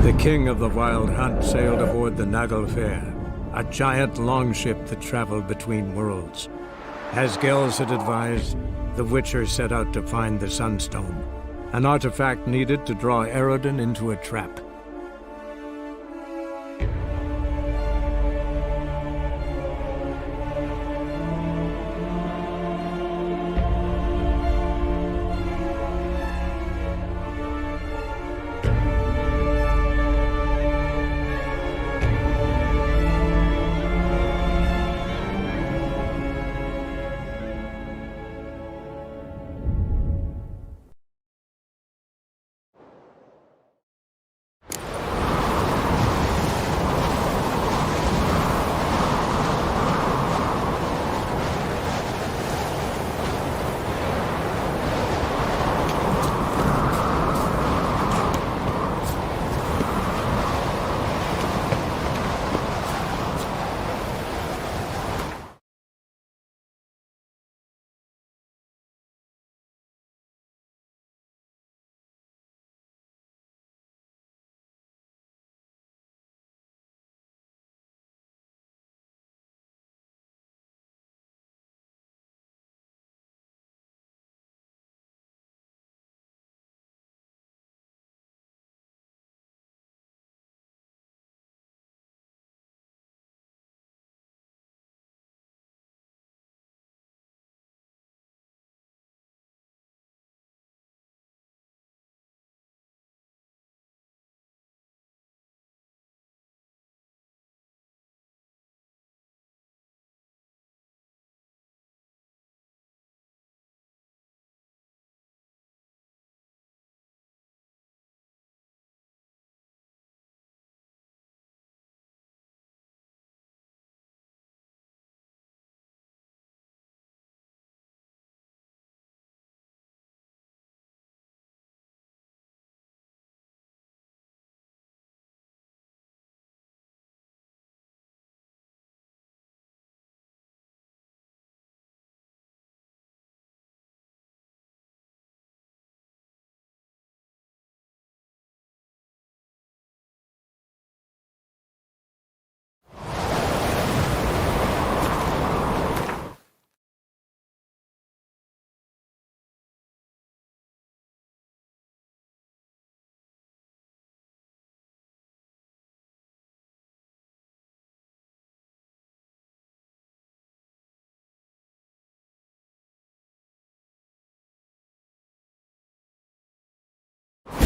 The king of the Wild Hunt sailed aboard the Naglfair, a giant longship that traveled between worlds. As Gels had advised, the Witcher set out to find the Sunstone, an artifact needed to draw Eredin into a trap.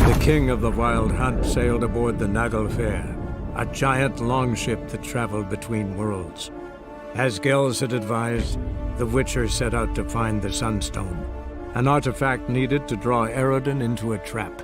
The king of the Wild Hunt sailed aboard the Naglfair, a giant longship that traveled between worlds. As Gels had advised, the Witcher set out to find the Sunstone, an artifact needed to draw Eredin into a trap.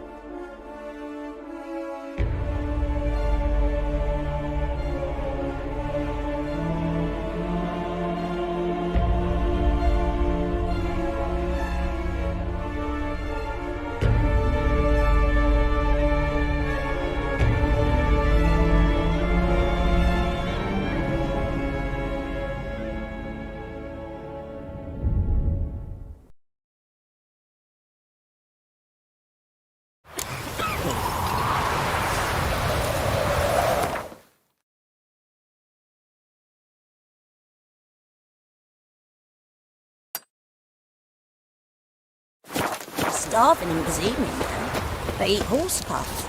Starving in this evening, though. They eat horse puffs.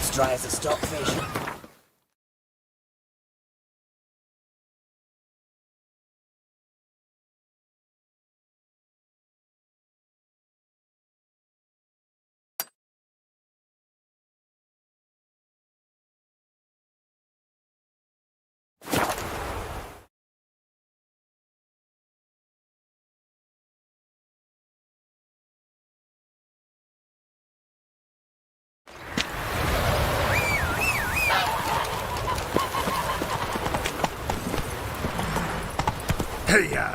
as dry as a stockfish. Hey-ya!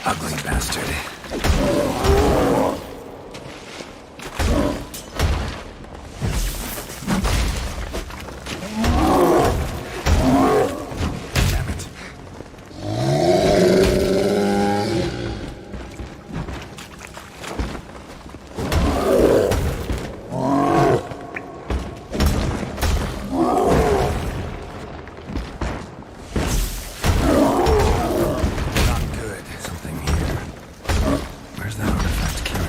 Ugly bastard. Damn it. Not good. Something here. Where's that artifact carrying?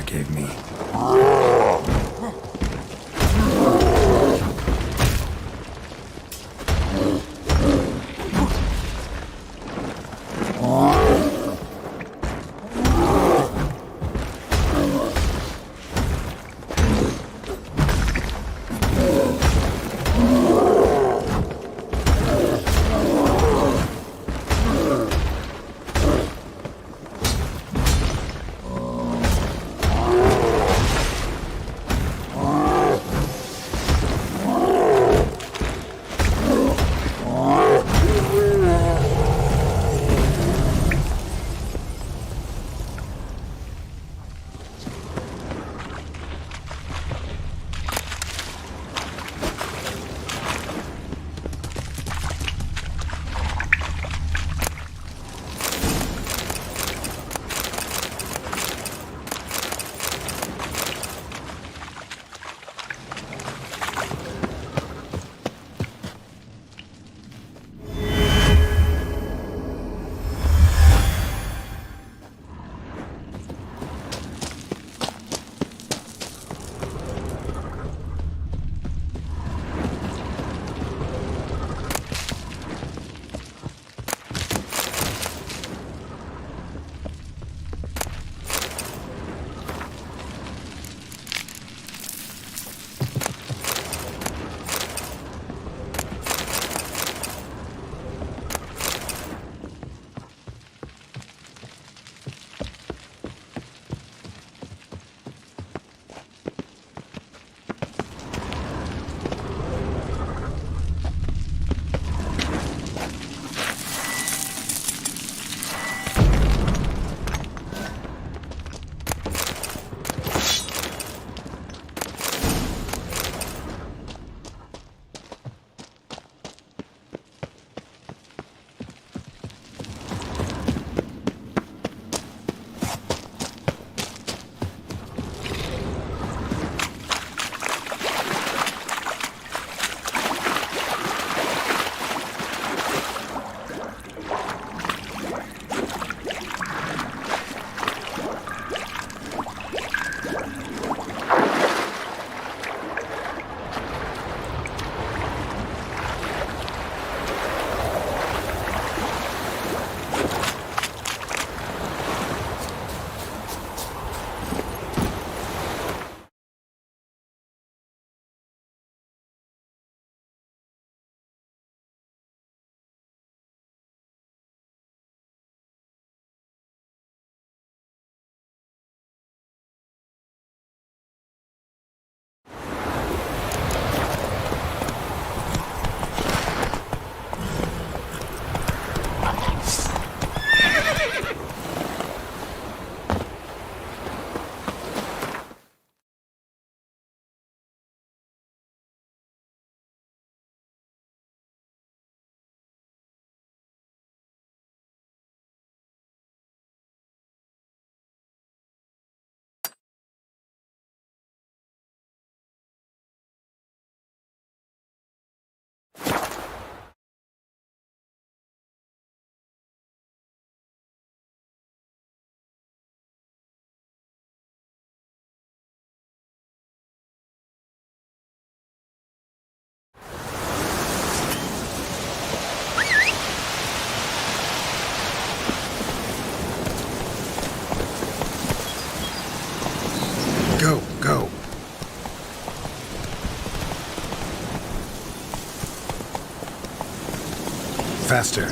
Faster.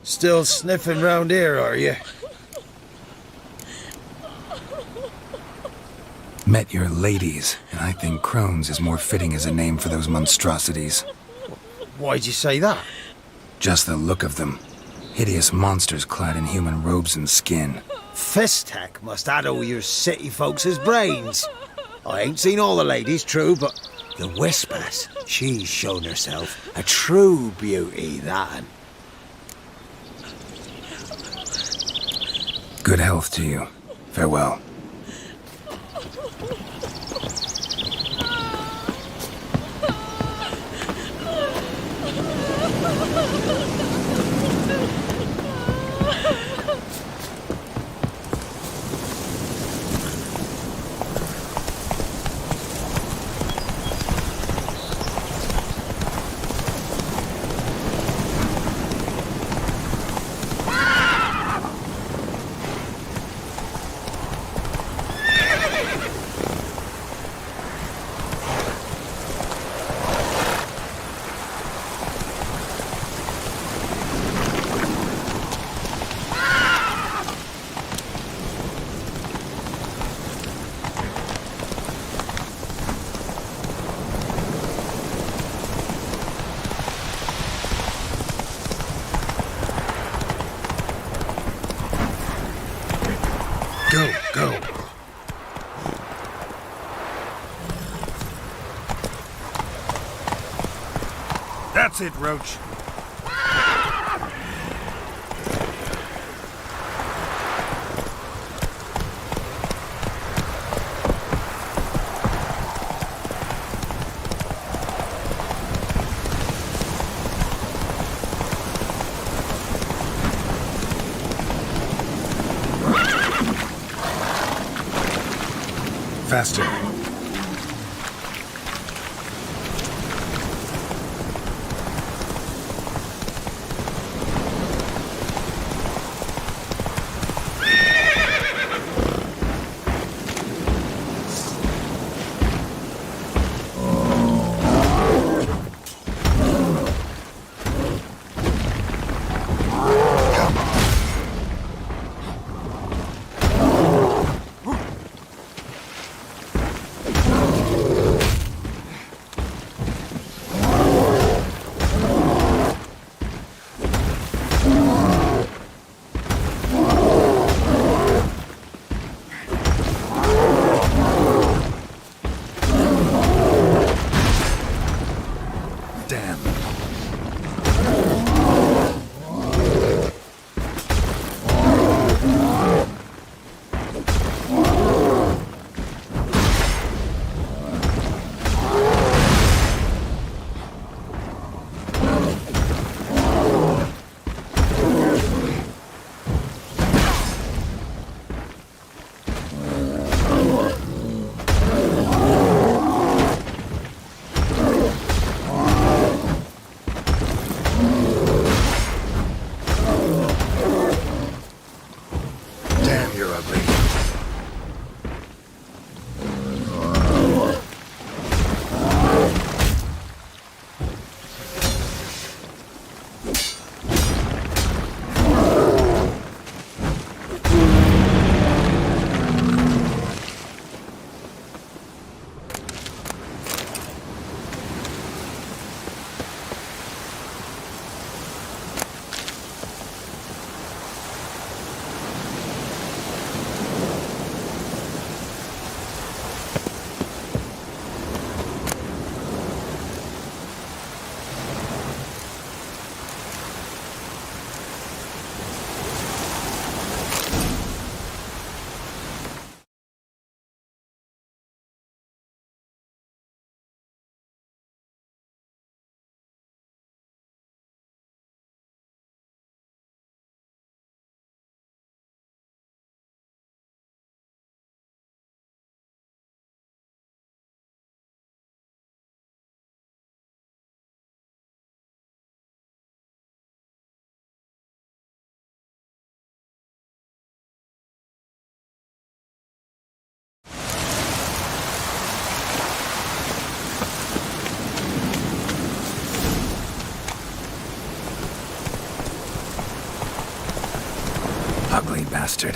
Still sniffing round here, are you? Met your ladies, and I think Crones is more fitting as a name for those monstrosities. Why'd you say that? Just the look of them. Hideous monsters clad in human robes and skin. Fistek must addle your city folks' brains. I ain't seen all the ladies, true, but the Whispers, she's shown herself a true beauty, that. Good health to you. Farewell. Go, go. That's it, Roach. Faster. bastard.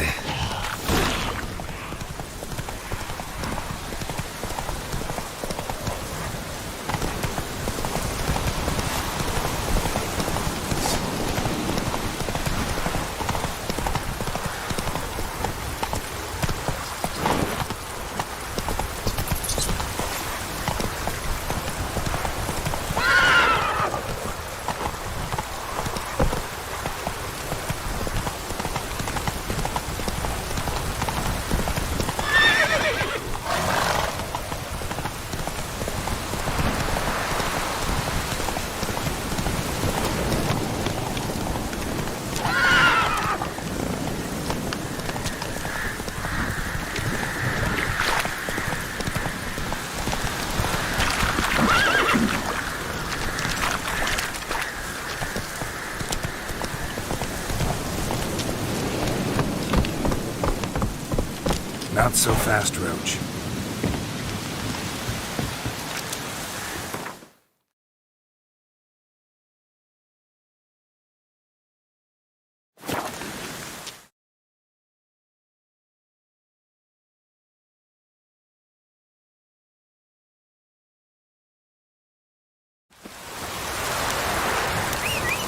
Not so fast, Roach.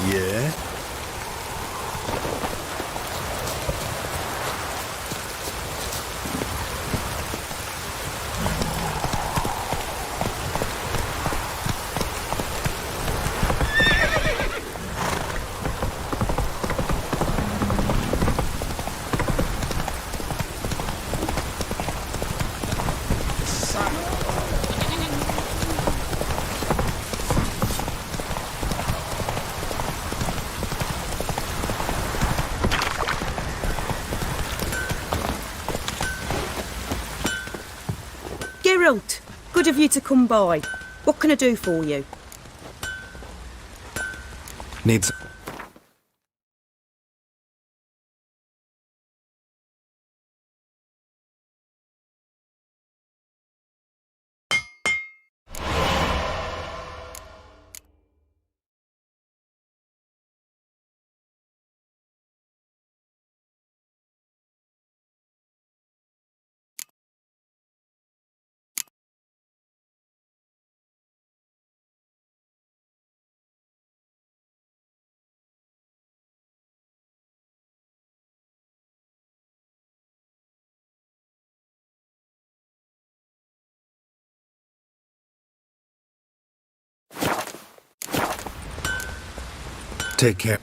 Yeah? Geralt, good of you to come by. What can I do for you? Needs. Take care.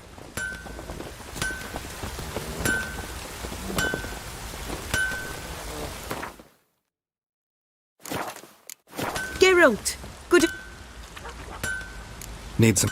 Geralt, good. Need some.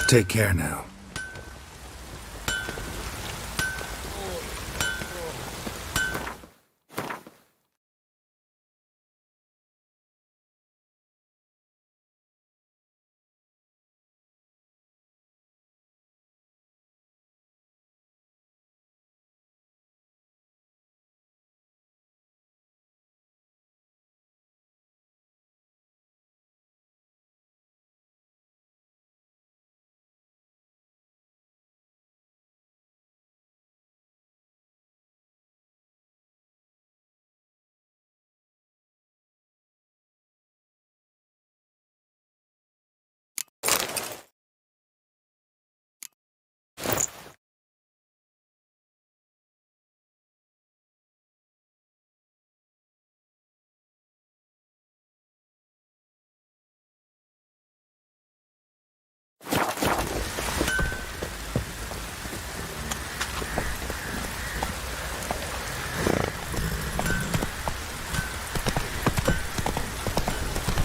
Take care now.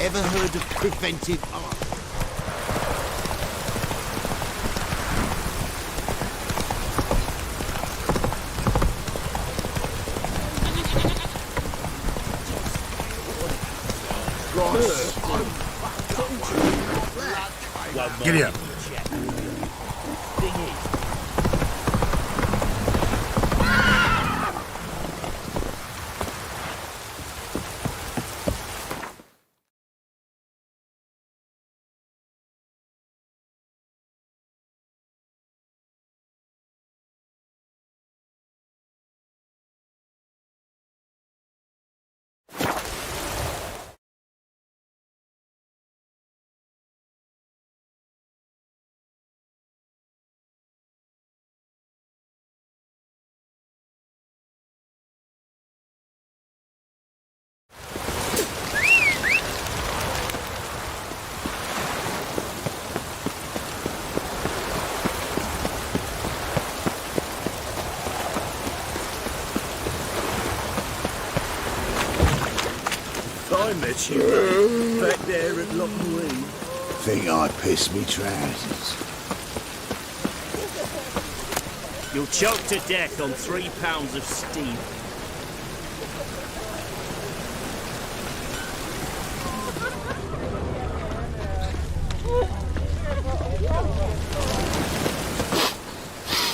Ever heard of preventive art? Giddy up. I met you back there at Lockwood. Think I pissed me trousers. You'll choke to death on 3 pounds of steam.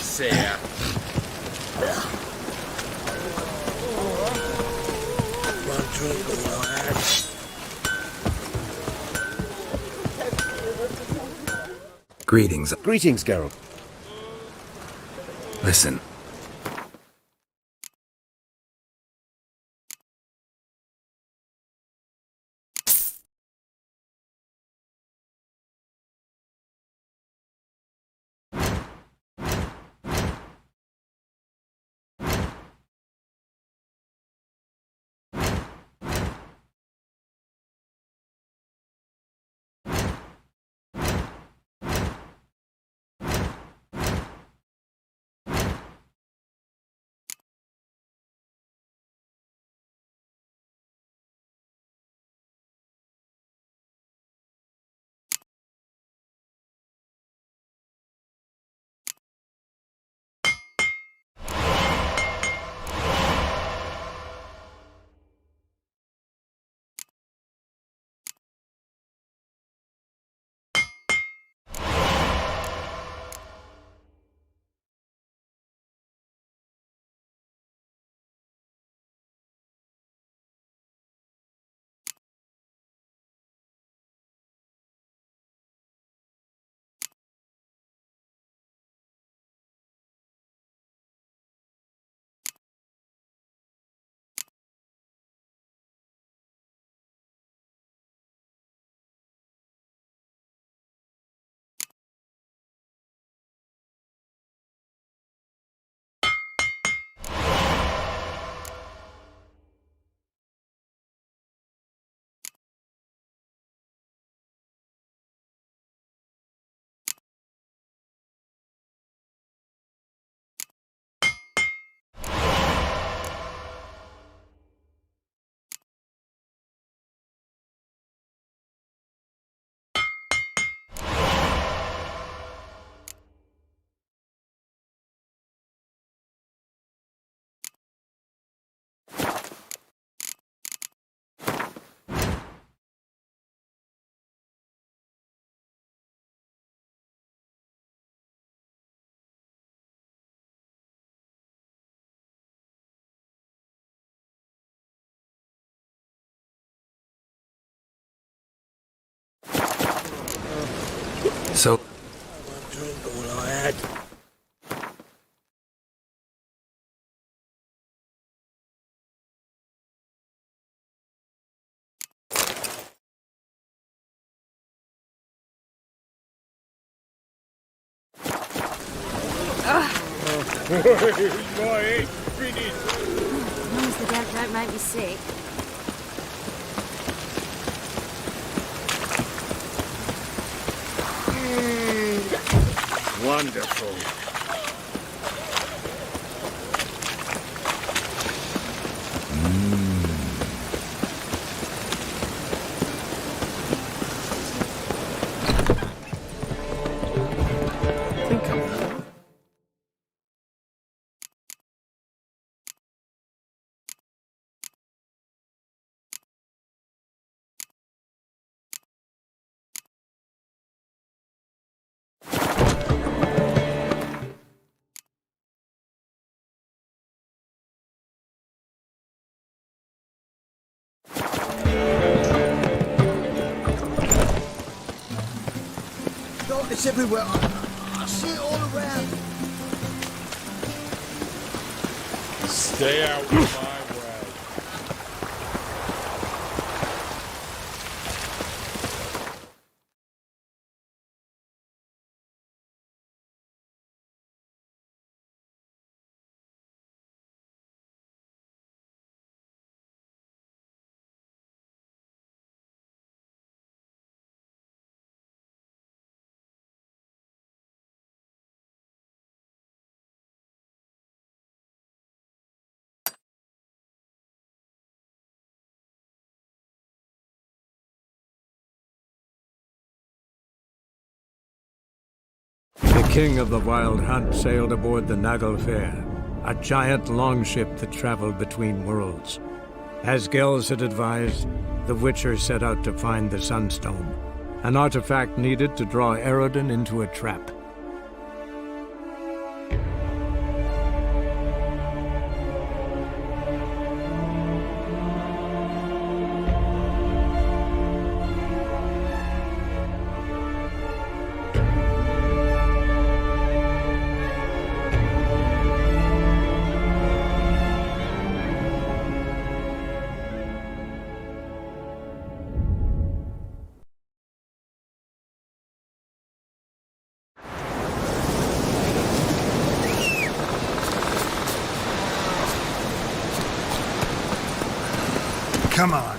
See ya. One drink all I had. Greetings. Greetings, Geralt. Listen. So, Drink all I had. As long as the damp don't make me sick. Wonderful. It's everywhere. I see it all around. Stay out of my way. The king of the Wild Hunt sailed aboard the Naglfar, a giant longship that traveled between worlds. As Gels had advised, the Witcher set out to find the Sunstone, an artifact needed to draw Eredin into a trap. come on.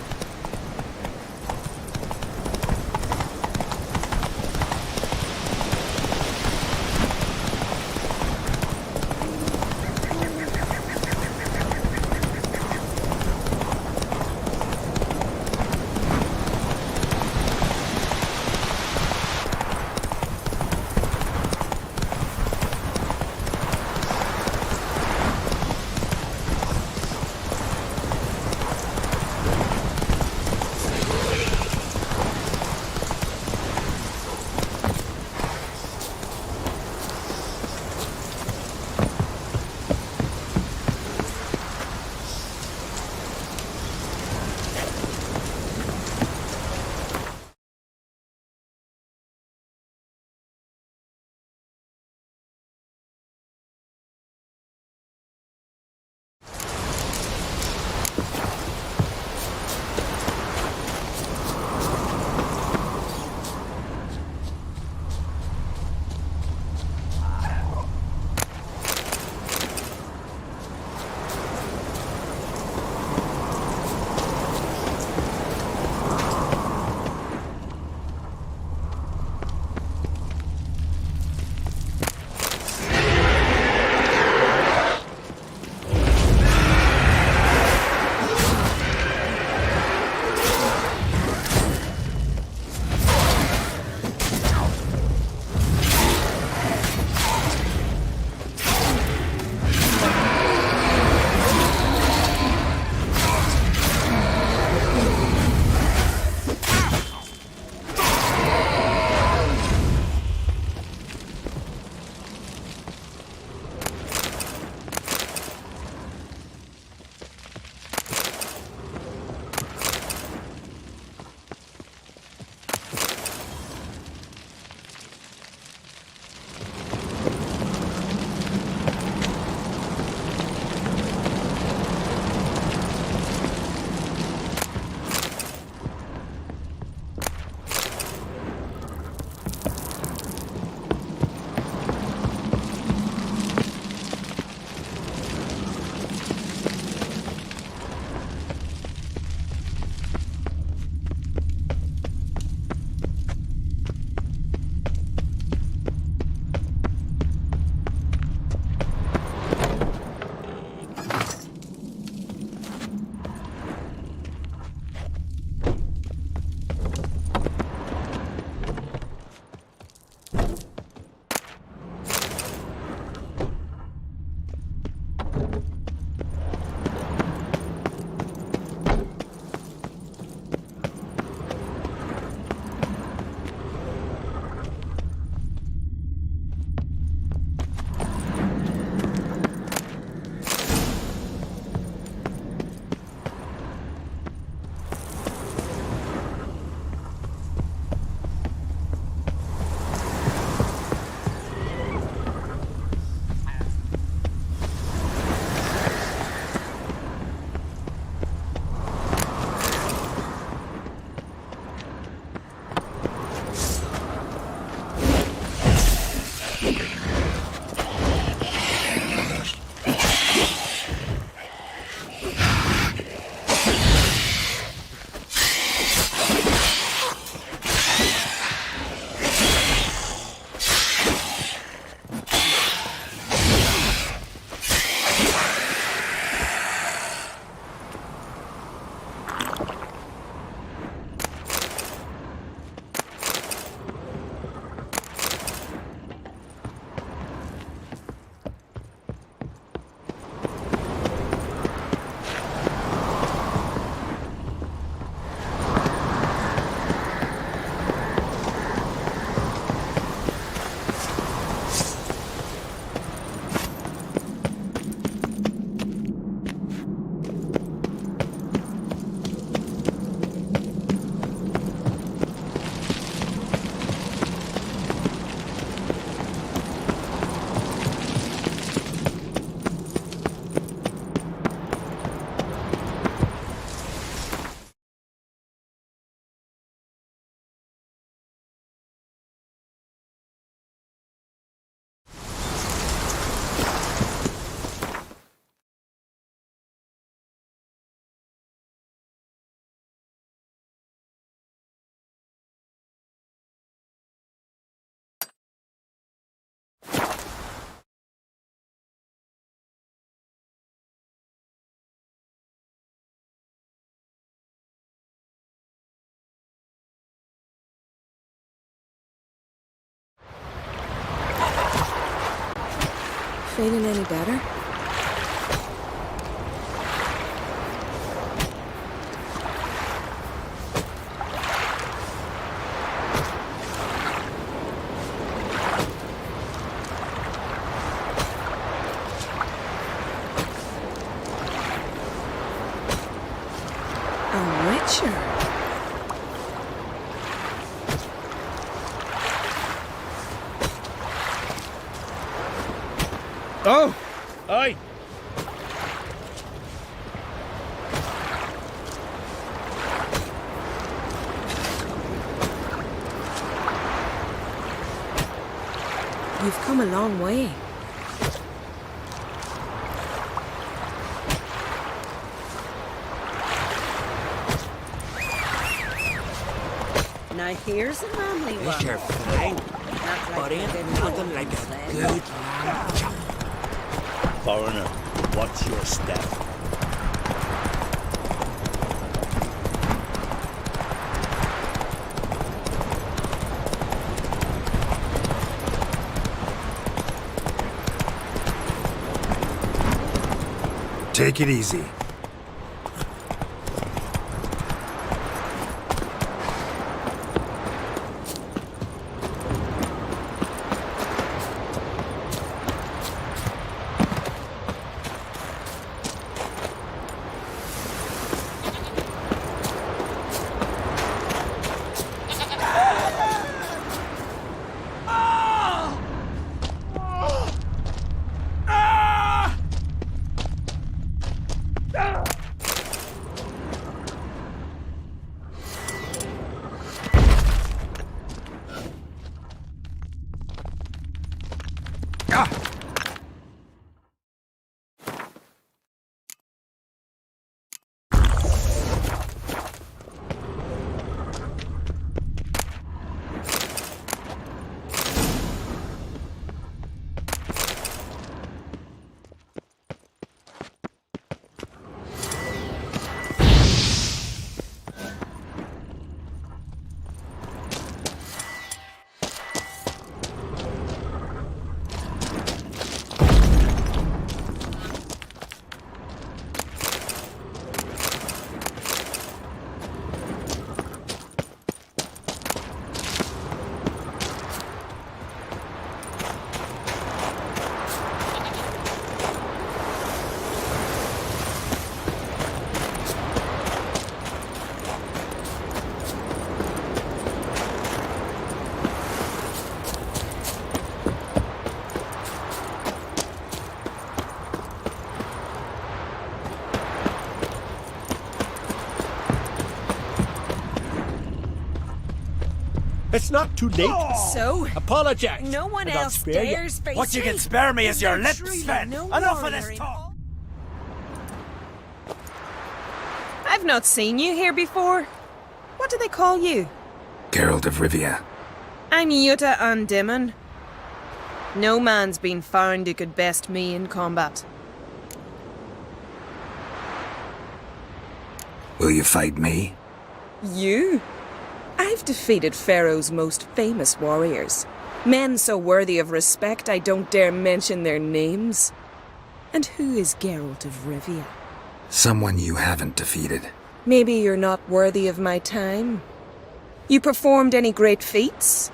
Feeling any better? A witcher? Oh! Aye! You've come a long way. Now here's a manly one. It's your flank, Not but ain't the nothing like a sled. good lamb chop. Foreigner, what's your step? Take it easy. It's not too late. So? Apologize. No one and I'll else spare you. dares face What you me. can spare me is your there lips, truly Sven. no Enough of warrior this in talk. all- I've not seen you here before. What do they call you? Geralt of Rivia. I'm Jutta Undimmen. No man's been found who could best me in combat. Will you fight me? You? I've defeated Pharaoh's most famous warriors. Men so worthy of respect I don't dare mention their names. And who is Geralt of Rivia? Someone you haven't defeated. Maybe you're not worthy of my time. You performed any great feats?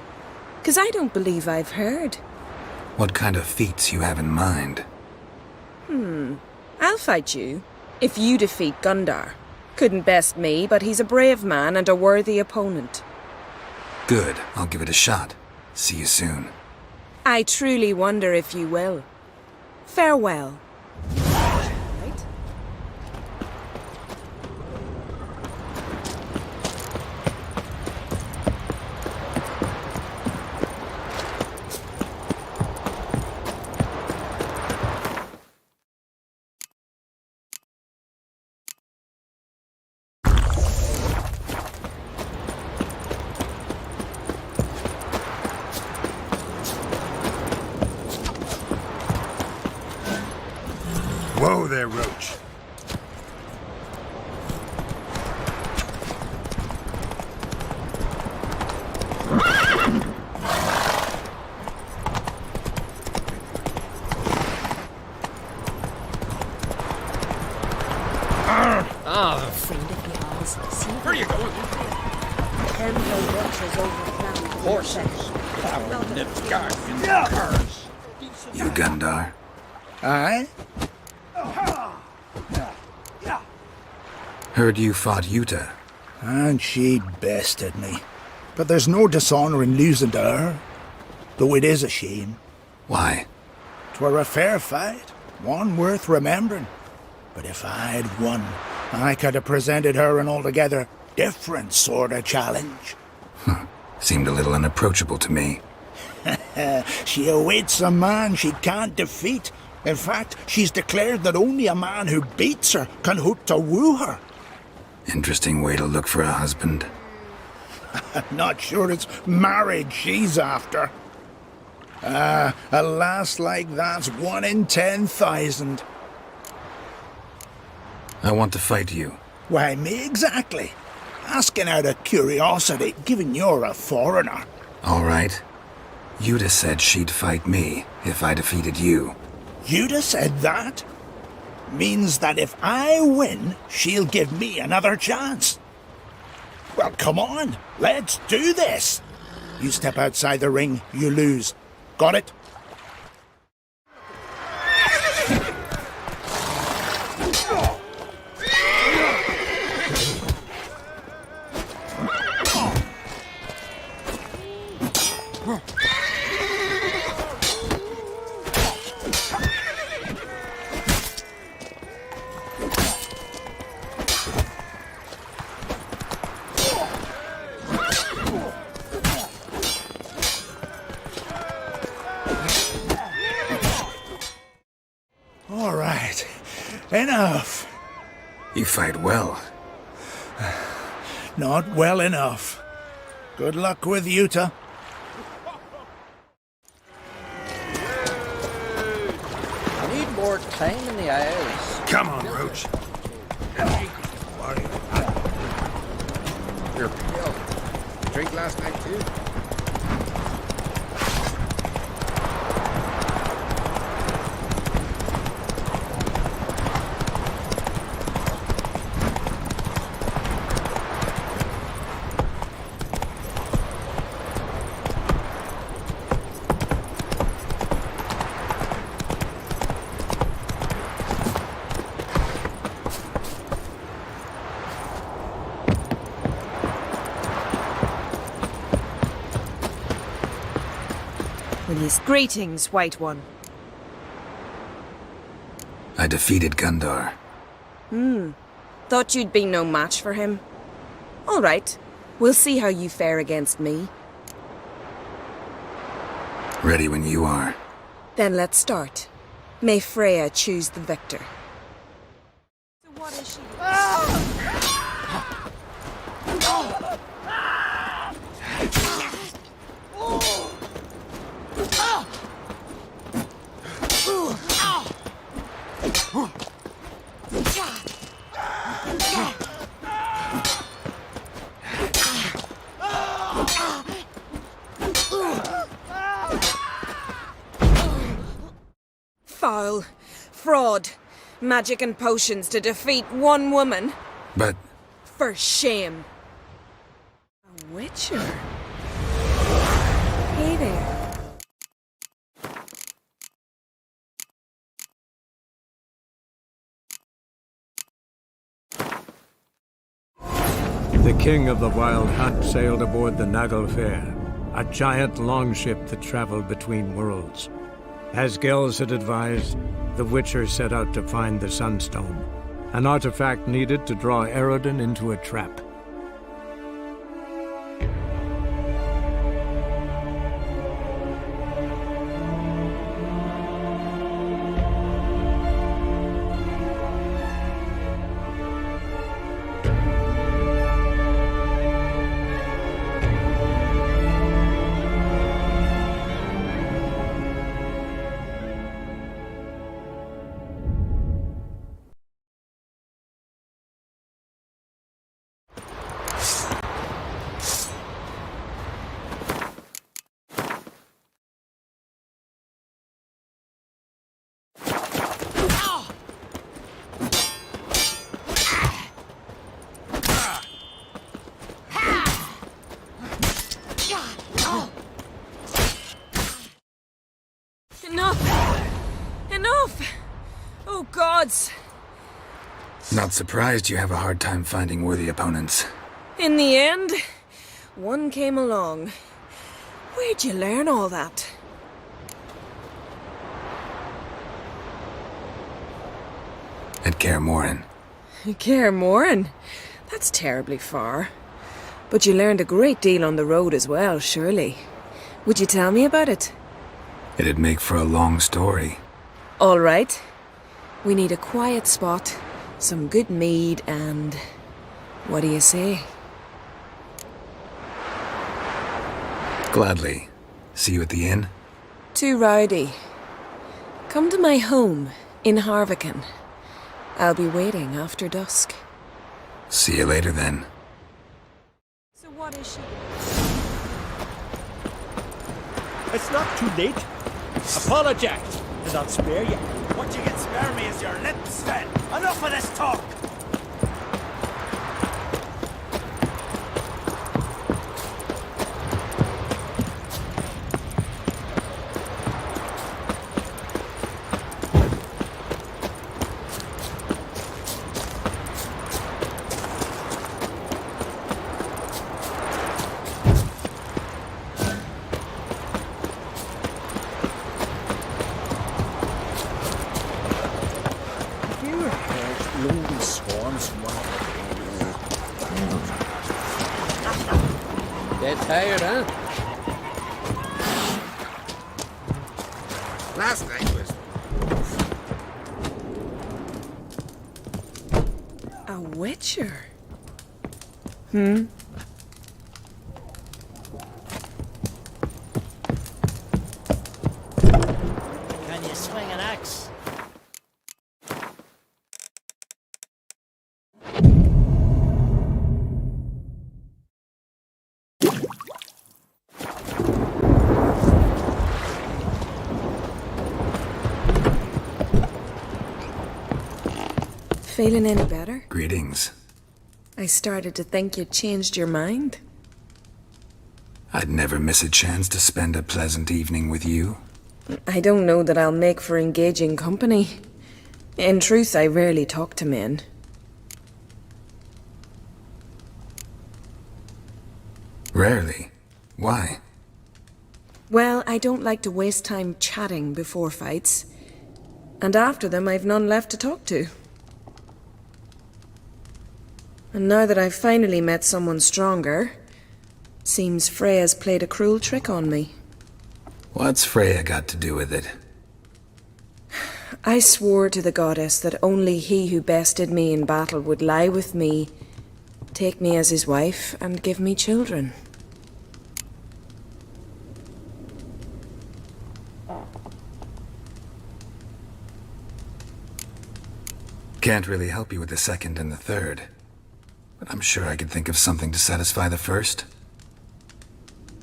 'Cause I don't believe I've heard. What kind of feats you have in mind? I'll fight you, if you defeat Gundar. Couldn't best me, but he's a brave man and a worthy opponent. Good, I'll give it a shot. See you soon. I truly wonder if you will. Farewell. Right? Whoa there, Roach. Friend of yours, see where you going? Them no watchers over the Horses. Our nips guard in the cars. You Gundar? Aye? Heard you fought Jutta. And she bested me. But there's no dishonour in losing to her. Though it is a shame. Why? 'Twere a fair fight, one worth remembering. But if I'd won, I could have presented her an altogether different sort of challenge. Seemed a little unapproachable to me. She awaits a man she can't defeat. In fact, she's declared that only a man who beats her can hope to woo her. Interesting way to look for a husband. I'm not sure it's marriage she's after. A lass like that's 1 in 10,000. I want to fight you. Why, me exactly. Asking out of curiosity, given you're a foreigner. All right. Jutta said she'd fight me if I defeated you. You'd have said that? Means that if I win, she'll give me another chance. Well, come on, let's do this. You step outside the ring, you lose. Got it? All right, enough. You fight well. Not well enough. Good luck with Jutta. I need more time in the eyes. Come on, Roach. You're pale. Drink last night too? Greetings, White One. I defeated Gundar. Thought you'd be no match for him. All right, we'll see how you fare against me. Ready when you are. Then let's start. May Freya choose the victor. So what is she? Foul. Fraud. Magic and potions to defeat one woman. But For shame. A witcher. Hey there. The king of the Wild Hunt sailed aboard the Naglfar, a giant longship that traveled between worlds. As Gels had advised, the Witcher set out to find the Sunstone, an artifact needed to draw Eredin into a trap. Enough! Enough! Oh, gods! not surprised you have a hard time finding worthy opponents. In the end, one came along. Where'd you learn all that? At Kaer Morhen. Kaer Morhen? That's terribly far. But you learned a great deal on the road as well, surely. Would you tell me about it? It'd make for a long story. All right. We need a quiet spot, some good mead, and... what do you say? Gladly. See you at the inn? Too rowdy. Come to my home in Harviken. I'll be waiting after dusk. See you later then. So what is she? It's not too late. Apologize. Did not spare you. What you can spare me is your lips, then. Enough of this talk. Dead tired, huh? Last night was... A witcher? Can you swing an axe? Feeling any better? Greetings. I started to think you'd changed your mind. I'd never miss a chance to spend a pleasant evening with you. I don't know that I'll make for engaging company. In truth, I rarely talk to men. Rarely. Why? Well, I don't like to waste time chatting before fights. And after them, I've none left to talk to. And now that I've finally met someone stronger, seems Freya's played a cruel trick on me. What's Freya got to do with it? I swore to the goddess that only he who bested me in battle would lie with me, take me as his wife, and give me children. Can't really help you with the second and the third, but I'm sure I could think of something to satisfy the first.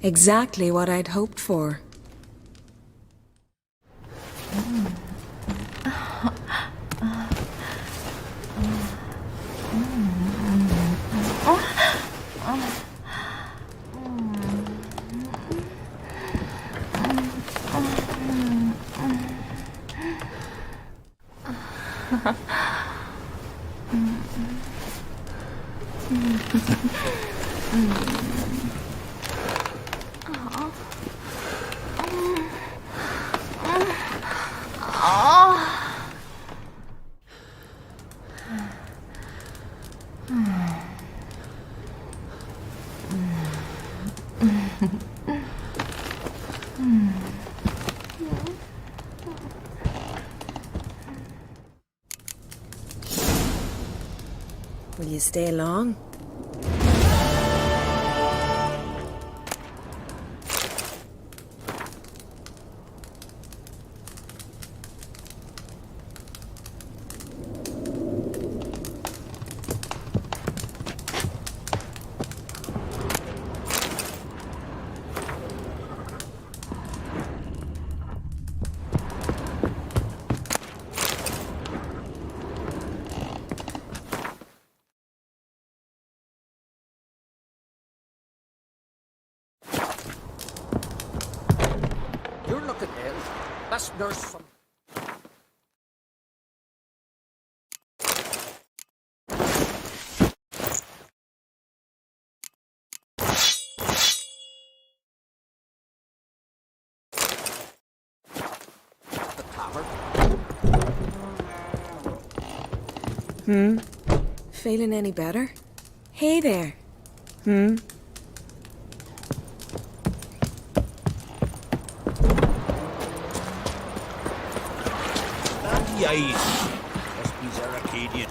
Exactly what I'd hoped for. Will you stay long? You're looking ill. Let's nurse some. The claver. Feeling any better? Hey there. Yikes. Must be Zaracadian.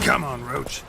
Come on, Roach.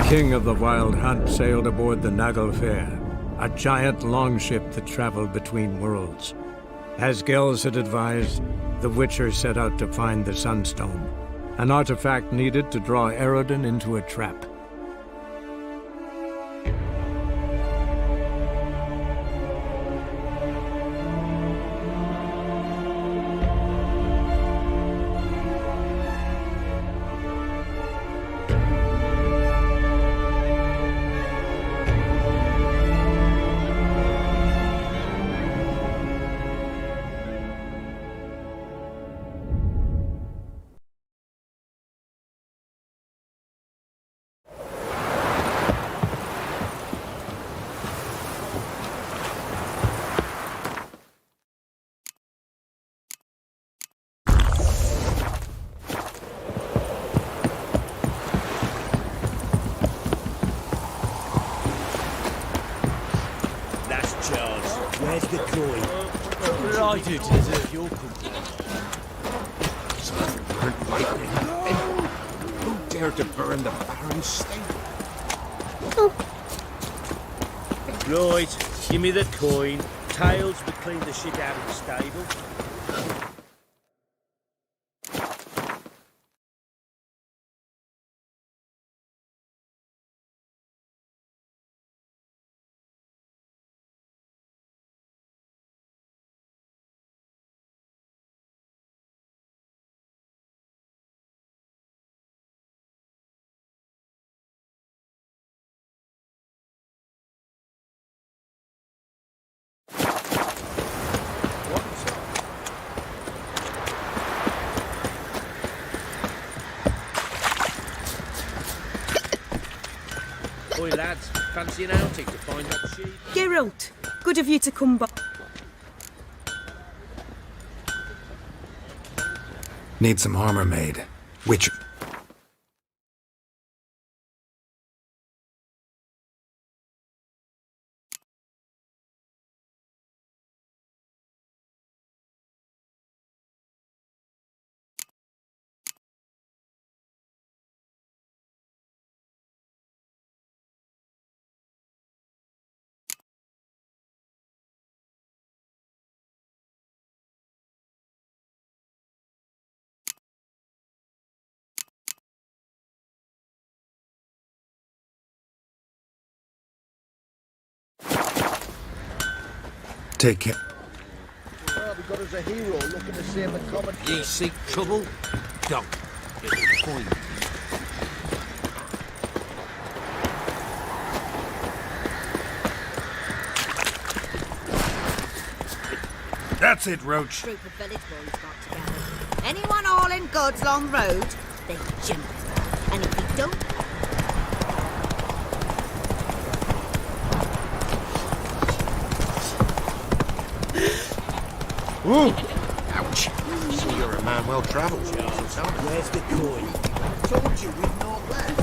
king of the Wild Hunt sailed aboard the Naglfar, a giant longship that traveled between worlds. As Gels had advised, the Witcher set out to find the Sunstone, an artifact needed to draw Eredin into a trap. Where's the coin? What did I do to deserve your company? Burnt lightning. And who dared to burn the Baron's stable? Right, give me the coin. Tails will clean the shit out of the stable. Oi lads, fancy an outing to find that sheep? Geralt, good of you to come back. Need some armor made. Witcher. Take care. Well, we got us a hero looking to save the common. Ye seek trouble? Don't. It'll find you. That's it, Roach. Group of village boys got together. Anyone all in God's Long Road, they jump. And if they don't, Ooh! Ouch! So you're a man well travelled. Where's the coin? Told you we'd not left.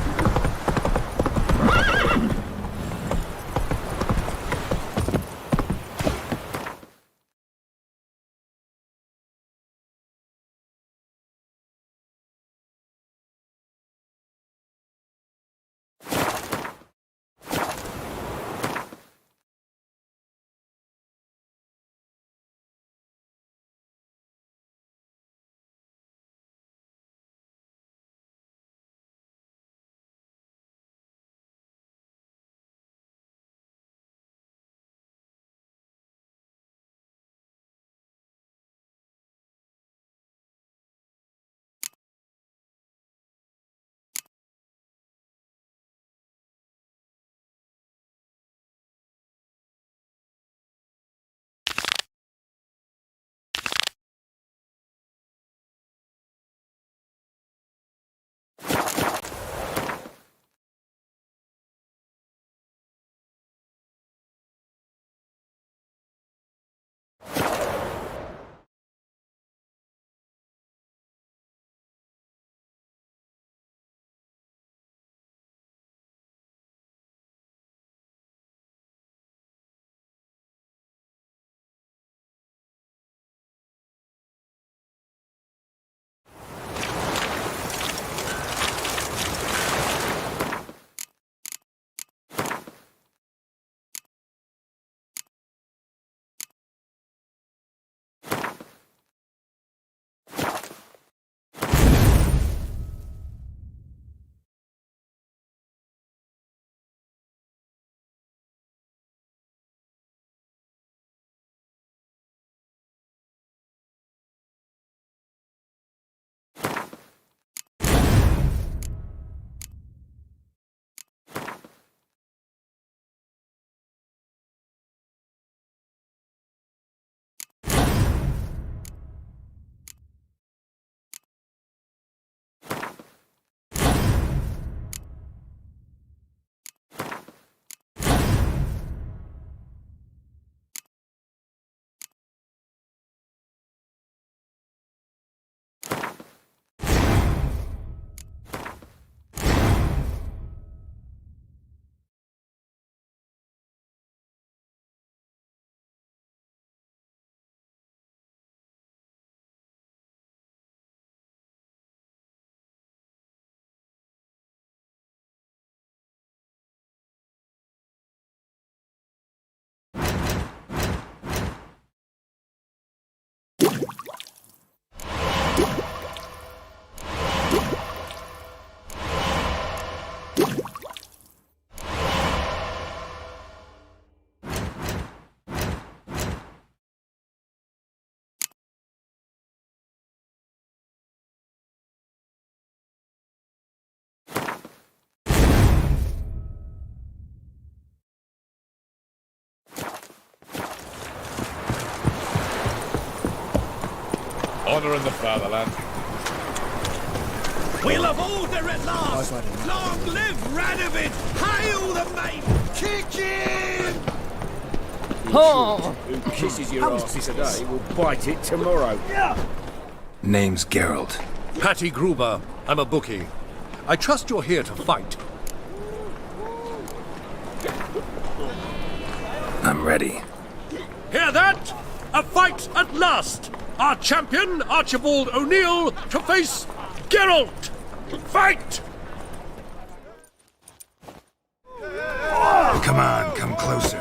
Honor in the fatherland. We'll have order at last! Long live Radovid! Hail the mate! Kick him! Who kisses your ass today will bite it tomorrow. Name's Geralt. Patty Gruber. I'm a bookie. I trust you're here to fight. I'm ready. Hear that? A fight at last! Our champion, Archibald O'Neill, to face Geralt! Fight! Come on, come closer.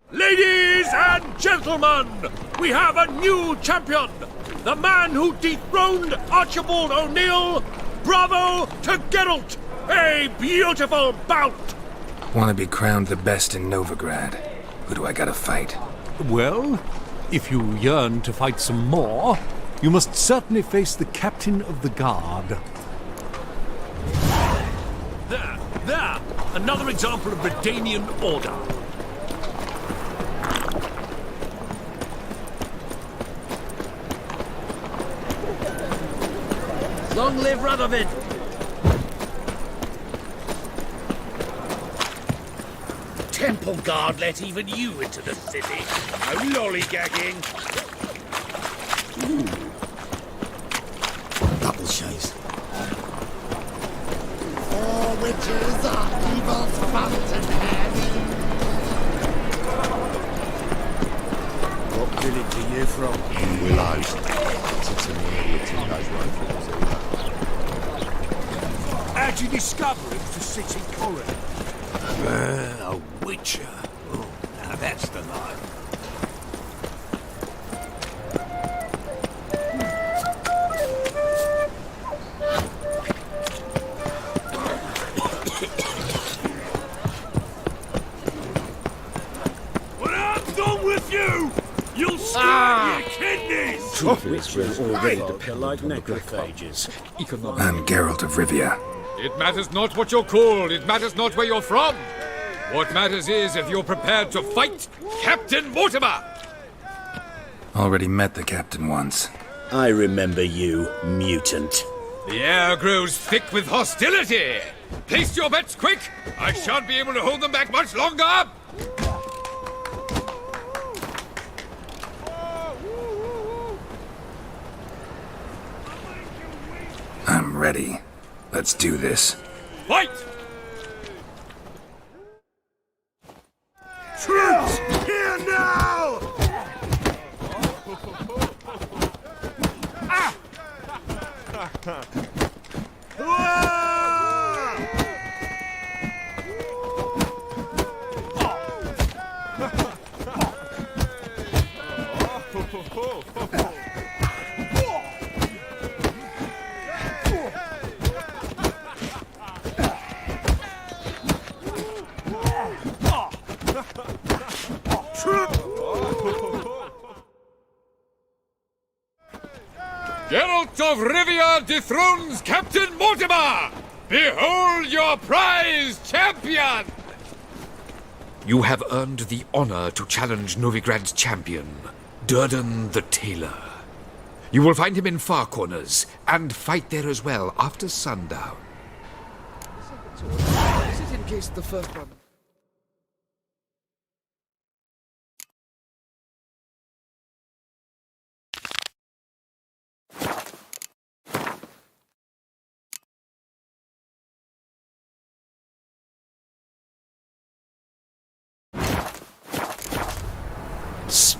Ladies and gentlemen, we have a new champion! The man who dethroned Archibald O'Neill! Bravo to Geralt! A beautiful bout! Want to be crowned the best in Novigrad? Who do I gotta fight? Well, if you yearn to fight some more, you must certainly face the captain of the guard. There! Another example of Redanian order. Long live Radovid! Temple Guard let even you into the city. No lollygagging. Double chase. All witches are evil's fountainhead. What village are you from? Willows. It's an area to those rifles. How'd you discover it was a city coroner? A witcher. Oh, now that's the life. When I'm done with you, you'll scar your kidneys! Truth is, we're already dependent like necrophages. I'm Geralt of Rivia. It matters not what you're called, it matters not where you're from. What matters is if you're prepared to fight Captain Mortimer! Already met the captain once. I remember you, mutant. The air grows thick with hostility! Place your bets quick! I shan't be able to hold them back much longer! I'm ready. Let's do this. Fight! Troops, here now! Geralt of Rivia dethrones Captain Mortimer! Behold your prize champion! You have earned the honor to challenge Novigrad's champion, Durden the Tailor. You will find him in Far Corners, and fight there as well after sundown. This is in case the first one...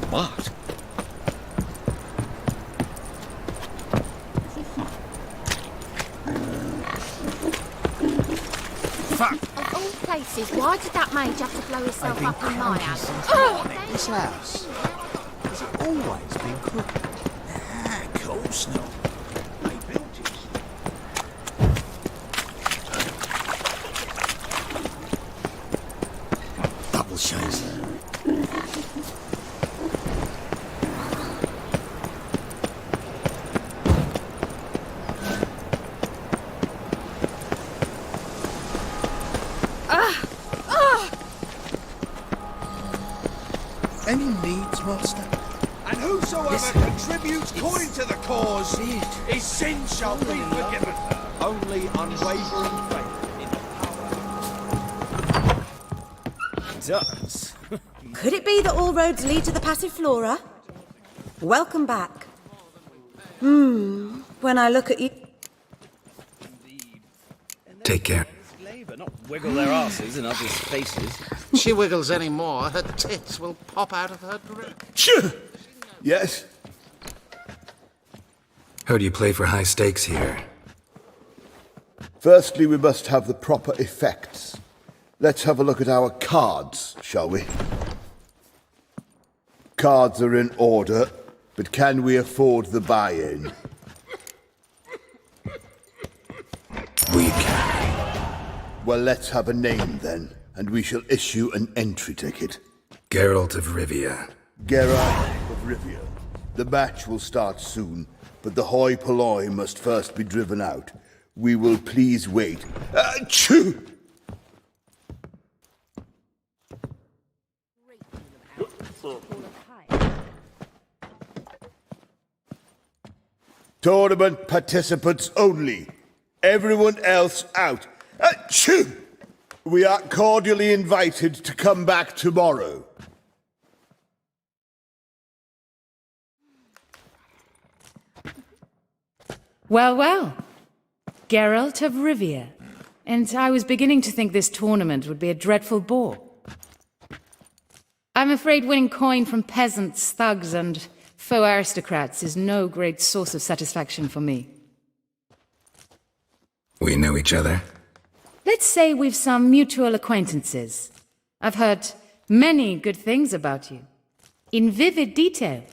smart. Fuck! Of all places, why did that mage have to blow himself up in my house? This house, has it always been crooked? Of course not. They built it. Double chase. Any needs, master? And whosoever contributes coin to the cause, his sins shall be forgiven. Only unwavering faith in the power. Does. Could it be that all roads lead to the Passiflora? Welcome back. When I look at you... Take care. Not wiggle their asses in others' faces. She wiggles any more, her tits will pop out of her dress. Yes? Heard you play for high stakes here. Firstly, we must have the proper effects. Let's have a look at our cards, shall we? Cards are in order, but can we afford the buy-in? We can. Well, let's have a name then, and we shall issue an entry ticket. Geralt of Rivia. Geralt of Rivia. The match will start soon, but the hoi polloi must first be driven out. We will please wait. Achoo! Tournament participants only. Everyone else out. Achoo! We are cordially invited to come back tomorrow. Well, well. Geralt of Rivia. And I was beginning to think this tournament would be a dreadful bore. I'm afraid winning coin from peasants, thugs, and faux aristocrats is no great source of satisfaction for me. We know each other. Let's say we've some mutual acquaintances. I've heard many good things about you. In vivid detail.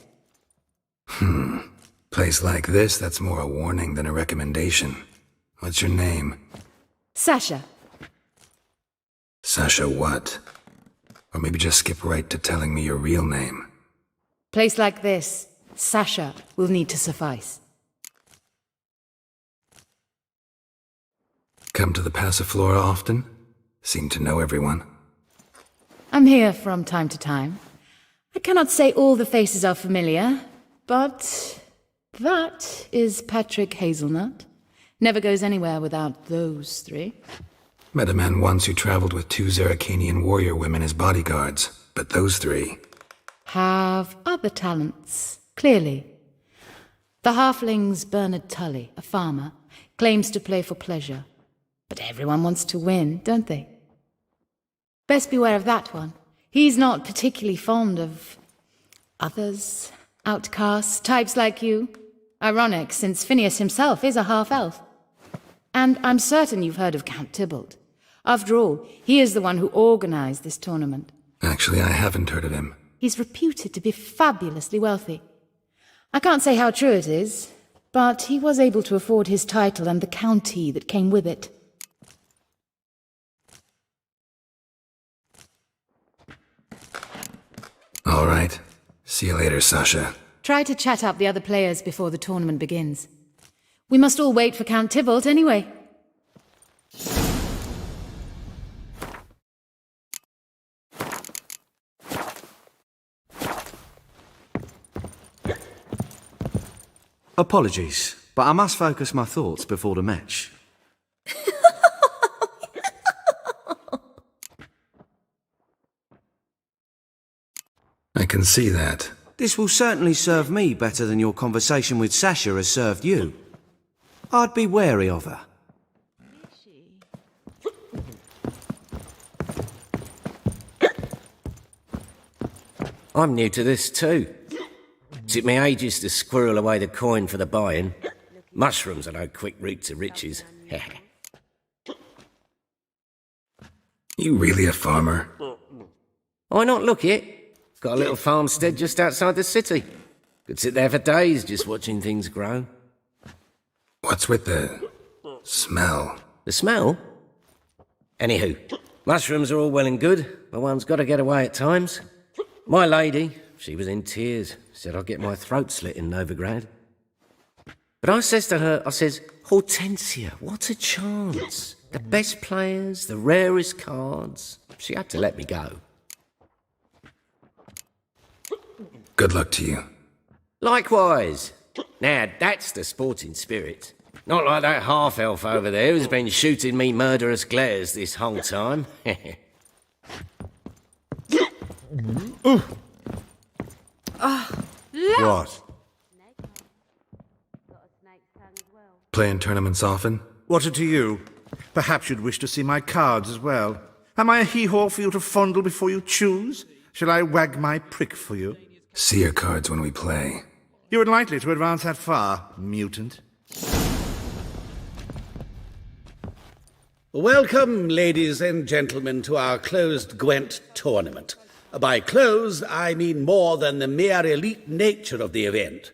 Place like this, that's more a warning than a recommendation. What's your name? Sasha. Sasha what? Or maybe just skip right to telling me your real name. Place like this, Sasha will need to suffice. Come to the Passiflora often? Seem to know everyone. I'm here from time to time. I cannot say all the faces are familiar, but that is Patrick Hazelnut. Never goes anywhere without those three. Met a man once who traveled with 2 Zeracanian warrior women as bodyguards, but those 3... have other talents, clearly. The halfling's Bernard Tully, a farmer, claims to play for pleasure. But everyone wants to win, don't they? Best beware of that one. He's not particularly fond of others, outcasts, types like you. Ironic, since Phineas himself is a half-elf. And I'm certain you've heard of Count Tybalt. After all, he is the one who organized this tournament. Actually, I haven't heard of him. He's reputed to be fabulously wealthy. I can't say how true it is, but he was able to afford his title and the county that came with it. All right. See you later, Sasha. Try to chat up the other players before the tournament begins. We must all wait for Count Tybalt anyway. Apologies, but I must focus my thoughts before the match. I can see that. This will certainly serve me better than your conversation with Sasha has served you. I'd be wary of her. I'm new to this too. Took me ages to squirrel away the coin for the buy-in. Mushrooms are no quick route to riches. You really a farmer? Why not look it? Got a little farmstead just outside the city. Could sit there for days just watching things grow. What's with the smell? The smell? Anywho, mushrooms are all well and good, but one's got to get away at times. My lady, she was in tears, said I'd get my throat slit in Novigrad. But I says to her, Hortensia, what a chance. The best players, the rarest cards. She had to let me go. Good luck to you. Likewise. Now, that's the sporting spirit. Not like that half-elf over there who's been shooting me murderous glares this whole time. What? Playing tournaments often? What to you? Perhaps you'd wish to see my cards as well. Am I a hee-haw for you to fondle before you choose? Shall I wag my prick for you? See your cards when we play. You would likely to advance that far, mutant. Welcome, ladies and gentlemen, to our closed Gwent tournament. By closed, I mean more than the mere elite nature of the event.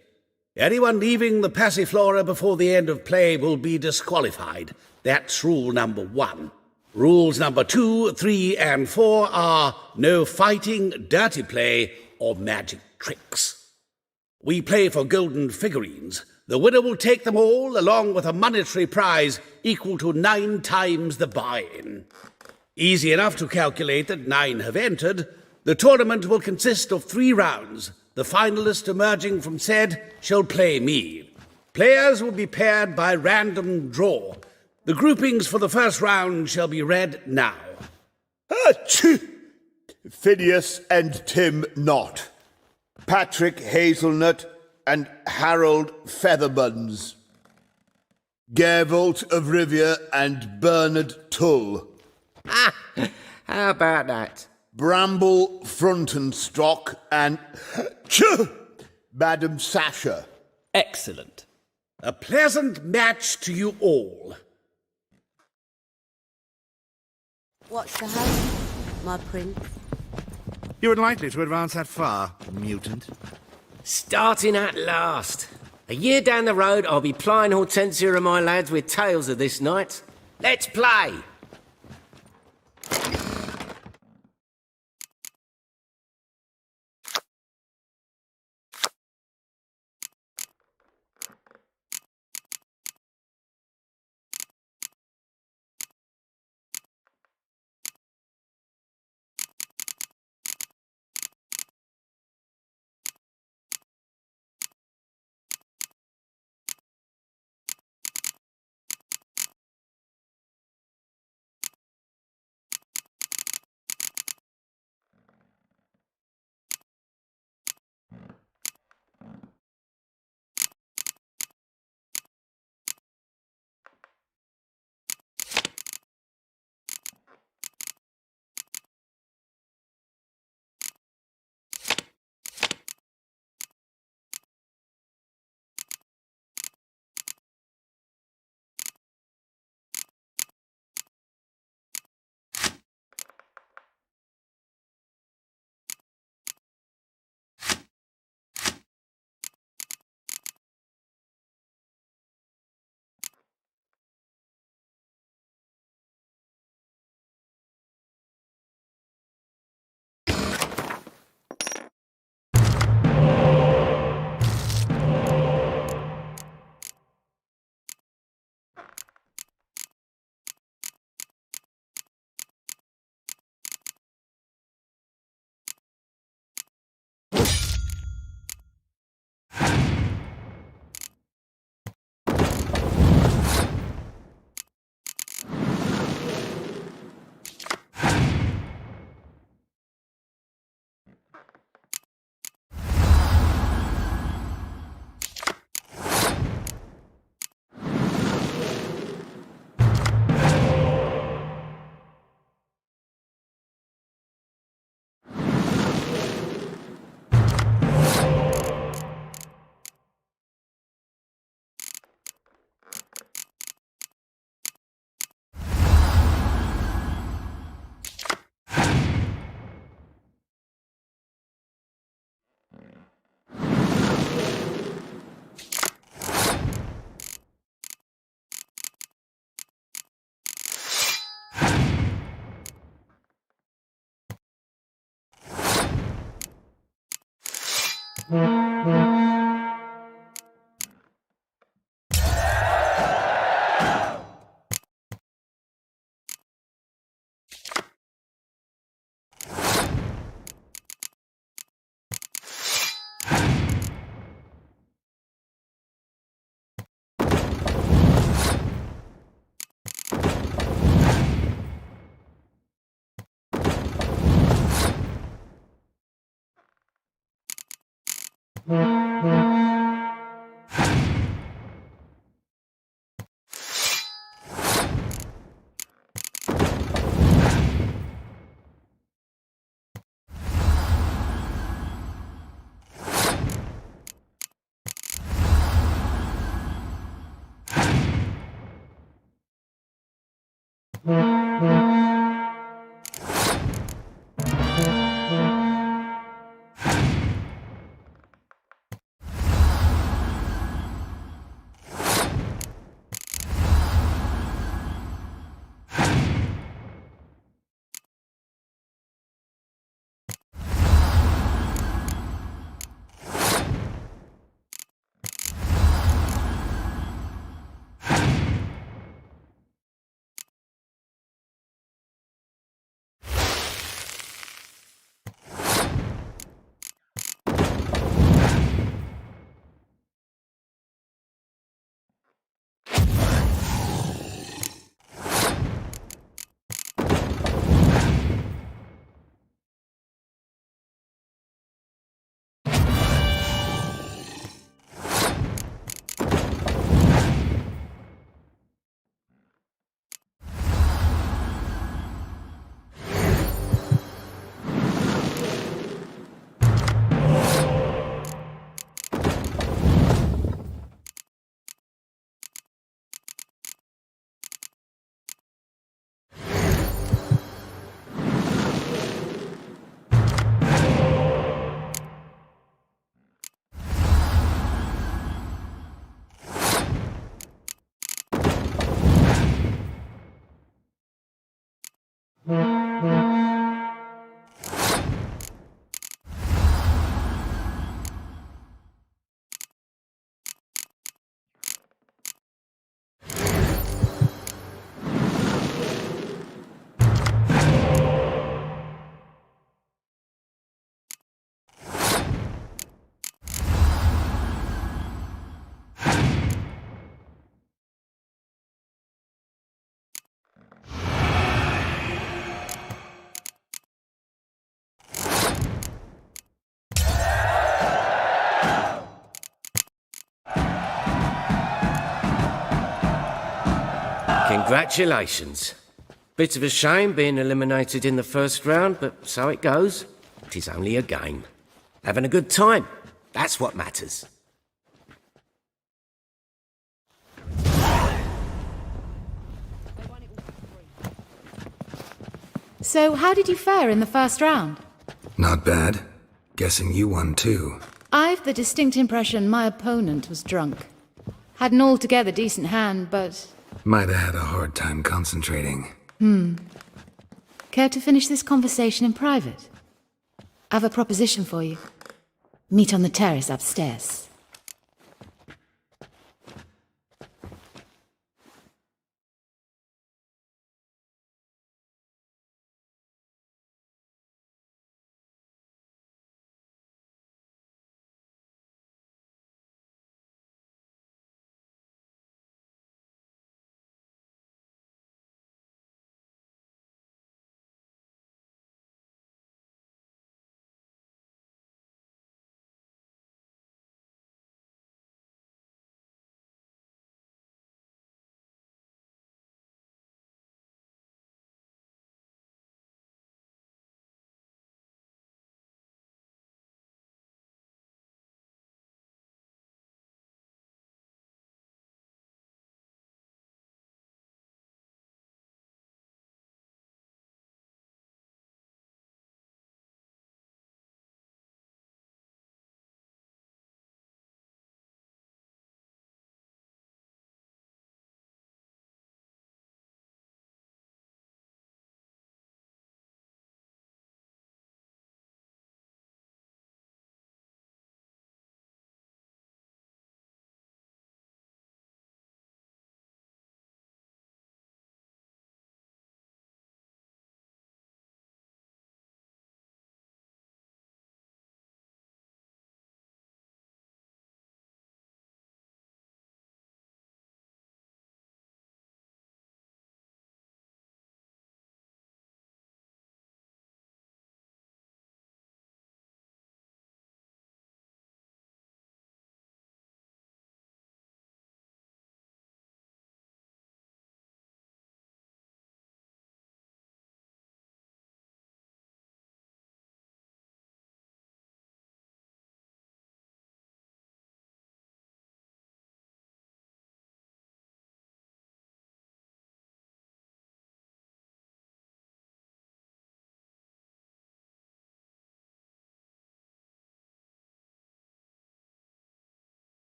Anyone leaving the Passiflora before the end of play will be disqualified. That's rule number 1. Rules number 2, 3, and 4 are no fighting, dirty play, or magic tricks. We play for golden figurines. The winner will take them all, along with a monetary prize equal to 9 times the buy-in. Easy enough to calculate that 9 have entered. The tournament will consist of 3 rounds. The finalist emerging from said shall play me. Players will be paired by random draw. The groupings for the first round shall be read now. Phineas and Tim Knott. Patrick Hazelnut and Harold Featherbuns. Gervolt of Rivia and Bernard Tull. How about that? Bramble Frontenstock and Madam Sasha. Excellent. A pleasant match to you all. What's the hurry, my prince? You would likely to advance that far, mutant. Starting at last. A year down the road, I'll be plying Hortensia and my lads with tales of this night. Let's play! Congratulations. Bit of a shame being eliminated in the first round, but so it goes. It is only a game. Having a good time. That's what matters. So, how did you fare in the first round? Not bad. Guessing you won too. I've the distinct impression my opponent was drunk. Had an altogether decent hand, but... Might have had a hard time concentrating. Care to finish this conversation in private? I have a proposition for you. Meet on the terrace upstairs.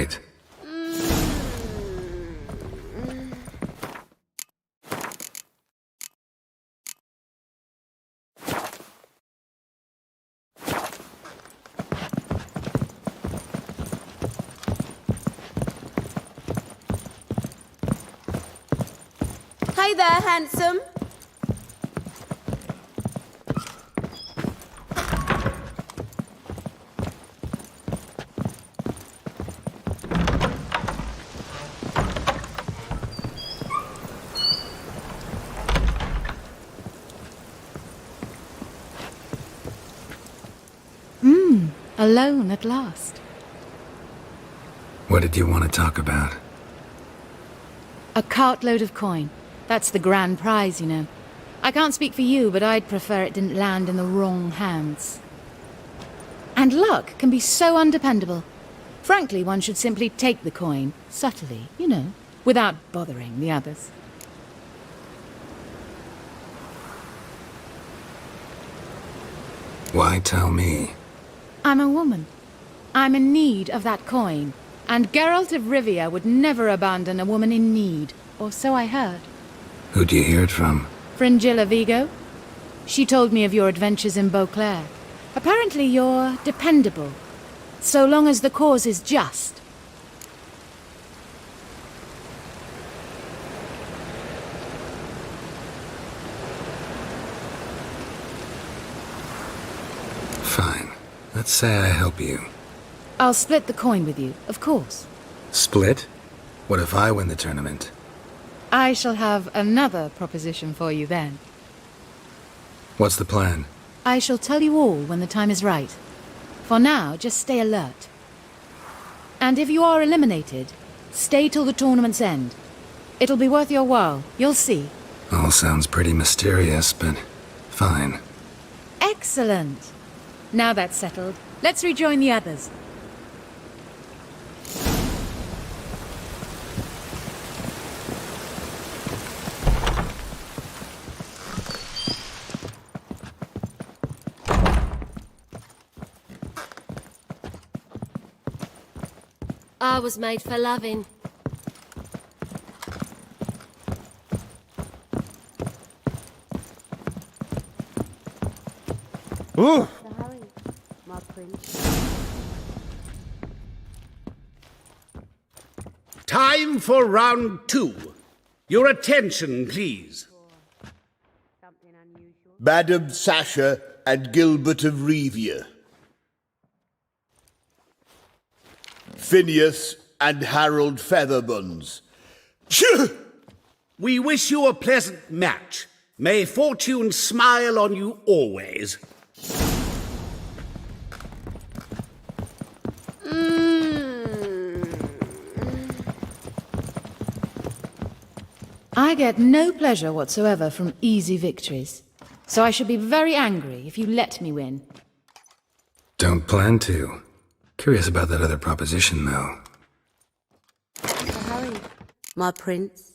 Right. Hey there, handsome. Alone at last. What did you want to talk about? A cartload of coin. That's the grand prize, you know. I can't speak for you, but I'd prefer it didn't land in the wrong hands. And luck can be so undependable. Frankly, one should simply take the coin, subtly, you know, without bothering the others. Why tell me? I'm a woman. I'm in need of that coin, and Geralt of Rivia would never abandon a woman in need, or so I heard. Who'd you hear it from? Fringilla Vigo? She told me of your adventures in Beauclair. Apparently you're dependable, so long as the cause is just. Fine. Let's say I help you. I'll split the coin with you, of course. Split? What if I win the tournament? I shall have another proposition for you then. What's the plan? I shall tell you all when the time is right. For now, just stay alert. And if you are eliminated, stay till the tournament's end. It'll be worth your while, you'll see. All sounds pretty mysterious, but fine. Excellent! Now that's settled, let's rejoin the others. I was made for loving. Ooh. Harry, my prince. Time for round 2. Your attention, please. Madam Sasha and Gilbert of Revia. Phineas and Harold Featherbones. We wish you a pleasant match. May fortune smile on you always. I get no pleasure whatsoever from easy victories, so I should be very angry if you let me win. Don't plan to. Curious about that other proposition, though. Harry, my prince.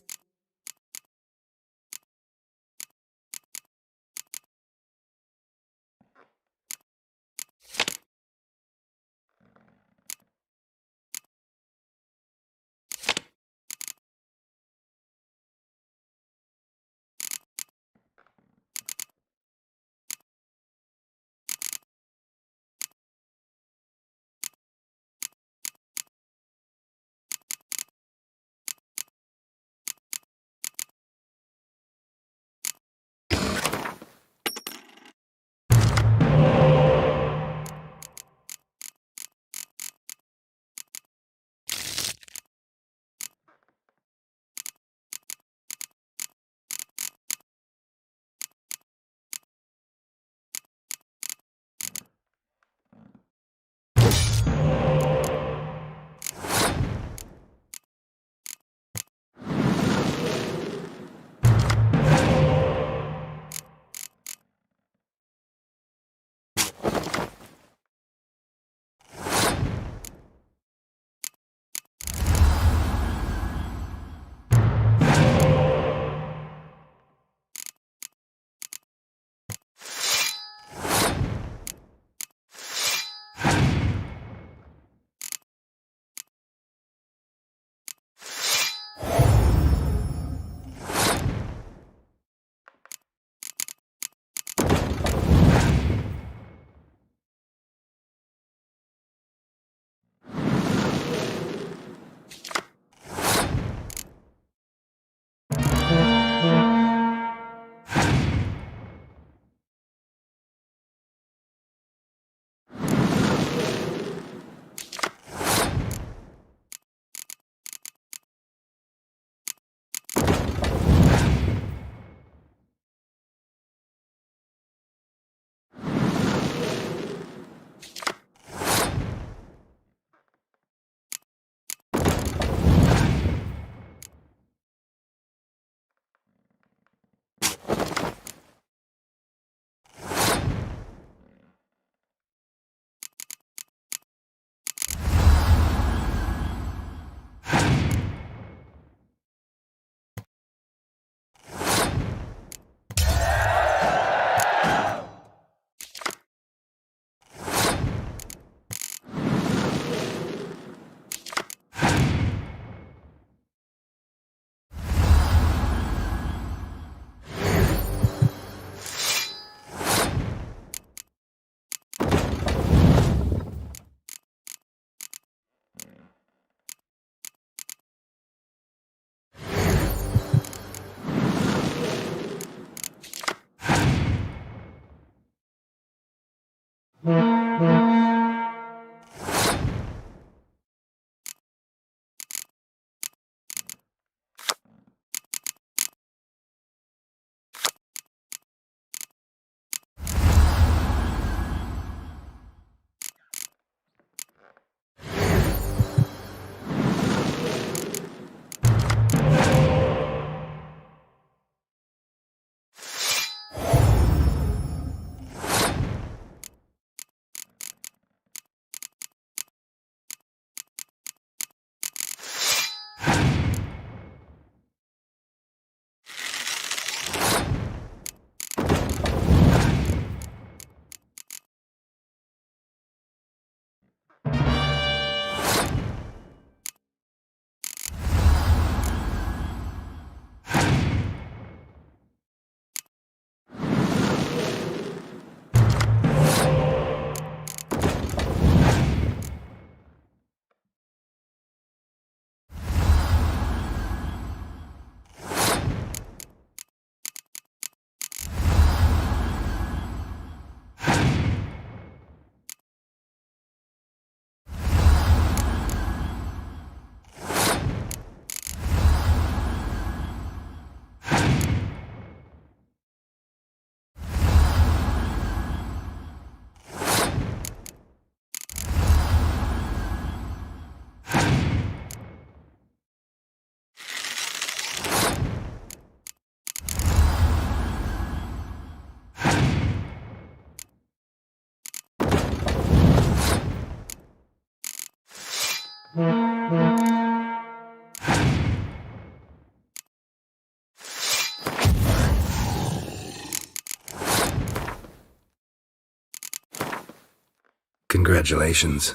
Congratulations.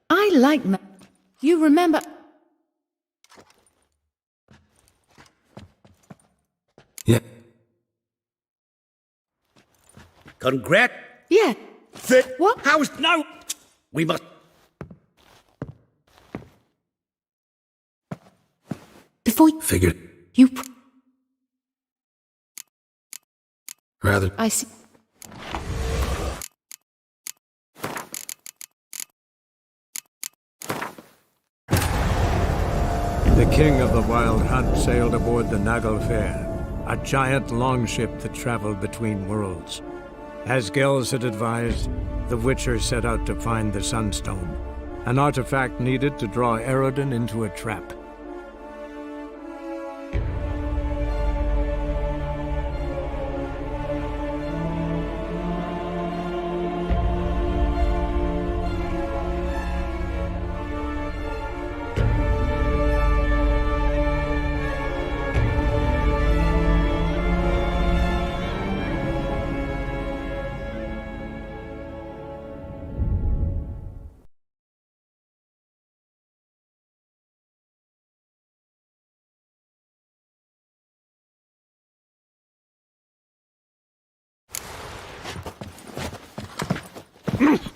I like You remember... Yeah. Congrat... Yeah. What? How's... No! We must... Before you... Figured. You... Rather. I see. The king of the Wild Hunt sailed aboard the Naglfar, a giant longship that traveled between worlds. As Gels had advised, the Witcher set out to find the Sunstone, an artifact needed to draw Eredin into a trap.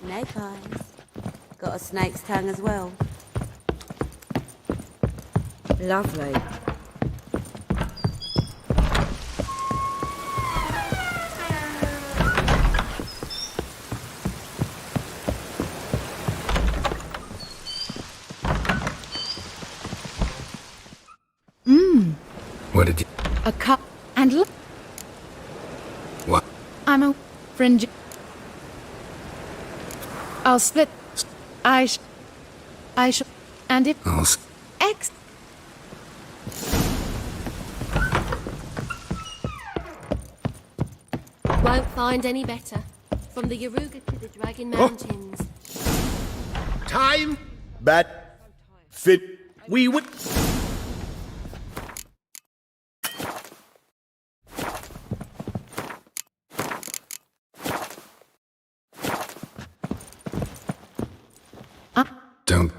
Snake eyes. Got a snake's tongue as well. Lovely. What did you... A cup and... What? I'm a fringe... I'll split... I shall... And if... I'll... X... Won't find any better. From the Yaruga to the Dragon Mountains. Time? Bat. Fit. We would... Don't...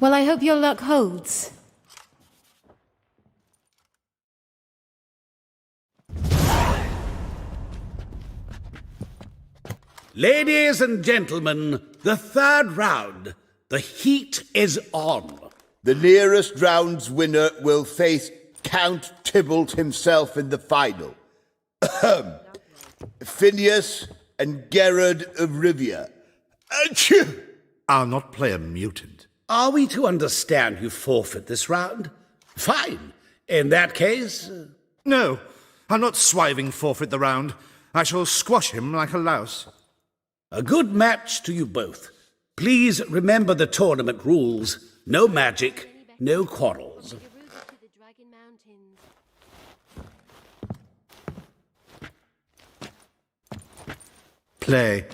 Well, I hope your luck holds. Ladies and gentlemen, the third round. The heat is on. The nearest round's winner will face Count Tybalt himself in the final. Phineas and Gerard of Rivia. Achoo! I'll not play a mutant. Are we to understand you forfeit this round? Fine. In that case... No, I'll not swiving forfeit the round. I shall squash him like a louse. A good match to you both. Please remember the tournament rules. No magic, no quarrels. Play.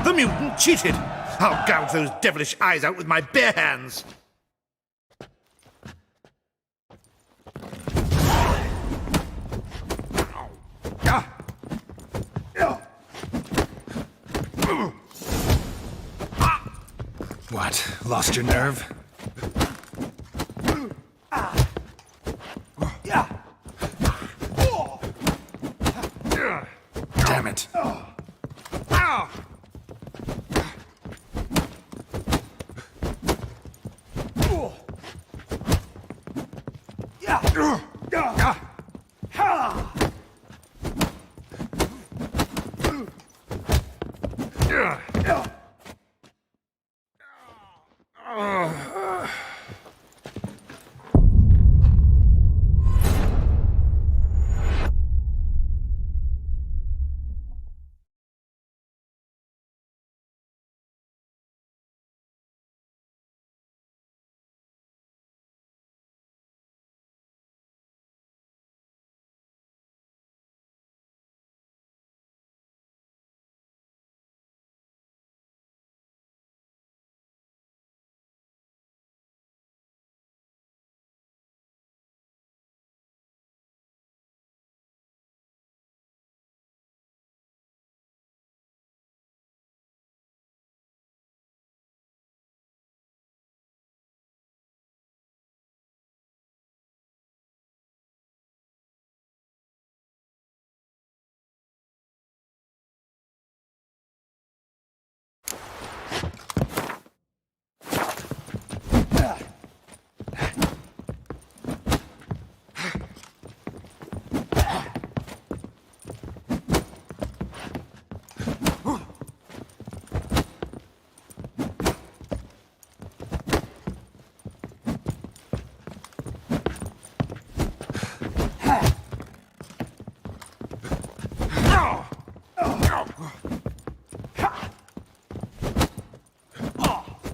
The mutant cheated! I'll gouge those devilish eyes out with my bare hands! What? Lost your nerve? Damn it.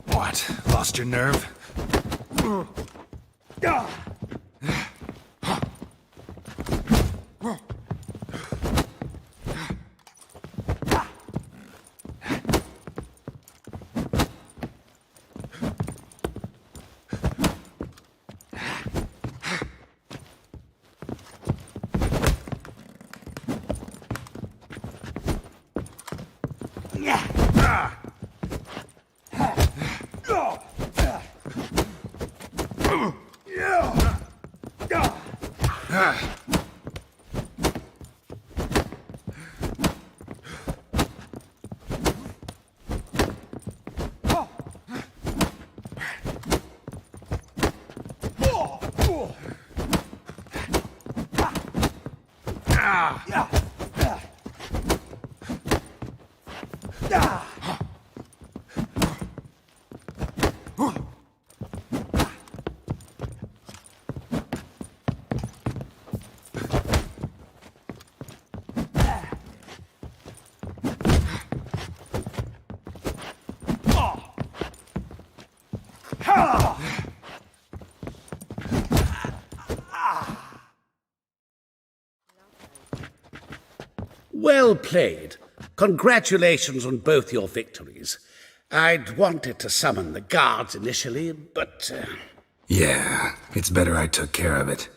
What? Lost your nerve? Well played. Congratulations on both your victories. I'd wanted to summon the guards initially, but... Yeah, it's better I took care of it.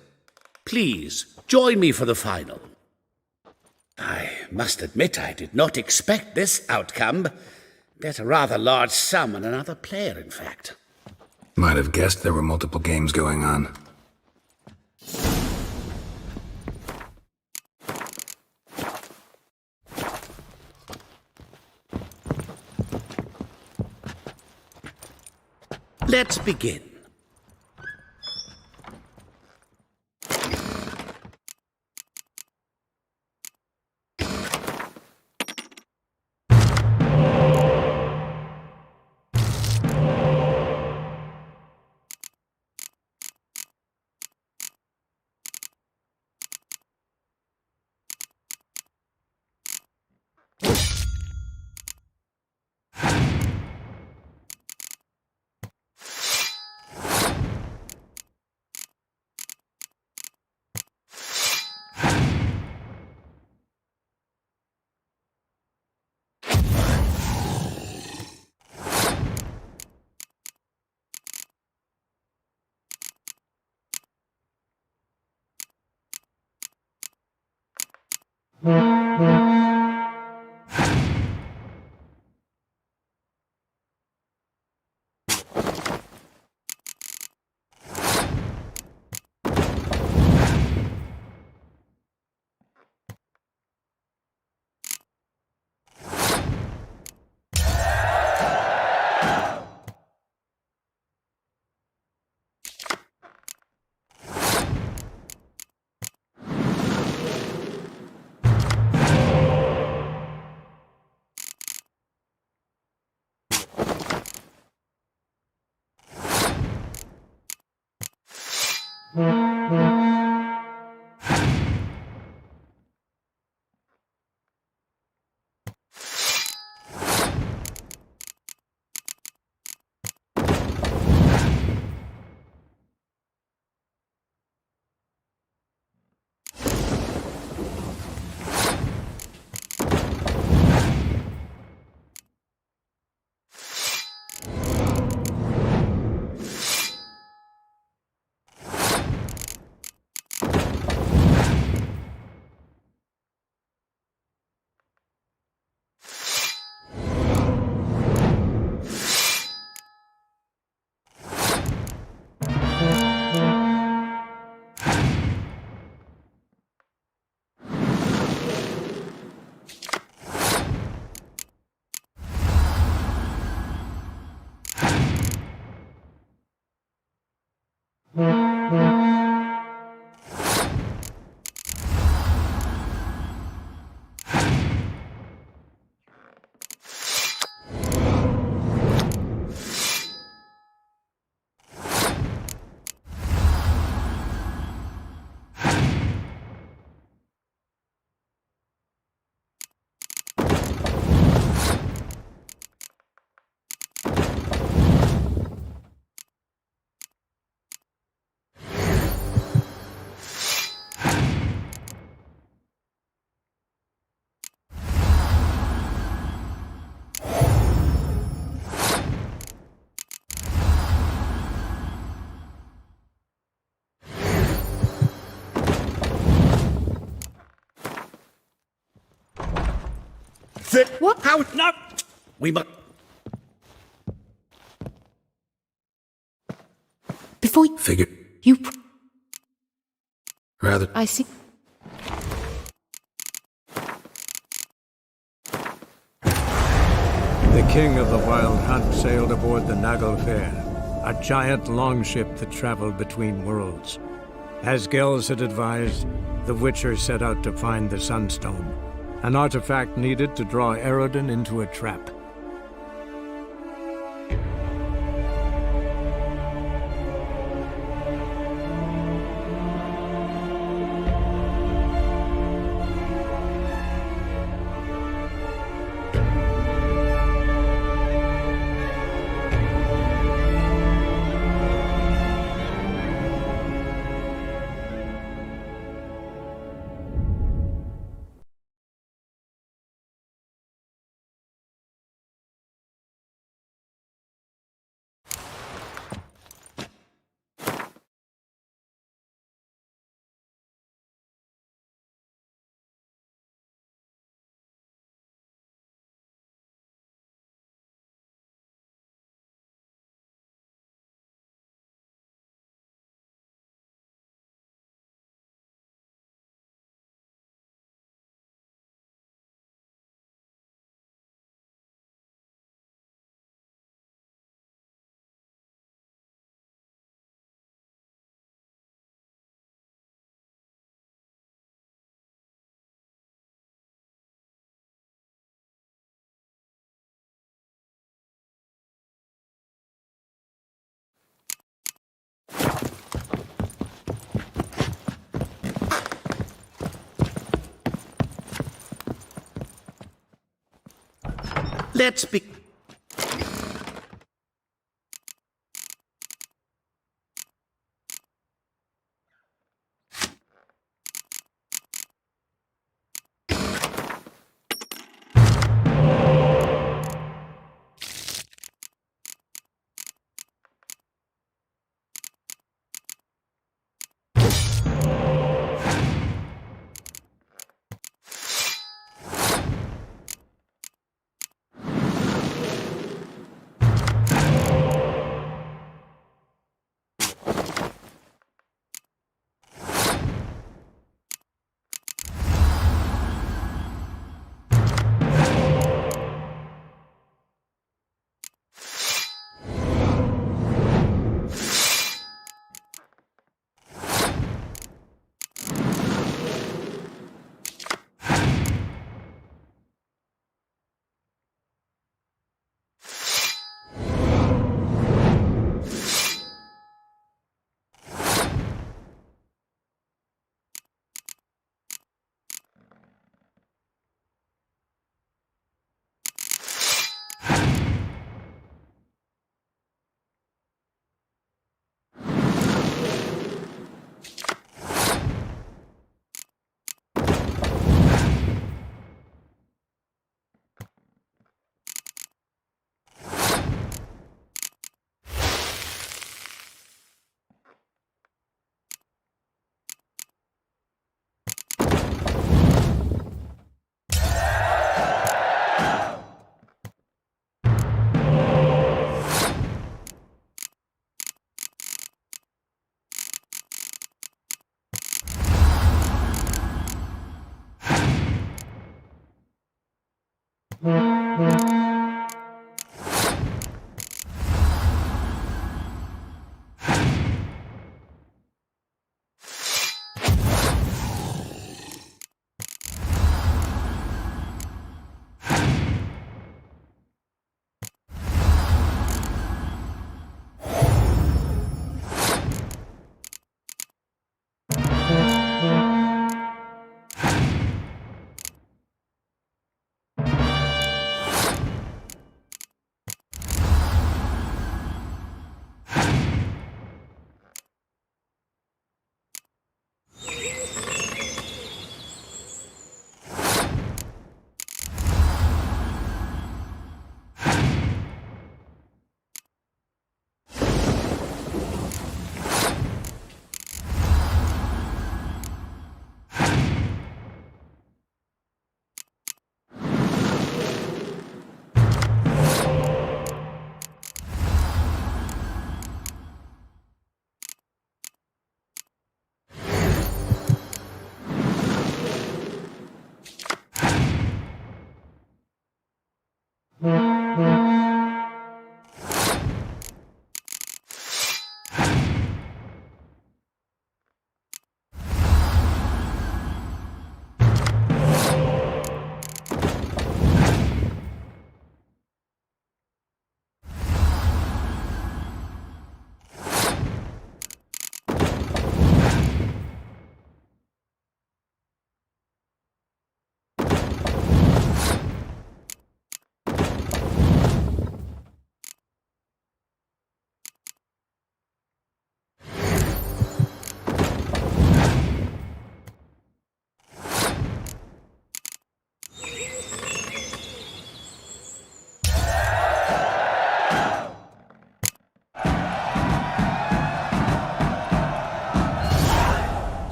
Please, join me for the final. I must admit I did not expect this outcome. Bet a rather large sum on another player, in fact. Might have guessed there were multiple games going on. Let's begin. What? How? No! We must. Before Figure. you. Rather. I see. The king of the Wild Hunt sailed aboard the Naglfar, a giant longship that traveled between worlds. As Gels had advised, the Witcher set out to find the Sunstone, an artifact needed to draw Eredin into a trap. Let's be.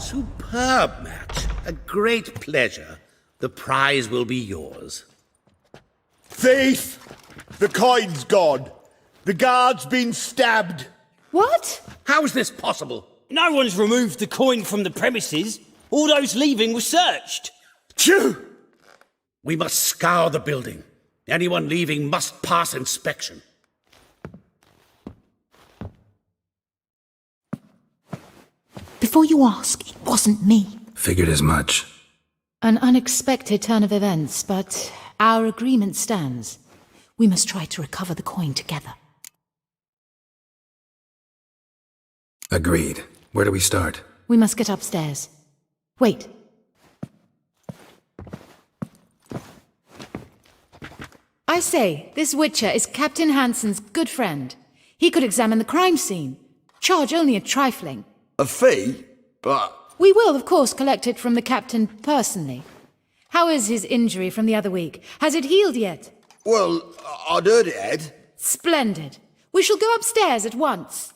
Superb match. A great pleasure. The prize will be yours. Thief! The coin's gone. The guard's been stabbed. What? How is this possible? No one's removed the coin from the premises. All those leaving were searched. Phew! We must scour the building. Anyone leaving must pass inspection. Before you ask, it wasn't me. Figured as much. An unexpected turn of events, but our agreement stands. We must try to recover the coin together. Agreed. Where do we start? We must get upstairs. Wait. I say, this Witcher is Captain Hansen's good friend. He could examine the crime scene. Charge only a trifling. A fee? But... We will, of course, collect it from the captain personally. How is his injury from the other week? Has it healed yet? Well, I'd heard it had. Splendid. We shall go upstairs at once.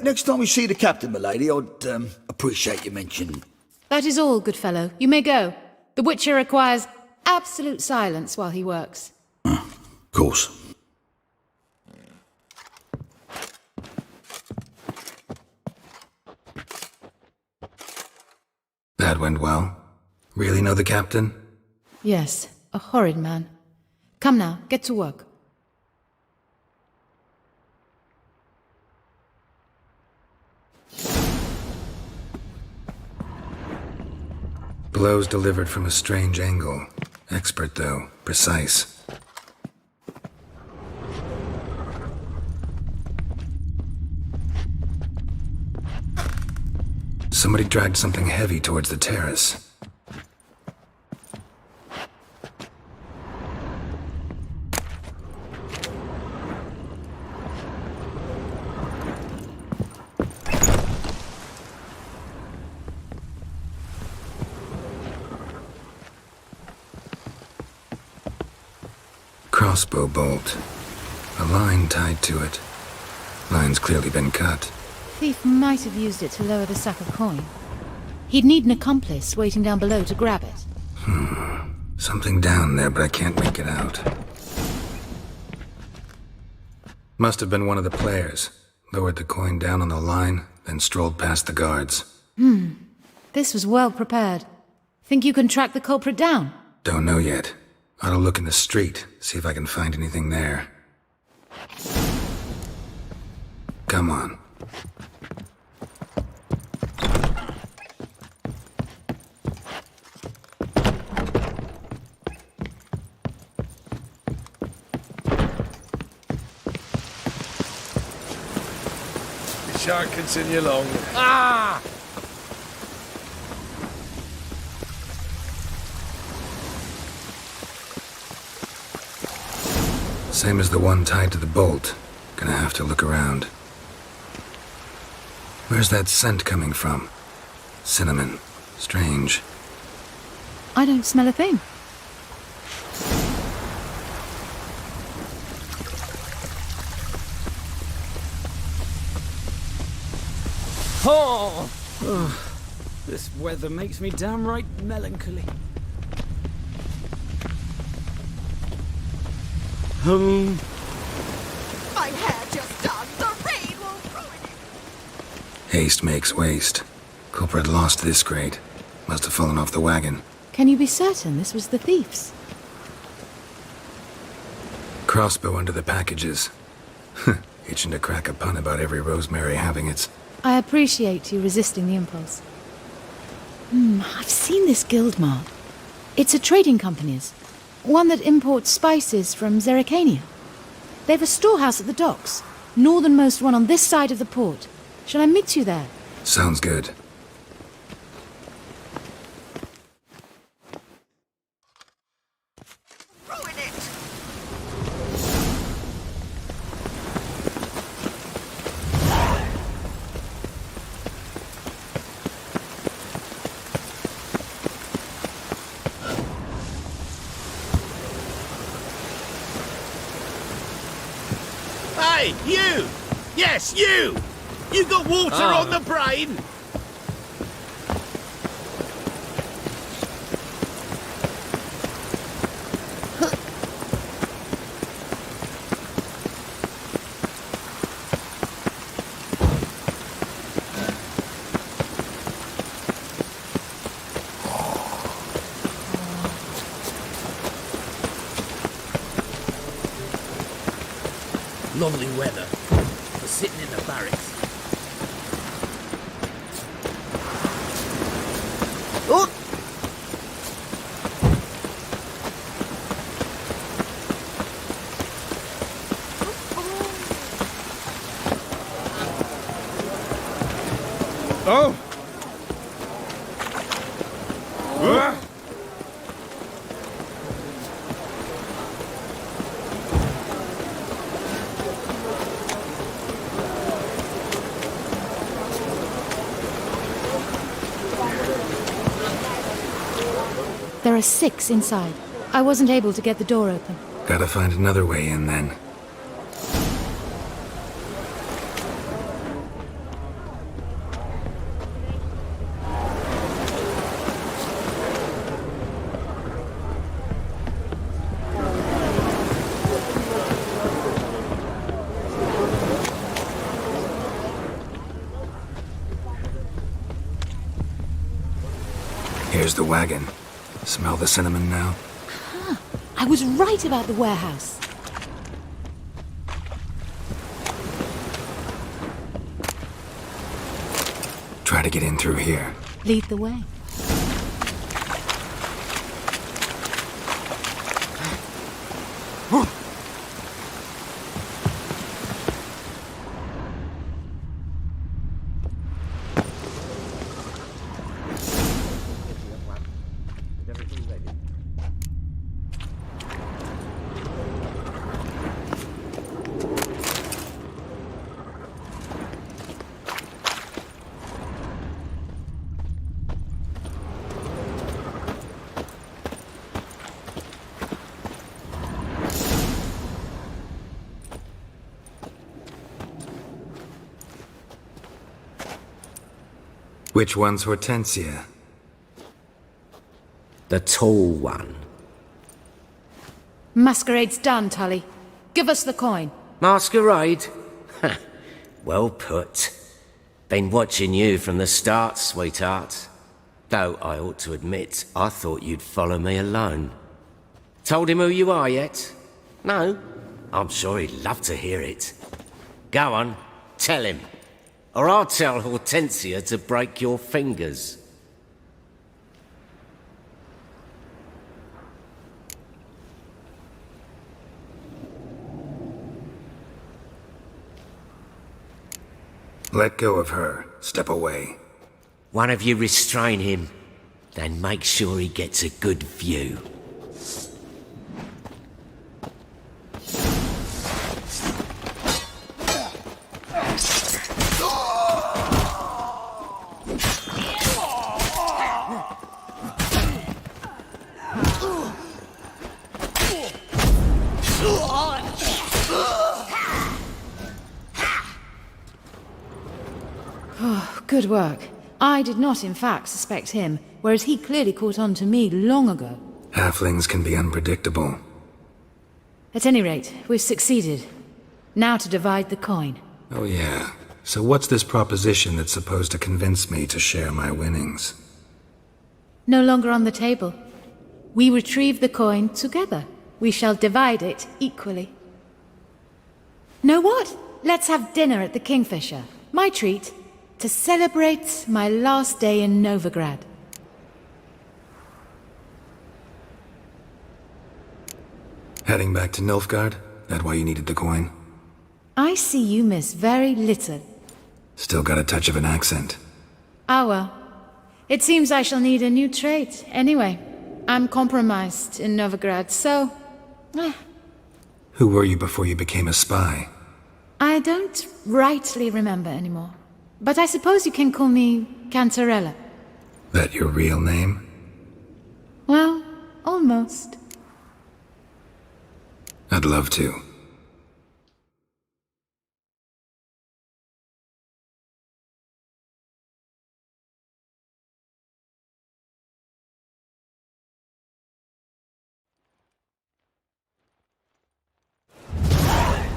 Next time we see the captain, m'lady, I'd appreciate you mentioning. That is all, good fellow. You may go. The Witcher requires absolute silence while he works. Of course. That went well. Really know the captain? Yes, a horrid man. Come now, get to work. Blows delivered from a strange angle. Expert, though. Precise. Somebody dragged something heavy towards the terrace. Crossbow bolt. A line tied to it. Line's clearly been cut. Thief might have used it to lower the sack of coin. He'd need an accomplice waiting down below to grab it. Something down there, but I can't make it out. Must have been one of the players. Lowered the coin down on the line, then strolled past the guards. This was well prepared. Think you can track the culprit down? Don't know yet. Ought to look in the street, see if I can find anything there. Come on. The shark can send you along. Ah! Same as the one tied to the bolt. Gonna have to look around. Where's that scent coming from? Cinnamon. Strange. I don't smell a thing. Oh! This weather makes me downright melancholy. My hair just done. The rain will ruin it. Haste makes waste. Culprit lost this crate. Must have fallen off the wagon. Can you be certain this was the thief's? Crossbow under the packages. Itching to crack a pun about every Rosemary having its. I appreciate you resisting the impulse. I've seen this guild mark. It's a trading company's. One that imports spices from Zerrikania. They've a storehouse at the docks. Northernmost one on this side of the port. Shall I meet you there? Sounds good. Ruin it. Hey, you! Yes, you! You got water on the brain? Lovely weather for sitting in the barracks. Oh! Oh! There are 6 inside. I wasn't able to get the door open. Gotta find another way in then. Here's the wagon. Smell the cinnamon now? I was right about the warehouse. Try to get in through here. Lead the way. Which one's Hortensia? The tall one. Masquerade's done, Tully. Give us the coin. Masquerade? Well put. Been watching you from the start, sweetheart. Though I ought to admit, I thought you'd follow me alone. Told him who you are yet? No? I'm sure he'd love to hear it. Go on, tell him. Or I'll tell Hortensia to break your fingers. Let go of her. Step away. One of you restrain him, then make sure he gets a good view. Good work. I did not, in fact, suspect him, whereas he clearly caught on to me long ago. Halflings can be unpredictable. At any rate, we've succeeded. Now to divide the coin. Oh yeah. So what's this proposition that's supposed to convince me to share my winnings? No longer on the table. We retrieve the coin together. We shall divide it equally. Know what? Let's have dinner at the Kingfisher. My treat. To celebrate my last day in Novigrad. Heading back to Nilfgaard? That why you needed the coin? I see you miss very little. Still got a touch of an accent. Ah well. It seems I shall need a new trait. Anyway, I'm compromised in Novigrad, so... Who were you before you became a spy? I don't rightly remember anymore. But I suppose you can call me Cantarella. That your real name? Well, almost. I'd love to.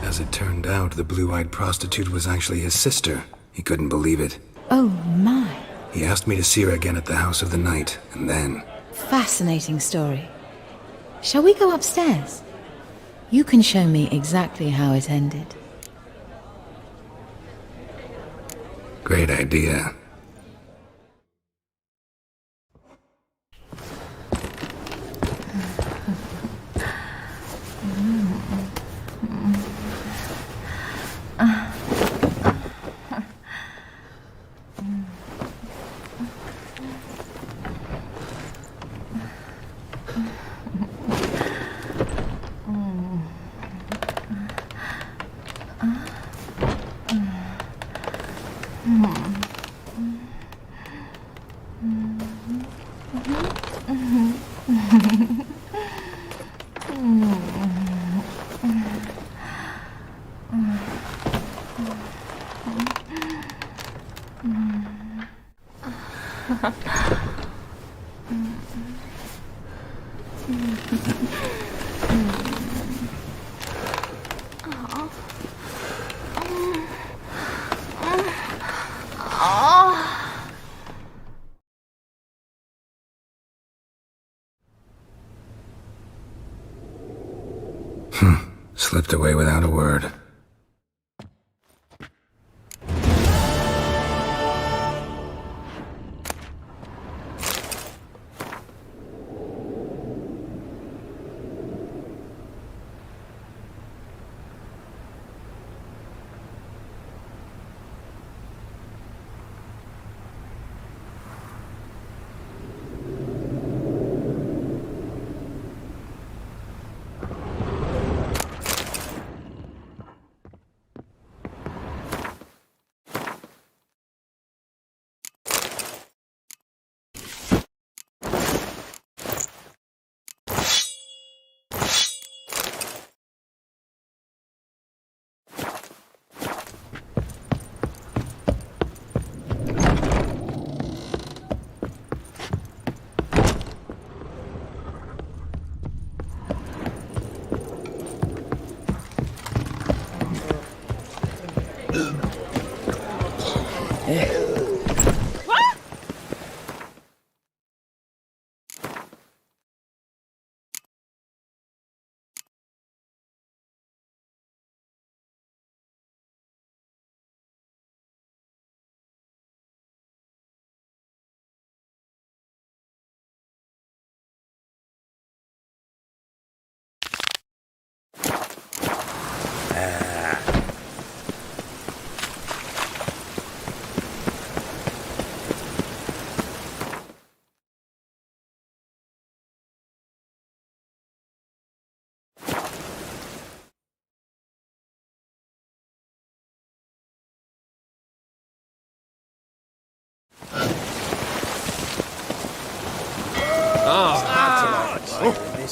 As it turned out, the blue-eyed prostitute was actually his sister. He couldn't believe it. Oh my. He asked me to see her again at the House of the Night, and then... Fascinating story. Shall we go upstairs? You can show me exactly how it ended. Great idea. Slipped away without a word.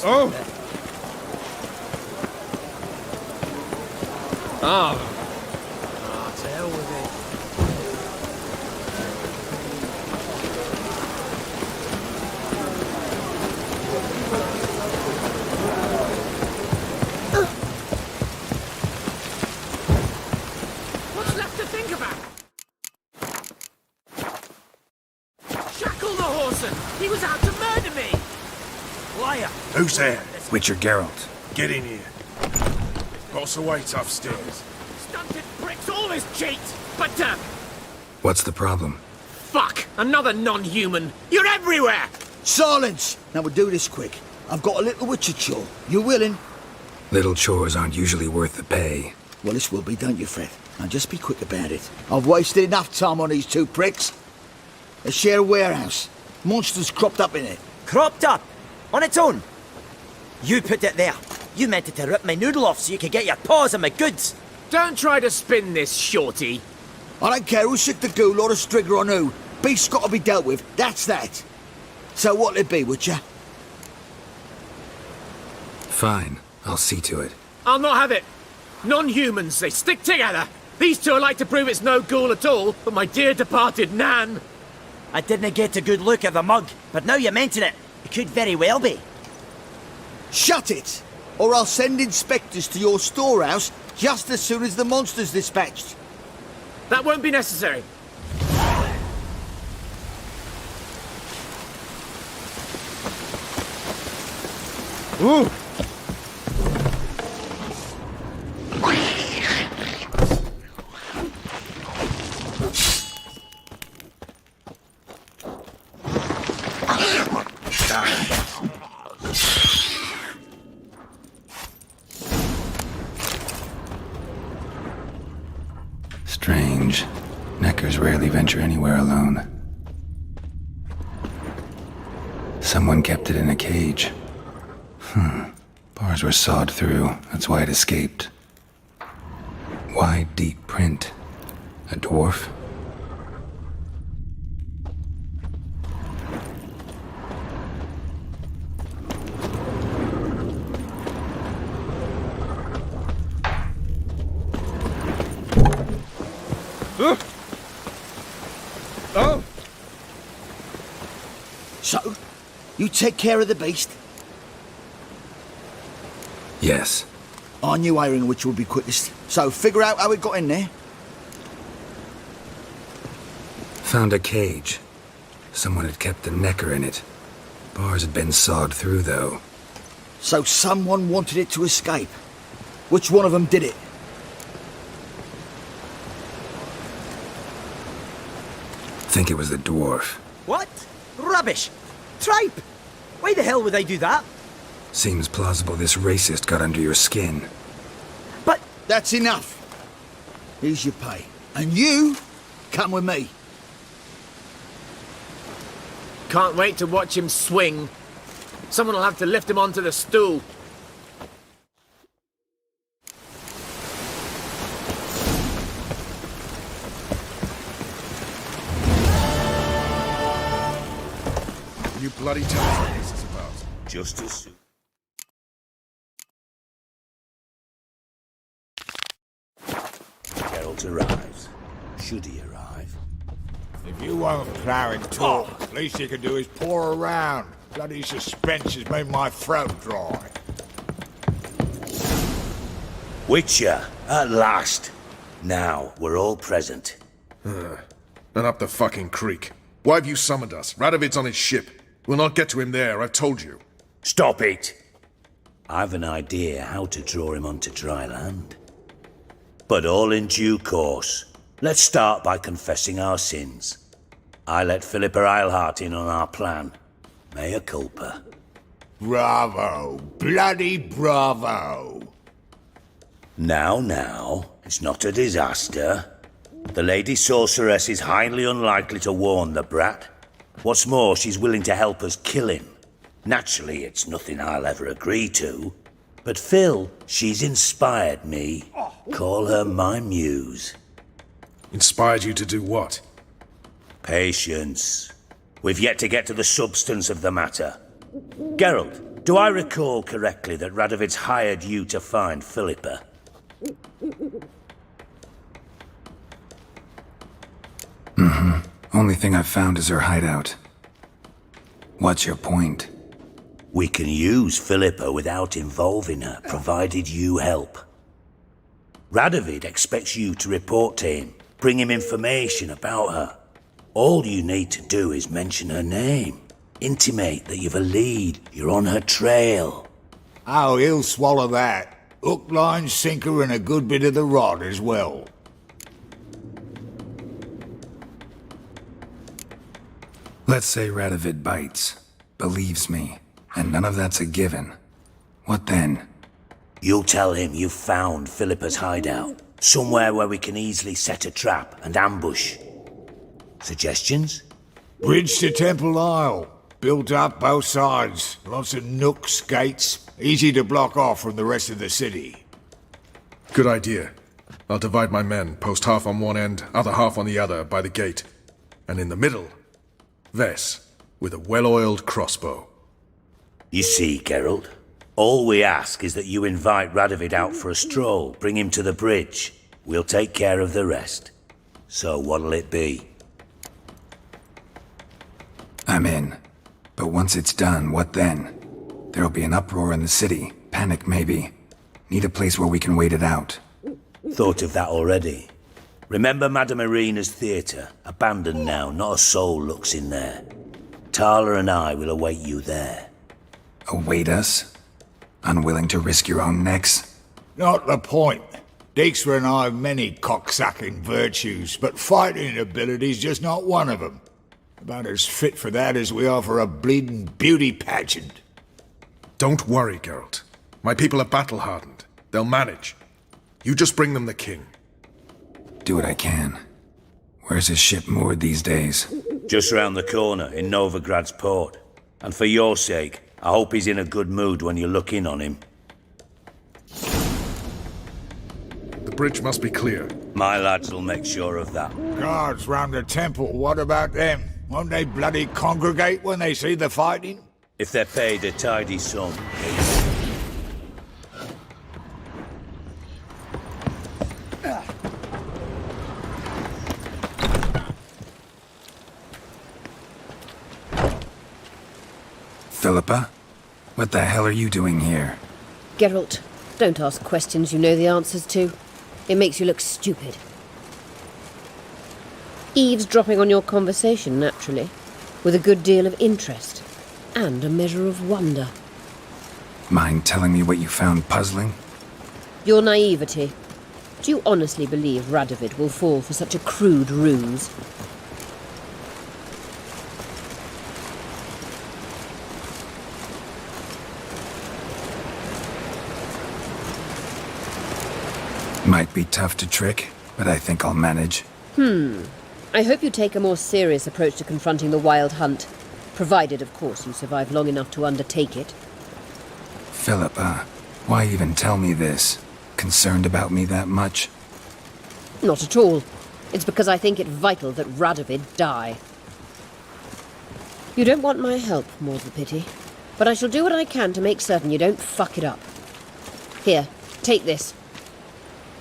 Oh! Oh! To hell with Who's there? Witcher Geralt. Get in here. Boss awaits upstairs. Stunted pricks always cheat! But, What's the problem? fuck! Another non-human! You're everywhere! Silence! Now we'll do this quick. I've got a little witcher chore. You willing? Little chores aren't usually worth the pay. Well, this will be, don't you, Fred? Now just be quick about it. I've wasted enough time on these two pricks. They share a warehouse. Monsters cropped up in it. Cropped up? On its own? You put it there. You meant it to rip my noodle off so you could get your paws on my goods. Don't try to spin this, shorty. I don't care who sick the ghoul or the strigger on who. Beast's got to be dealt with. That's that. So what'll it be, Witcher? Fine. I'll see to it. I'll not have it. Non-humans, they stick together. These two are like to prove it's no ghoul at all, but my dear departed Nan. I didn't get a good look at the mug, but now you mention it, it could very well be. Shut it! Or I'll send inspectors to your storehouse just as soon as the monster's dispatched. That won't be necessary. Ooh! Strange. Neckers rarely venture anywhere alone. Someone kept it in a cage. Bars were sawed through. That's why it escaped. Wide, deep print. A dwarf? Oh! So, you take care of the beast? Yes. I knew hiring which would be quickest. So, figure out how it got in there. Found a cage. Someone had kept a necker in it. Bars had been sawed through, though. So someone wanted it to escape. Which one of them did it? Think it was the dwarf. What? Rubbish! Tripe! Why the hell would I do that? Seems plausible this racist got under your skin. But... That's enough. Here's your pay. And you, come with me. Can't wait to watch him swing. Someone will have to lift him onto the stool. You bloody tell us what this is about. Just as soon. Geralt arrives. Should he arrive? If you won't plough and talk, least you can do is pour around. Bloody suspense has made my throat dry. Witcher, at last. Now, we're all present. And up the fucking creek. Why have you summoned us? Radovid's on his ship. We'll not get to him there, I've told you. Stop it! I've an idea how to draw him onto dry land. But all in due course. Let's start by confessing our sins. I let Philippa Eilhart in on our plan. Mea culpa. Bravo! Bloody bravo! Now, it's not a disaster. The Lady Sorceress is highly unlikely to warn the brat. What's more, she's willing to help us kill him. Naturally, it's nothing I'll ever agree to. But Phil, she's inspired me. Call her my muse. Inspired you to do what? Patience. We've yet to get to the substance of the matter. Geralt, do I recall correctly that Radovid's hired you to find Philippa? Only thing I've found is her hideout. What's your point? We can use Philippa without involving her, provided you help. Radovid expects you to report to him, bring him information about her. All you need to do is mention her name. Intimate that you've a lead. You're on her trail. Oh, he'll swallow that. Hook, line, sinker, and a good bit of the rod as well. Let's say Radovid bites, believes me, and none of that's a given. What then? You'll tell him you found Philippa's hideout. Somewhere where we can easily set a trap and ambush. Suggestions? Bridge to Temple Isle. Built up both sides. Lots of nooks, gates. Easy to block off from the rest of the city. Good idea. I'll divide my men, post half on one end, other half on the other, by the gate. And in the middle, Vess, with a well-oiled crossbow. You see, Geralt, all we ask is that you invite Radovid out for a stroll, bring him to the bridge. We'll take care of the rest. So what'll it be? I'm in. But once it's done, what then? There'll be an uproar in the city. Panic, maybe. Need a place where we can wait it out. Thought of that already. Remember Madame Irina's theatre? Abandoned now, not a soul looks in there. Tala and I will await you there. Await us? Unwilling to risk your own necks? Not the point. Dijkstra and I have many cocksucking virtues, but fighting ability's just not one of them. About as fit for that as we are for a bleeding beauty pageant. Don't worry, Geralt. My people are battle-hardened. They'll manage. You just bring them the king. Do what I can. Where's his ship moored these days? Just round the corner, in Novigrad's port. And for your sake, I hope he's in a good mood when you look in on him. The bridge must be clear. My lads will make sure of that. Guards round the temple, what about them? Won't they bloody congregate when they see the fighting? If they're paid a tidy sum. Philippa? What the hell are you doing here? Geralt, don't ask questions you know the answers to. It makes you look stupid. Eavesdropping on your conversation, naturally, with a good deal of interest, and a measure of wonder. Mind telling me what you found puzzling? Your naivety. Do you honestly believe Radovid will fall for such a crude ruse? Might be tough to trick, but I think I'll manage. I hope you take a more serious approach to confronting the Wild Hunt, provided, of course, you survive long enough to undertake it. Philippa, why even tell me this? Concerned about me that much? Not at all. It's because I think it vital that Radovid die. You don't want my help, more's the pity. But I shall do what I can to make certain you don't fuck it up. Here, take this.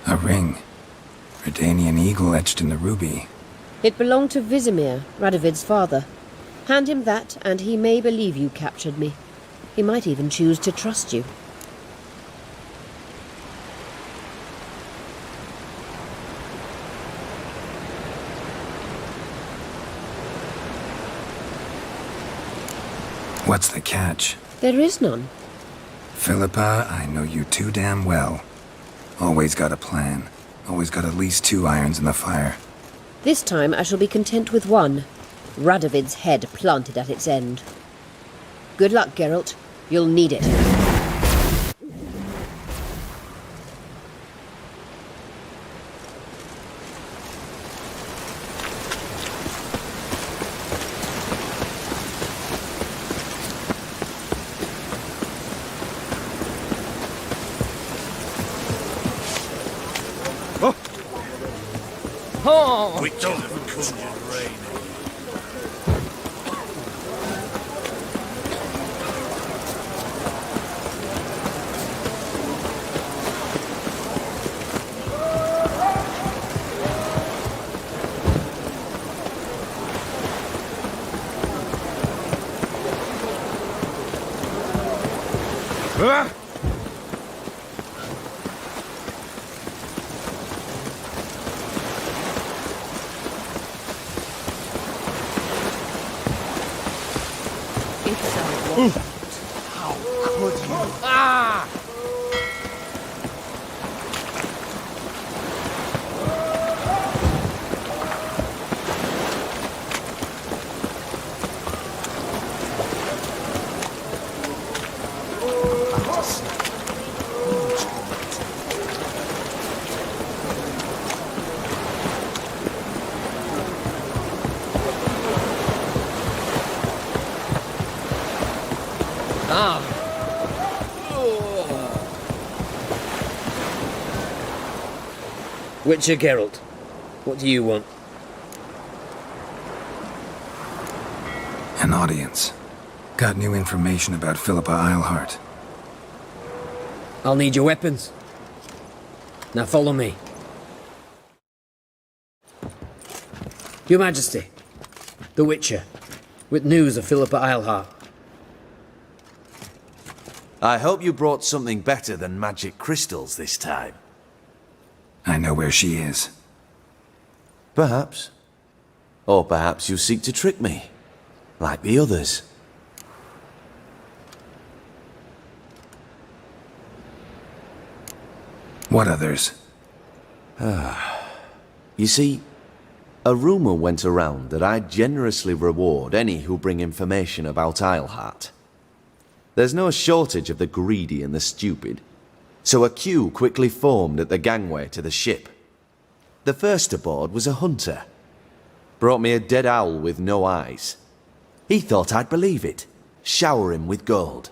A ring. Redanian eagle etched in the ruby. It belonged to Vizimir, Radovid's father. Hand him that, and he may believe you captured me. He might even choose to trust you. What's the catch? There is none. Philippa, I know you too damn well. Always got a plan. Always got at least 2 irons in the fire. This time I shall be content with one. Radovid's head planted at its end. Good luck, Geralt. You'll need it. Oh! We don't have a conjured rain. How could you? Ah! Witcher Geralt, what do you want? An audience. Got new information about Philippa Eilhart. I'll need your weapons. Now follow me. Your Majesty, the Witcher, with news of Philippa Eilhart. I hope you brought something better than magic crystals this time. I know where she is. Perhaps. Or perhaps you seek to trick me, like the others. What others? You see, a rumor went around that I'd generously reward any who bring information about Eilhart. There's no shortage of the greedy and the stupid, so a queue quickly formed at the gangway to the ship. The first aboard was a hunter. Brought me a dead owl with no eyes. He thought I'd believe it, shower him with gold.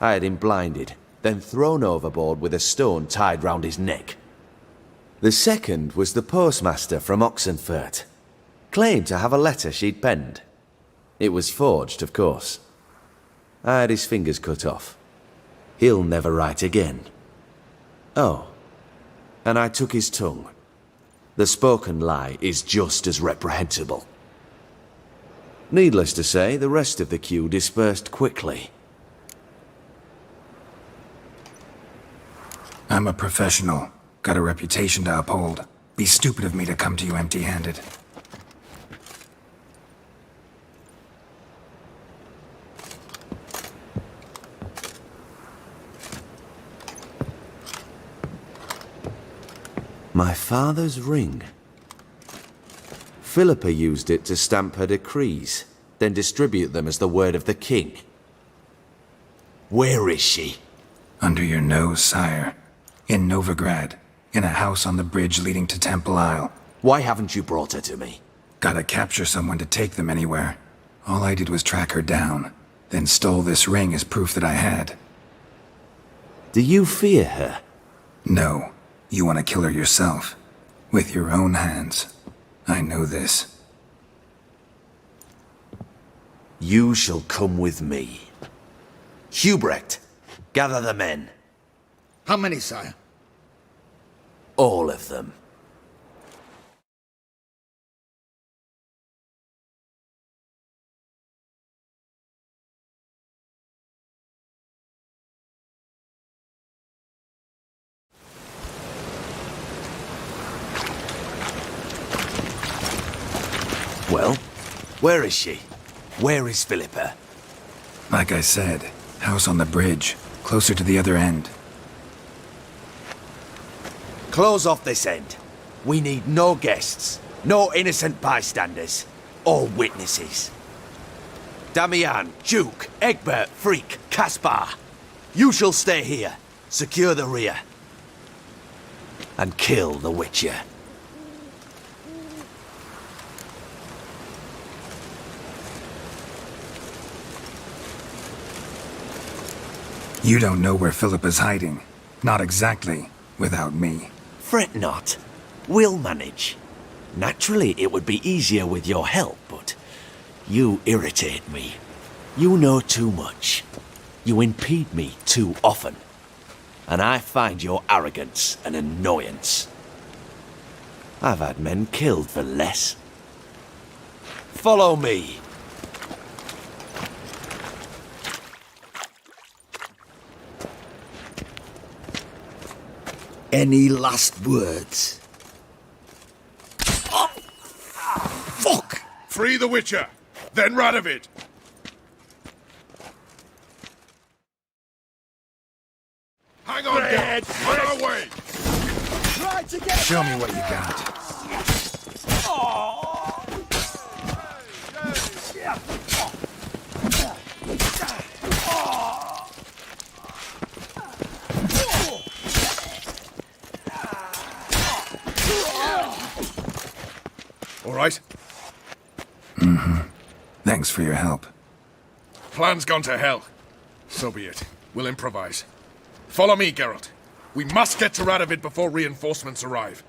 I had him blinded, then thrown overboard with a stone tied round his neck. The second was the postmaster from Oxenfurt. Claimed to have a letter she'd penned. It was forged, of course. I had his fingers cut off. He'll never write again. Oh, and I took his tongue. The spoken lie is just as reprehensible. Needless to say, the rest of the queue dispersed quickly. I'm a professional. Got a reputation to uphold. Be stupid of me to come to you empty-handed. My father's ring. Philippa used it to stamp her decrees, then distribute them as the word of the king. Where is she? Under your nose, sire. In Novigrad. In a house on the bridge leading to Temple Isle. Why haven't you brought her to me? Gotta capture someone to take them anywhere. All I did was track her down, then stole this ring as proof that I had. Do you fear her? No. You want to kill her yourself. With your own hands. I know this. You shall come with me. Hubrecht, gather the men. How many, sire? All of them. Well, where is she? Where is Philippa? Like I said, house on the bridge, closer to the other end. Close off this end. We need no guests, no innocent bystanders, all witnesses. Damian, Duke, Egbert, Freak, Caspar. You shall stay here, secure the rear, and kill the Witcher. You don't know where Philippa's hiding. Not exactly, without me. Fret not. We'll manage. Naturally, it would be easier with your help, but you irritate me. You know too much. You impede me too often. And I find your arrogance an annoyance. I've had men killed for less. Follow me. Any last words? Oh, fuck! Free the Witcher, then Radovid. head. On our way. Try to get Show me what you got. All right? Thanks for your help. Plan's gone to hell. So be it. We'll improvise. Follow me, Geralt. We must get to Radovid before reinforcements arrive.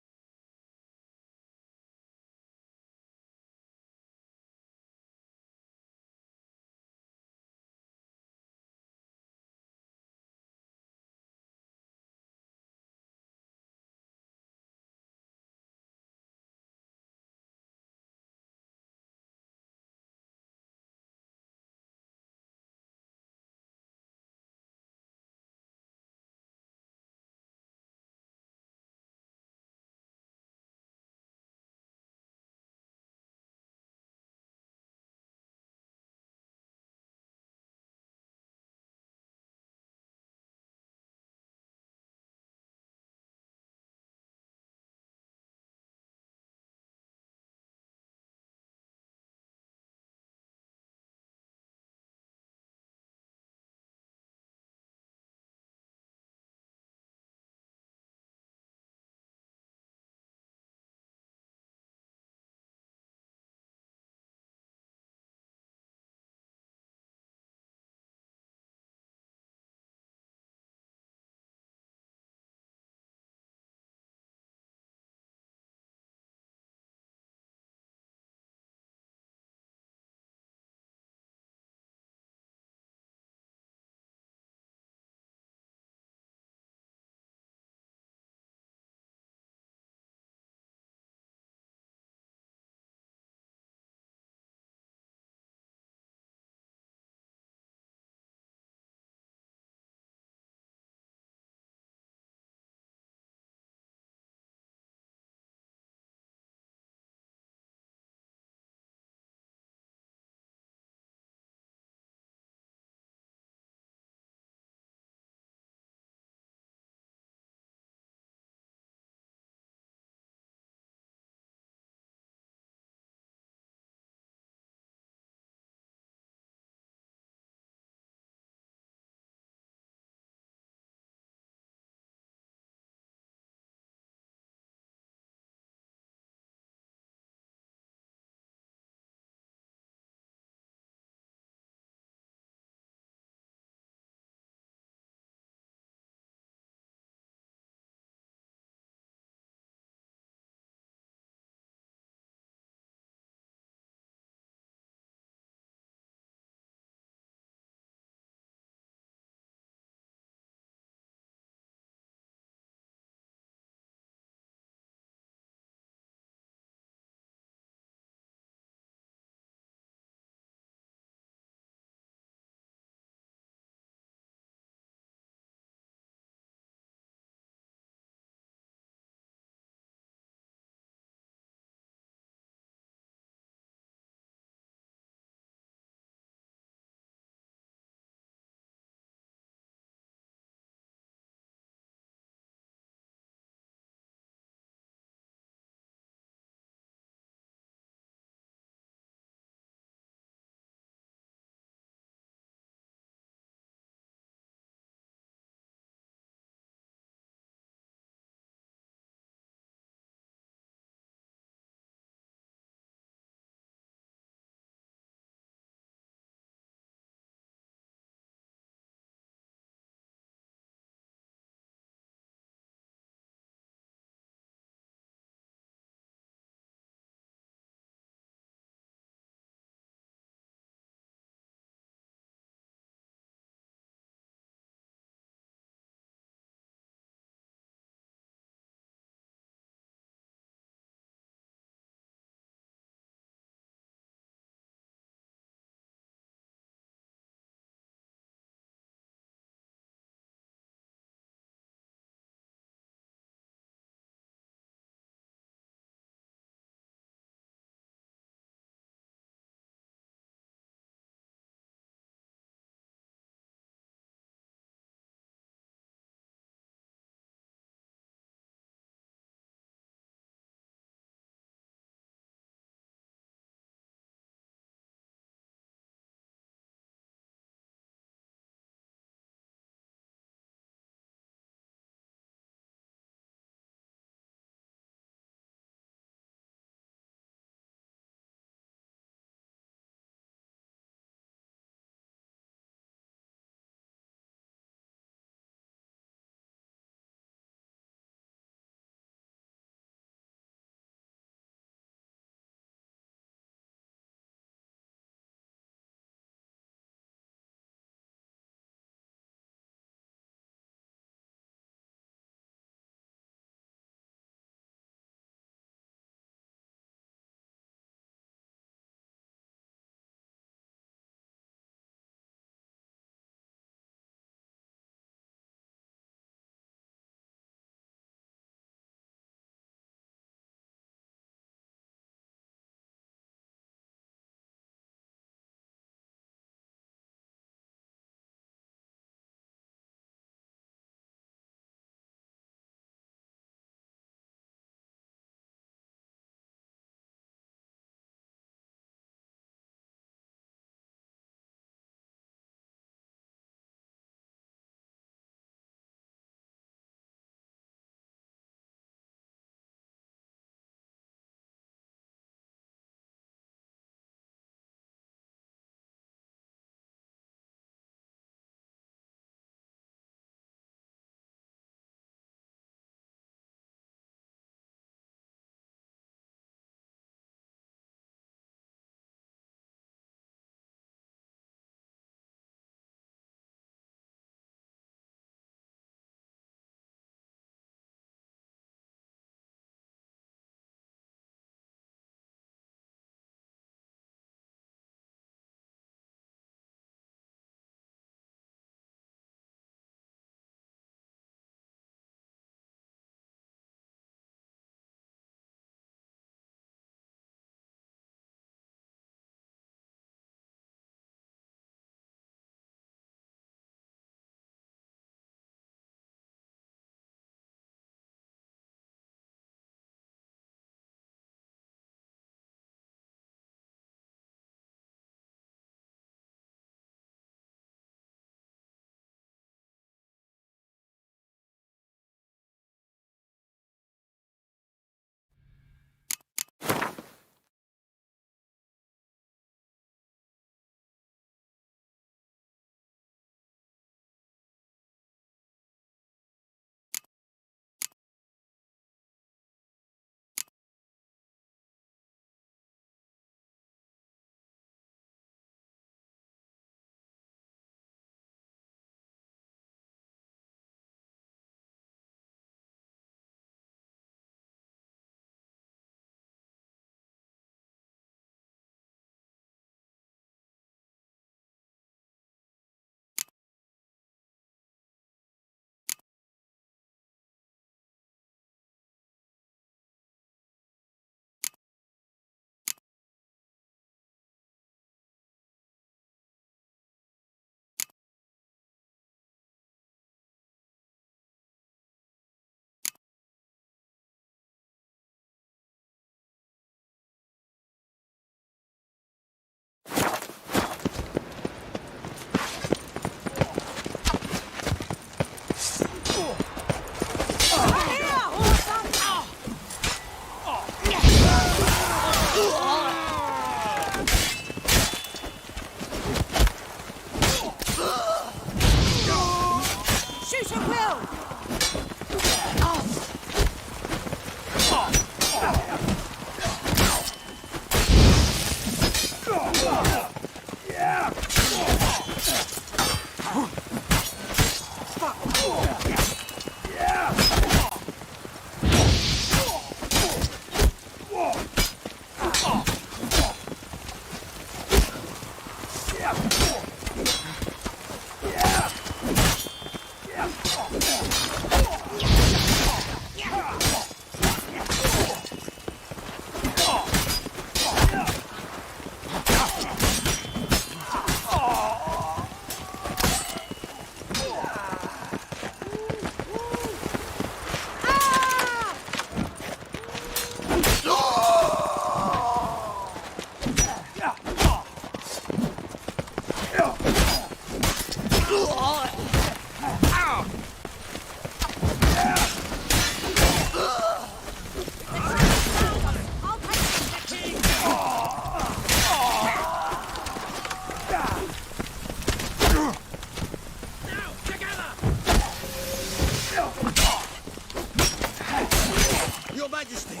Your Majesty! You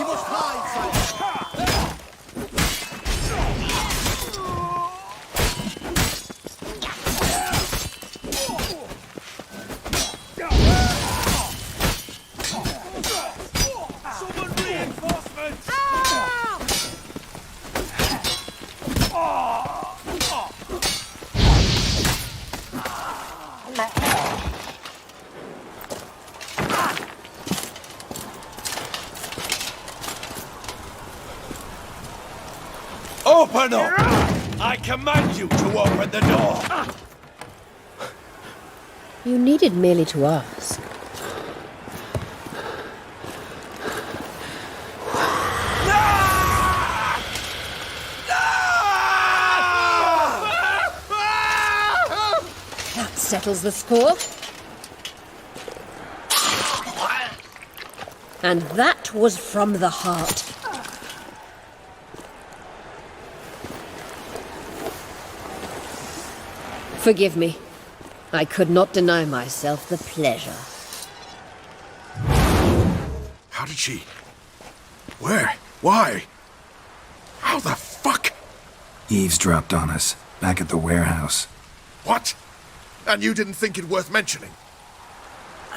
must hide, sire! Summon reinforcements! Open up! I command you to open the door! You needed merely to ask. That settles the score. And that was from the heart. Forgive me. I could not deny myself the pleasure. How did she... Where? Why? How the fuck? Eavesdropped on us, back at the warehouse. What? And you didn't think it worth mentioning?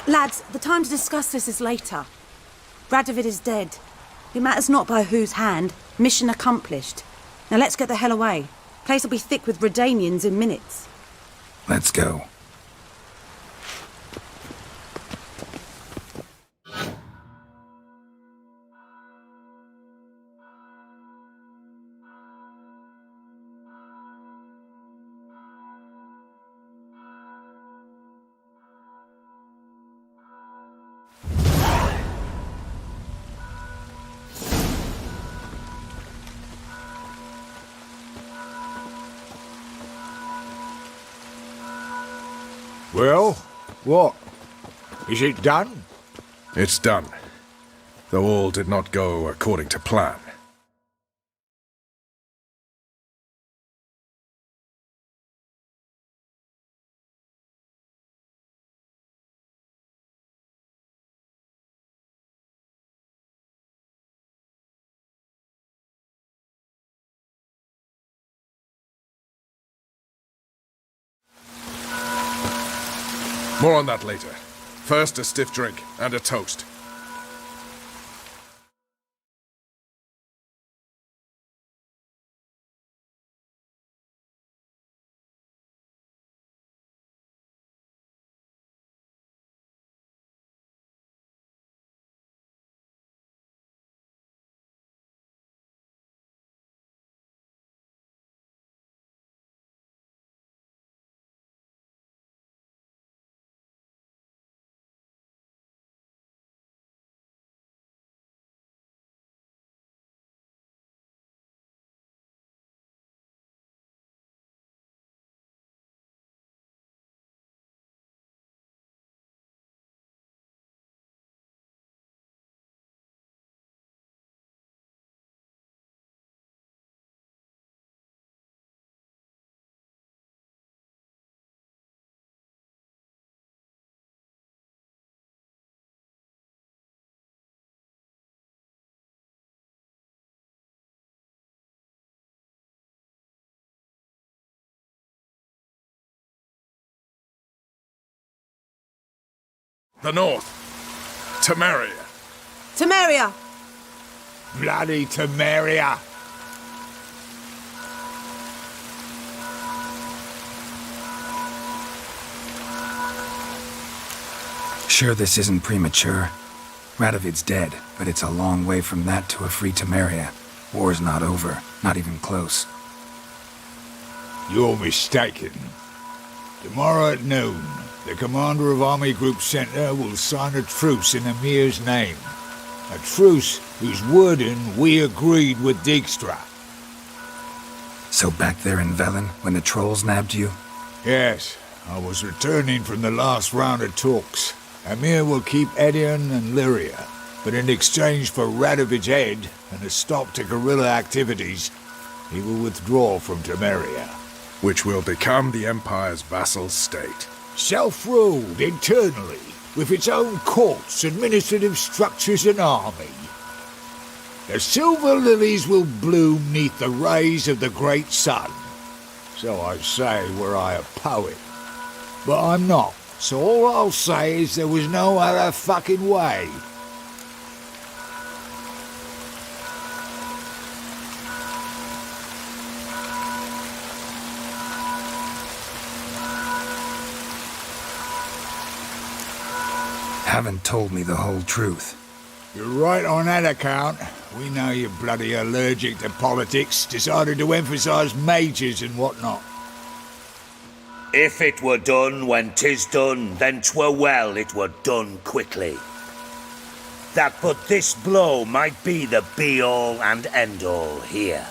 Lads, the time to discuss this is later. Radovid is dead. It matters not by whose hand. Mission accomplished. Now let's get the hell away. Place will be thick with Redanians in minutes. Let's go. Well, what? Is it done? It's done. Though all did not go according to plan. More on that later. First, a stiff drink and a toast. The north. Temeria. Temeria! Bloody Temeria! Sure this isn't premature? Radovid's dead, but it's a long way from that to a free Temeria. War's not over, not even close. You're mistaken. Tomorrow at noon, the commander of Army Group Center will sign a truce in Emir's name. A truce whose wording we agreed with Dijkstra. So back there in Velen, when the trolls nabbed you? Yes, I was returning from the last round of talks. Emir will keep Edion and Lyria, but in exchange for Radovid's head and a stop to guerrilla activities, he will withdraw from Temeria. Which will become the Empire's vassal state. Self-ruled internally, with its own courts, administrative structures and army. The silver lilies will bloom neath the rays of the great sun. So I say were I a poet. But I'm not, so all I'll say is there was no other fucking way. Haven't told me the whole truth. You're right on that account. We know you're bloody allergic to politics, decided to emphasize majors and whatnot. If it were done when 'tis done, then 'twere well it were done quickly. That but this blow might be the be-all and end-all here.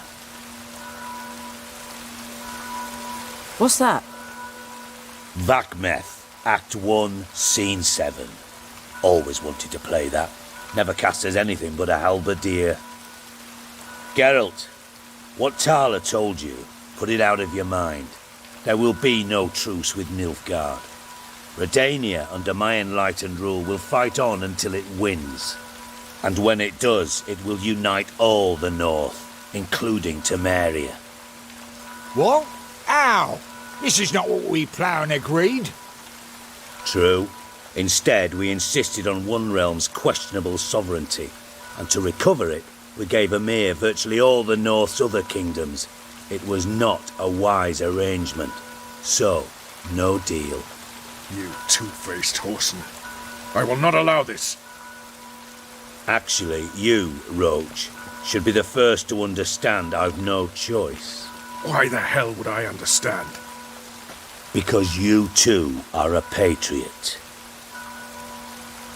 What's that? Vakmeth, Act 1, Scene 7. Always wanted to play that. Never cast as anything but a halberdier. Geralt, what Tala told you, put it out of your mind. There will be no truce with Nilfgaard. Redania, under my enlightened rule, will fight on until it wins. And when it does, it will unite all the North, including Temeria. What? How? This is not what we plough and agreed. True. Instead, we insisted on one realm's questionable sovereignty, and to recover it, we gave Emir virtually all the North's other kingdoms. It was not a wise arrangement. So, no deal. You two-faced whoreson. I will not allow this. Actually, you, Roach, should be the first to understand I've no choice. Why the hell would I understand? Because you too are a patriot.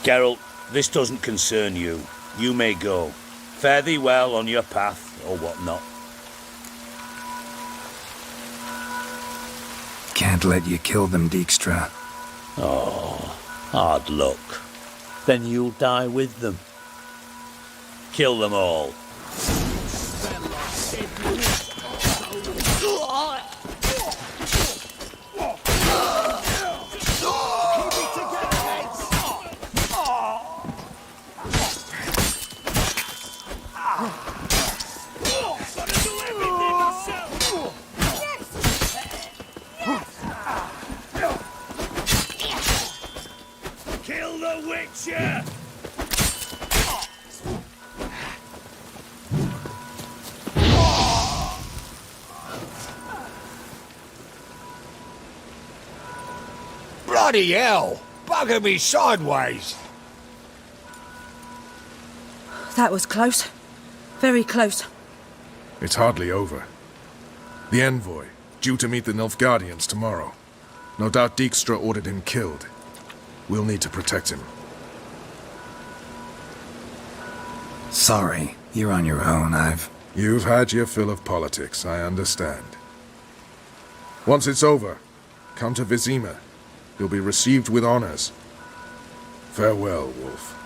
Geralt, this doesn't concern you. You may go. Fare thee well on your path, or whatnot. Can't let you kill them, Dijkstra. Oh, hard luck. Then you'll die with them. Kill them all. Kill the Witcher! Bloody hell! Bugger me sideways! That was close. Very close. It's hardly over. The envoy, due to meet the Nilfgaardians tomorrow. No doubt Dijkstra ordered him killed. We'll need to protect him. Sorry, you're on your own. You've had your fill of politics, I understand. Once it's over, come to Vizima. You'll be received with honors. Farewell, Wolf.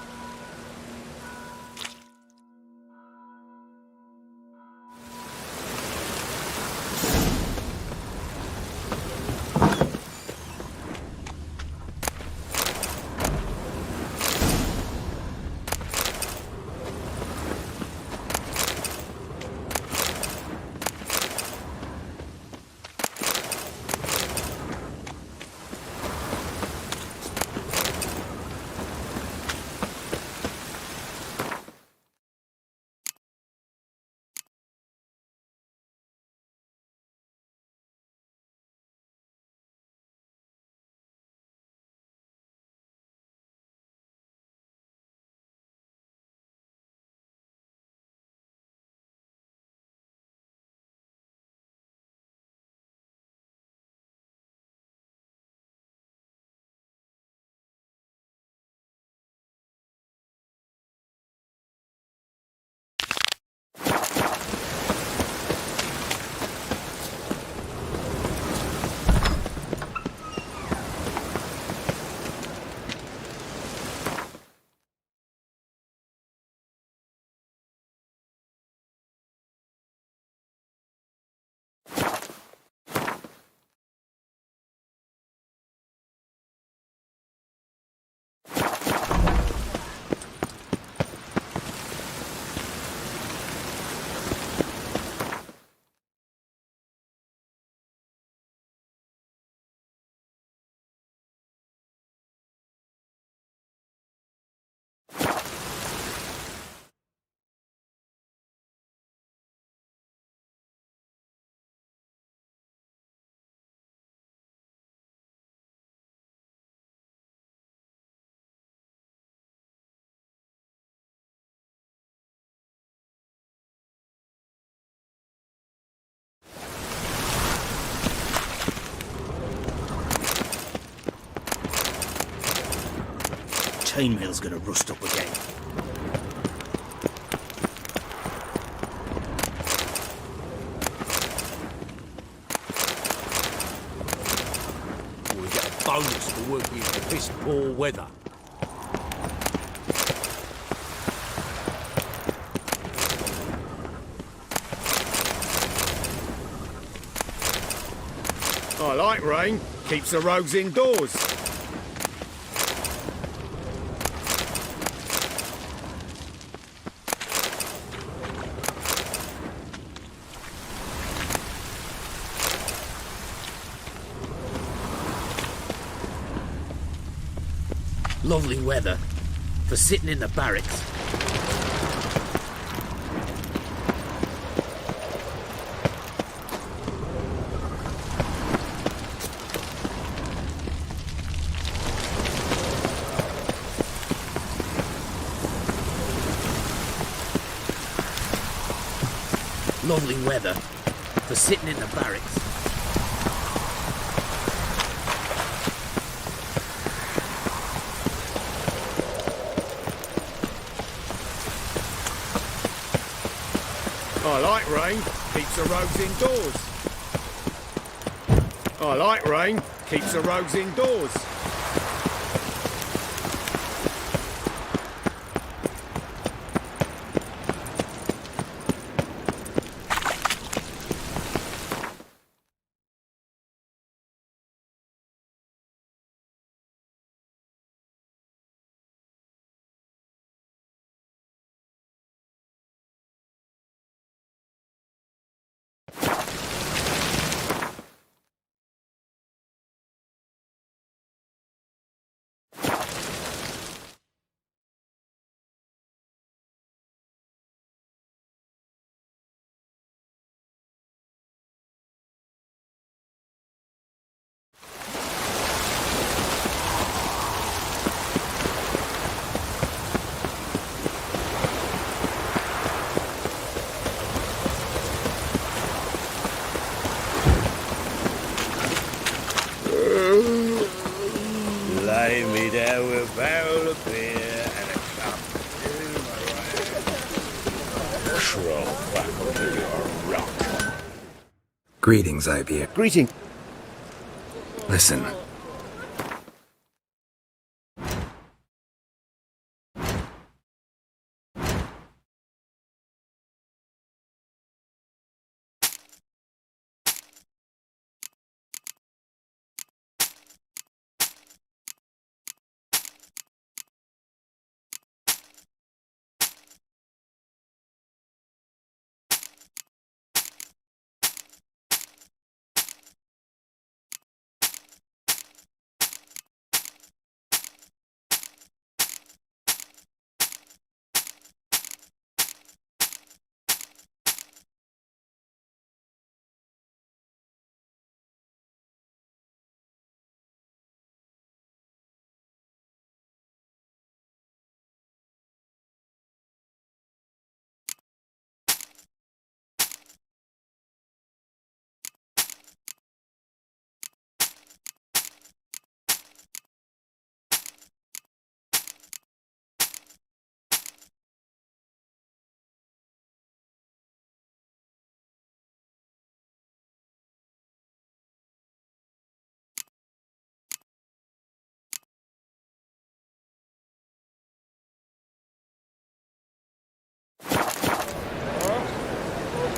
chainmail's gonna rust up again. We get a bonus for working in piss poor weather. I like rain. Keeps the rogues indoors. Lovely weather for sitting in the barracks. Lovely weather for sitting in the barracks. I like rain. Keeps the rogues indoors. I like rain. Keeps the rogues indoors. Lay me down with a barrel of beer and a cup of crawl back onto your rock. Greetings, Ibeer. Greeting. Listen.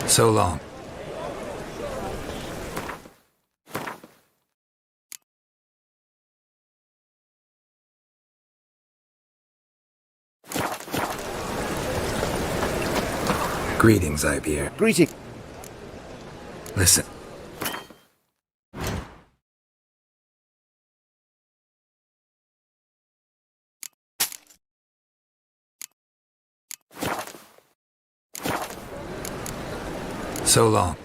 So long. Greetings, Ibeer. Greeting. Listen. So long.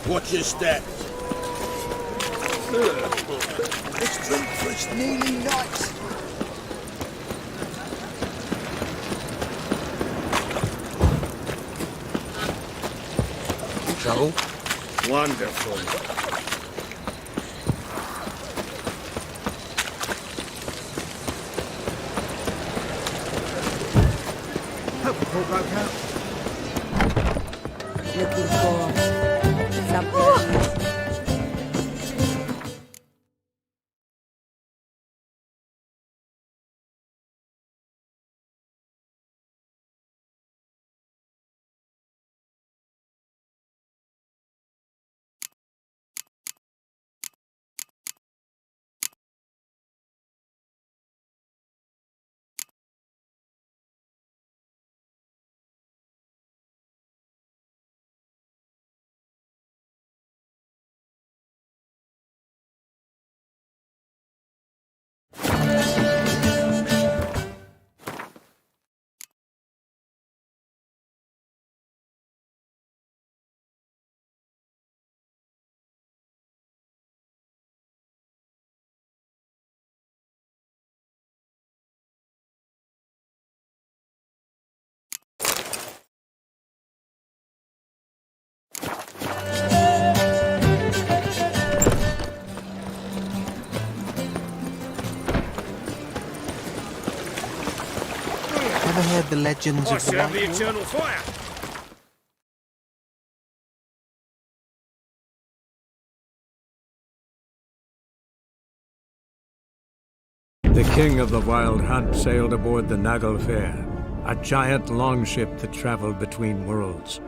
Watch your steps. This drink was nearly nice. Trouble? Wonderful. Hope the poor broke out. Looking for something. Ever heard the legends I of the serve the White Wolf? eternal fire. The king of the Wild Hunt sailed aboard the Naglfar, a giant longship that traveled between worlds.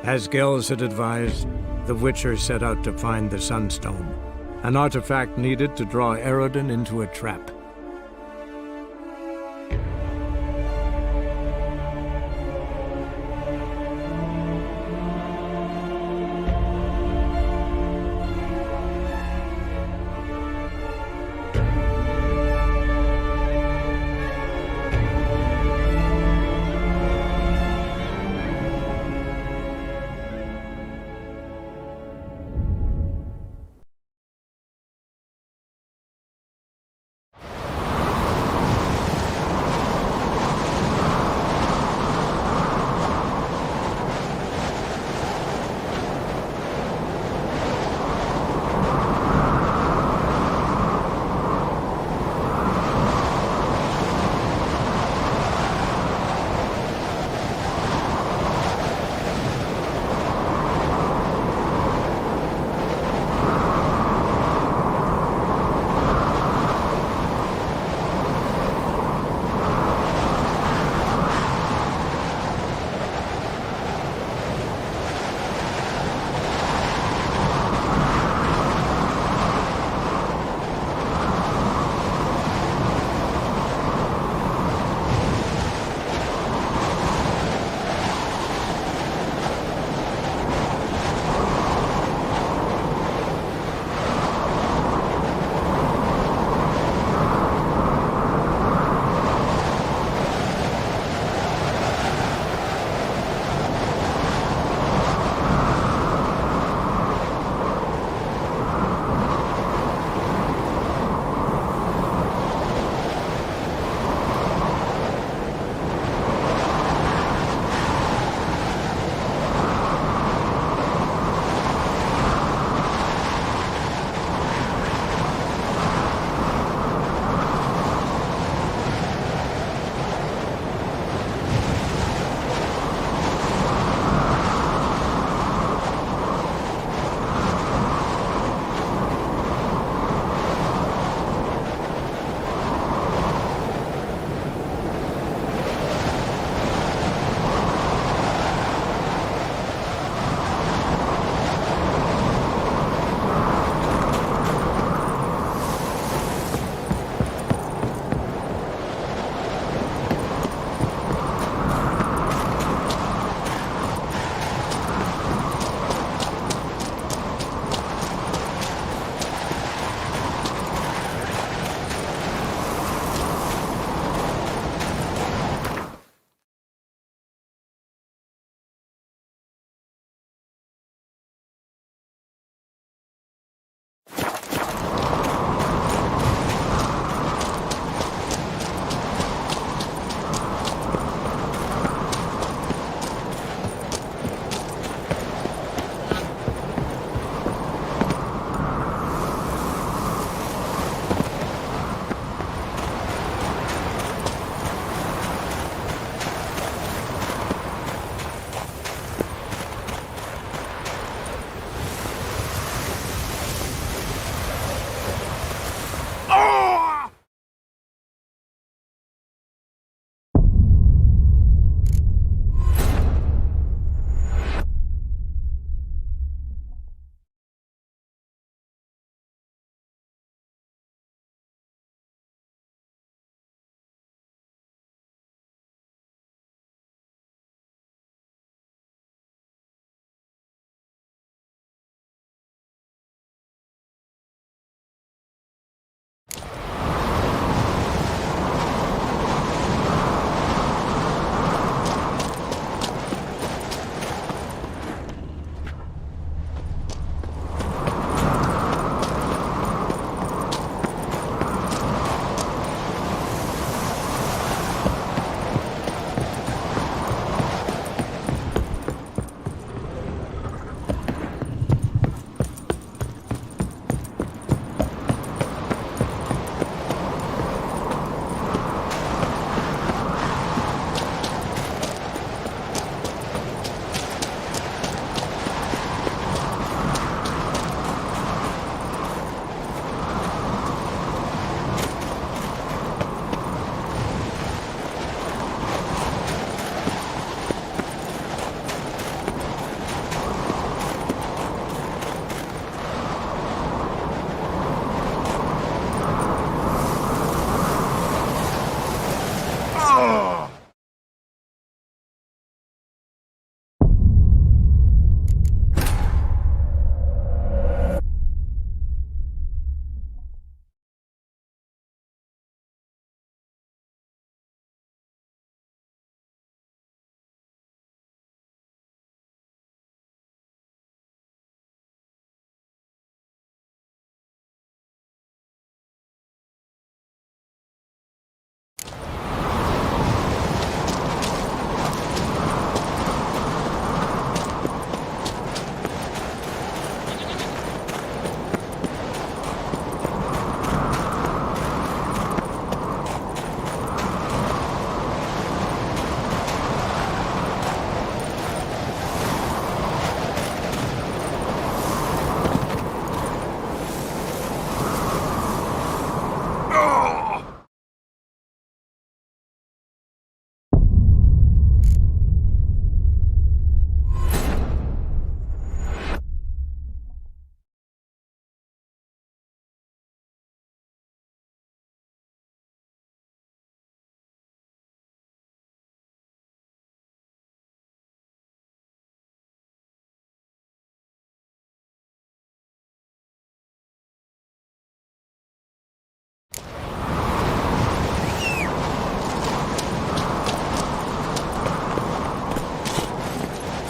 As Gels had advised, the Witcher set out to find the Sunstone, an artifact needed to draw Eredin into a trap.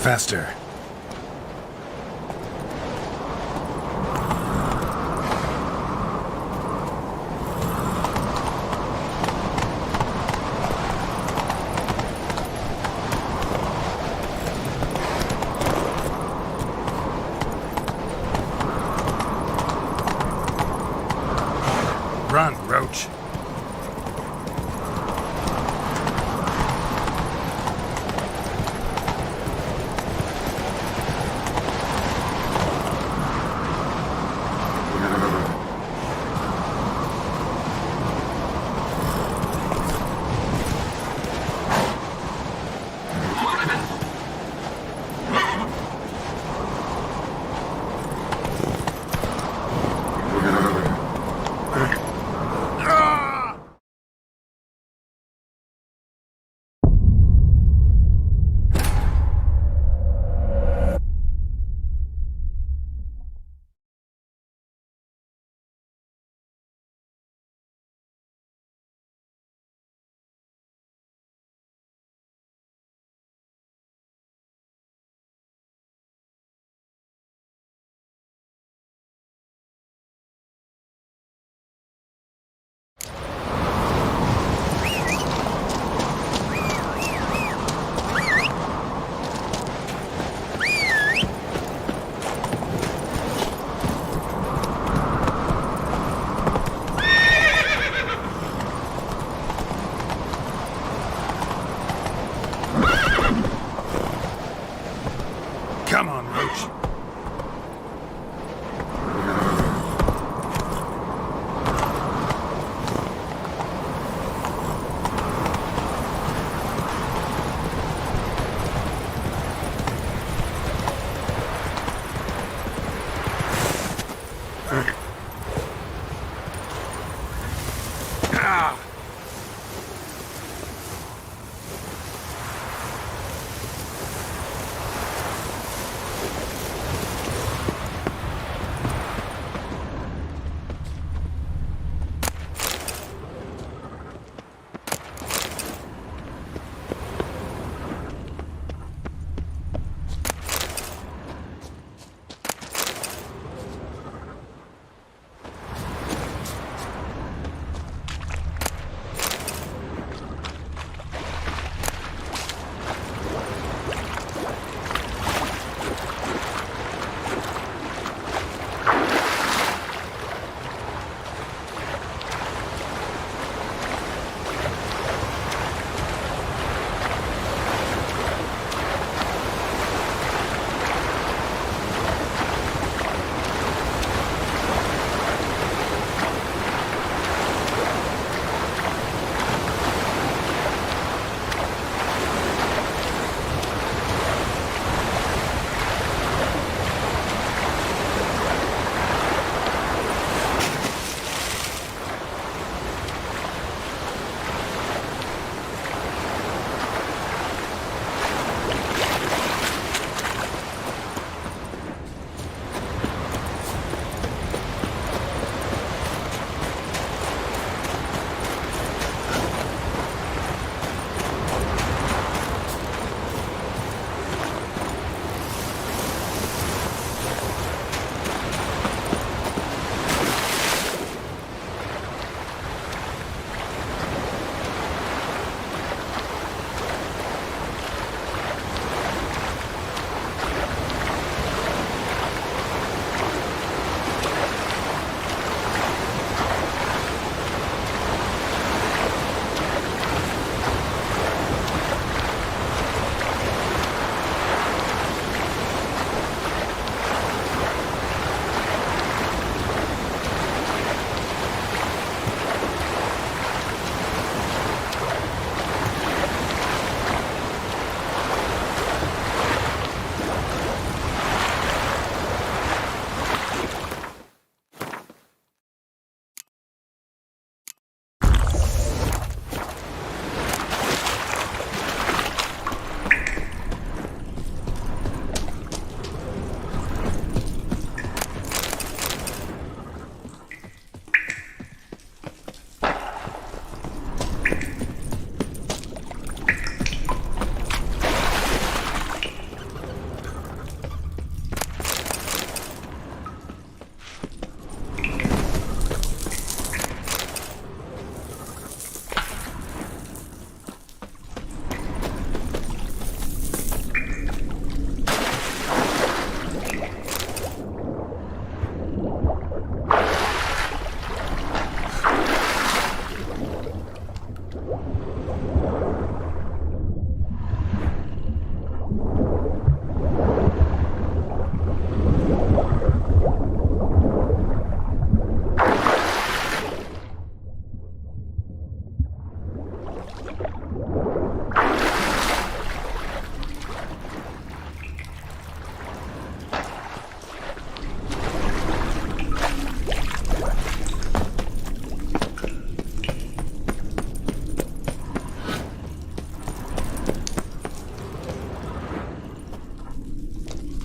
Faster. Run, Roach. Come on, Roach.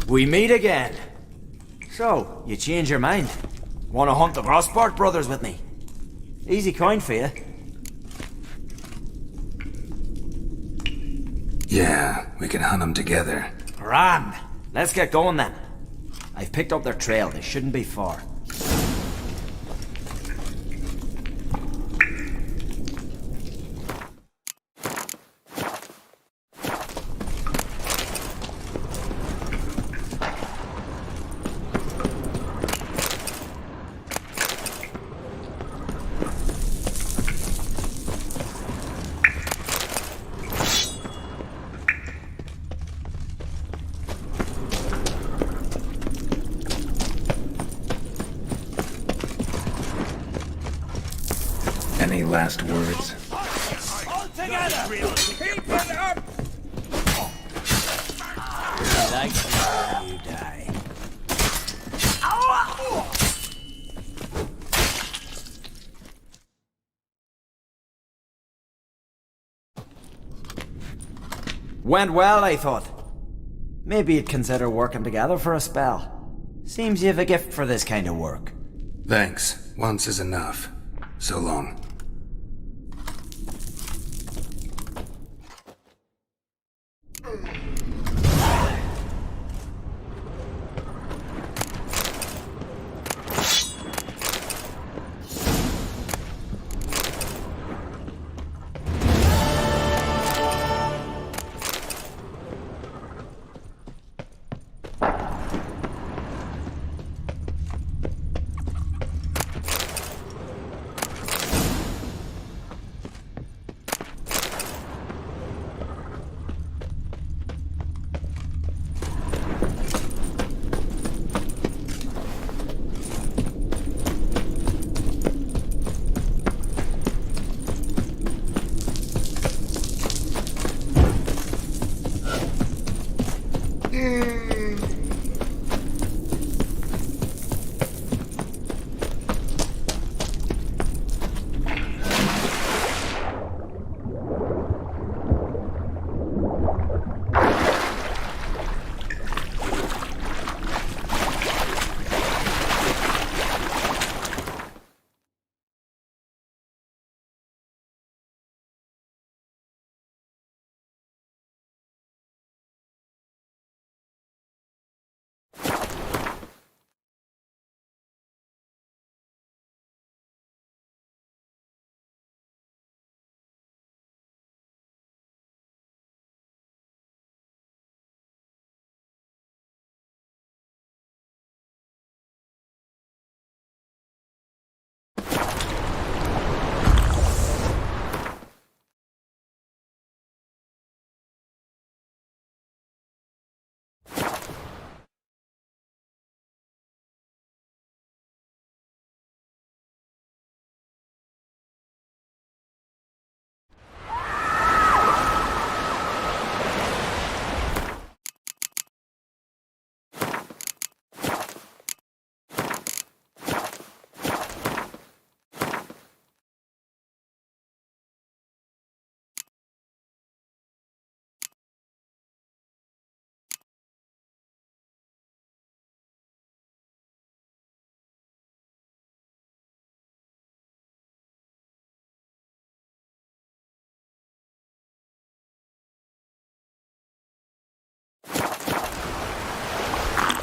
We meet again. So, you change your mind? Want to hunt the Grosport brothers with me? Easy coin for you. Yeah, we can hunt them together. Grand. Let's get going then. I've picked up their trail. They shouldn't be far. Any last words? All together! Keep it up! I like to see you die. Went well, I thought. Maybe you'd consider working together for a spell. Seems you have a gift for this kind of work. Thanks. Once is enough. So long.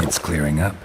It's clearing up.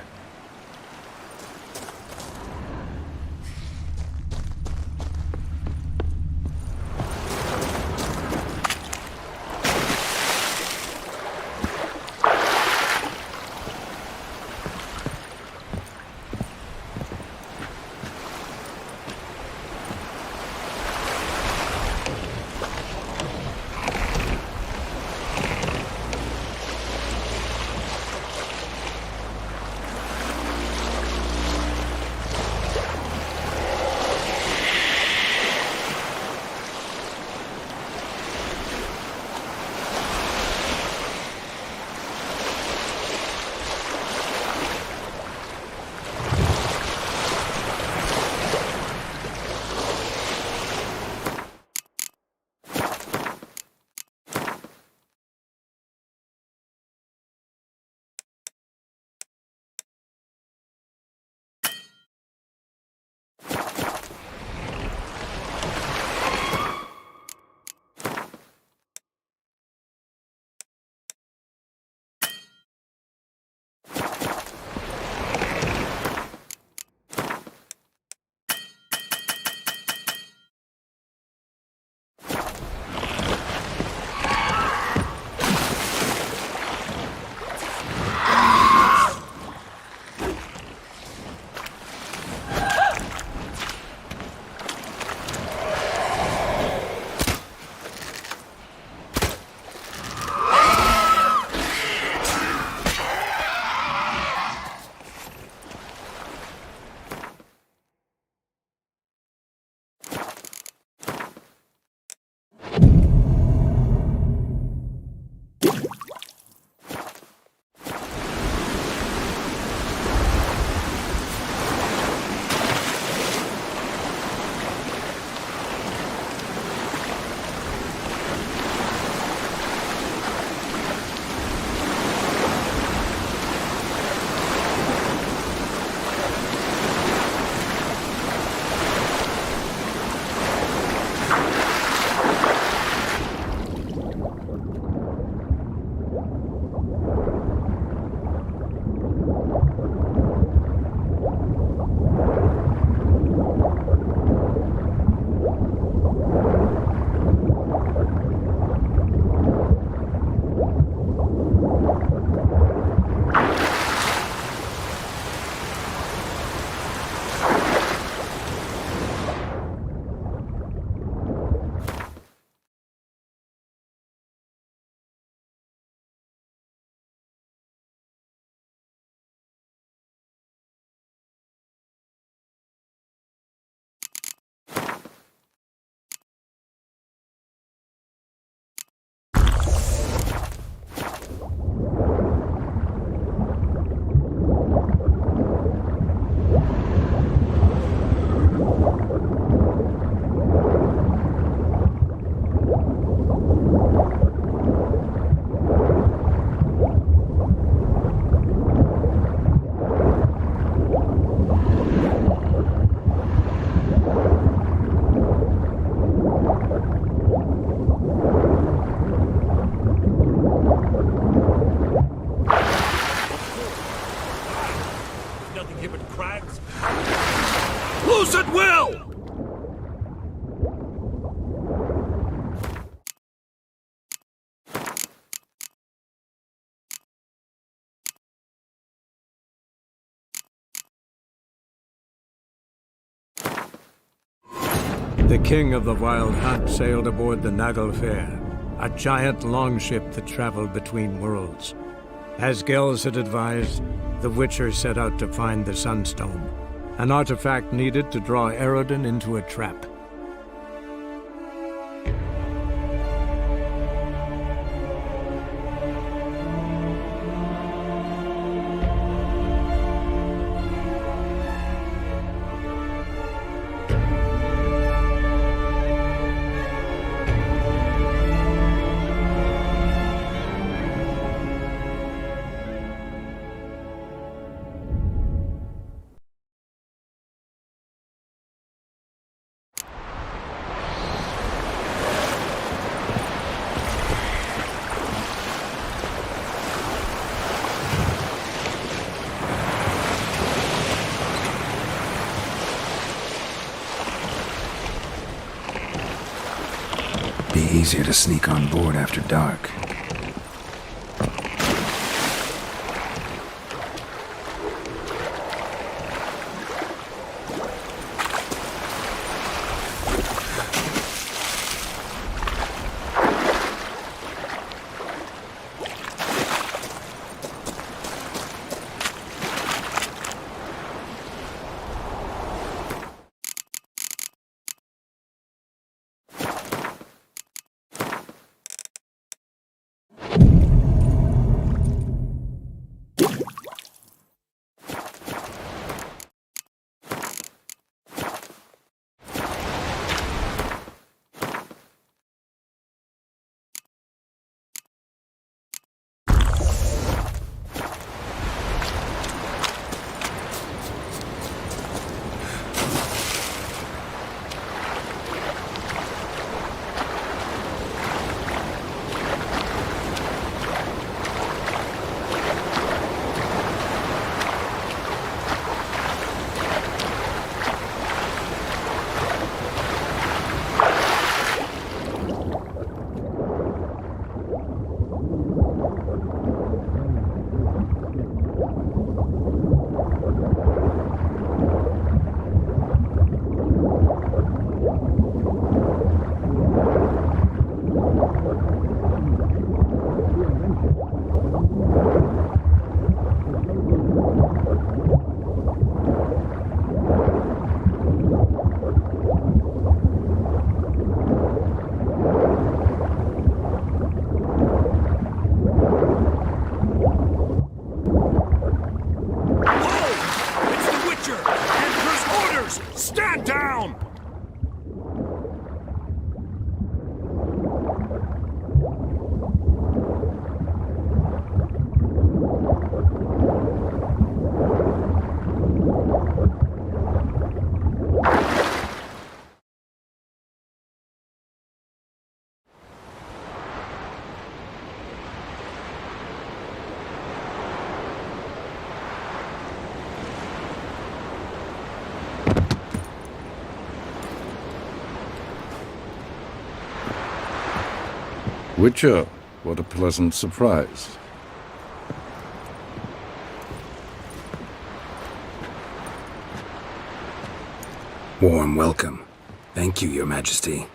The king of the Wild Hunt sailed aboard the Naglfar, a giant longship that traveled between worlds. As Gels had advised, the Witcher set out to find the Sunstone, an artifact needed to draw Eredin into a trap. Be easier to sneak on board after dark. Stand down! Witcher, what a pleasant surprise. Warm welcome. Thank you, Your Majesty.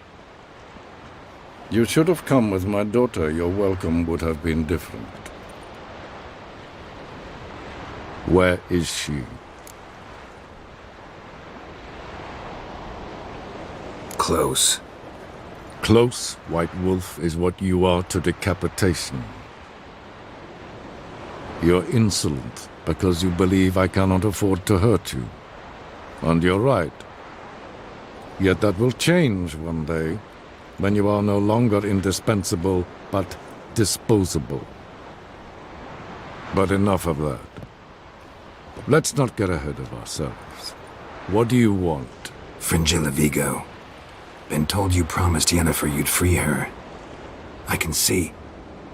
You should have come with my daughter. Your welcome would have been different. Where is she? Close. Close, White Wolf, is what you are to decapitation. You're insolent because you believe I cannot afford to hurt you. And you're right. Yet that will change one day, when you are no longer indispensable, but disposable. But enough of that. Let's not get ahead of ourselves. What do you want? Fringilla Vigo. Been told you promised Yennefer you'd free her. I can see.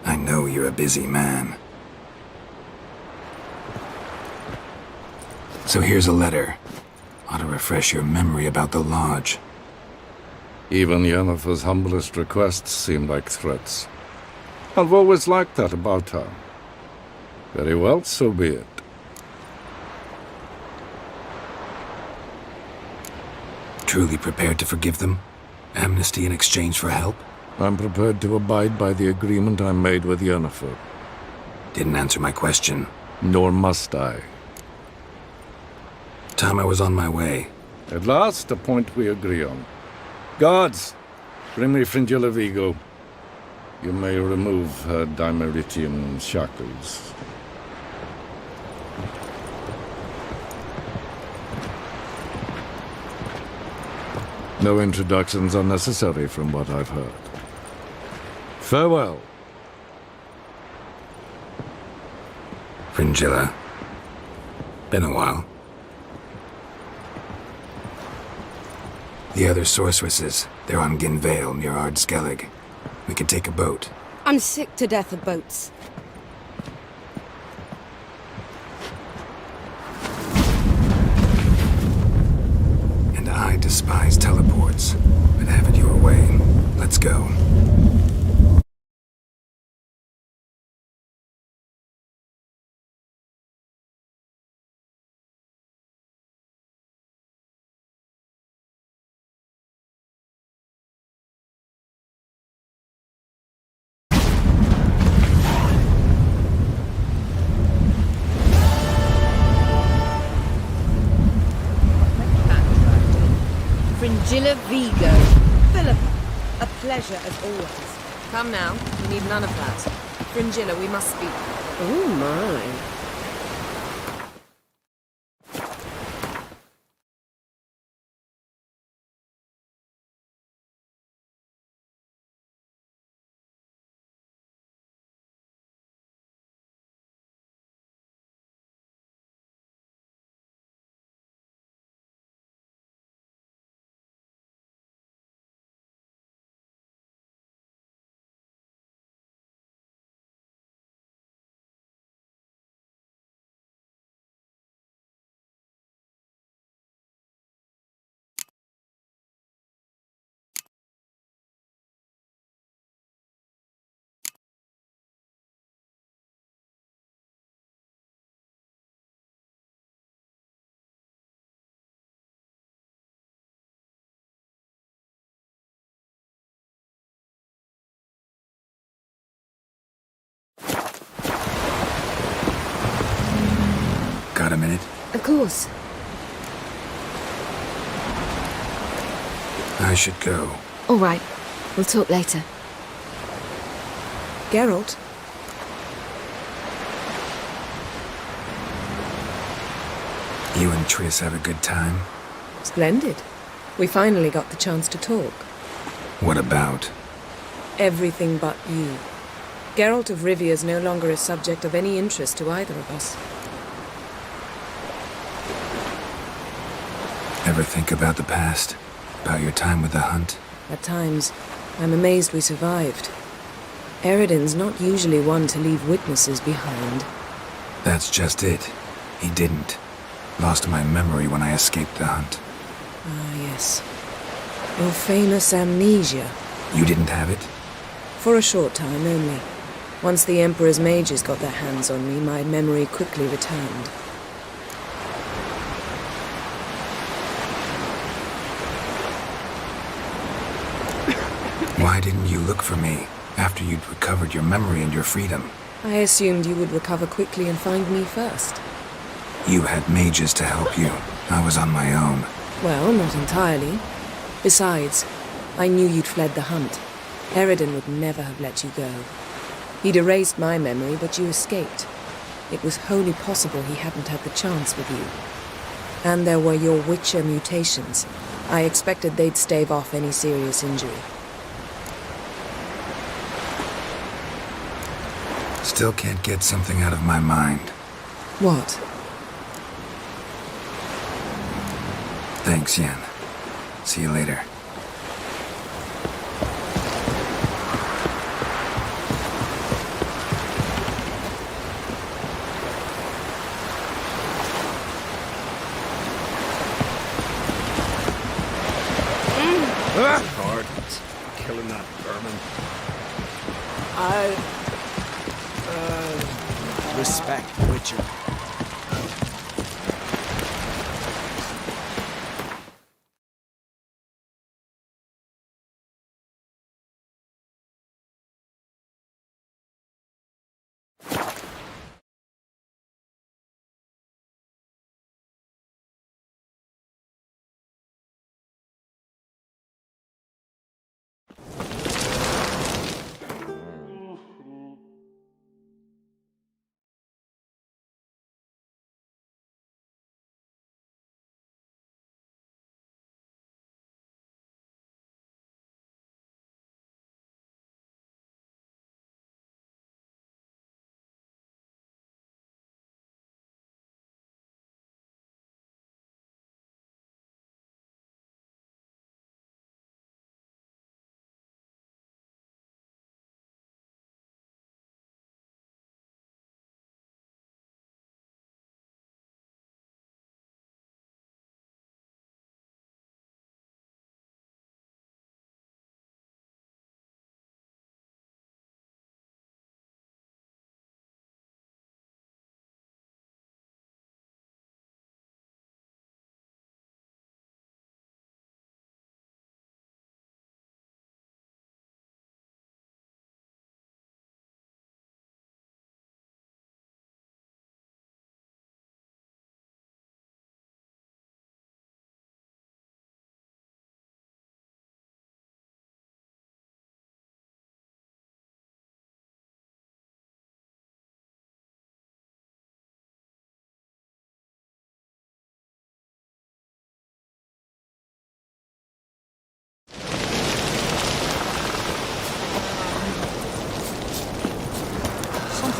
I know you're a busy man. So here's a letter. Ought to refresh your memory about the Lodge. Even Yennefer's humblest requests seem like threats. I've always liked that about her. Very well, so be it. Truly prepared to forgive them? Amnesty in exchange for help? I'm prepared to abide by the agreement I made with Yennefer. Didn't answer my question. Nor must I. Time I was on my way. At last, a point we agree on. Guards, bring me Fringilla Vigo. You may remove her Dimeritian shackles. No introductions are necessary from what I've heard. Farewell. Fringilla. Been a while. The other sorceresses, they're on Ginvale near Ard-Skellig. We could take a boat. I'm sick to death of boats. And I despise teleports. But have it your way. Let's go. Fringilla Vigo. Philippa, a pleasure as always. Come now, we need none of that. Fringilla, we must speak. Oh my. Got a minute? Of course. I should go. All right. We'll talk later. Geralt? You and Triss have a good time? Splendid. We finally got the chance to talk. What about? Everything but you. Geralt of Rivia is no longer a subject of any interest to either of us. Ever think about the past? About your time with the hunt? At times, I'm amazed we survived. Eridan's not usually one to leave witnesses behind. That's just it. He didn't. Lost my memory when I escaped the hunt. Ah, yes. Your famous amnesia. You didn't have it? For a short time only. Once the Emperor's mages got their hands on me, my memory quickly returned. Why didn't you look for me after you'd recovered your memory and your freedom? I assumed you would recover quickly and find me first. You had mages to help you. I was on my own. Well, not entirely. Besides, I knew you'd fled the hunt. Eridan would never have let you go. He'd erased my memory, but you escaped. It was wholly possible he hadn't had the chance with you. And there were your Witcher mutations. I expected they'd stave off any serious injury. Still can't get something out of my mind. What? Thanks, Yen. See you later. Hard. Killing that vermin. Respect, Witcher.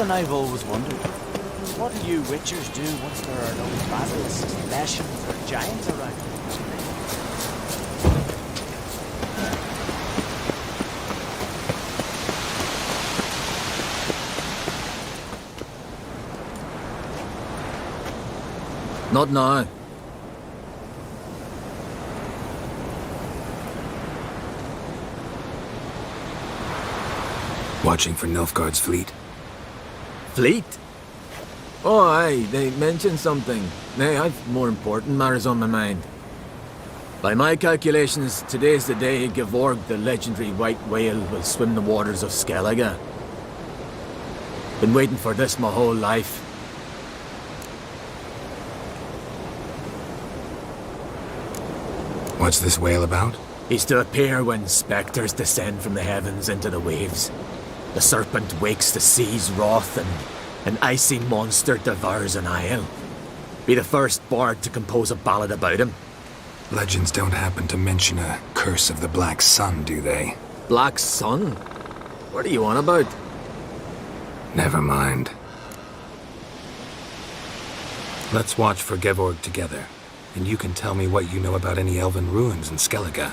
Something I've always wondered. What do you witchers do once there are no basilisks, leshens, or giants around? Not now. Watching for Nilfgaard's fleet. Fleet? Oh, aye, they mentioned something. Nay, I've more important matters on my mind. By my calculations, today's the day Gevorg, the legendary white whale, will swim the waters of Skellige. Been waiting for this my whole life. What's this whale about? He's to appear when spectres descend from the heavens into the waves. The serpent wakes the sea's wrath and an icy monster devours an isle. Be the first bard to compose a ballad about him. Legends don't happen to mention a curse of the Black Sun, do they? Black Sun? What are you on about? Never mind. Let's watch for Gevorg together, and you can tell me what you know about any elven ruins in Skellige.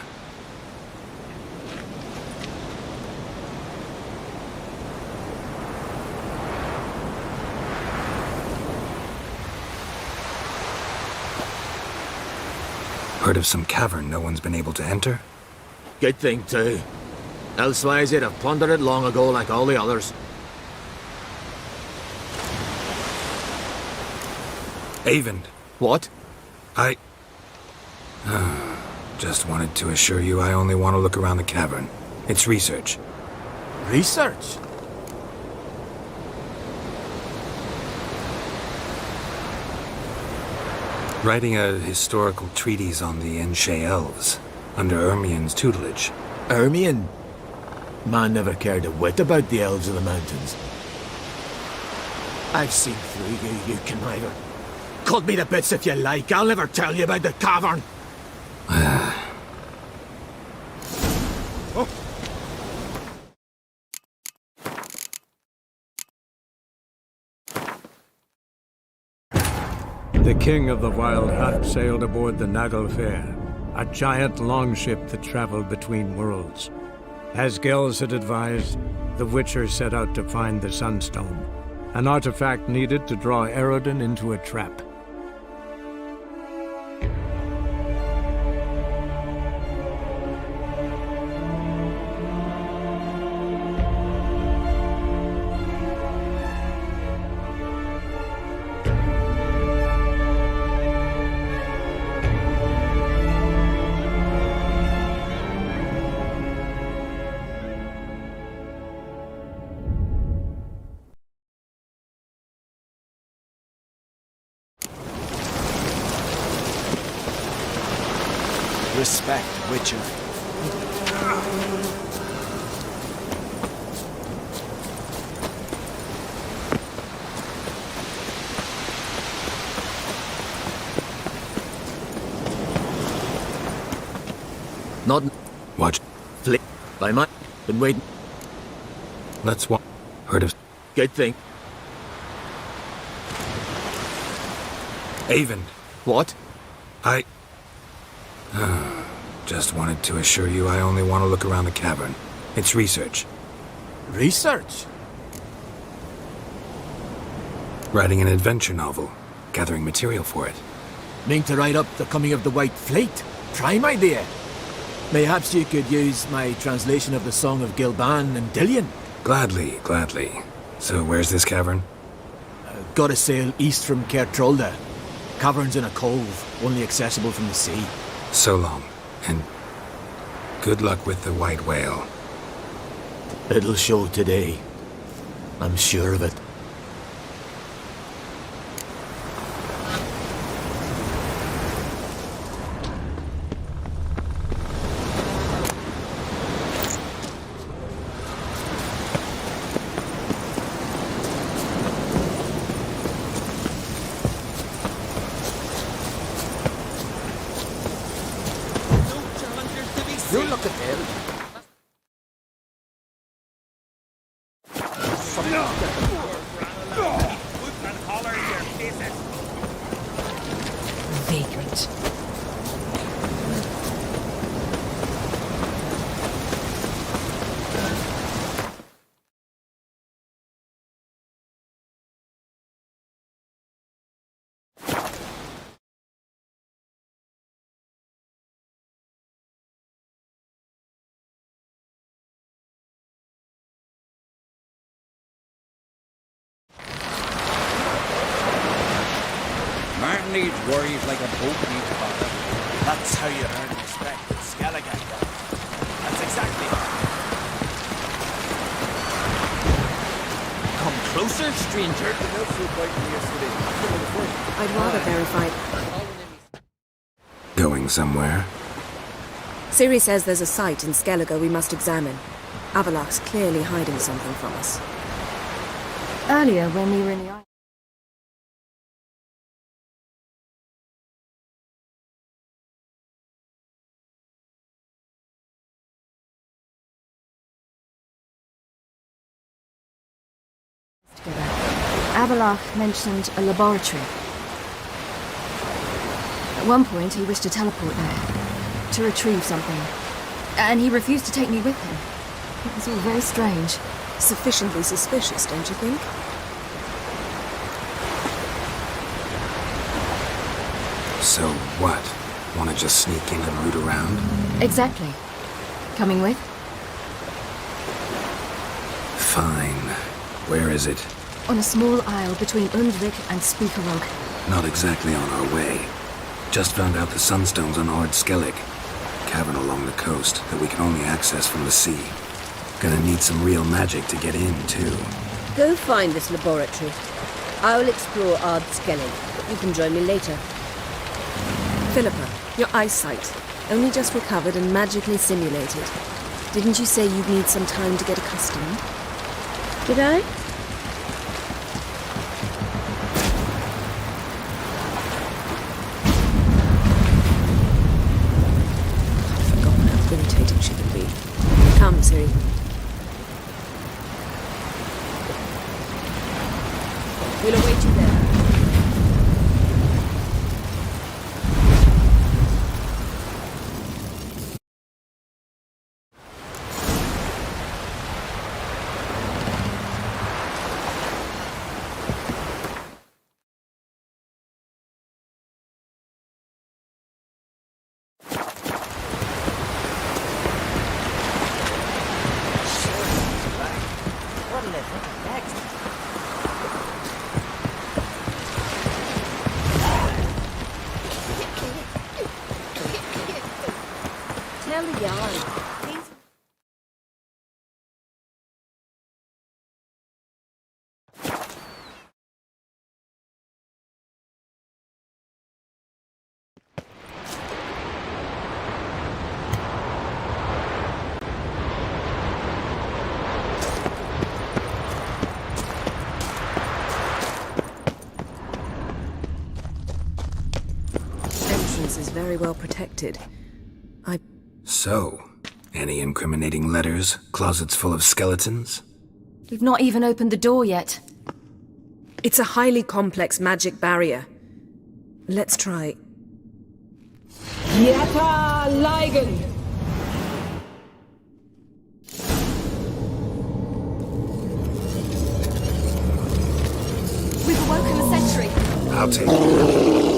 Heard of some cavern no one's been able to enter? Good thing, too. Elsewise, they'd have plundered it long ago like all the others. Avend. What? I... just wanted to assure you I only want to look around the cavern. It's research. Research? Writing a historical treatise on the Enshe elves, under Ermien's tutelage. Ermien? Man never cared a whit about the elves of the mountains. I've seen through you, you conniver. Cut me to bits if you like, I'll never tell you about the cavern. The king of the Wild Hunt sailed aboard the Naglfar, a giant longship that traveled between worlds. As Gels had advised, the Witcher set out to find the Sunstone, an artifact needed to draw Eredin into a trap. Respect, Witcher. Not... Watch. Flick. By my... Been waiting. Let's watch. Heard of... Good thing. Avend. What? I... just wanted to assure you I only want to look around the cavern. It's research. Research? Writing an adventure novel. Gathering material for it. Mean to write up the coming of the White Fleet? Prime idea. Mayhaps you could use my translation of the Song of Gilban and Dillion. Gladly, gladly. So where's this cavern? Gotta sail east from Kertrolda. Cavern's in a cove, only accessible from the sea. So long, and good luck with the white whale. It'll show today. I'm sure of it. You look at them. Whoop and holler in your faces. Vagrant. Man needs worries like a boat needs water. That's how you earn respect in Skellige. That's exactly how. Come closer, stranger. I'd rather verify. Going somewhere? Siri says there's a site in Skellige we must examine. Avalok's clearly hiding something from us. Earlier, when we were in the island. Avalok mentioned a laboratory. At one point, he wished to teleport there, to retrieve something. And he refused to take me with him. It was all very strange. Sufficiently suspicious, don't you think? So what? Want to just sneak in and root around? Exactly. Coming with? Fine. Where is it? On a small isle between Undvik and Speakerog. Not exactly on our way. Just found out the sunstones on Ord Skellig. Cavern along the coast that we can only access from the sea. Gonna need some real magic to get in, too. Go find this laboratory. I will explore Ard Skellig. You can join me later. Philippa, your eyesight. Only just recovered and magically simulated. Didn't you say you'd need some time to get accustomed? Did I? Irritating she can be. Come, Siri. We'll await you there. Tell the yarn. Entrance is very well protected. So, any incriminating letters? Closets full of skeletons? We've not even opened the door yet. It's a highly complex magic barrier. Let's try. Yata Ligen! We've awoken the sentry. I'll take it.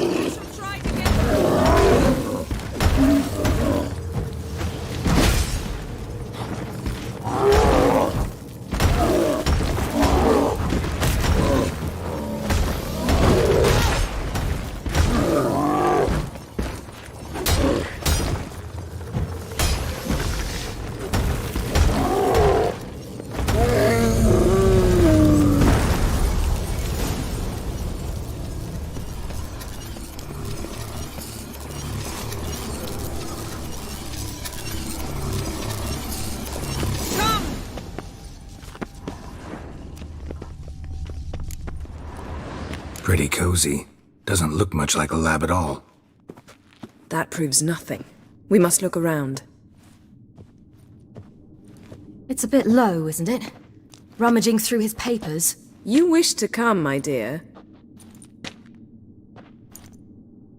Pretty cozy. Doesn't look much like a lab at all. That proves nothing. We must look around. It's a bit low, isn't it? Rummaging through his papers. You wish to come, my dear.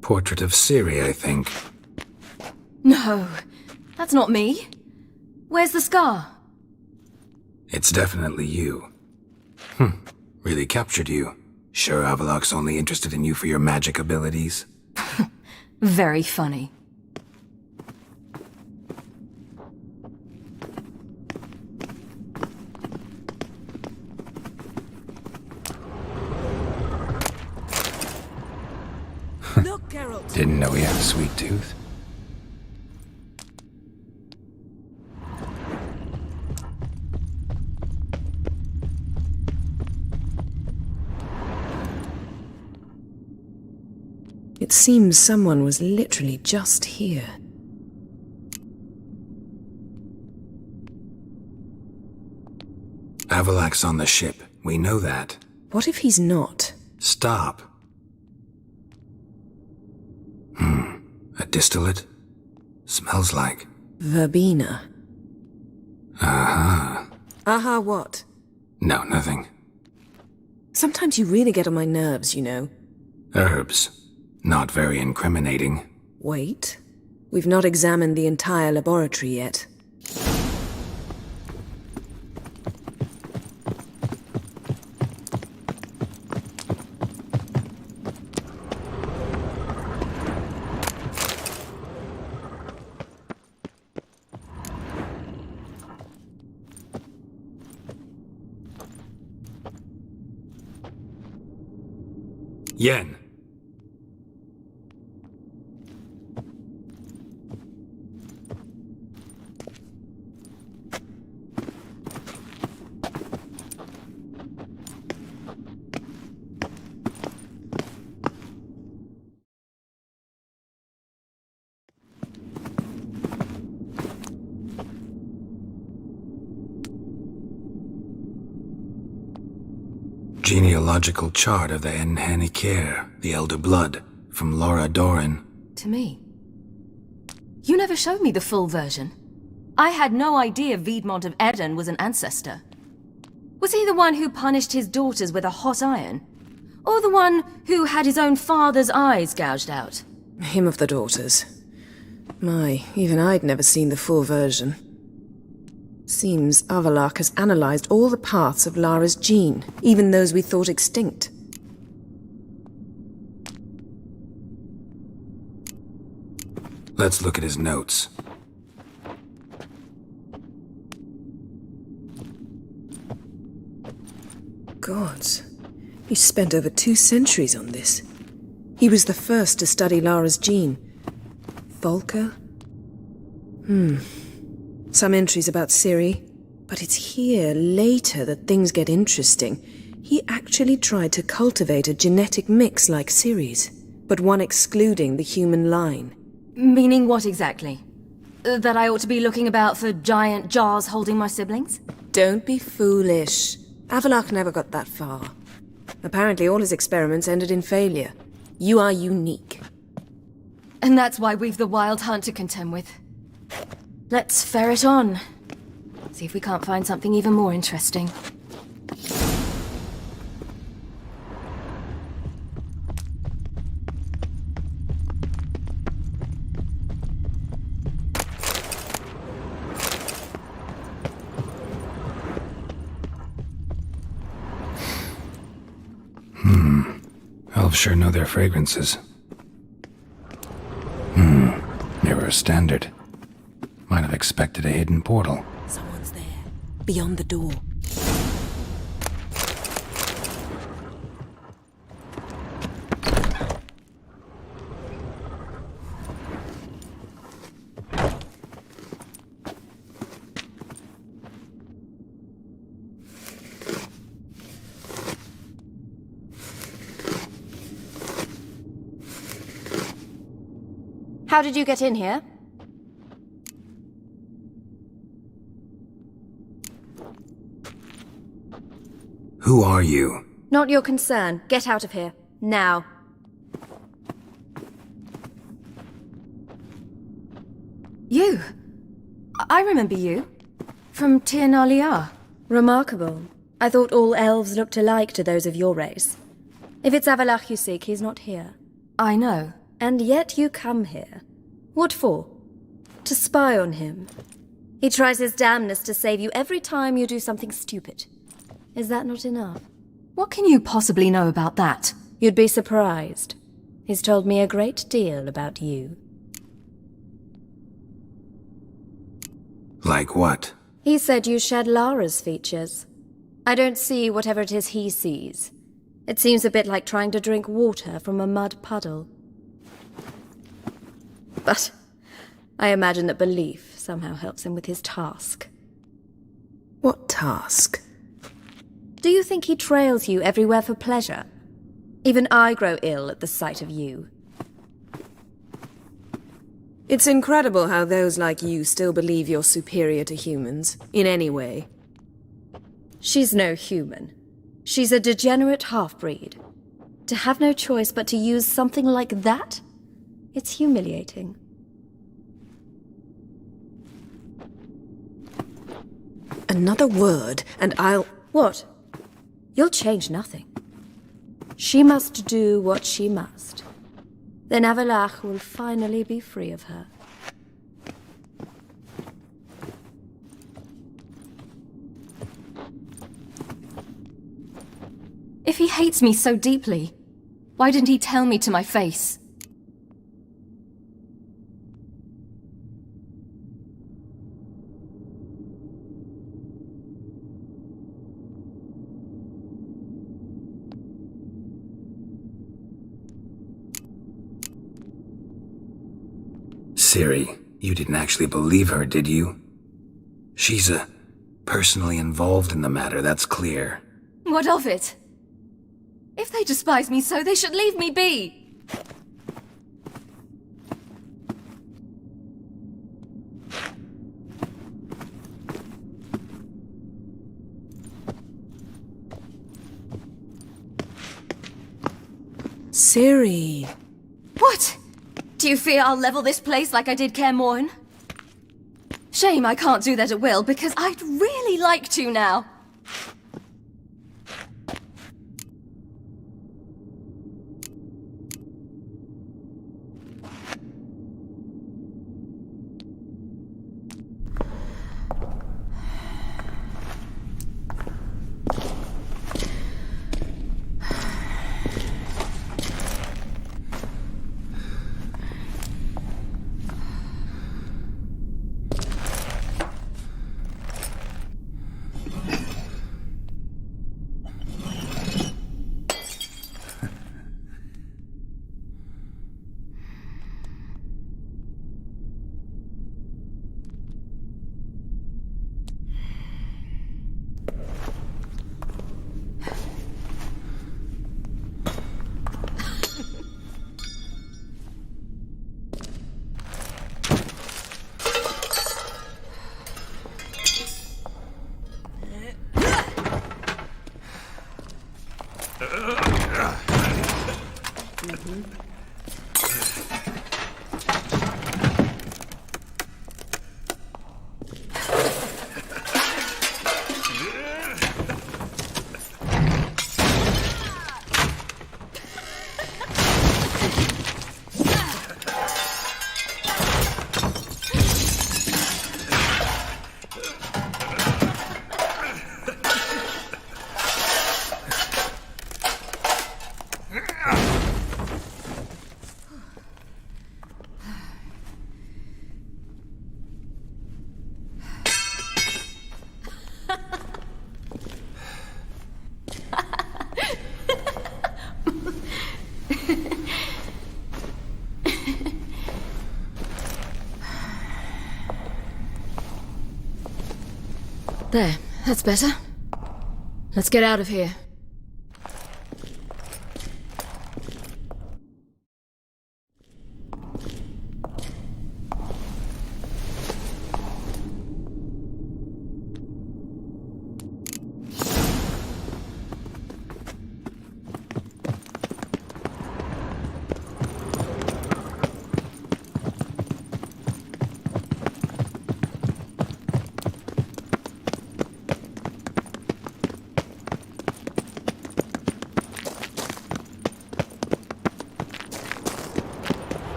Portrait of Ciri, I think. No, that's not me. Where's the scar? It's definitely you. Really captured you. Sure Avalok's only interested in you for your magic abilities? Very funny. Look, Geralt. Didn't know he had a sweet tooth. It seems someone was literally just here. Avalok's on the ship. We know that. What if he's not? Stop. A distillate? Smells like... Verbena. Aha. Aha what? No, nothing. Sometimes you really get on my nerves, you know. Herbs. Not very incriminating. Wait. We've not examined the entire laboratory yet. Yen. Genealogical chart of the Enhanikir, the Elder Blood, from Laura Doran. To me? You never showed me the full version. I had no idea Viedmont of Eden was an ancestor. Was he the one who punished his daughters with a hot iron? Or the one who had his own father's eyes gouged out? Him of the daughters. My, even I'd never seen the full version. Seems Avalok has analyzed all the parts of Lara's gene, even those we thought extinct. Let's look at his notes. Gods. He spent over 2 centuries on this. He was the first to study Lara's gene. Volker? Some entries about Ciri, but it's here, later, that things get interesting. He actually tried to cultivate a genetic mix like Ciri's, but one excluding the human line. Meaning what exactly? That I ought to be looking about for giant jars holding my siblings? Don't be foolish. Avalok never got that far. Apparently all his experiments ended in failure. You are unique. And that's why we've the Wild Hunt to contend with. Let's ferret on. See if we can't find something even more interesting. Elves sure know their fragrances. Never a standard. Might have expected a hidden portal. Someone's there. Beyond the door. How did you get in here? Who are you? Not your concern. Get out of here. Now. You? I remember you. From Tir na Liar. Remarkable. I thought all elves looked alike to those of your race. If it's Avalach you seek, he's not here. I know. And yet you come here. What for? To spy on him. He tries his damnedest to save you every time you do something stupid. Is that not enough? What can you possibly know about that? You'd be surprised. He's told me a great deal about you. Like what? He said you shared Lara's features. I don't see whatever it is he sees. It seems a bit like trying to drink water from a mud puddle. But I imagine that belief somehow helps him with his task. What task? Do you think he trails you everywhere for pleasure? Even I grow ill at the sight of you. It's incredible how those like you still believe you're superior to humans, in any way. She's no human. She's a degenerate half-breed. To have no choice but to use something like that? It's humiliating. Another word, and I'll... What? You'll change nothing. She must do what she must. Then Avalach will finally be free of her. If he hates me so deeply, why didn't he tell me to my face? Ciri, you didn't actually believe her, did you? She's personally involved in the matter, that's clear. What of it? If they despise me so, they should leave me be. Ciri. What? Do you fear I'll level this place like I did Kaer Morhen? Shame I can't do that at will, because I'd really like to now. There, that's better. Let's get out of here.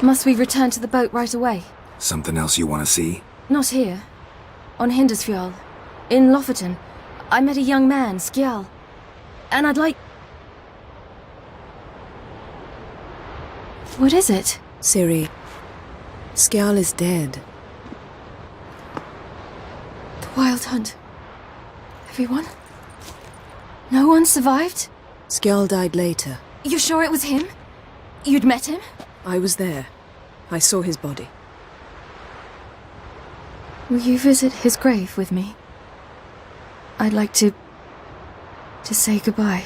Must we return to the boat right away? Something else you want to see? Not here. On Hindisfjall. In Lofoten. I met a young man, Skjal. And I'd like... What is it? Ciri, Skjal is dead. The Wild Hunt. Everyone? No one survived? Skjal died later. You sure it was him? You'd met him? I was there. I saw his body. Will you visit his grave with me? I'd like to say goodbye.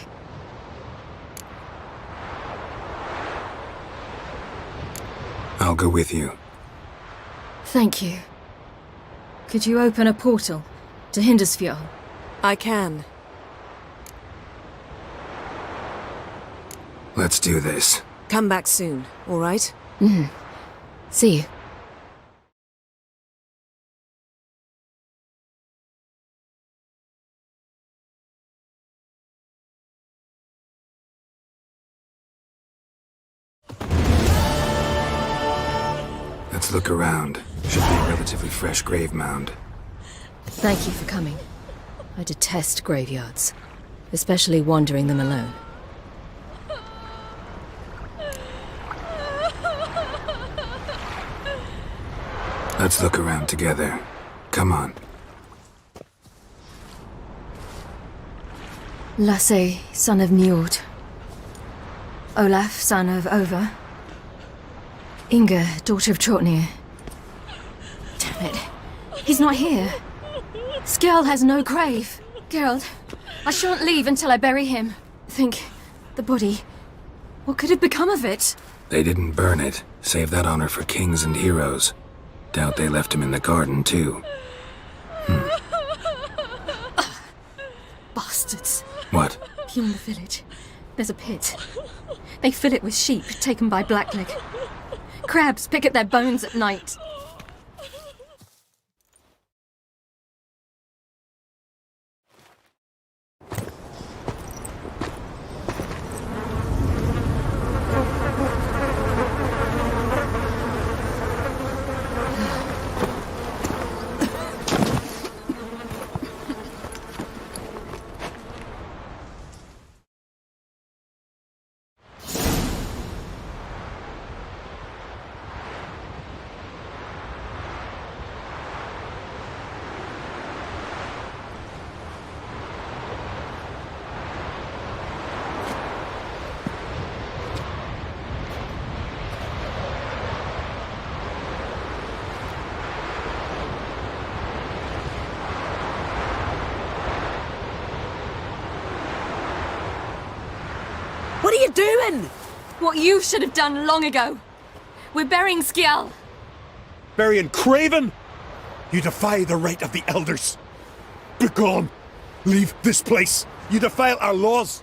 I'll go with you. Thank you. Could you open a portal to Hindisfjall? I can. Let's do this. Come back soon, all right? See you. Let's look around. Should be a relatively fresh grave mound. Thank you for coming. I detest graveyards, especially wandering them alone. Let's look around together. Come on. Lasse, son of Njord. Olaf, son of Ova. Inga, daughter of Trotnir. Damn it. He's not here. Skjal has no grave. Geralt, I shan't leave until I bury him. Think, the body. What could have become of it? They didn't burn it. Save that honor for kings and heroes. Doubt they left him in the garden, too. Bastards. What? Beyond the village, there's a pit. They fill it with sheep taken by Blackleg. Crabs pick at their bones at night. What are you doing? What you should have done long ago. We're burying Skjal. Burying Craven? You defy the right of the elders. Begone! Leave this place. You defile our laws.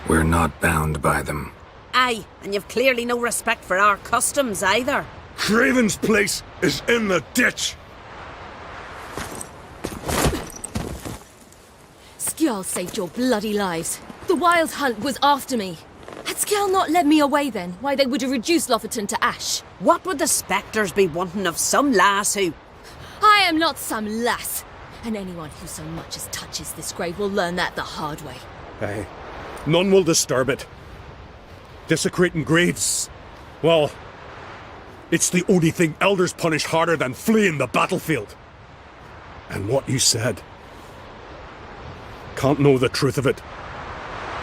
We're not bound by them. Aye, and you've clearly no respect for our customs either. Craven's place is in the ditch. Skjal saved your bloody lives. The Wild Hunt was after me. Had Skjal not led me away then, why they would have reduced Lofoten to ash. What would the spectres be wanting of some lass who... I am not some lass. And anyone who so much as touches this grave will learn that the hard way. Aye. None will disturb it. Desecrating graves, well, it's the only thing elders punish harder than fleeing the battlefield. And what you said. Can't know the truth of it.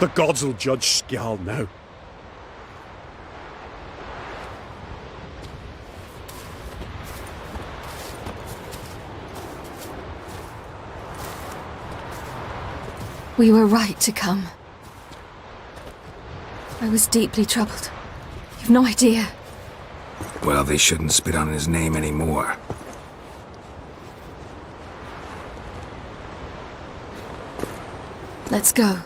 The gods will judge Skjal now. We were right to come. I was deeply troubled. You've no idea. Well, they shouldn't spit on his name anymore. Let's go.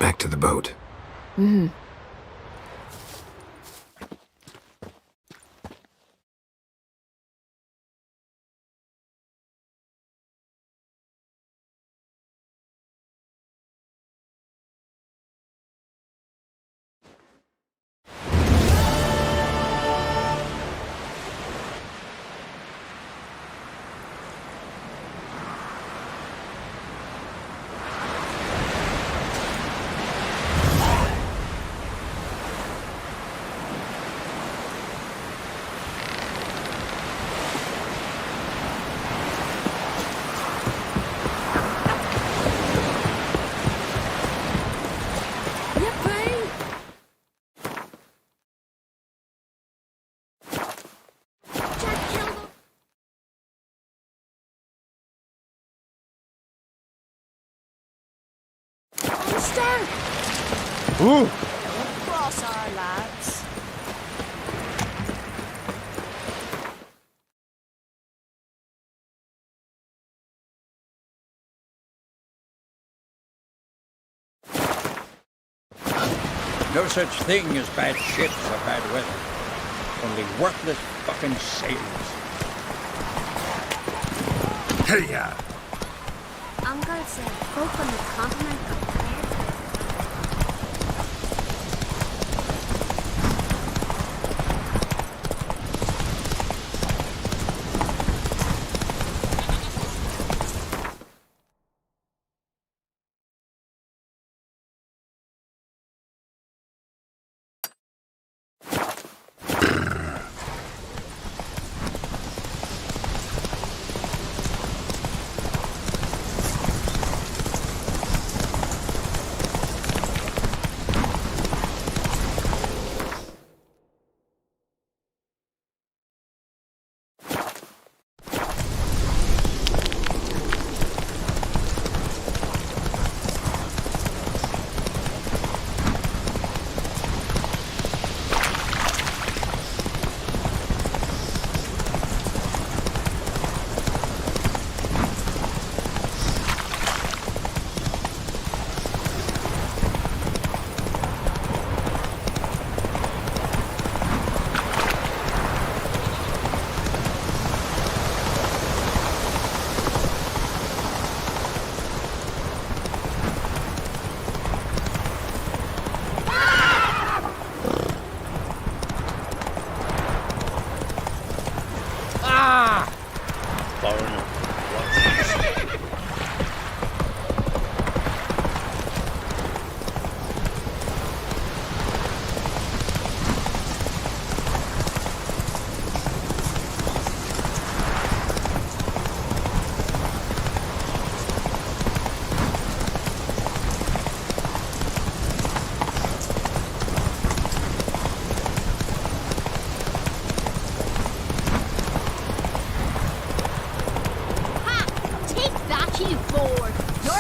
Back to the boat. Mm-hmm. Ooh! Cross our lads. No such thing as bad ships or bad weather. Only worthless fucking sailors. Hey-ya! Uncle said folk on the continent got tired.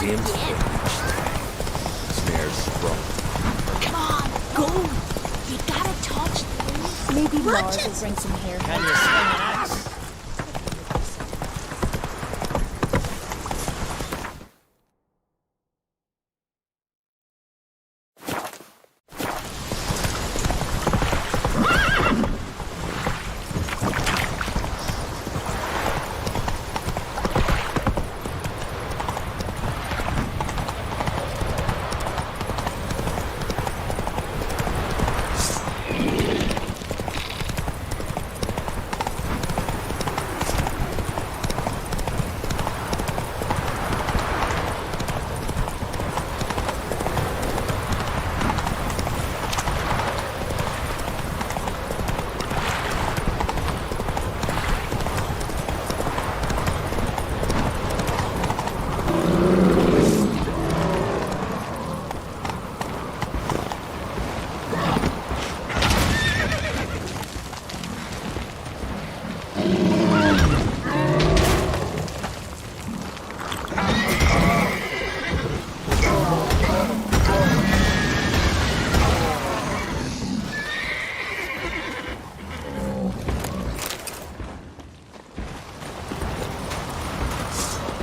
Seems snare's sprung. Come on, go! You gotta touch them. Maybe Mars will bring some hair. Can you swing an axe?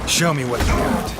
Show me what you got.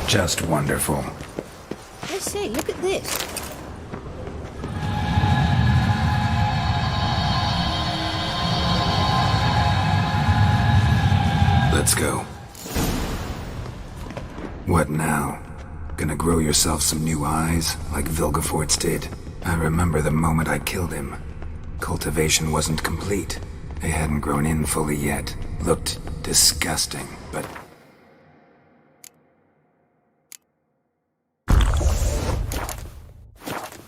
Just wonderful. I say, look at this. Let's go. What now? Gonna grow yourself some new eyes, like Vilgefortz did? I remember the moment I killed him. Cultivation wasn't complete. They hadn't grown in fully yet. Looked disgusting, but...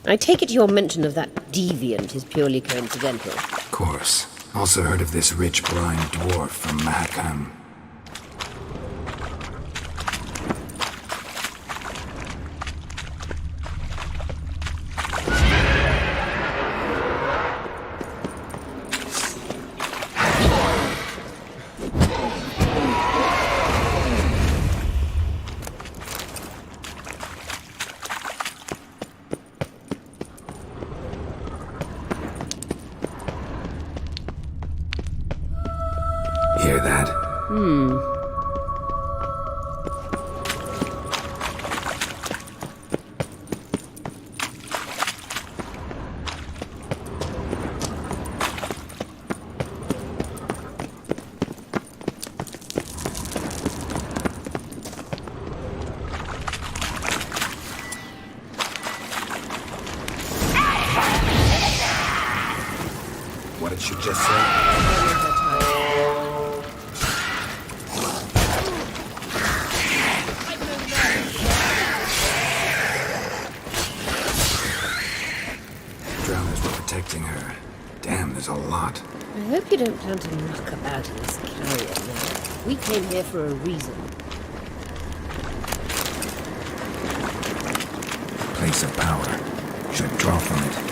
I take it your mention of that deviant is purely coincidental. Of course. Also heard of this rich blind dwarf from Mahakam. Hear that? What did she just say? Drowners were protecting her. Damn, there's a lot. I hope you don't plan to muck about in this carrier now. We came here for a reason. Place of power. Should draw from it.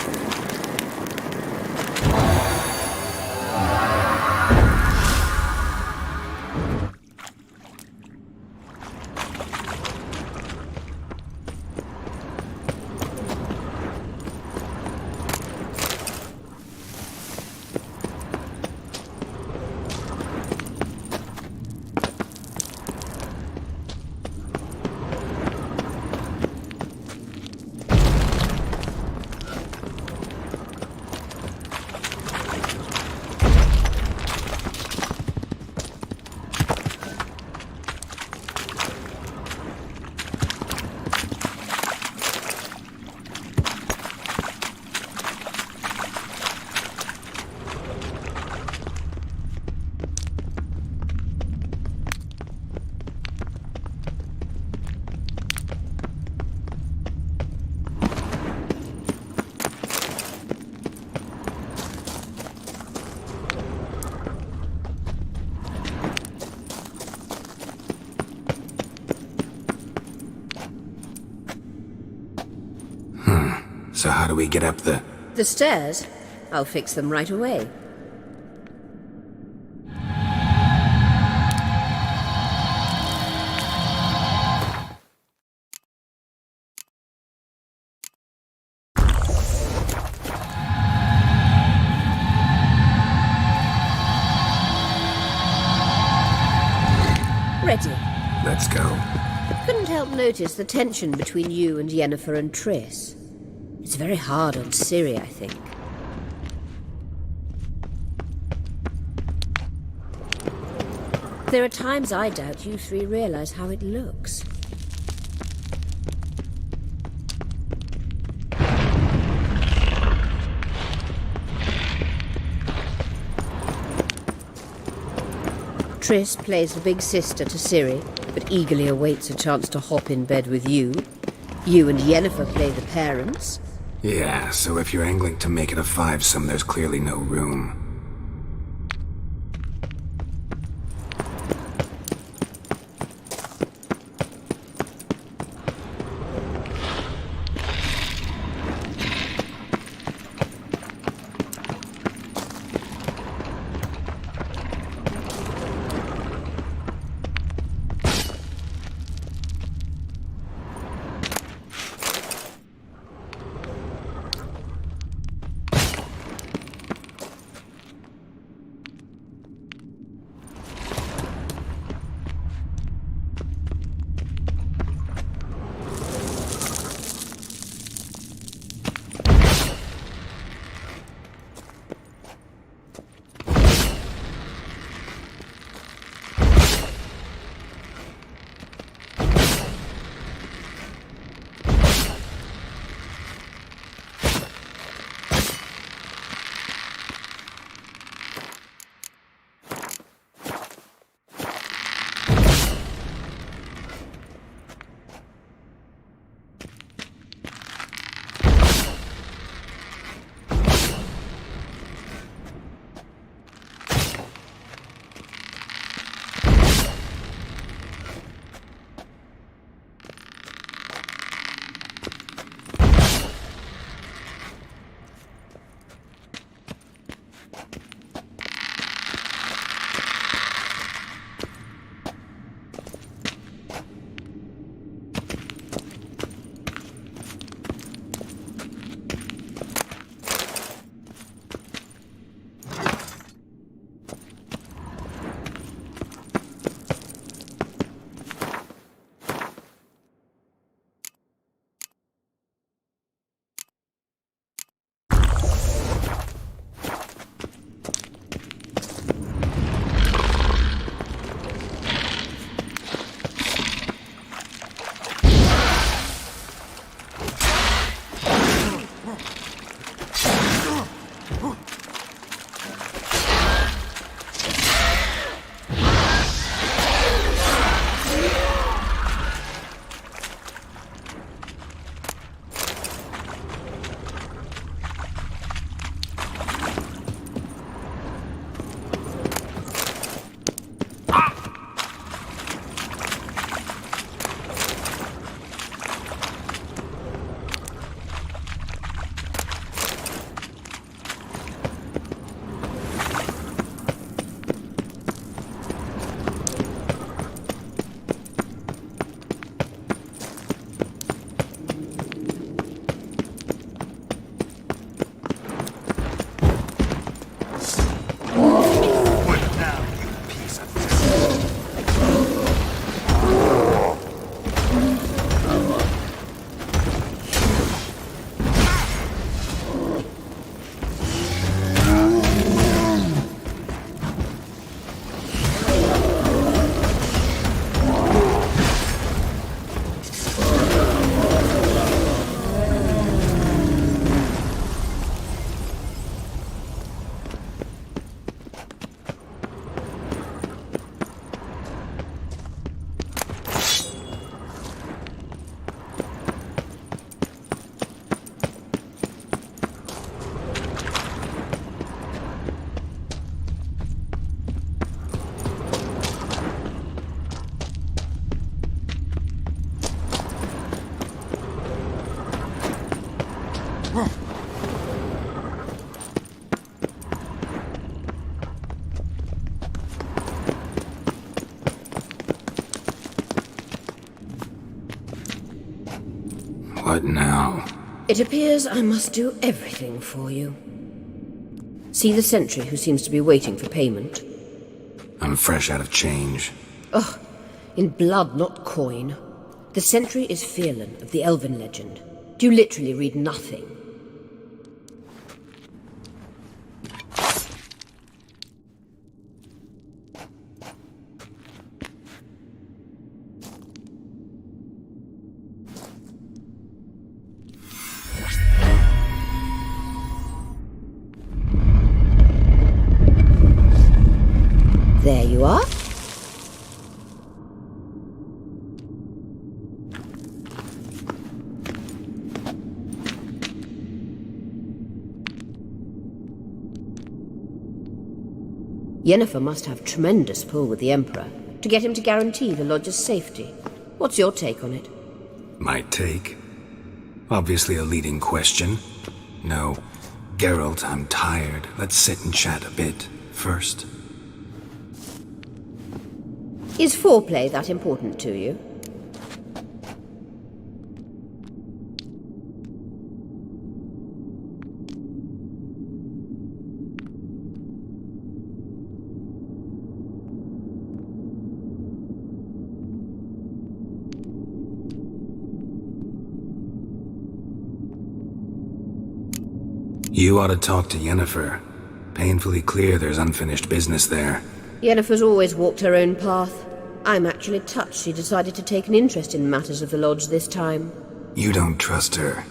So how do we get up the... The stairs? I'll fix them right away. Ready. Let's go. Couldn't help notice the tension between you and Yennefer and Triss. It's very hard on Ciri, I think. There are times I doubt you three realize how it looks. Triss plays the big sister to Ciri, but eagerly awaits a chance to hop in bed with you. You and Yennefer play the parents. Yeah, so if you're angling to make it a fivesome, there's clearly no room. What now? It appears I must do everything for you. See the sentry who seems to be waiting for payment? I'm fresh out of change. Ugh, in blood, not coin. The sentry is Fearlan of the Elven legend. Do you literally read nothing? There you are. Yennefer must have tremendous pull with the Emperor to get him to guarantee the Lodge's safety. What's your take on it? My take? Obviously a leading question. No. Geralt, I'm tired. Let's sit and chat a bit first. Is foreplay that important to you? You ought to talk to Yennefer. Painfully clear there's unfinished business there. Yennefer's always walked her own path. I'm actually touched she decided to take an interest in matters of the Lodge this time. You don't trust her.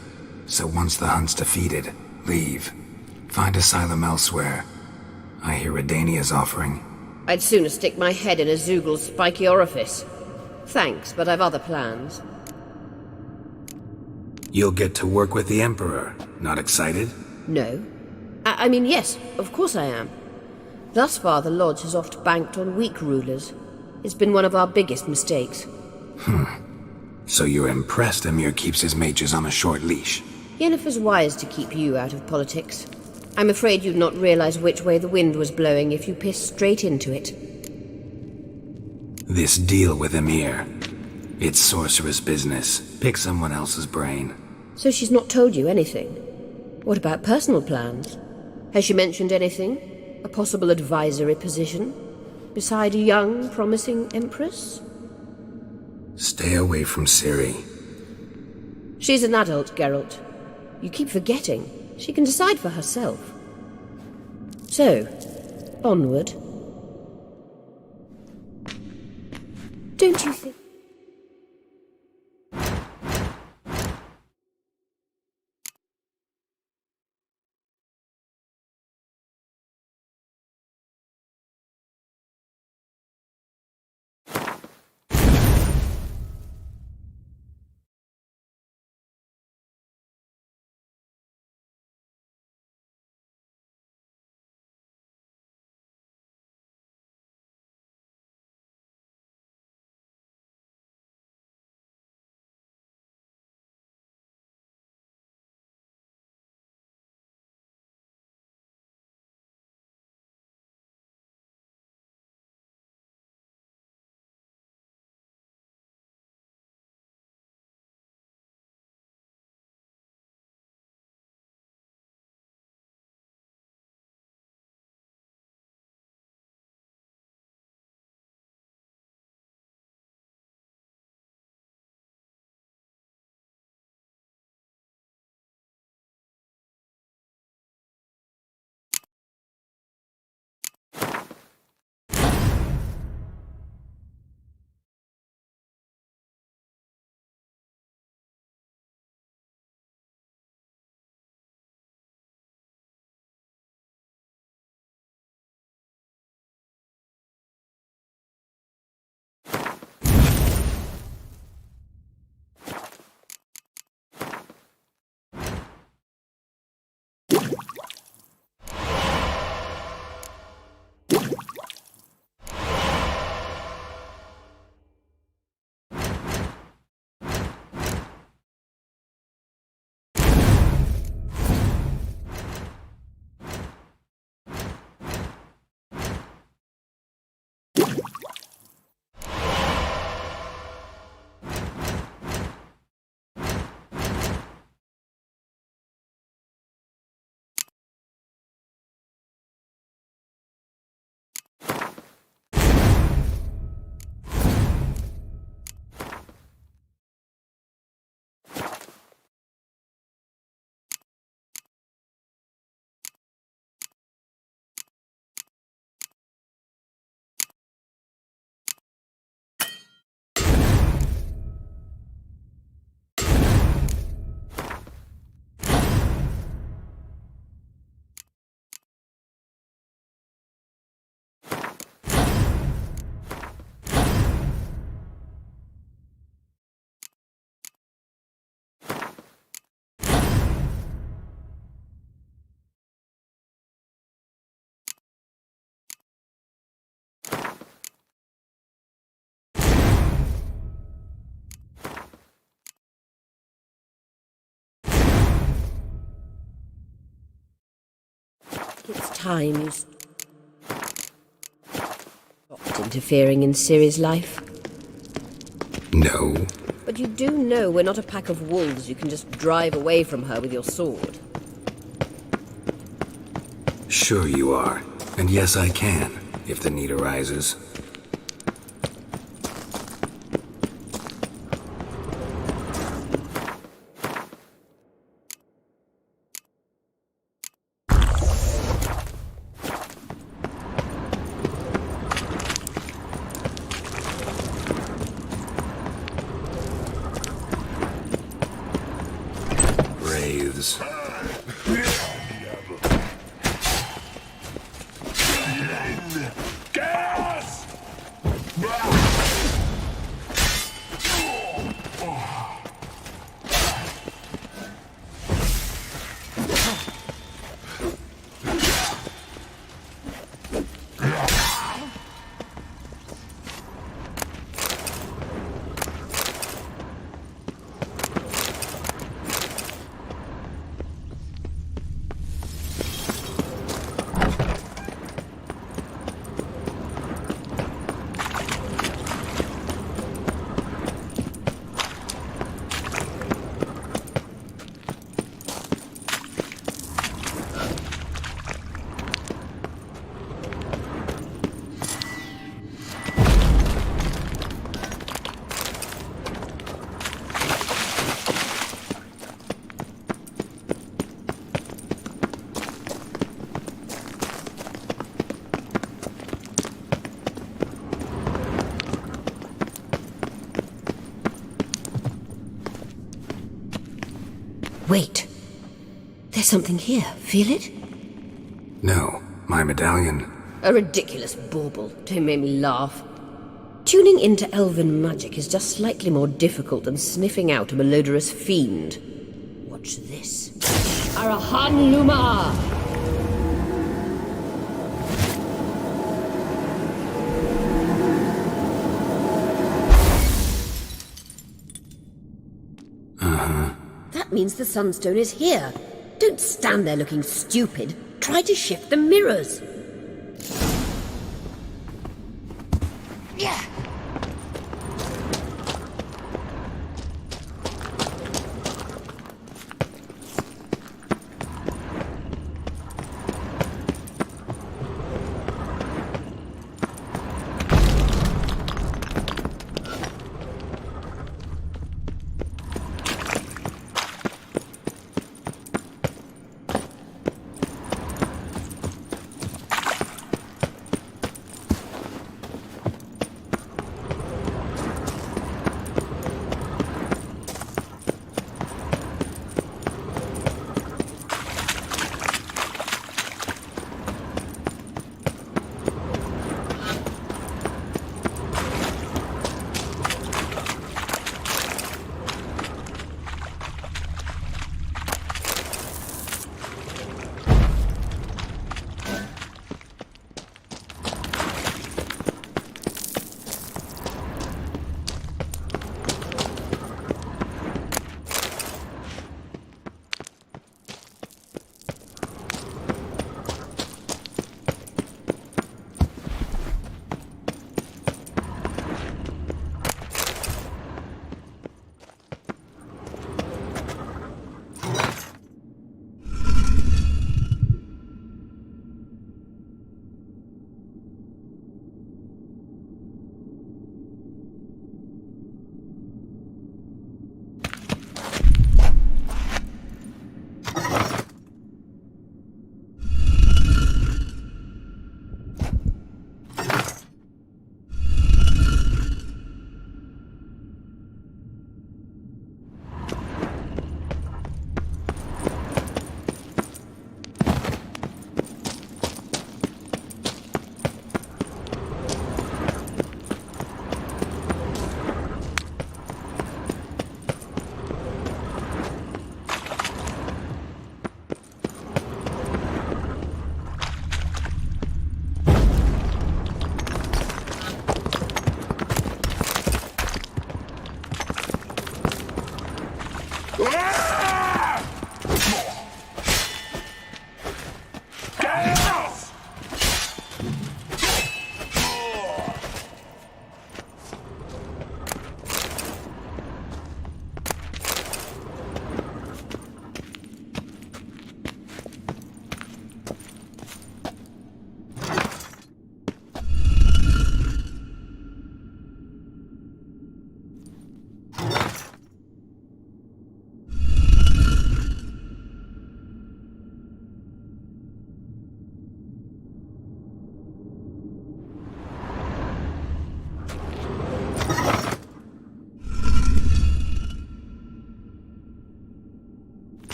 So once the hunt's defeated, leave. Find asylum elsewhere. I hear Redania's offering. I'd sooner stick my head in a Zoogl's spiky orifice. Thanks, but I've other plans. You'll get to work with the Emperor. Not excited? No. I mean, yes, of course I am. Thus far, the Lodge has oft banked on weak rulers. It's been one of our biggest mistakes. So you're impressed Emir keeps his mages on a short leash? Yennefer's wise to keep you out of politics. I'm afraid you'd not realize which way the wind was blowing if you pissed straight into it. This deal with Emir. It's sorceress business. Pick someone else's brain. So she's not told you anything? What about personal plans? Has she mentioned anything? A possible advisory position? Beside a young, promising empress? Stay away from Ciri. She's an adult, Geralt. You keep forgetting. She can decide for herself. So, onward. Don't you think... It's time you stopped interfering in Ciri's life. No. But you do know we're not a pack of wolves you can just drive away from her with your sword. Sure you are. And yes, I can, if the need arises. Wraiths. Wait. There's something here. Feel it? No, my medallion. A ridiculous bauble. Don't make me laugh. Tuning into elven magic is just slightly more difficult than sniffing out a malodorous fiend. Watch this. Arahan Luma! That means the Sunstone is here. Don't stand there looking stupid. Try to shift the mirrors. Yeah.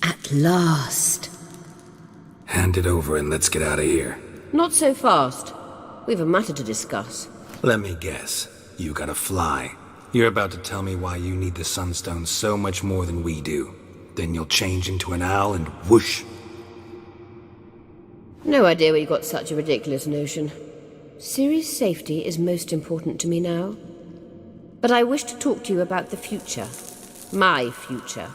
At last. Hand it over and let's get out of here. Not so fast. We've a matter to discuss. Let me guess. You gotta fly. You're about to tell me why you need the Sunstone so much more than we do. Then you'll change into an owl and whoosh. No idea where you got such a ridiculous notion. Ciri's safety is most important to me now. But I wish to talk to you about the future. My future.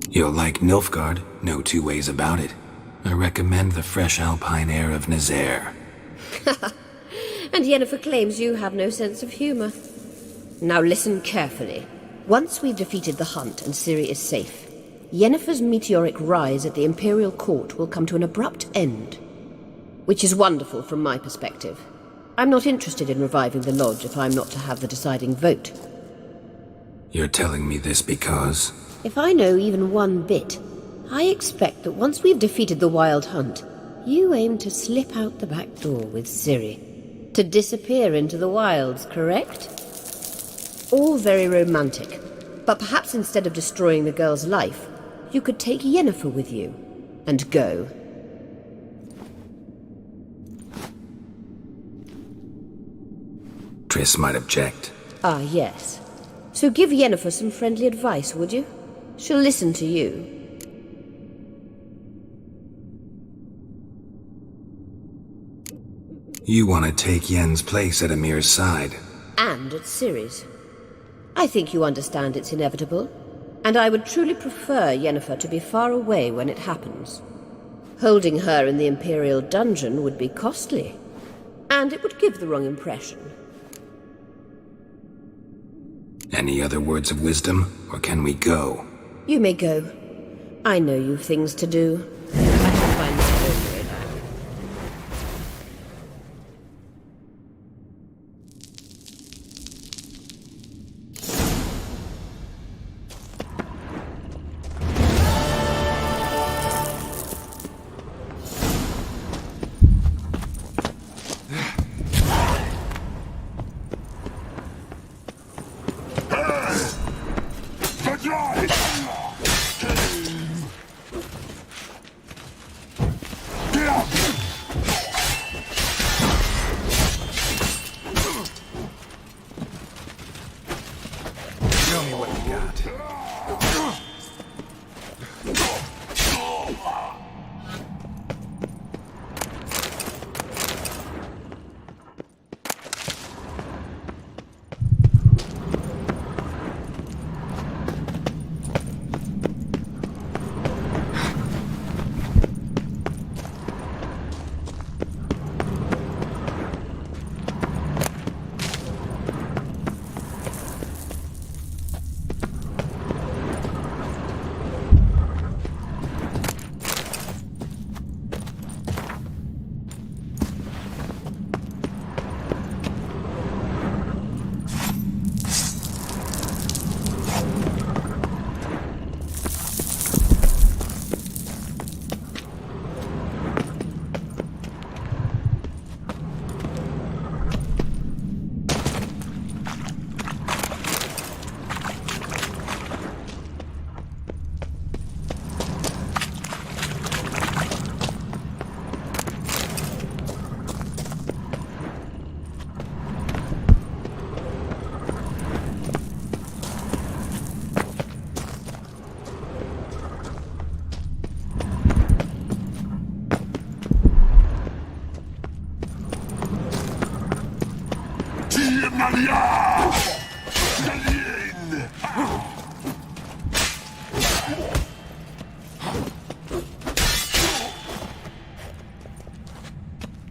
You'll like Nilfgaard, no two ways about it. I recommend the fresh alpine air of Nazaire. And Yennefer claims you have no sense of humor. Now listen carefully. Once we've defeated the hunt and Ciri is safe, Yennefer's meteoric rise at the Imperial Court will come to an abrupt end. Which is wonderful from my perspective. I'm not interested in reviving the Lodge if I'm not to have the deciding vote. You're telling me this because... If I know even one bit, I expect that once we've defeated the Wild Hunt, you aim to slip out the back door with Ciri. To disappear into the wilds, correct? All very romantic. But perhaps instead of destroying the girl's life, you could take Yennefer with you. And go. Triss might object. Ah, yes. So give Yennefer some friendly advice, would you? She'll listen to you. You want to take Yen's place at Amir's side. And at Ciri's. I think you understand it's inevitable. And I would truly prefer Yennefer to be far away when it happens. Holding her in the Imperial dungeon would be costly. And it would give the wrong impression. Any other words of wisdom, or can we go? You may go. I know you've things to do. I can find my own way back. Show me what you got.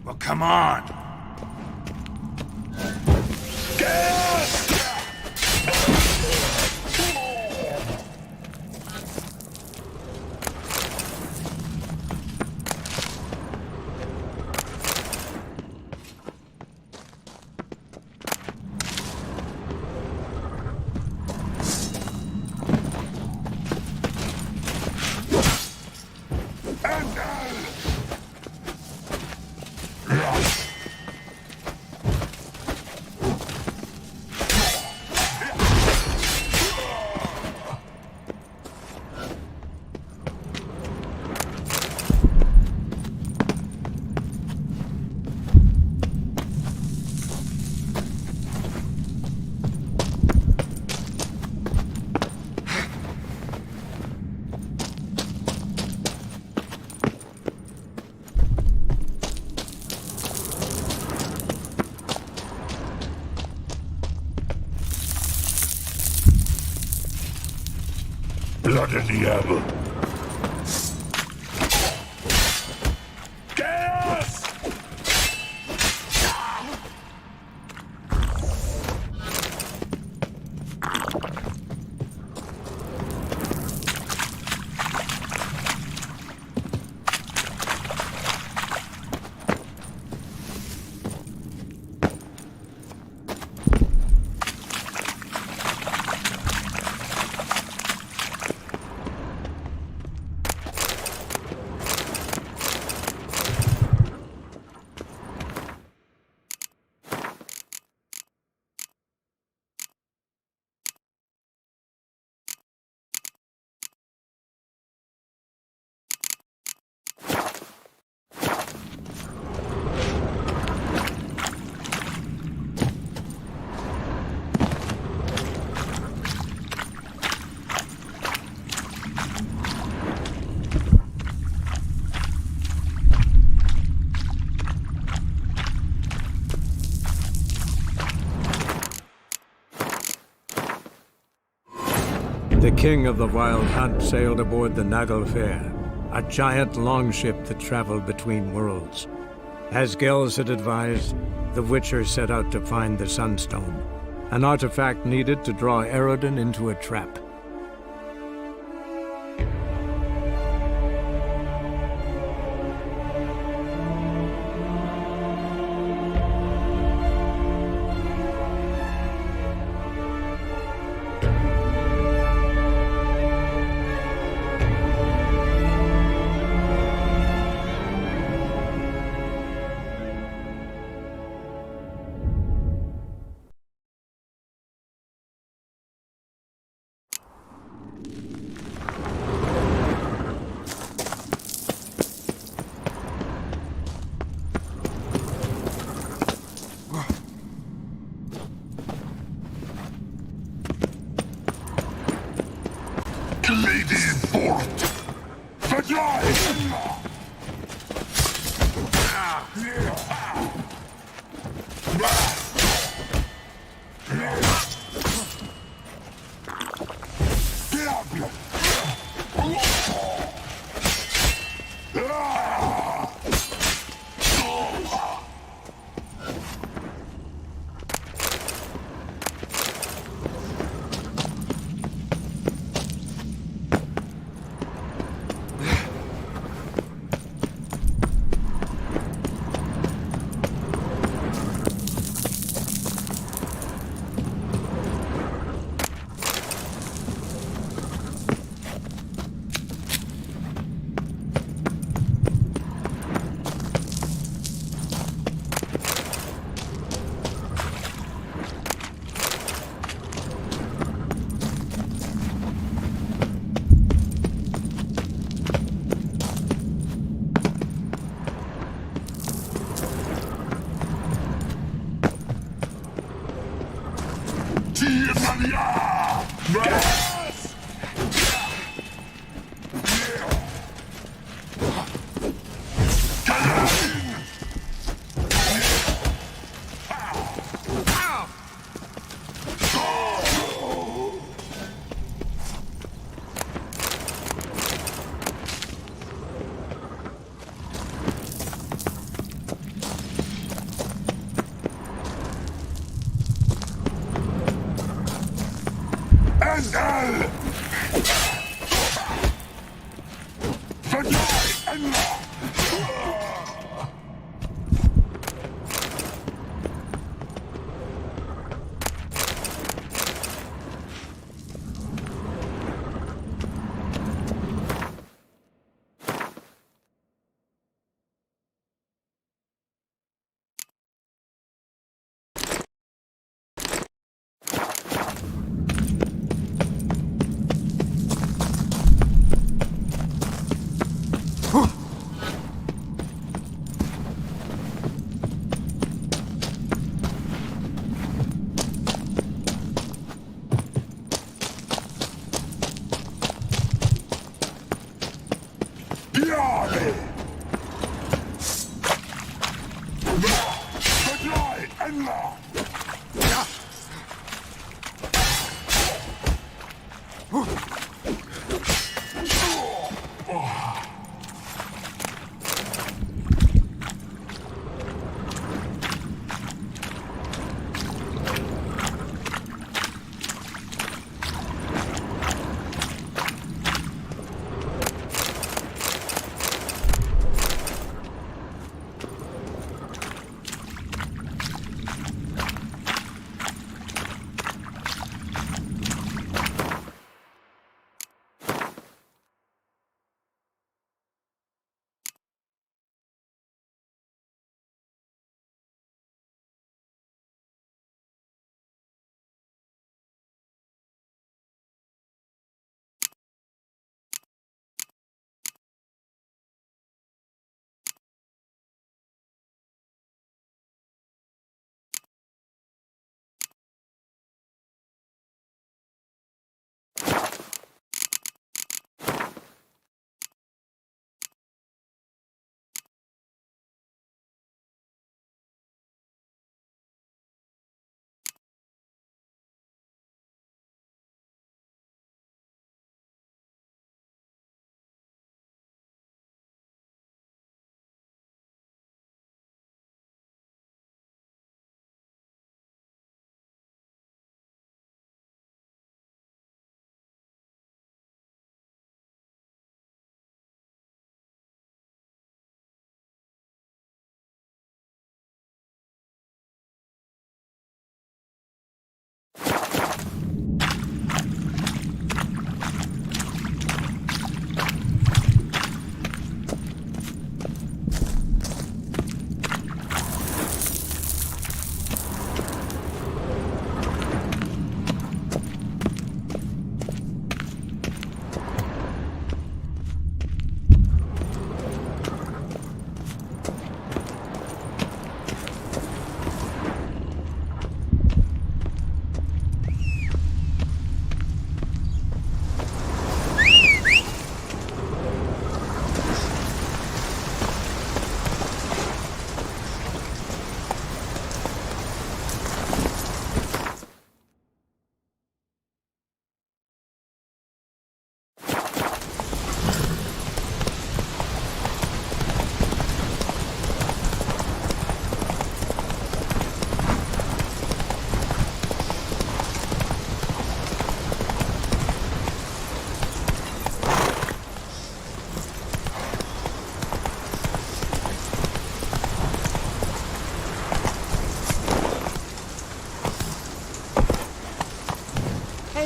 Well, come on. Blood in the apple. The king of the Wild Hunt sailed aboard the Naglfar, a giant longship that traveled between worlds. As Gels had advised, the Witcher set out to find the Sunstone. an artifact needed to draw Eredin into a trap.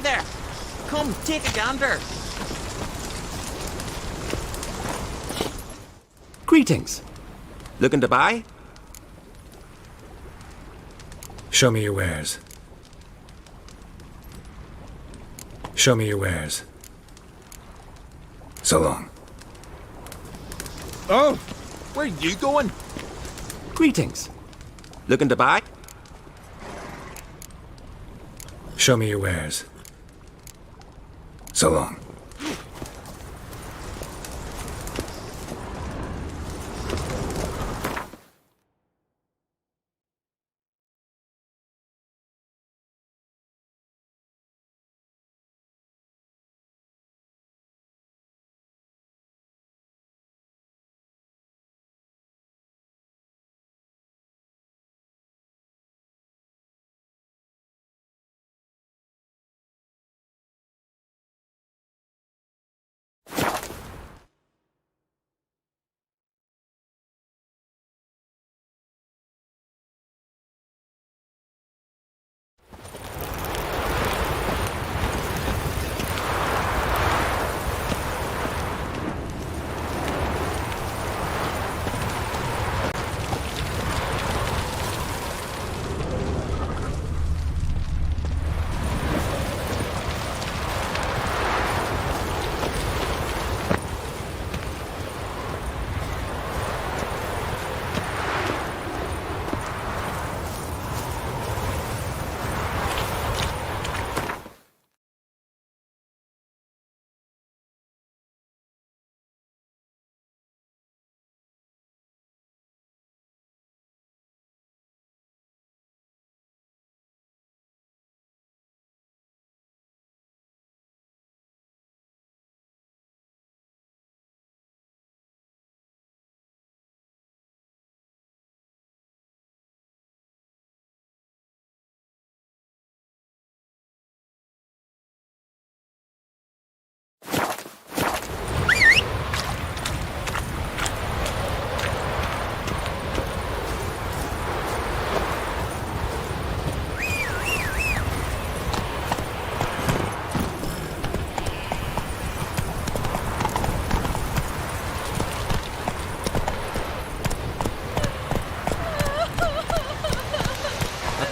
there! Come, take a gander! Greetings. Looking to buy? Show me your wares. Show me your wares. So long. Oh! Where are you going? Greetings. Looking to buy? Show me your wares. So long.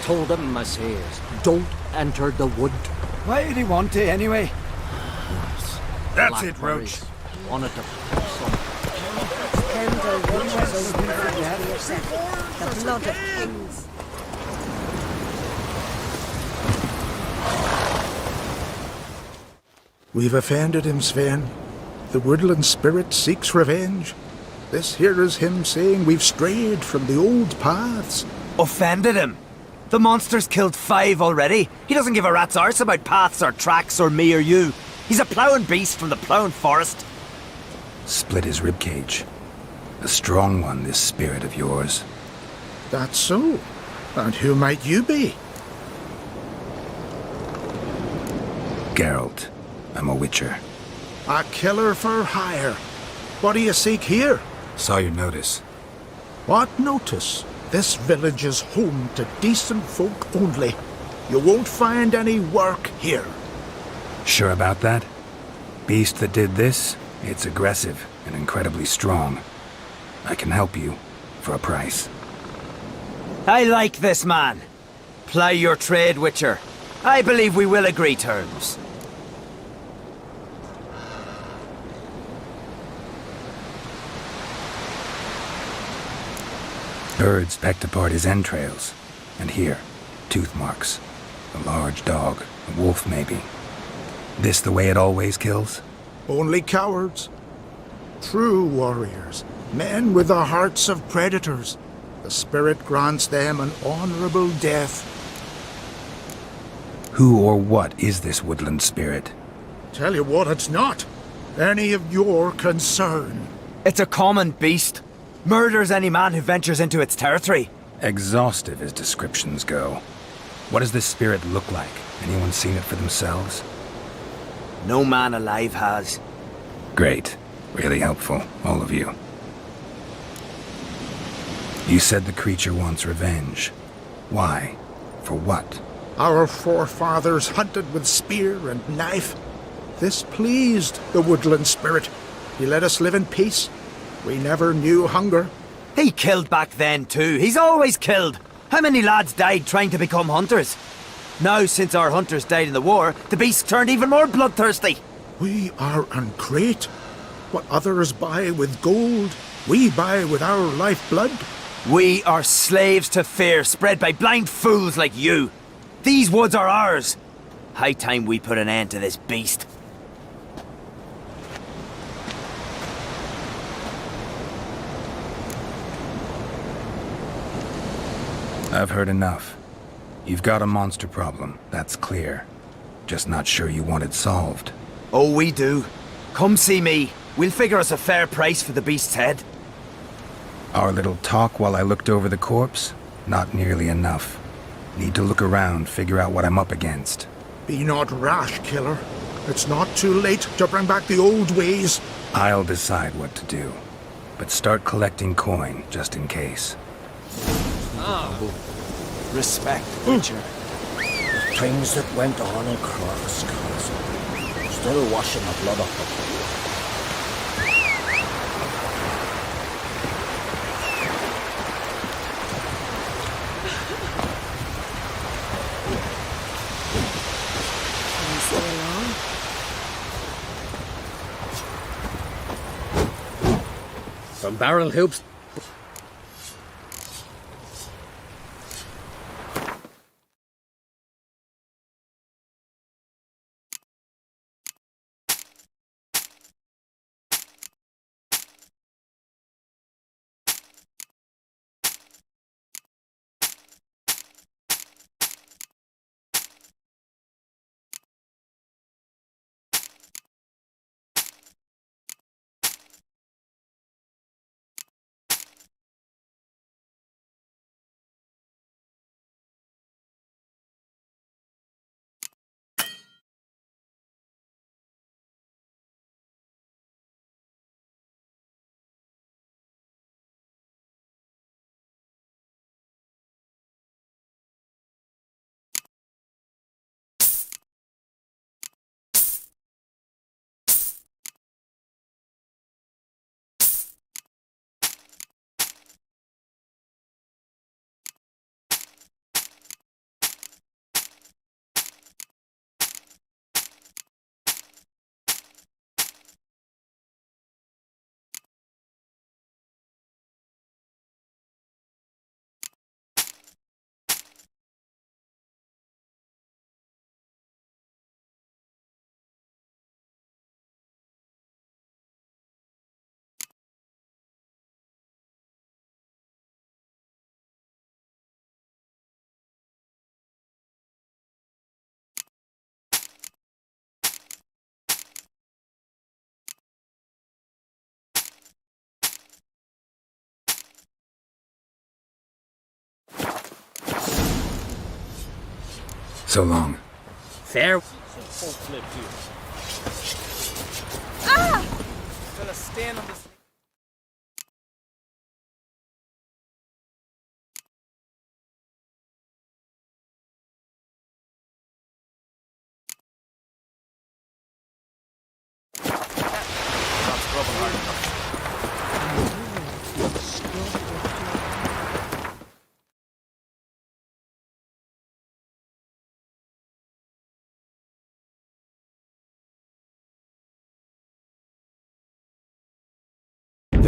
Told him, I says, don't enter the wood. Why did he want to, anyway? That's it, Roach. Wanted to some. Kendall watches over the blood of kings. We've offended him, Sven. The woodland spirit seeks revenge. This here is him saying we've strayed from the old paths. Offended him? The monster's killed 5 already. He doesn't give a rat's arse about paths or tracks or me or you. He's a ploughing beast from the ploughing forest. Split his ribcage. A strong one, this spirit of yours. That's so. And who might you be? Geralt. I'm a witcher. A killer for hire. What do you seek here? Saw your notice. What notice? This village is home to decent folk only. You won't find any work here. Sure about that? Beast that did this, it's aggressive and incredibly strong. I can help you for a price. I like this man. Ply your trade, Witcher. I believe we will agree terms. Birds pecked apart his entrails. And here, tooth marks. A large dog, a wolf maybe. This the way it always kills? Only cowards. True warriors. Men with the hearts of predators. The spirit grants them an honorable death. Who or what is this woodland spirit? Tell you what, it's not any of your concern. It's a common beast. Murders any man who ventures into its territory. Exhaustive as descriptions go. What does this spirit look like? Anyone seen it for themselves? No man alive has. Great. Really helpful, all of you. You said the creature wants revenge. Why? For what? Our forefathers hunted with spear and knife. This pleased the woodland spirit. He let us live in peace. We never knew hunger. He killed back then too. He's always killed. How many lads died trying to become hunters? Now, since our hunters died in the war, the beast turned even more bloodthirsty. We are ungreat. What others buy with gold, we buy with our lifeblood. We are slaves to fear spread by blind fools like you. These woods are ours. High time we put an end to this beast. I've heard enough. You've got a monster problem, that's clear. Just not sure you want it solved. Oh, we do. Come see me. We'll figure us a fair price for the beast's head. Our little talk while I looked over the corpse? Not nearly enough. Need to look around, figure out what I'm up against. Be not rash, killer. It's not too late to bring back the old ways. I'll decide what to do. But start collecting coin, just in case. Respect, Witcher. The things that went on across Castle. Still washing the blood off the From barrel hoops. So long. Fair. Ah! Gonna stand on this.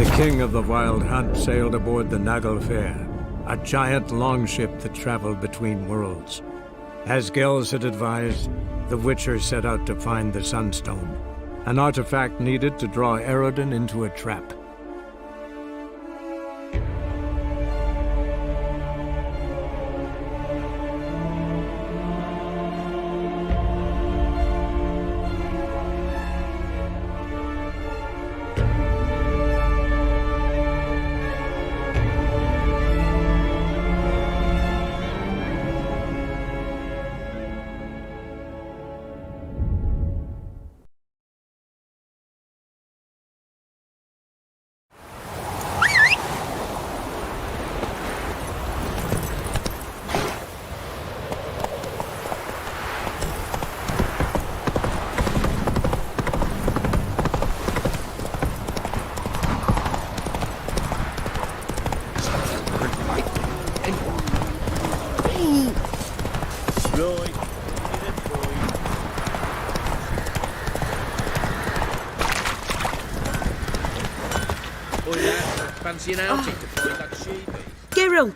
The king of the Wild Hunt sailed aboard the Naglfar, a giant longship that traveled between worlds. As Gels had advised, the Witcher set out to find the Sunstone, an artifact needed to draw Eredin into a trap. Right. Boy, lad, fancy an outing to find that sheep. Girill!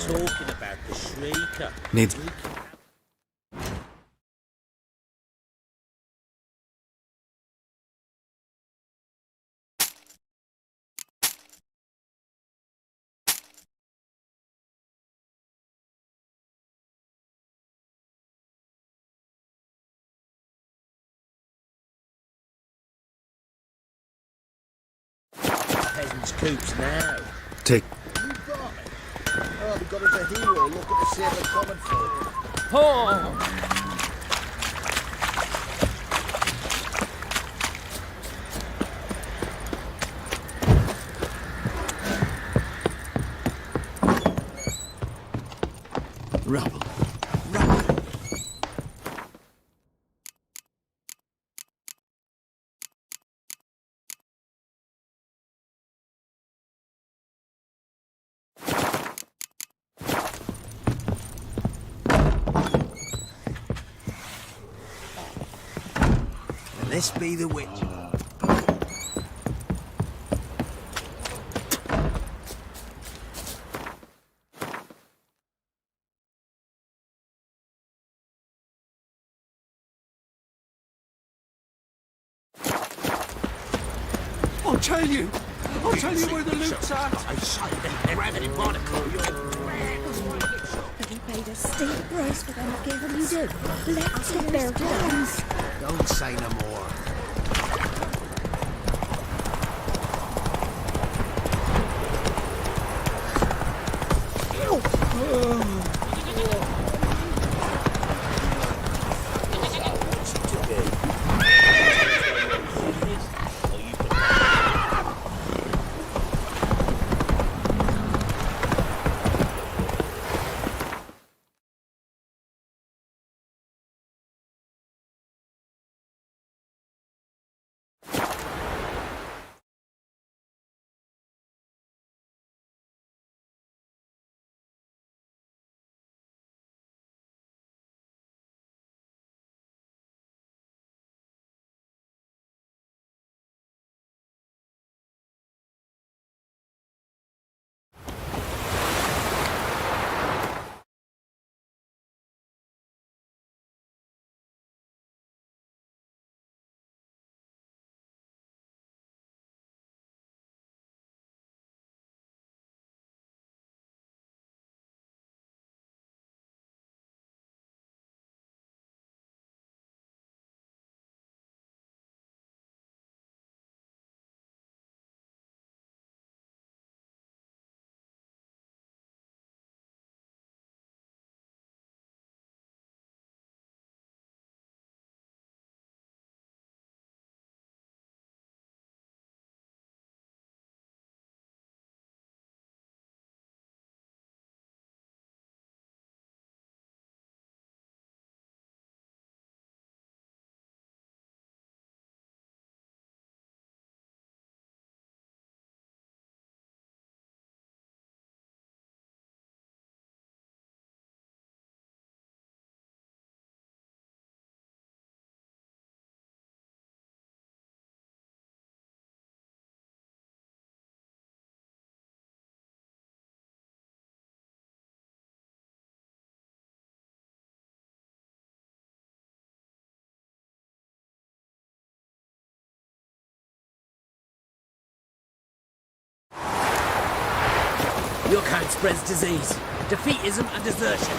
talking about the Shrieker. Needs... Peasants' coops now. Take... You got it. Oh, we got us a hero. Look at the sailor coming for. Oh! Rubble. And this be the witch. I'll tell you where the loot's at. I shot them. Grab it, Monaco. You paid a steep price for them giving you do. Let's get their guns. Don't say no more. Your kind spreads disease, defeatism and desertion.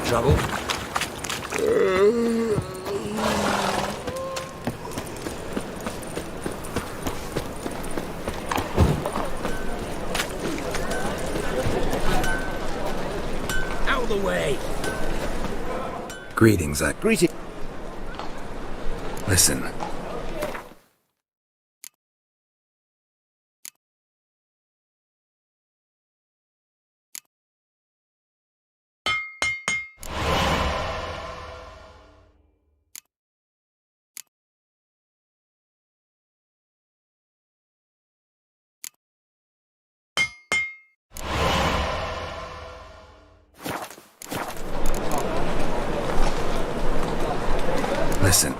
Trouble? Out of the way! Greetings, Greeting. Listen. Listen.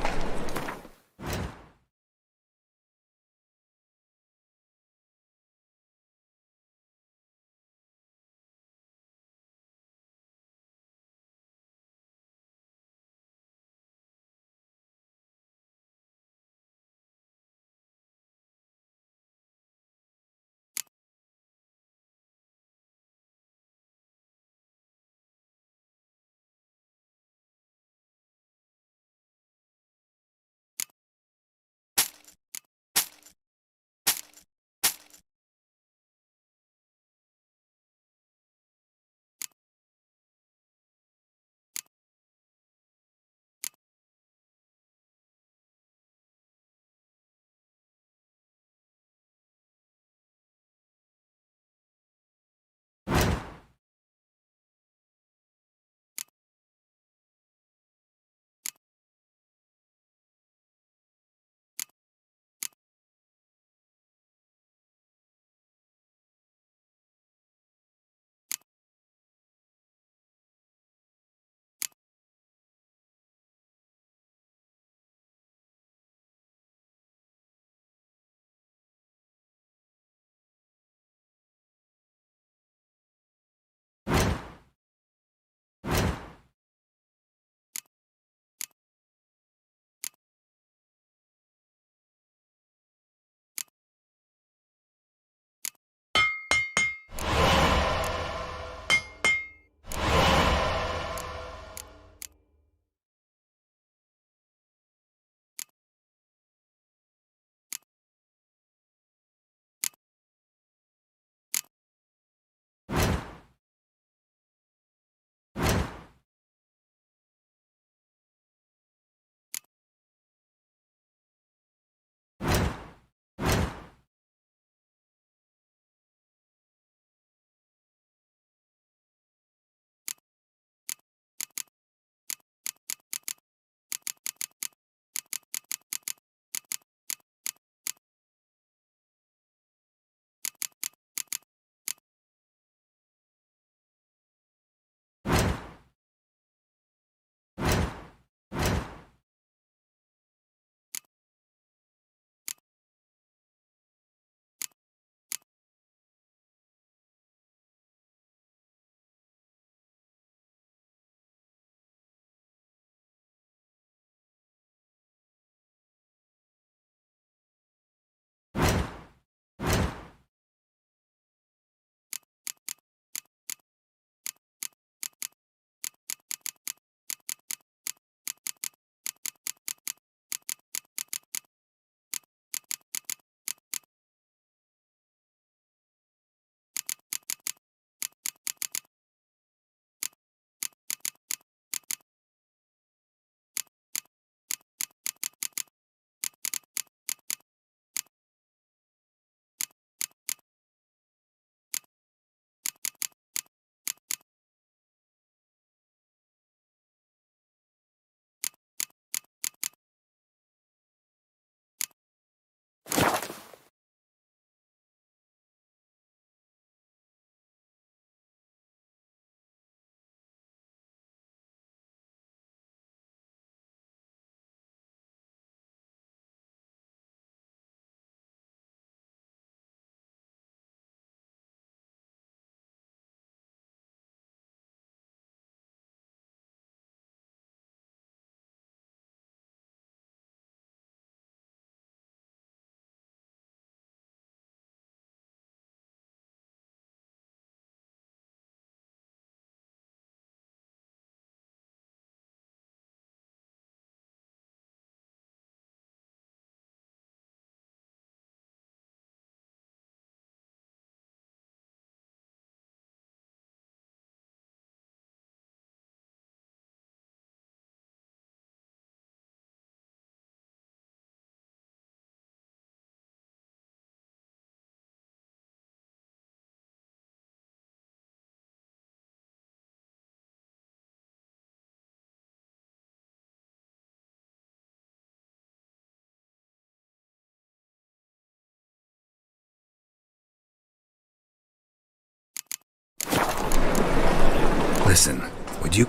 Listen, would you...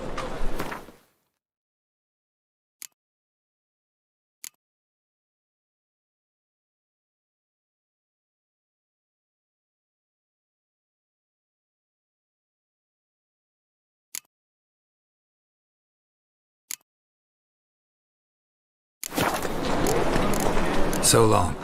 So long.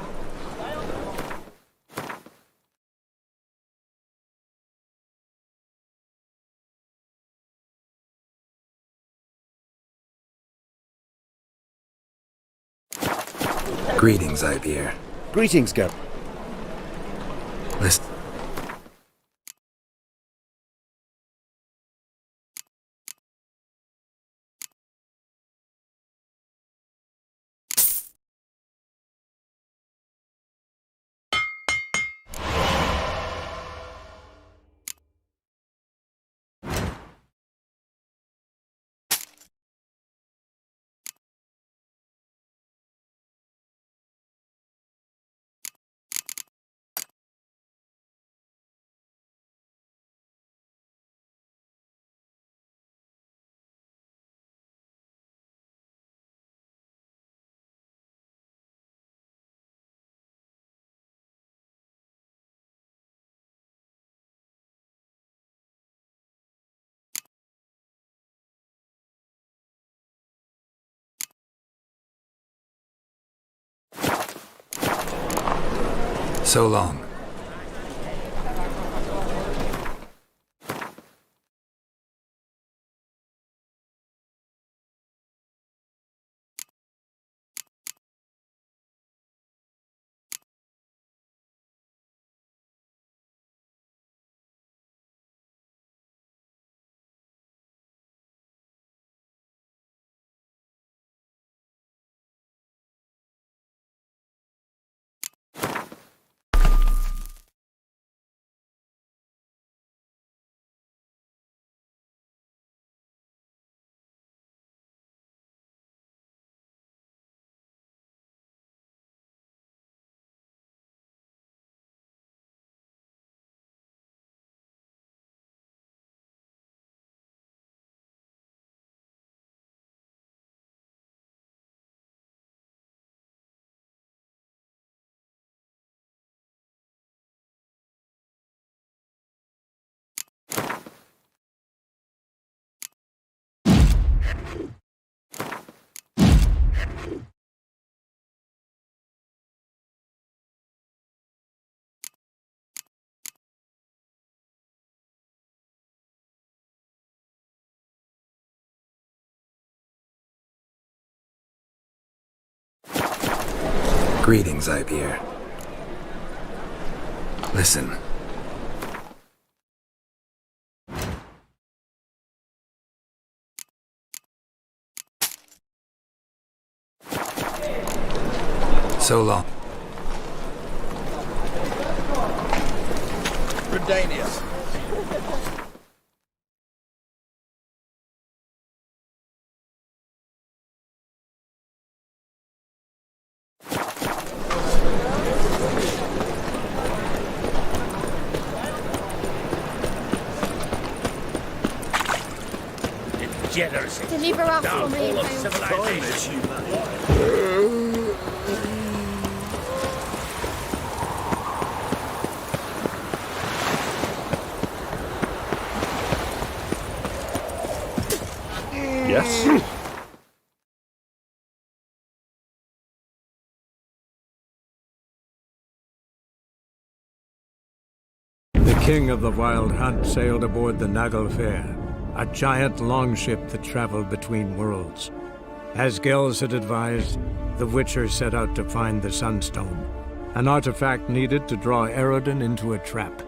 Greetings, Ibeer. Greetings, Gub. Listen. So long. Greetings, Ibeer. Listen. So long. Redanius. Degeneracy. Deliver us from Downfall of here. civilization. Yes? The king of the Wild Hunt sailed aboard the Naglfar, a giant longship that traveled between worlds. As Gels had advised, the Witcher set out to find the Sunstone, an artifact needed to draw Eredin into a trap.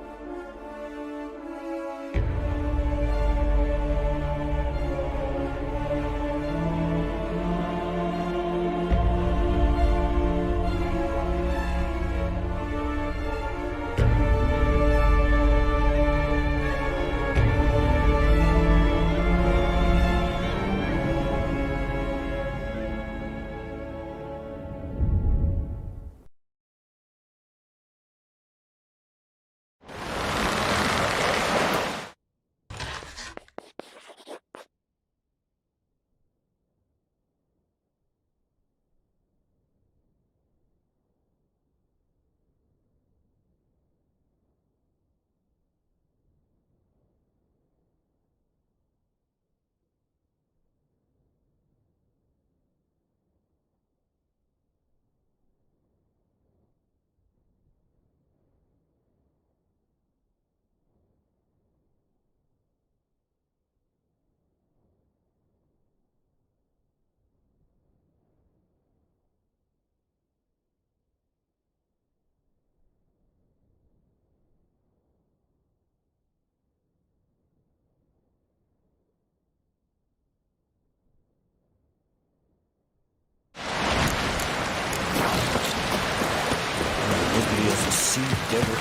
sea devil.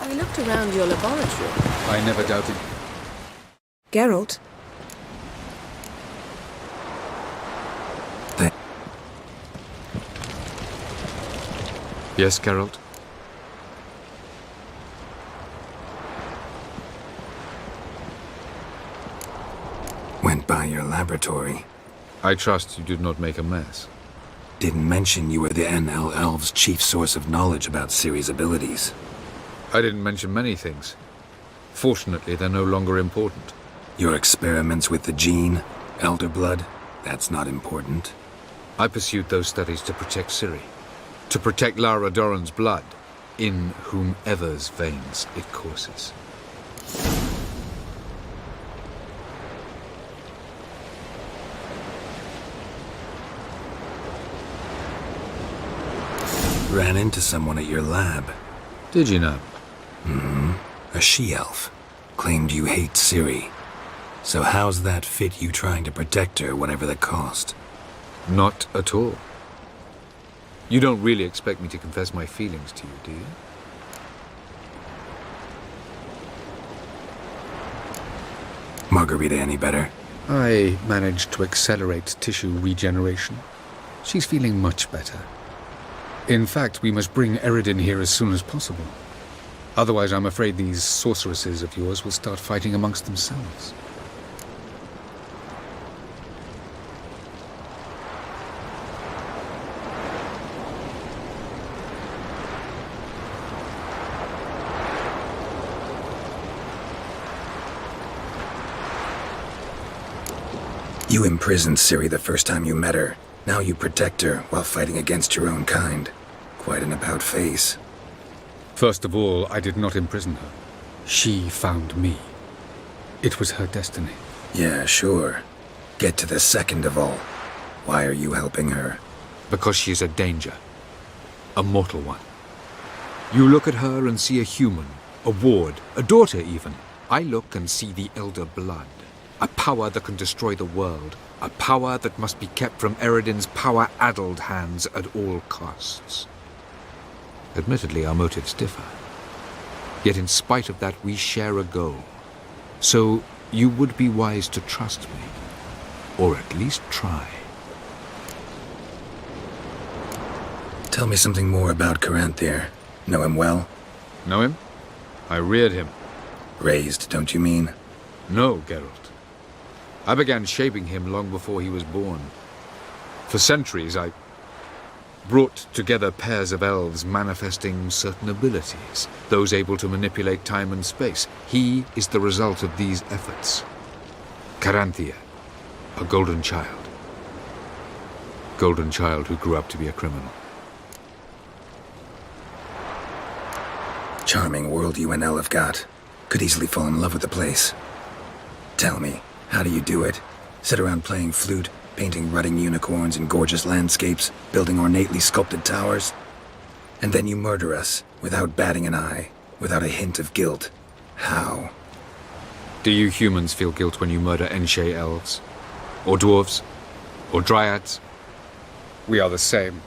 We looked around your laboratory. I never doubted. Geralt? Yes, Geralt? Went by your laboratory. I trust you did not make a mess. Didn't mention you were the NL Elves' chief source of knowledge about Ciri's abilities. I didn't mention many things. Fortunately, they're no longer important. Your experiments with the gene, Elder Blood, that's not important. I pursued those studies to protect Ciri. To protect Lara Doran's blood, in whomever's veins it courses. Ran into someone at your lab. Did you know? Mm-hmm. A she-elf. Claimed you hate Ciri. So how's that fit you trying to protect her, whatever the cost? Not at all. You don't really expect me to confess my feelings to you, do you? Margarita any better? I managed to accelerate tissue regeneration. She's feeling much better. In fact, we must bring Eredin here as soon as possible. Otherwise, I'm afraid these sorceresses of yours will start fighting amongst themselves. You imprisoned Ciri the first time you met her. Now you protect her while fighting against your own kind. Quite an about-face. First of all, I did not imprison her. She found me. It was her destiny. Yeah, sure. Get to the second of all. Why are you helping her? Because she is a danger. A mortal one. You look at her and see a human, a ward, a daughter even. I look and see the Elder Blood. A power that can destroy the world. A power that must be kept from Eredin's power-addled hands at all costs. Admittedly, our motives differ. Yet in spite of that, we share a goal. So you would be wise to trust me. Or at least try. Tell me something more about Caranthir. Know him well? Know him? I reared him. Raised, don't you mean? No, Geralt. I began shaping him long before he was born. For centuries, I brought together pairs of elves manifesting certain abilities, those able to manipulate time and space. He is the result of these efforts. Caranthir, a golden child. Golden child who grew up to be a criminal. Charming world you and El have got. Could easily fall in love with the place. Tell me, how do you do it? Sit around playing flute, painting rutting unicorns in gorgeous landscapes, building ornately sculpted towers? And then you murder us, without batting an eye, without a hint of guilt. How? Do you humans feel guilt when you murder Enshe elves? Or dwarves? Or dryads? We are the same.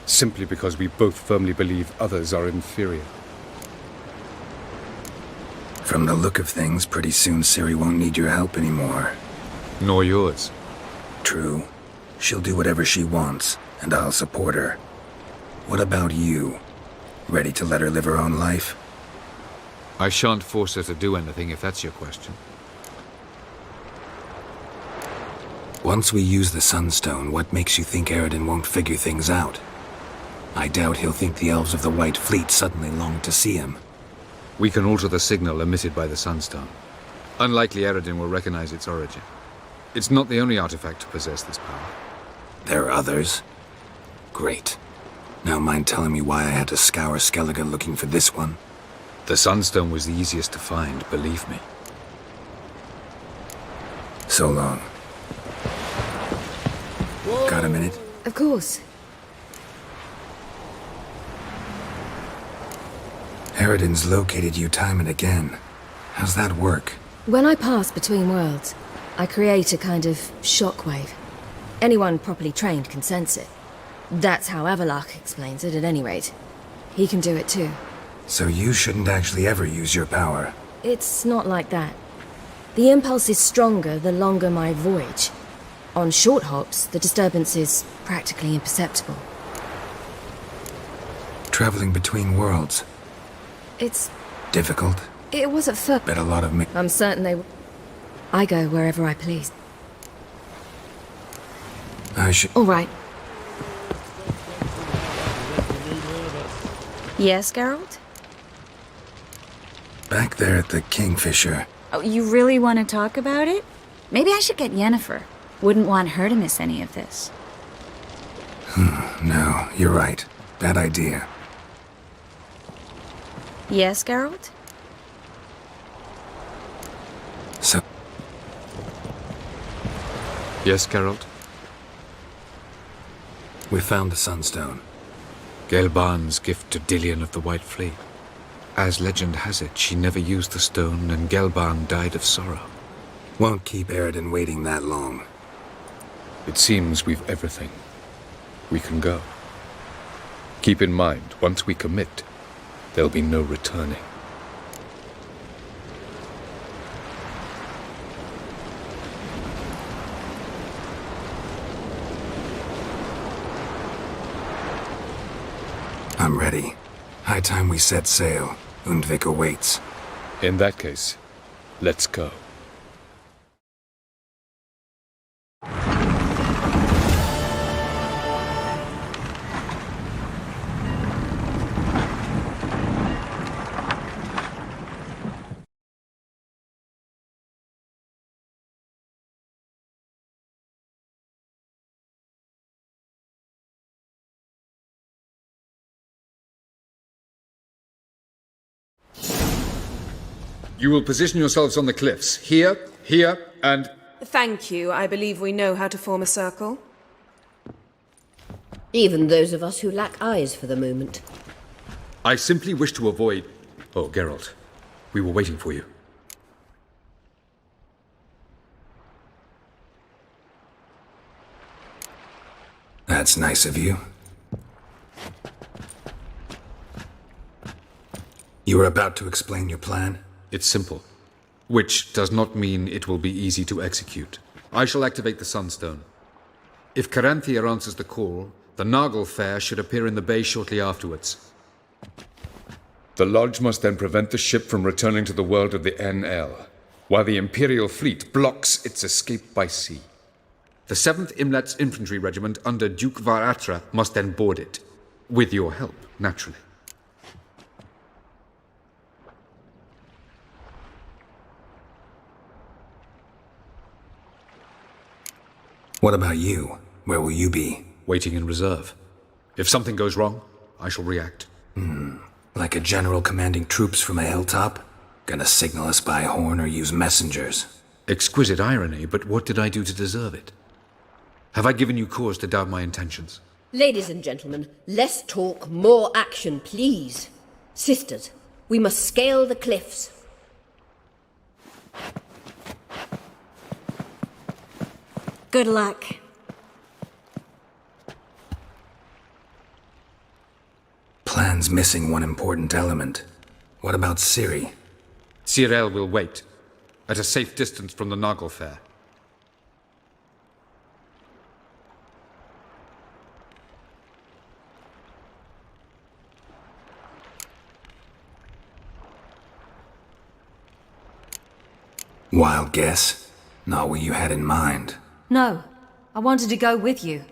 Simply because we both firmly believe others are inferior. From the look of things, pretty soon Ciri won't need your help anymore. Nor yours. True. She'll do whatever she wants, and I'll support her. What about you? Ready to let her live her own life? I shan't force her to do anything, if that's your question. Once we use the Sunstone, what makes you think Eredin won't figure things out? I doubt he'll think the elves of the White Fleet suddenly long to see him. We can alter the signal emitted by the Sunstone. Unlikely Eredin will recognize its origin. It's not the only artifact to possess this power. There are others? Great. Now mind telling me why I had to scour Skellige looking for this one? The Sunstone was the easiest to find, believe me. So long. Got a minute? Of course. Eridan's located you time and again. How's that work? When I pass between worlds, I create a kind of shockwave. Anyone properly trained can sense it. That's how Avalok explains it, at any rate. He can do it too. So you shouldn't actually ever use your power. It's not like that. The impulse is stronger the longer my voyage. On short hops, the disturbance is practically imperceptible. Traveling between worlds. It's... difficult? It was at first. Bet a lot of me. I'm certain they... I go wherever I please. I should... All right. Yes, Geralt? Back there at the Kingfisher. Oh, you really want to talk about it? Maybe I should get Yennefer. Wouldn't want her to miss any of this. No, you're right. Bad idea. Yes, Geralt? So... Yes, Geralt? We found the Sunstone. Gelban's gift to Dillion of the White Fleet. As legend has it, she never used the stone, and Gelban died of sorrow. Won't keep Eridan waiting that long. It seems we've everything. We can go. Keep in mind, once we commit, there'll be no returning. I'm ready. High time we set sail. Undvik awaits. In that case, let's go. You will position yourselves on the cliffs. Here, here, and... Thank you. I believe we know how to form a circle. Even those of us who lack eyes for the moment. I simply wish to avoid... Oh, Geralt. We were waiting for you. That's nice of you. You were about to explain your plan? It's simple. Which does not mean it will be easy to execute. I shall activate the Sunstone. If Caranthea answers the call, the Naglfar should appear in the bay shortly afterwards. The Lodge must then prevent the ship from returning to the world of the NL, while the Imperial fleet blocks its escape by sea. The 7th Imlet's Infantry Regiment under Duke Varatra must then board it. With your help, naturally. What about you? Where will you be? Waiting in reserve. If something goes wrong, I shall react. Like a general commanding troops from a hilltop? Gonna signal us by horn or use messengers? Exquisite irony, but what did I do to deserve it? Have I given you cause to doubt my intentions? Ladies and gentlemen, less talk, more action, please. Sisters, we must scale the cliffs. Good luck. Plan's missing one important element. What about Ciri? Cyril will wait, at a safe distance from the Naglfar. Wild guess? Not what you had in mind. No, I wanted to go with you.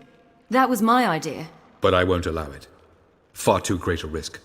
That was my idea. But I won't allow it. Far too great a risk.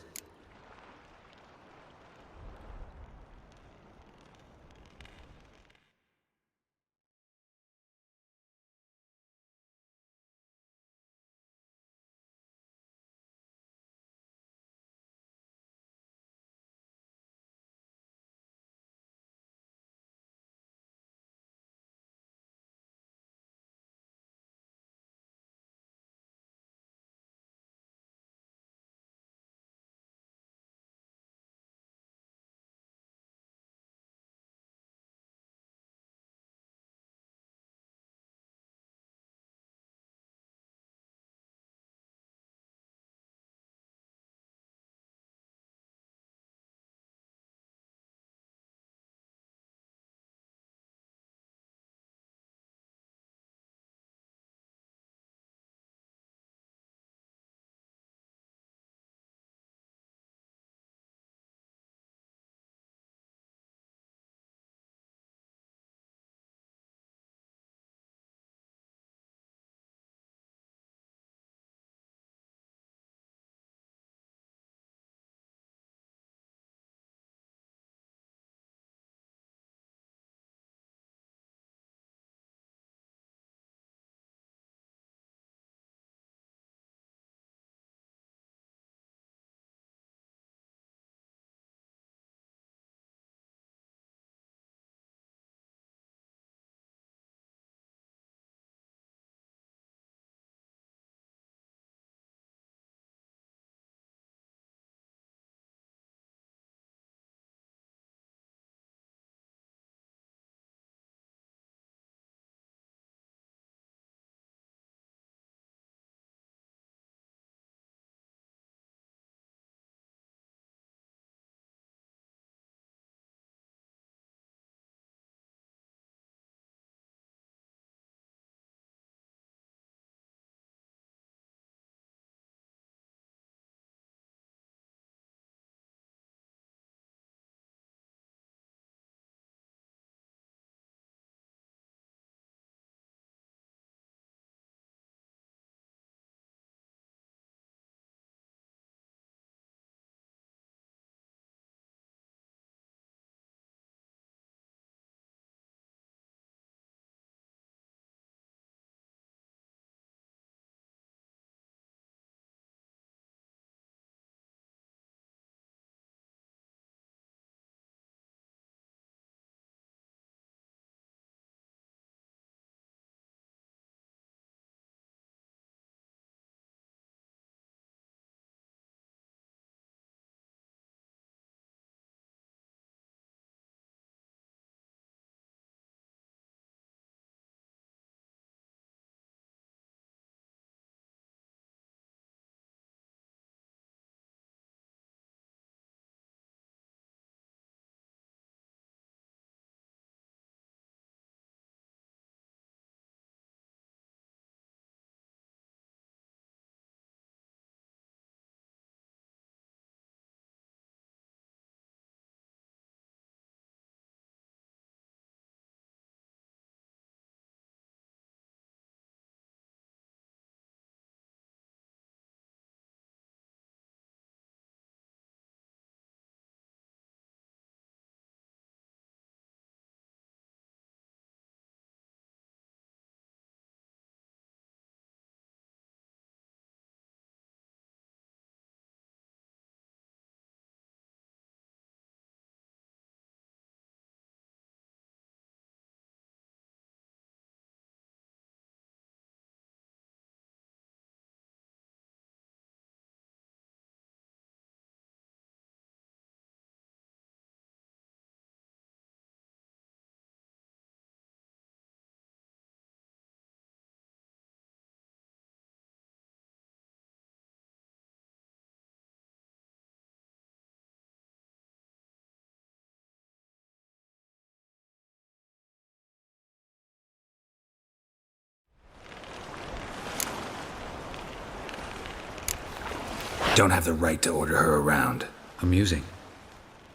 Don't have the right to order her around. Amusing.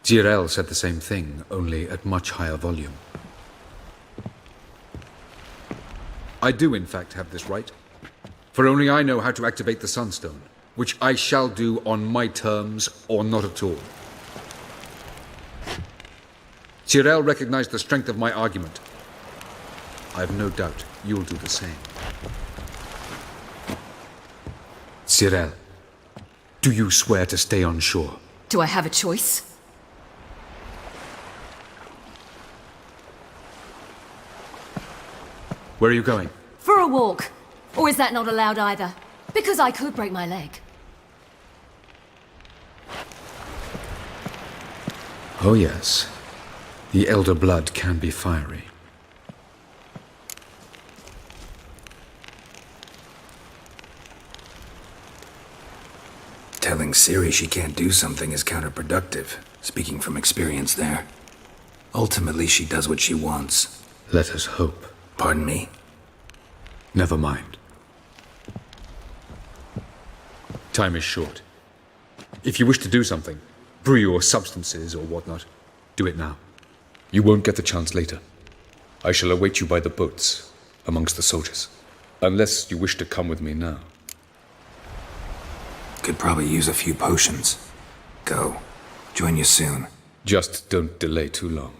Tyrell said the same thing, only at much higher volume. I do, in fact, have this right. For only I know how to activate the Sunstone, which I shall do on my terms or not at all. Tyrell recognized the strength of my argument. I have no doubt you'll do the same. Tyrell, do you swear to stay on shore? Do I have a choice? Where are you going? For a walk. Or is that not allowed either? Because I could break my leg. Oh yes. The elder blood can be fiery. Telling Ciri she can't do something is counterproductive, speaking from experience there. Ultimately, she does what she wants. Let us hope. Pardon me? Never mind. Time is short. If you wish to do something, brew your substances or whatnot, do it now. You won't get the chance later. I shall await you by the boats, amongst the soldiers. Unless you wish to come with me now. Could probably use a few potions. Go. Join you soon. Just don't delay too long.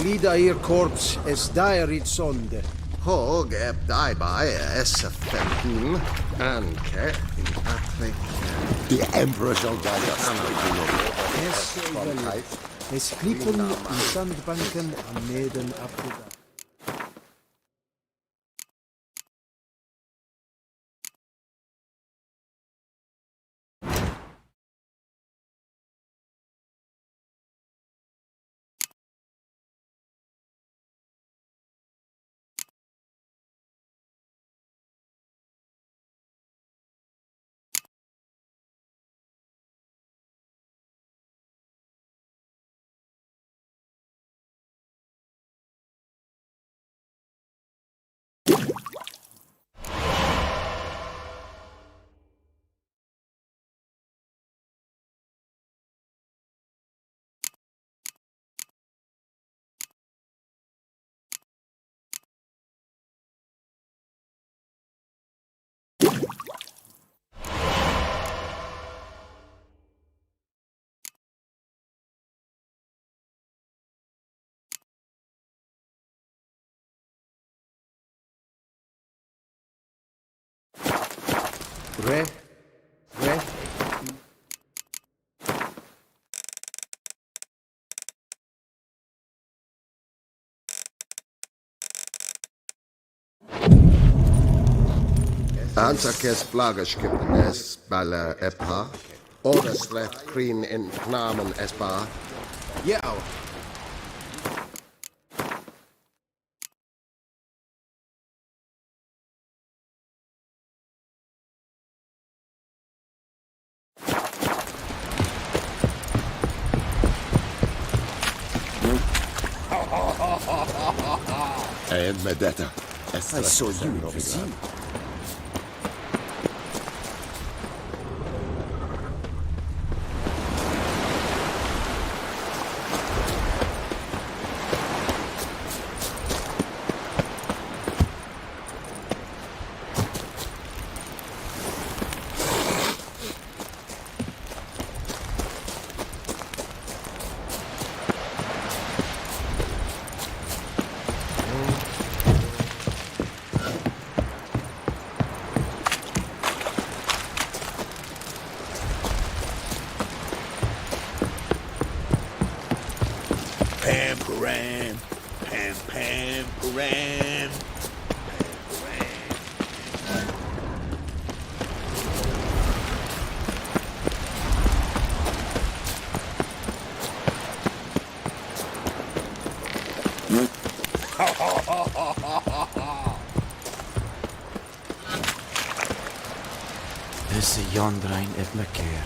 Lida ir korps es dairid sonde. Hog ep daibai es a 15 anke in Atlik. The Emperor shall guide us. Es klippen in Sandbanken am Neden abgedeckt. Re. Ansakes flaggerskipnes balla epa. Orders left green in Knamen espa. Yeah. And Medetta. I saw you in Vizir. Is de Jandrein et me keer.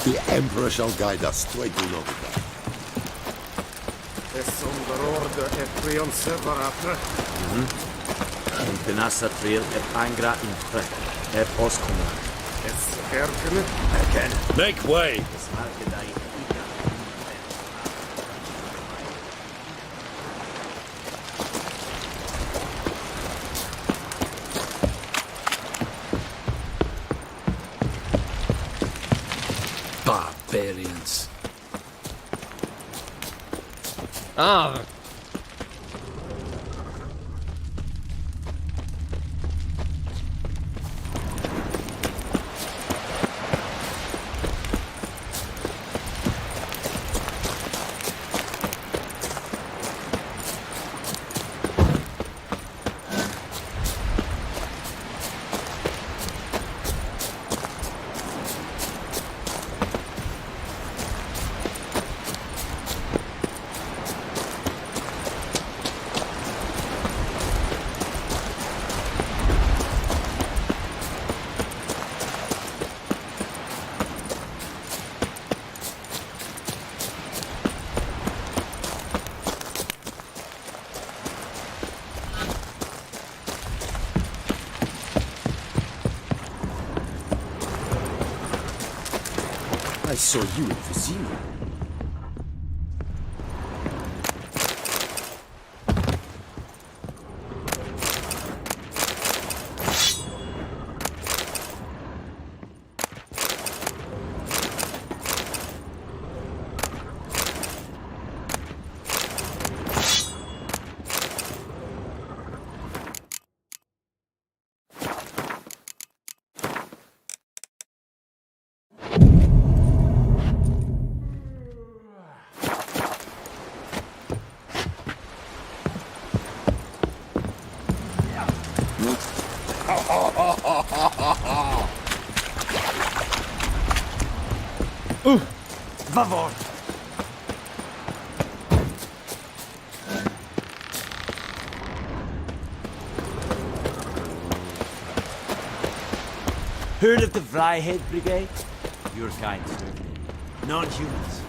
The Emperor shall guide us to a Gulovida. Penasa Trail Angra in Trek. Postcommand. Make way! Barbarians. Ah, I saw you in Vizima. Vavor! Heard of the Vryhead Brigade? Your kind, sir. Non-humans.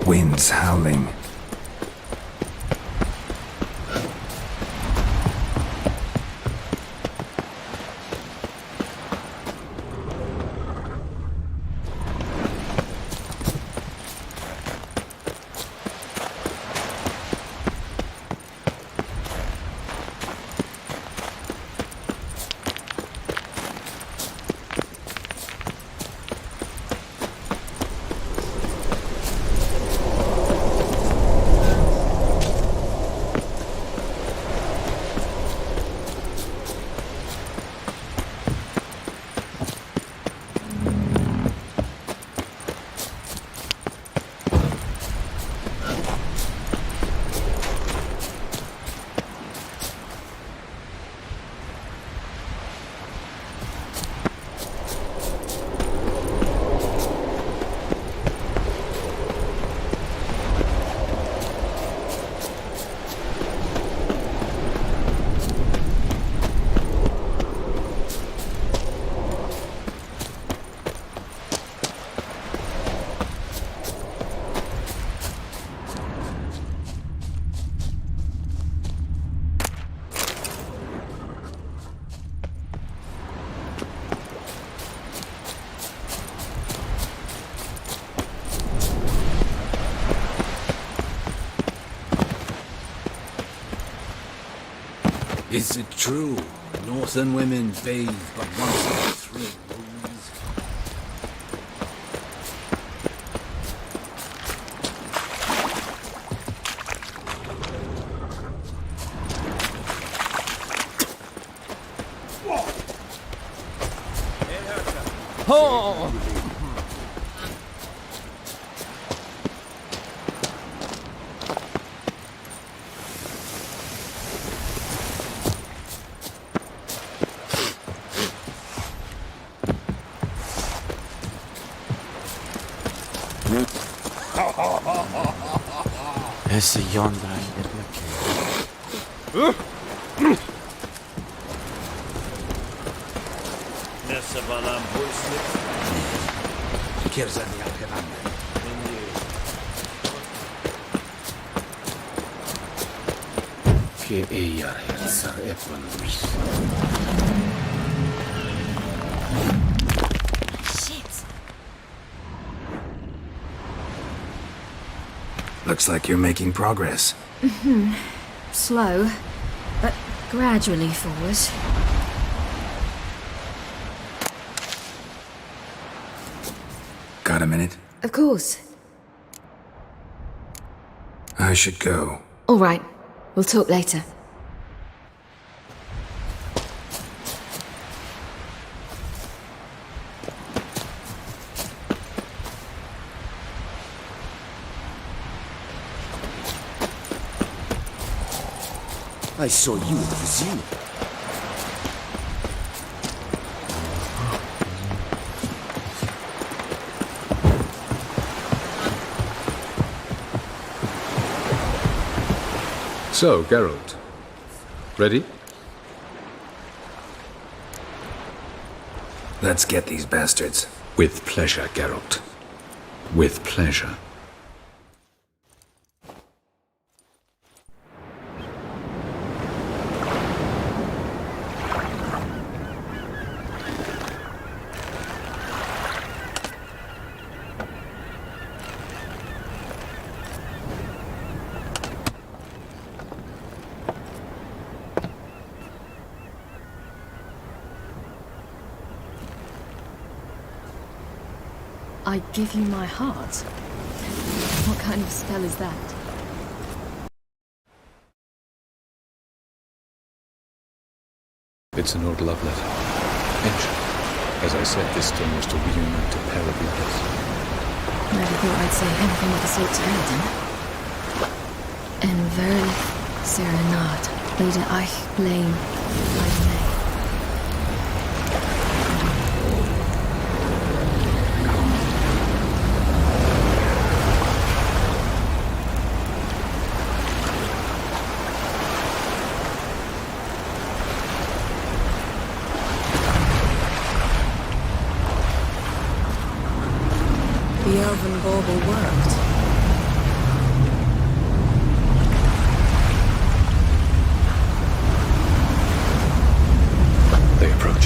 Winds howling. Is it true? Northern women bathe but once every 3 moons. Oh! Esse yondra etmek. Nessa balam bullshit. Kierzani alchemami. Ke eyar hersar etman mis. Shit. Looks like you're making progress. Mm-hmm. Slow, but gradually forward. Got a minute? Of course. I should go. All right. We'll talk later. I saw you at the zoo. So, Geralt. Ready? Let's get these bastards. With pleasure, Geralt. With pleasure. I give you my heart? What kind of spell is that? It's an old love letter. Ancient. As I said, this stone was to reunite a pair of lovers. Never thought I'd say anything of the sort to Aiden. En verlich, Serenade, Leder ich blame, by The elven bauble worked. They approach.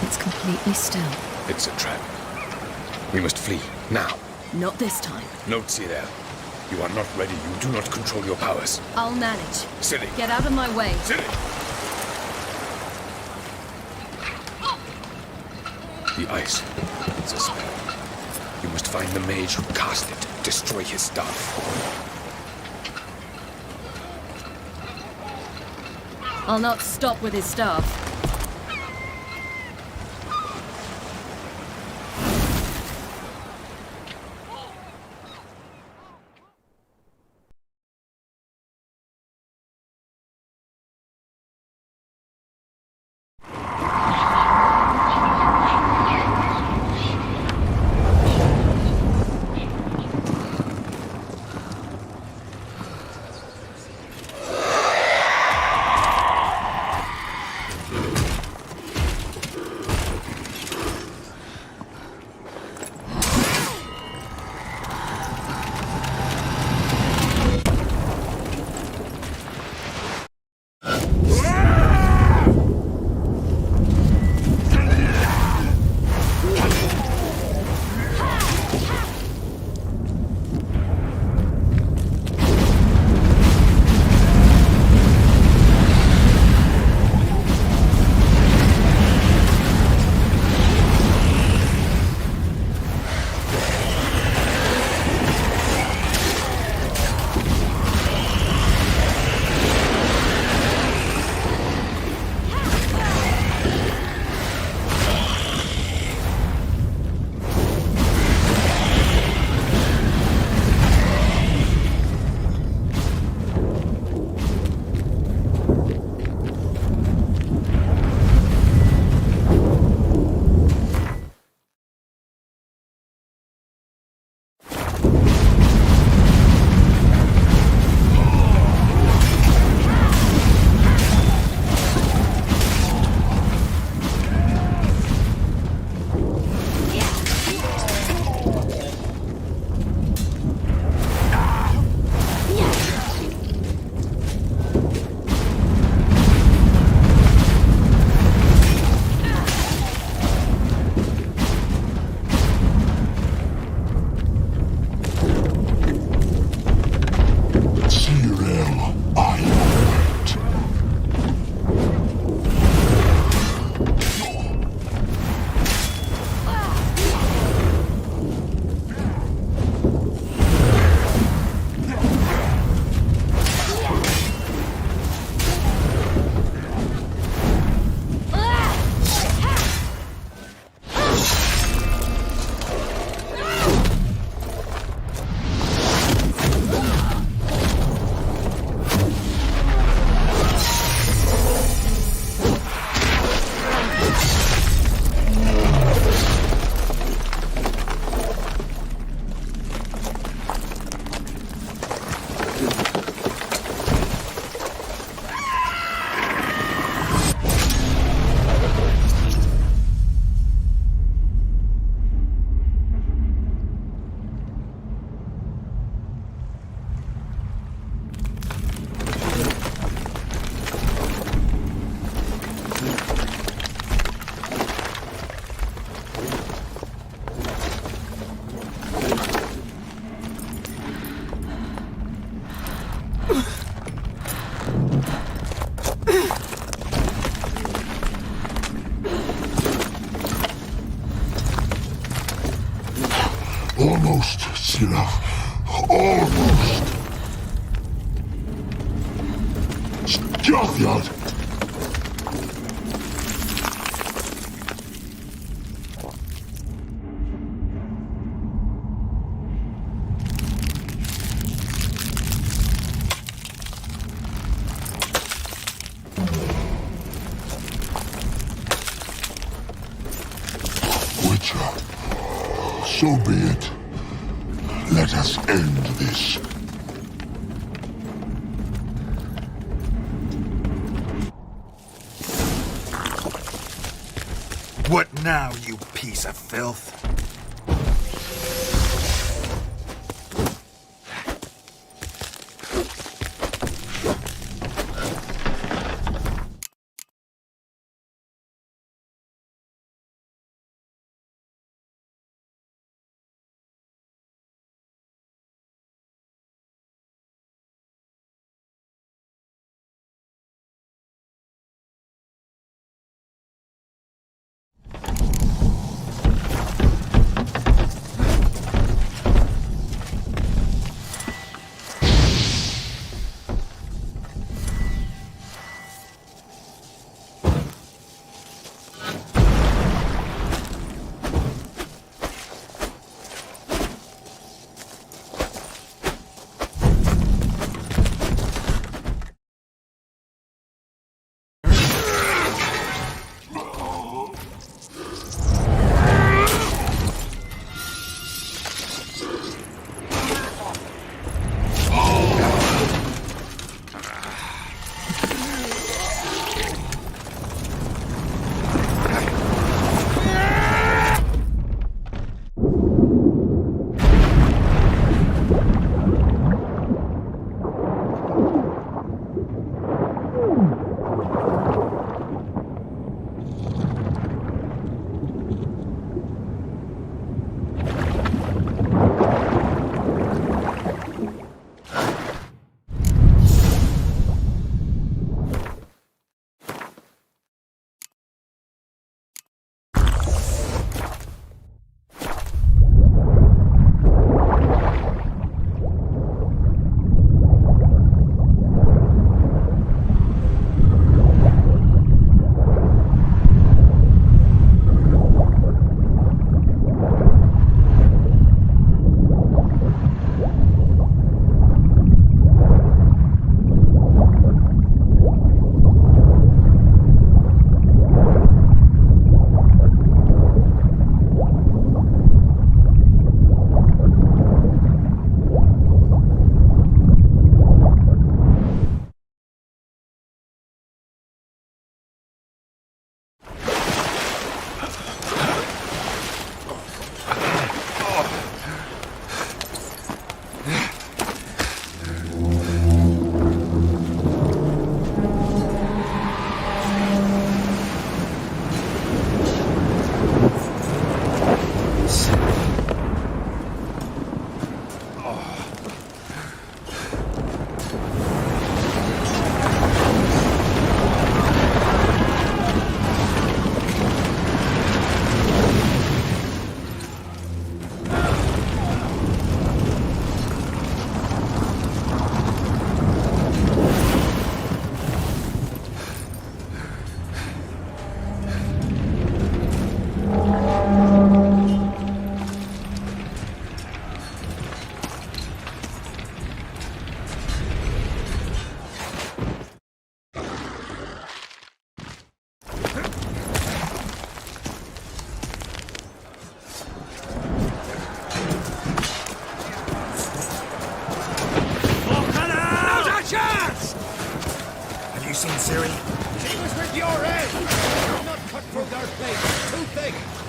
It's completely still. It's a trap. We must flee, now. Not this time. No, Cyril. You are not ready. You do not control your powers. I'll manage. Silly. Get out of my way. Silly! The ice. It's a spell. You must find the mage who cast it. Destroy his staff. I'll not stop with his staff. Almost, Sirach. Almost. Stjafjad. Witcher, so be it. Let us end this. What now, you piece of filth?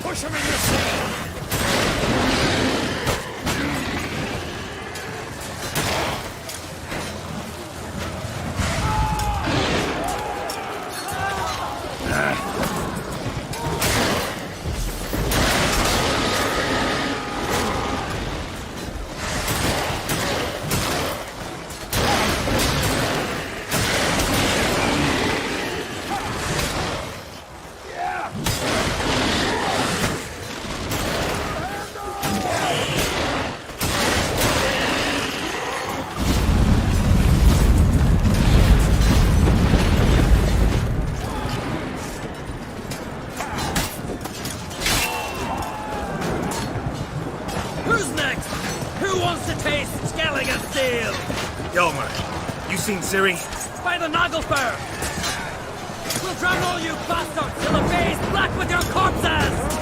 Push him in the sea! Who's next? Who wants to taste Skelligan Steel? Yelmer, you seen Siri? By the Nagelfar! We'll drown all you bastards till the bay's black with your corpses!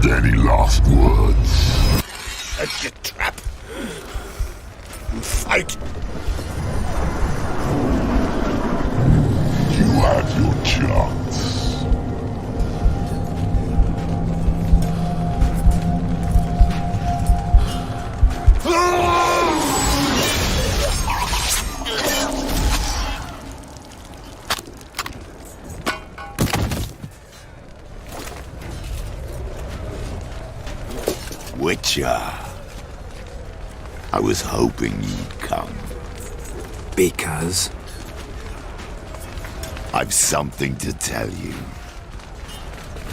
Any last words? Set your trap. And fight. You had your chance. Witcher. I was hoping you'd come. Because? I've something to tell you.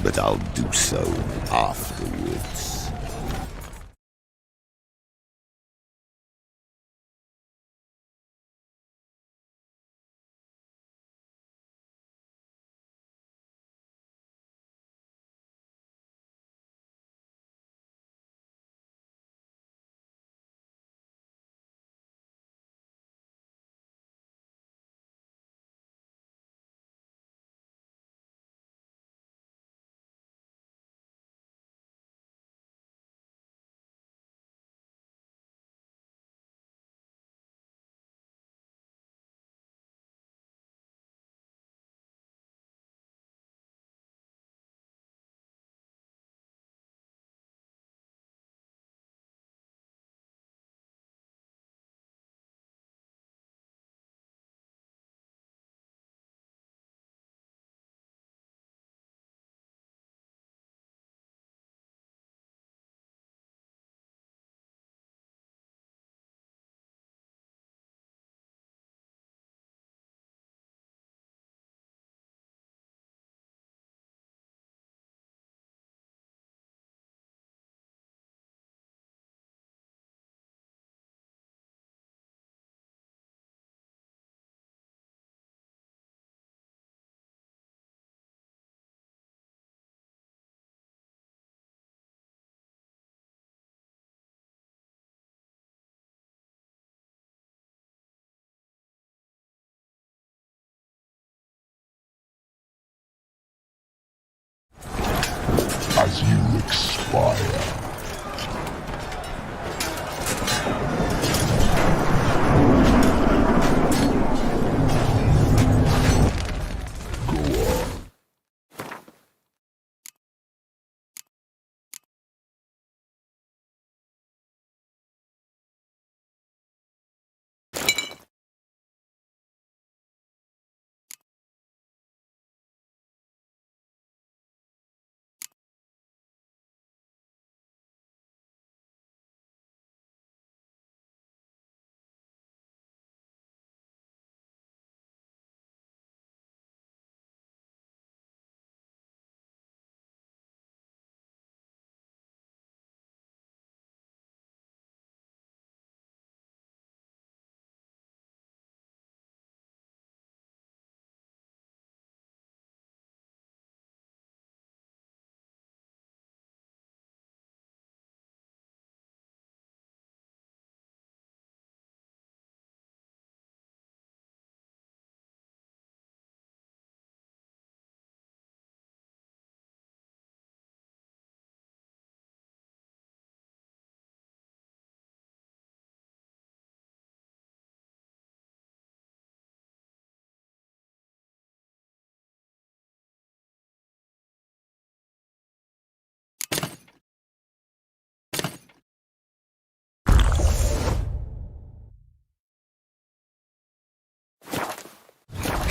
But I'll do so afterwards. fire.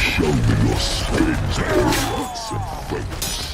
Show me your spades, arrogance, and fates.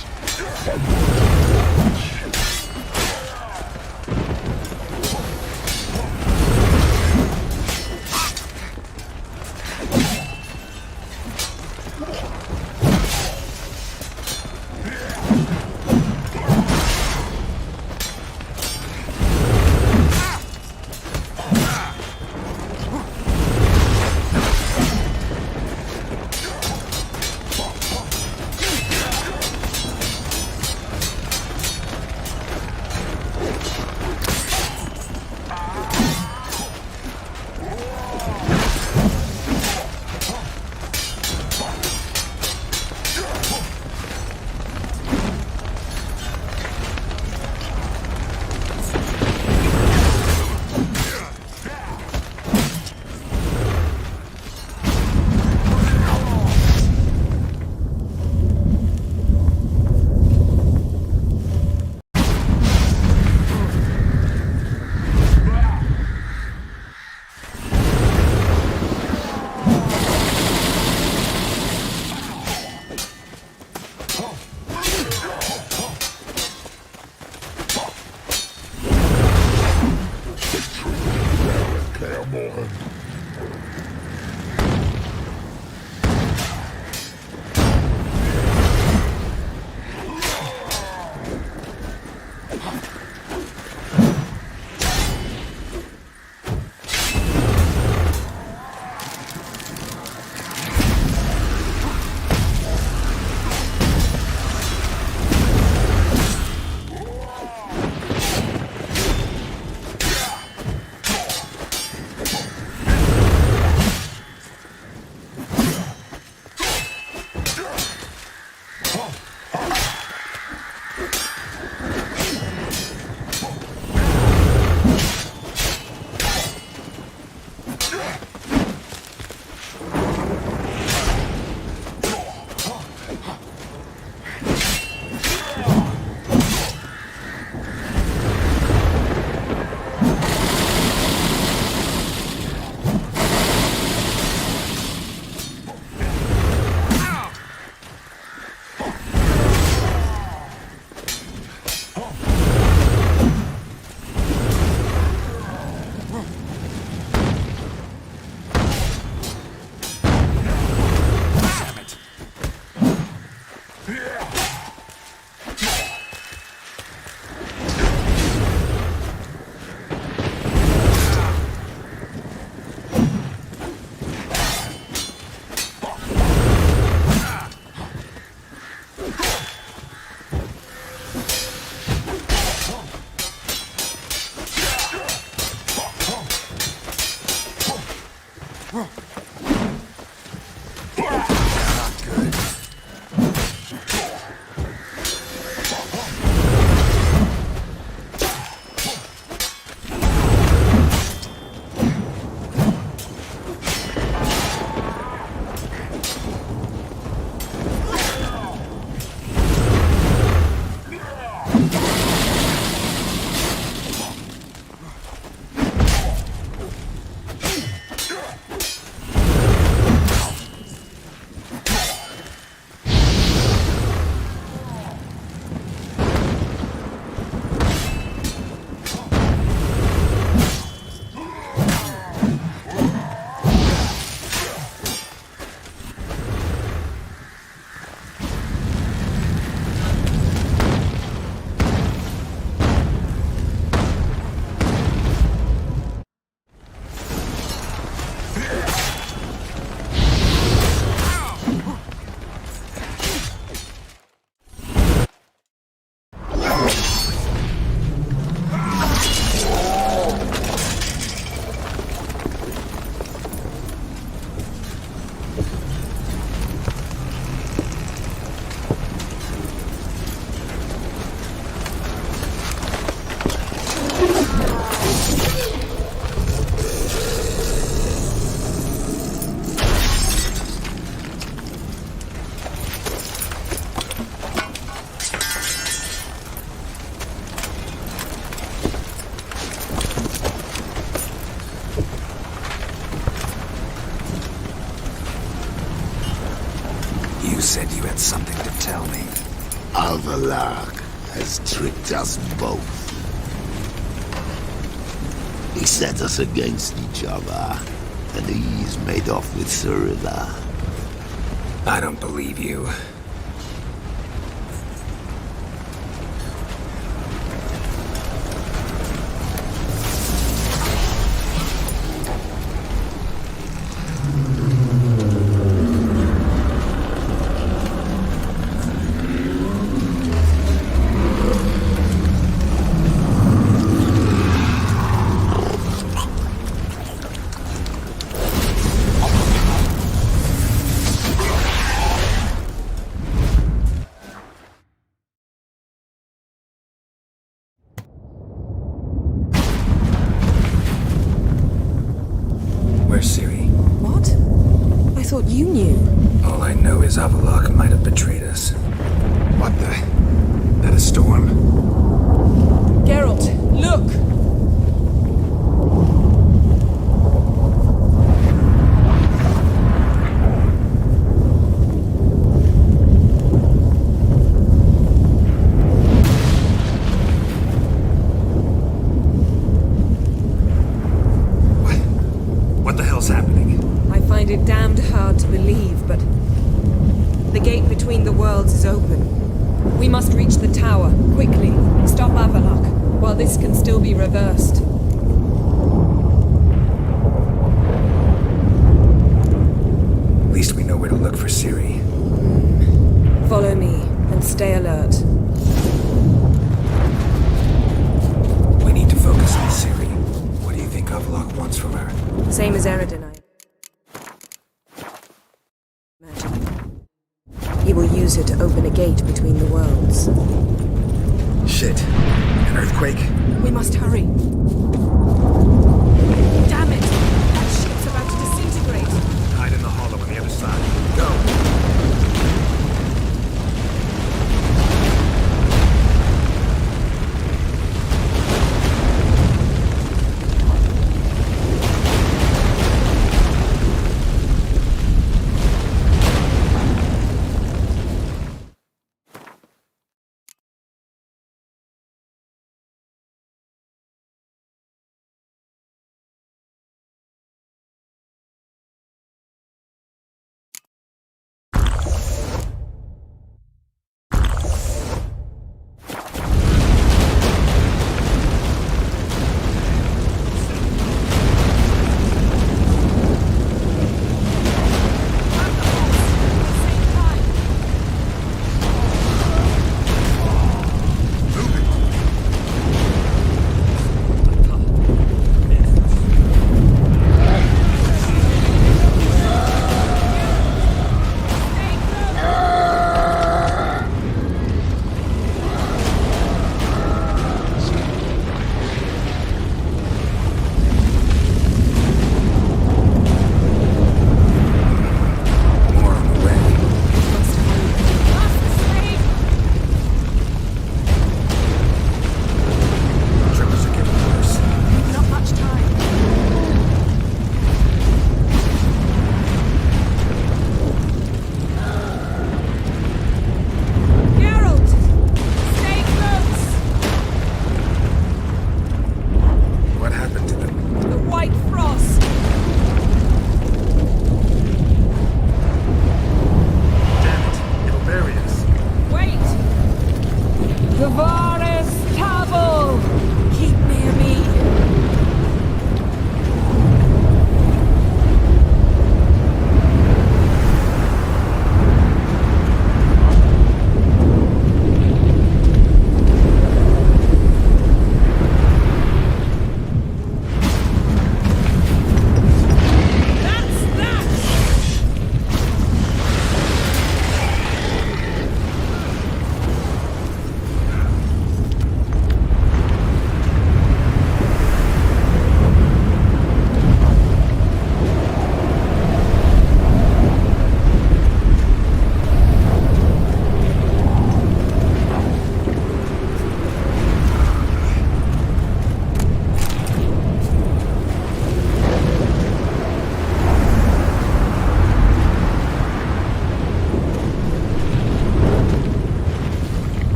You said you had something to tell me. Alvalark has tricked us both. He set us against each other, and he's made off with Cyrilla. I don't believe you. Where's Ciri? What? I thought you knew. All I know is Avallac'h might have betrayed us. What the? That a storm? Geralt, look! What the hell's happening? I find it damned hard to believe, but the gate between the worlds is open. We must reach the tower, quickly. Stop Avallac'h, while this can still be reversed. At least we know where to look for Ciri. Follow me, and stay alert. We need to focus on Ciri. What do you think Avallac'h wants from her? Same as Eredin, I imagine. He will use it to open a gate between the worlds. Shit. An earthquake? We must hurry. Damn it! That ship's about to disintegrate. Hide in the hollow on the other side. Go!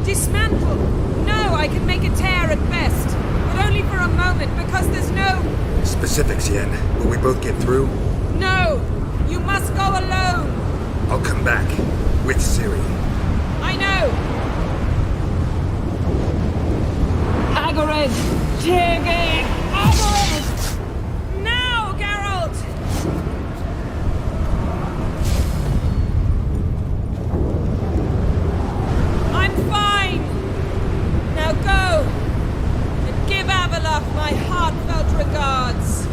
Dismantle! No, I can make a tear at best. But only for a moment, because there's no... Specifics, Yen. Will we both get through? No! You must go alone! I'll come back. With Ciri. I know! Hagrid! Tiggy! Hagrid! Now, Geralt! I'm fine! Now go! And give Avalok my heartfelt regards!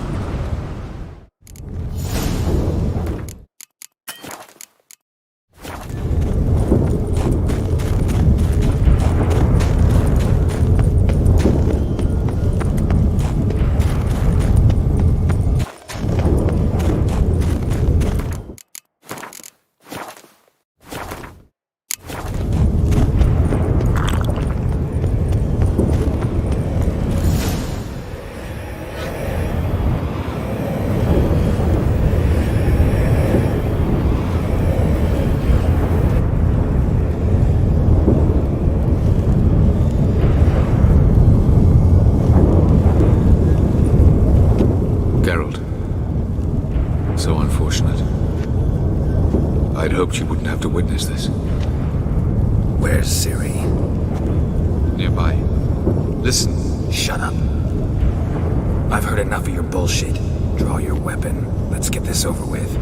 Geralt. So unfortunate. I'd hoped you wouldn't have to witness this. Where's Ciri? Nearby. Listen. Shut up. I've heard enough of your bullshit. Draw your weapon. Let's get this over with.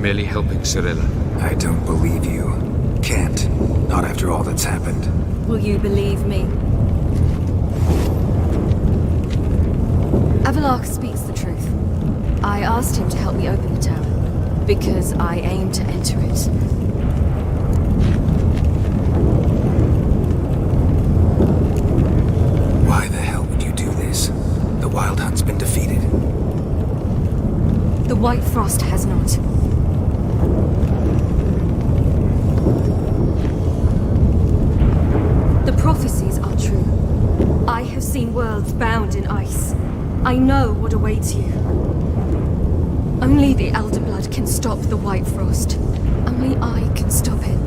merely helping Cyrilla. I don't believe you. Can't. Not after all that's happened. Will you believe me? Avalok speaks the truth. I asked him to help me open the tower, because I aim to enter it. Why the hell would you do this? The Wild Hunt's been defeated. The White Frost has not. The prophecies are true. I have seen worlds bound in ice. I know what awaits you. Only the Elder Blood can stop the White Frost. Only I can stop it.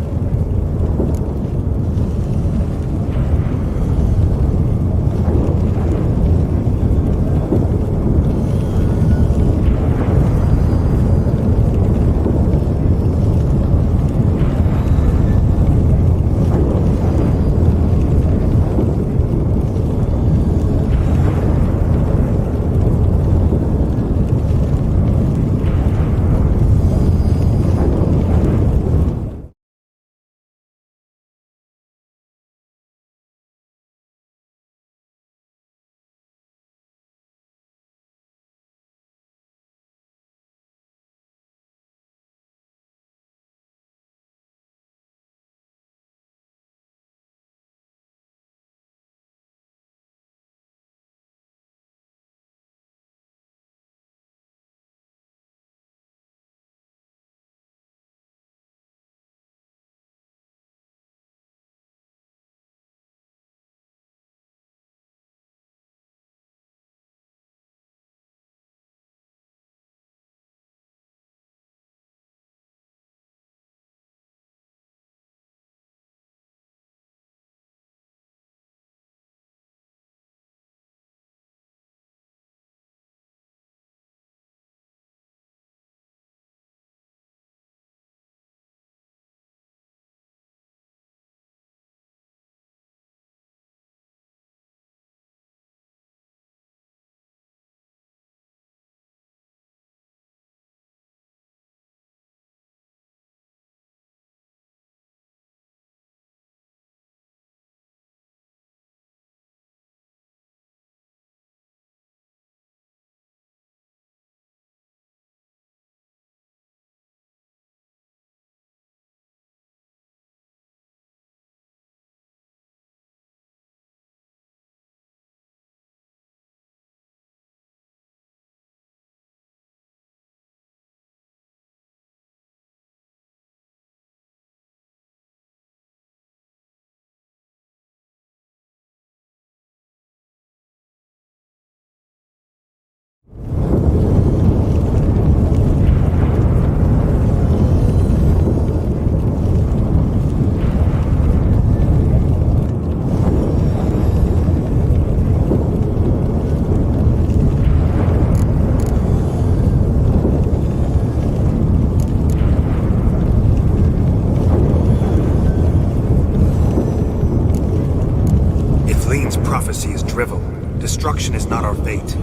Prophecy is drivel. Destruction is not our fate.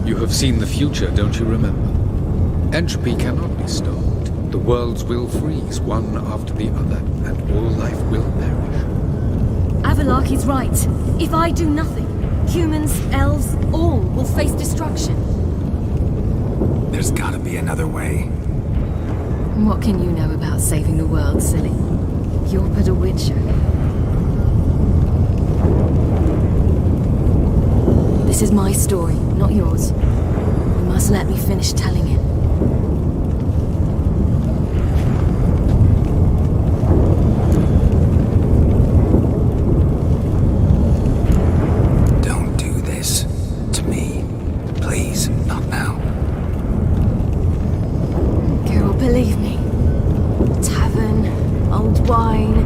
You have seen the future, don't you remember? Entropy cannot be stopped. The worlds will freeze, one after the other, and all life will perish. Avalok is right. If I do nothing, humans, elves, all will face destruction. There's gotta be another way. What can you know about saving the world, silly? You're but a witcher. This is my story, not yours. You must let me finish telling it. Don't do this to me. Please, not now. Girl, believe me. Tavern, old wine,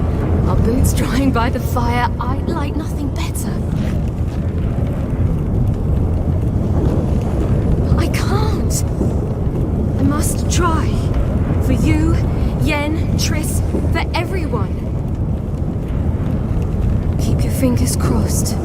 our boots drying by the fire. I'd like nothing better. I must try. For you, Yen, Triss, for everyone. Keep your fingers crossed.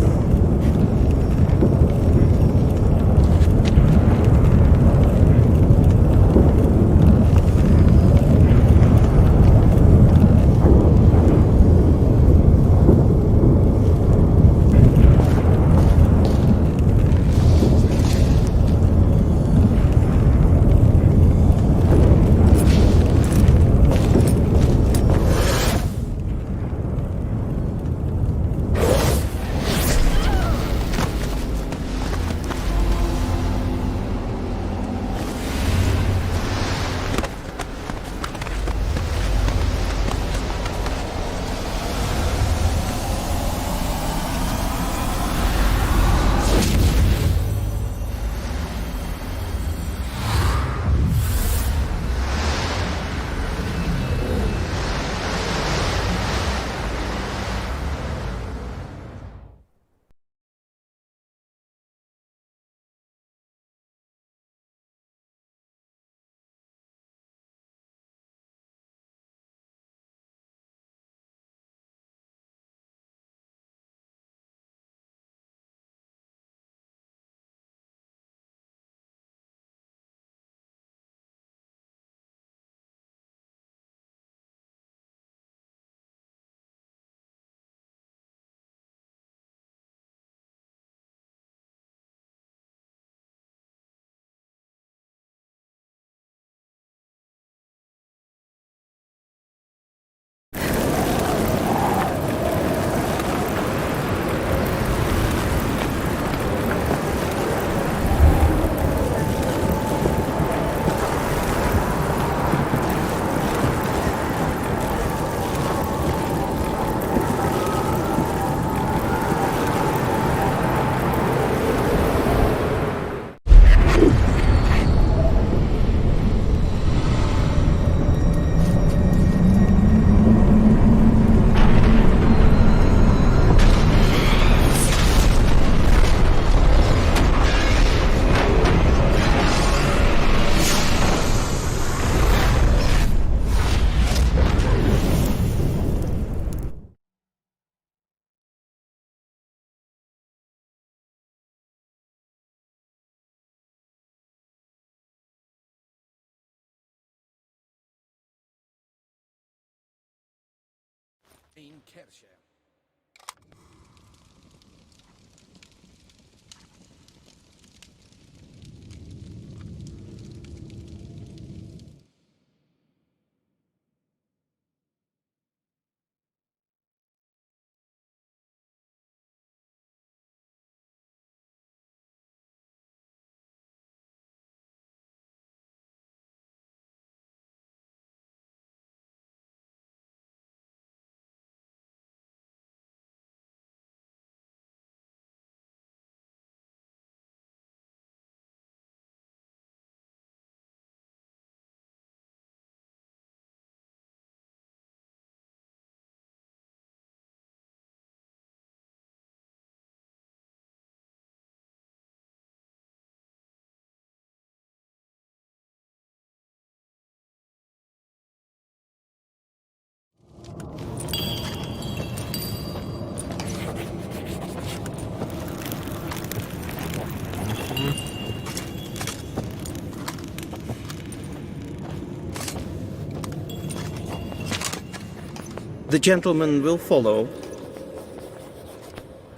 The gentleman will follow.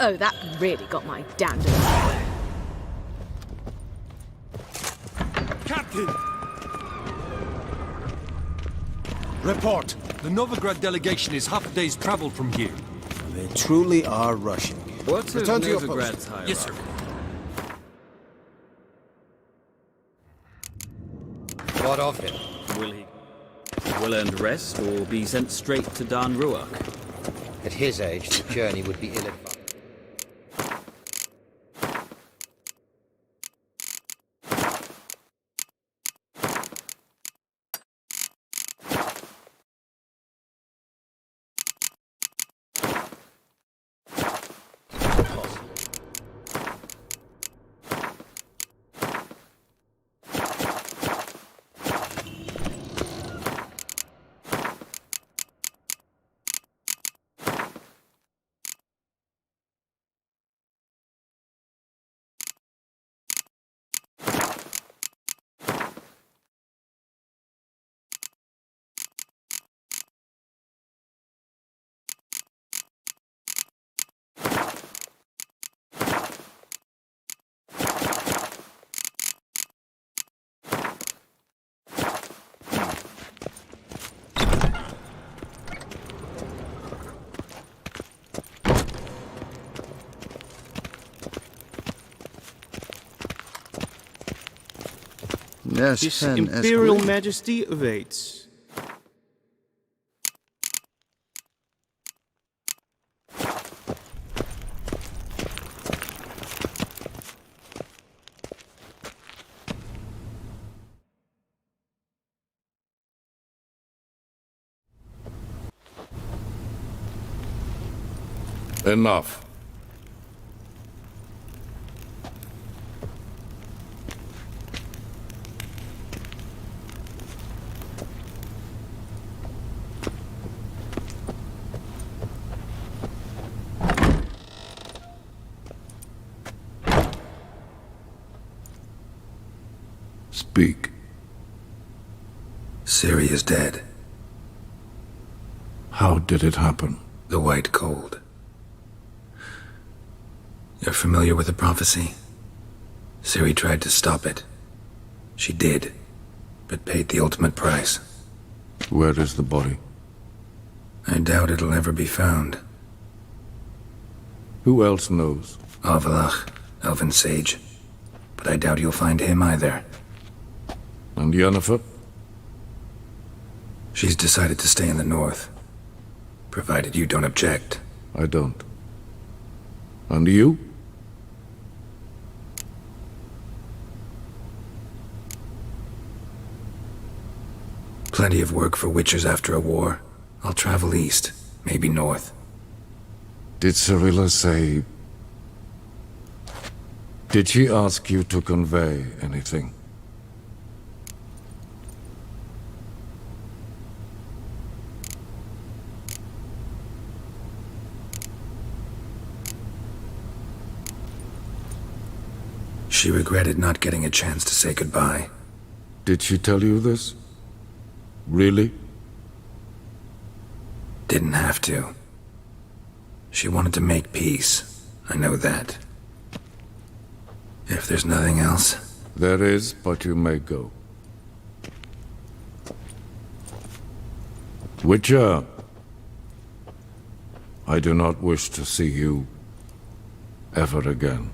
Oh, that really got my dander. Captain! Report. The Novigrad delegation is half a day's travel from here. They truly are rushing. What's Return to your post. Novigrad's hierarchy? Yes, sir. What of him? Will he well-earned rest or be sent straight to Dan Ruach? At his age, the journey would be ill-advised. Yes, His Pen Imperial Esquire. Majesty awaits. Enough. Speak. Ciri is dead. How did it happen? The White Cold. You're familiar with the prophecy? Ciri tried to stop it. She did, but paid the ultimate price. Where is the body? I doubt it'll ever be found. Who else knows? Avalach, Elven Sage. But I doubt you'll find him either. And Yennefer? She's decided to stay in the north. Provided you don't object. I don't. And you? Plenty of work for witchers after a war. I'll travel east, maybe north. Did Cirilla say... Did she ask you to convey anything? She regretted not getting a chance to say goodbye. Did she tell you this? Really? Didn't have to. She wanted to make peace. I know that. If there's nothing else... There is, but you may go. Witcher, I do not wish to see you ever again.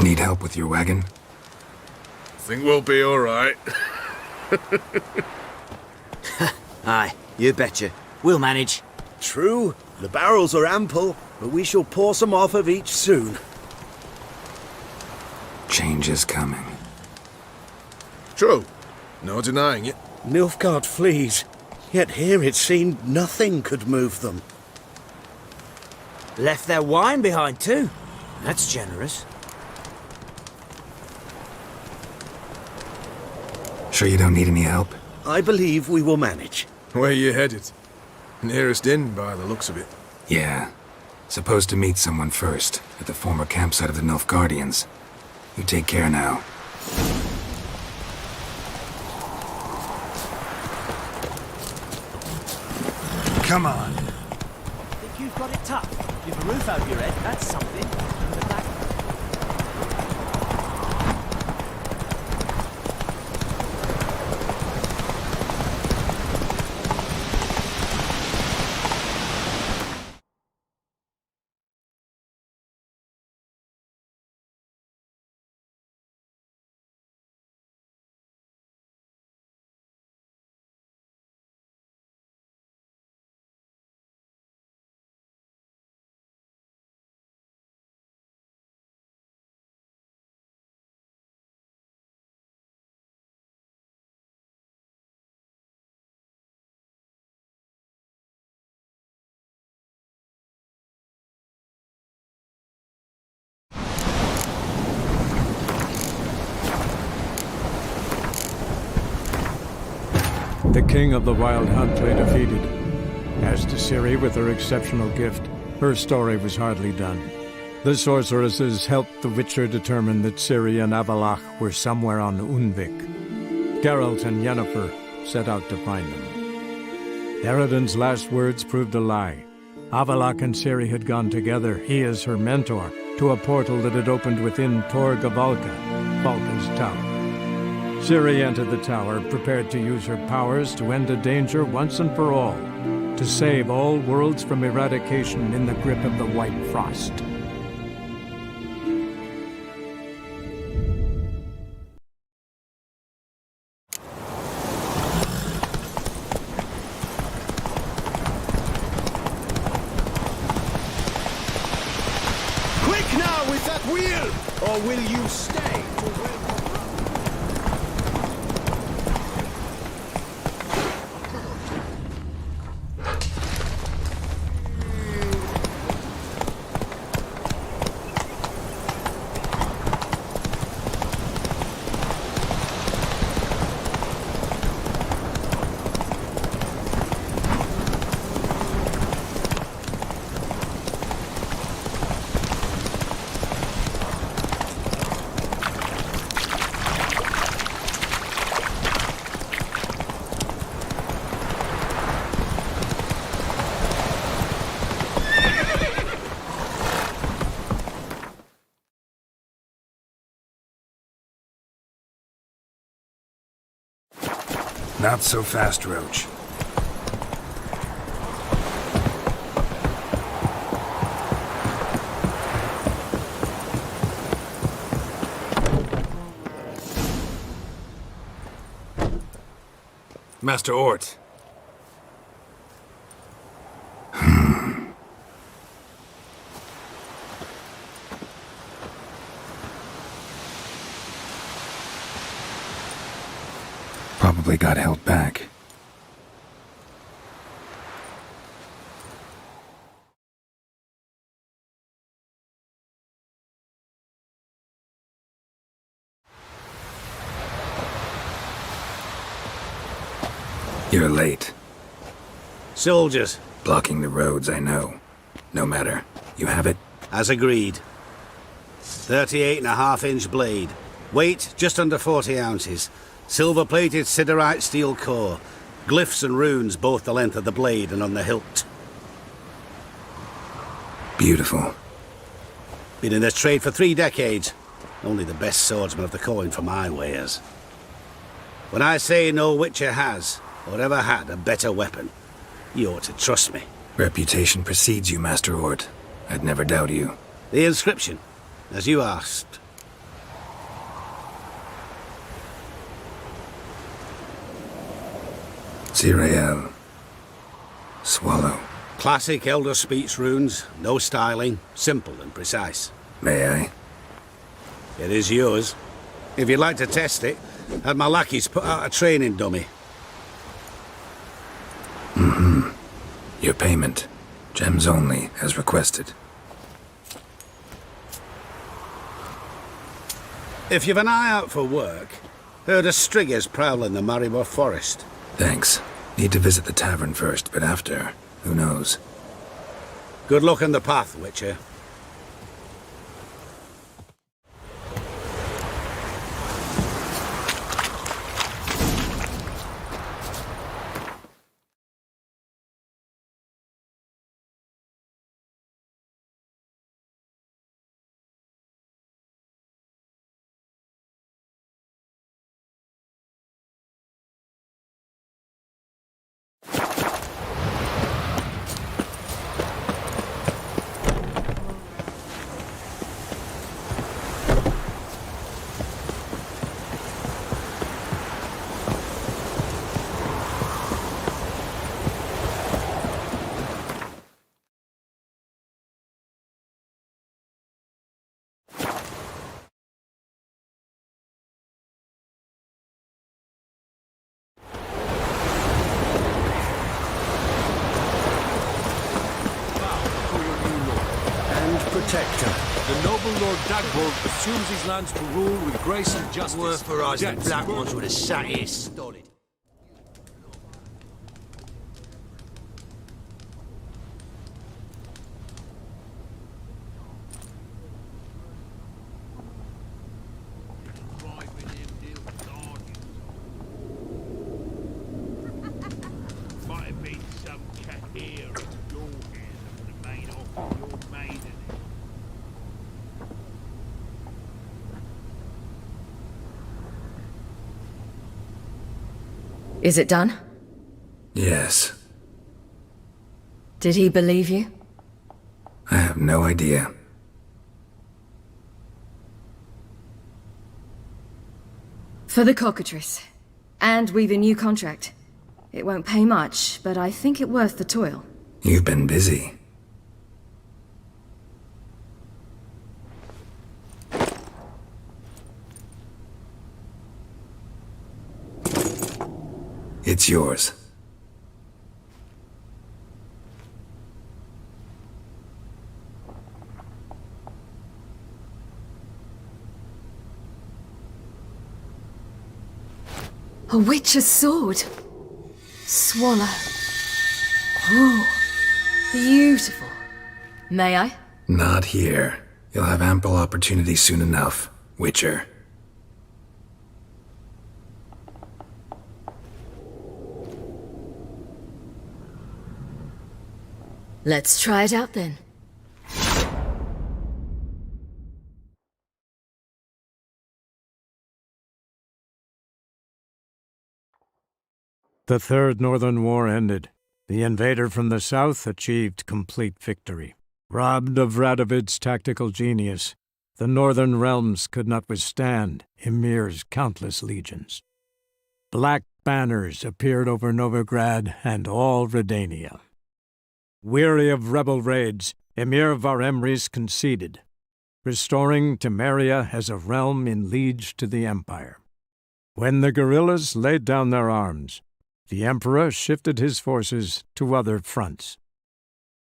Need help with your wagon? Think we'll be all right. Aye, you betcha. We'll manage. True, the barrels are ample, but we shall pour some off of each soon. Change is coming. True. No denying it. Nilfgaard flees, yet here it seemed nothing could move them. Left their wine behind too. That's generous. Sure you don't need any help? I believe we will manage. Where you headed? Nearest inn, by the looks of it. Yeah. Supposed to meet someone first, at the former campsite of the Nilfgaardians. You take care now. Come on. Think you've got it tough? You've a roof over your head, that's something. And the back... The king of the Wild Hunt lay defeated. As to Ciri with her exceptional gift, her story was hardly done. The sorceresses helped the Witcher determine that Ciri and Avalach were somewhere on Unvik. Geralt and Yennefer set out to find them. Eredin's last words proved a lie. Avalach and Ciri had gone together, he as her mentor, to a portal that had opened within Tor Gavalka, Valka's tower. Ciri entered the tower, prepared to use her powers to end a danger once and for all, to save all worlds from eradication in the grip of the White Frost. Quick now with that wheel! Or will you stay to where... Not so fast, Roach. Master Ort. probably got held back. You're late. Soldiers. Blocking the roads, I know. No matter. You have it? As agreed. 38.5-inch blade. Weight just under 40 ounces. Silver-plated siderite steel core. Glyphs and runes both the length of the blade and on the hilt. Beautiful. Been in this trade for 3 decades. Only the best swordsman of the coin for my wares. When I say no Witcher has, or ever had, a better weapon, you ought to trust me. Reputation precedes you, Master Ort. I'd never doubt you. The inscription, as you asked. Zirael. Swallow. Classic Elder Speech runes, no styling, simple and precise. May I? It is yours. If you'd like to test it, had my lackeys put out a training dummy. Mm-hmm. Your payment. Gems only, as requested. If you've an eye out for work, heard of striggers prowling the Maribor forest. Thanks. Need to visit the tavern first, but after, who knows? Good luck on the path, Witcher. Protector. The noble Lord Dagbold assumes his lands to rule with grace and justice. Worth for us, the Jets black were- ones would have sat here stolid. Might have been some cat here at your hand that would have made off with your maiden. Is it done? Yes. Did he believe you? I have no idea. For the cockatrice. And we've a new contract. It won't pay much, but I think it worth the toil. You've been busy. It's yours. A witch's sword. Swallow. Ooh, beautiful. May I? Not here. You'll have ample opportunity soon enough, Witcher. Let's try it out then. The Third Northern War ended. The invader from the south achieved complete victory. Robbed of Radovid's tactical genius, the northern realms could not withstand Emir's countless legions. Black banners appeared over Novigrad and all Redania. Weary of rebel raids, Emir Var-Emreis conceded, restoring Temeria as a realm in liege to the Empire. When the guerrillas laid down their arms, the Emperor shifted his forces to other fronts.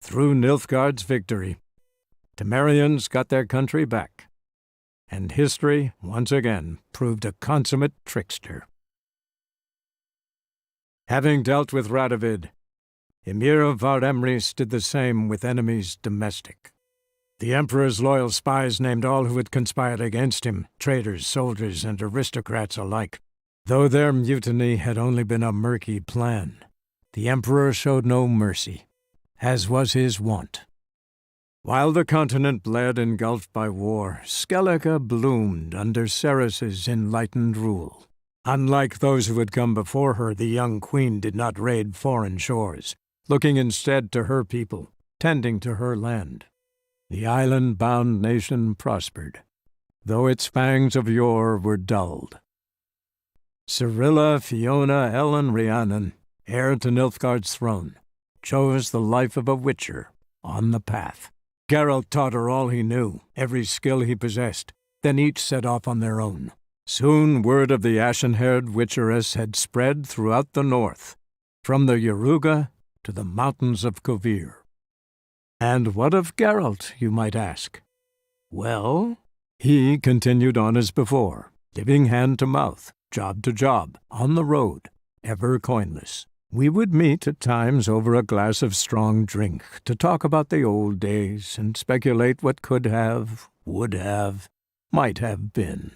Through Nilfgaard's victory, Temerians got their country back, and history once again proved a consummate trickster. Having dealt with Radovid, Emir of Var Emrys did the same with enemies domestic. The Emperor's loyal spies named all who had conspired against him, traitors, soldiers, and aristocrats alike. Though their mutiny had only been a murky plan, the Emperor showed no mercy, as was his wont. While the continent bled engulfed by war, Skellige bloomed under Ceres's enlightened rule. Unlike those who had come before her, the young queen did not raid foreign shores, looking instead to her people, tending to her land. The island-bound nation prospered, though its fangs of yore were dulled. Cyrilla, Fiona, Ellen, Rhiannon, heir to Nilfgaard's throne, chose the life of a witcher on the path. Geralt taught her all he knew, every skill he possessed, then each set off on their own. Soon word of the ashen-haired witcheress had spread throughout the north, from the Yaruga to the mountains of Kovir. And what of Geralt, you might ask? Well, he continued on as before, living hand to mouth, job to job, on the road, ever coinless. We would meet at times over a glass of strong drink to talk about the old days and speculate what could have, would have, might have been.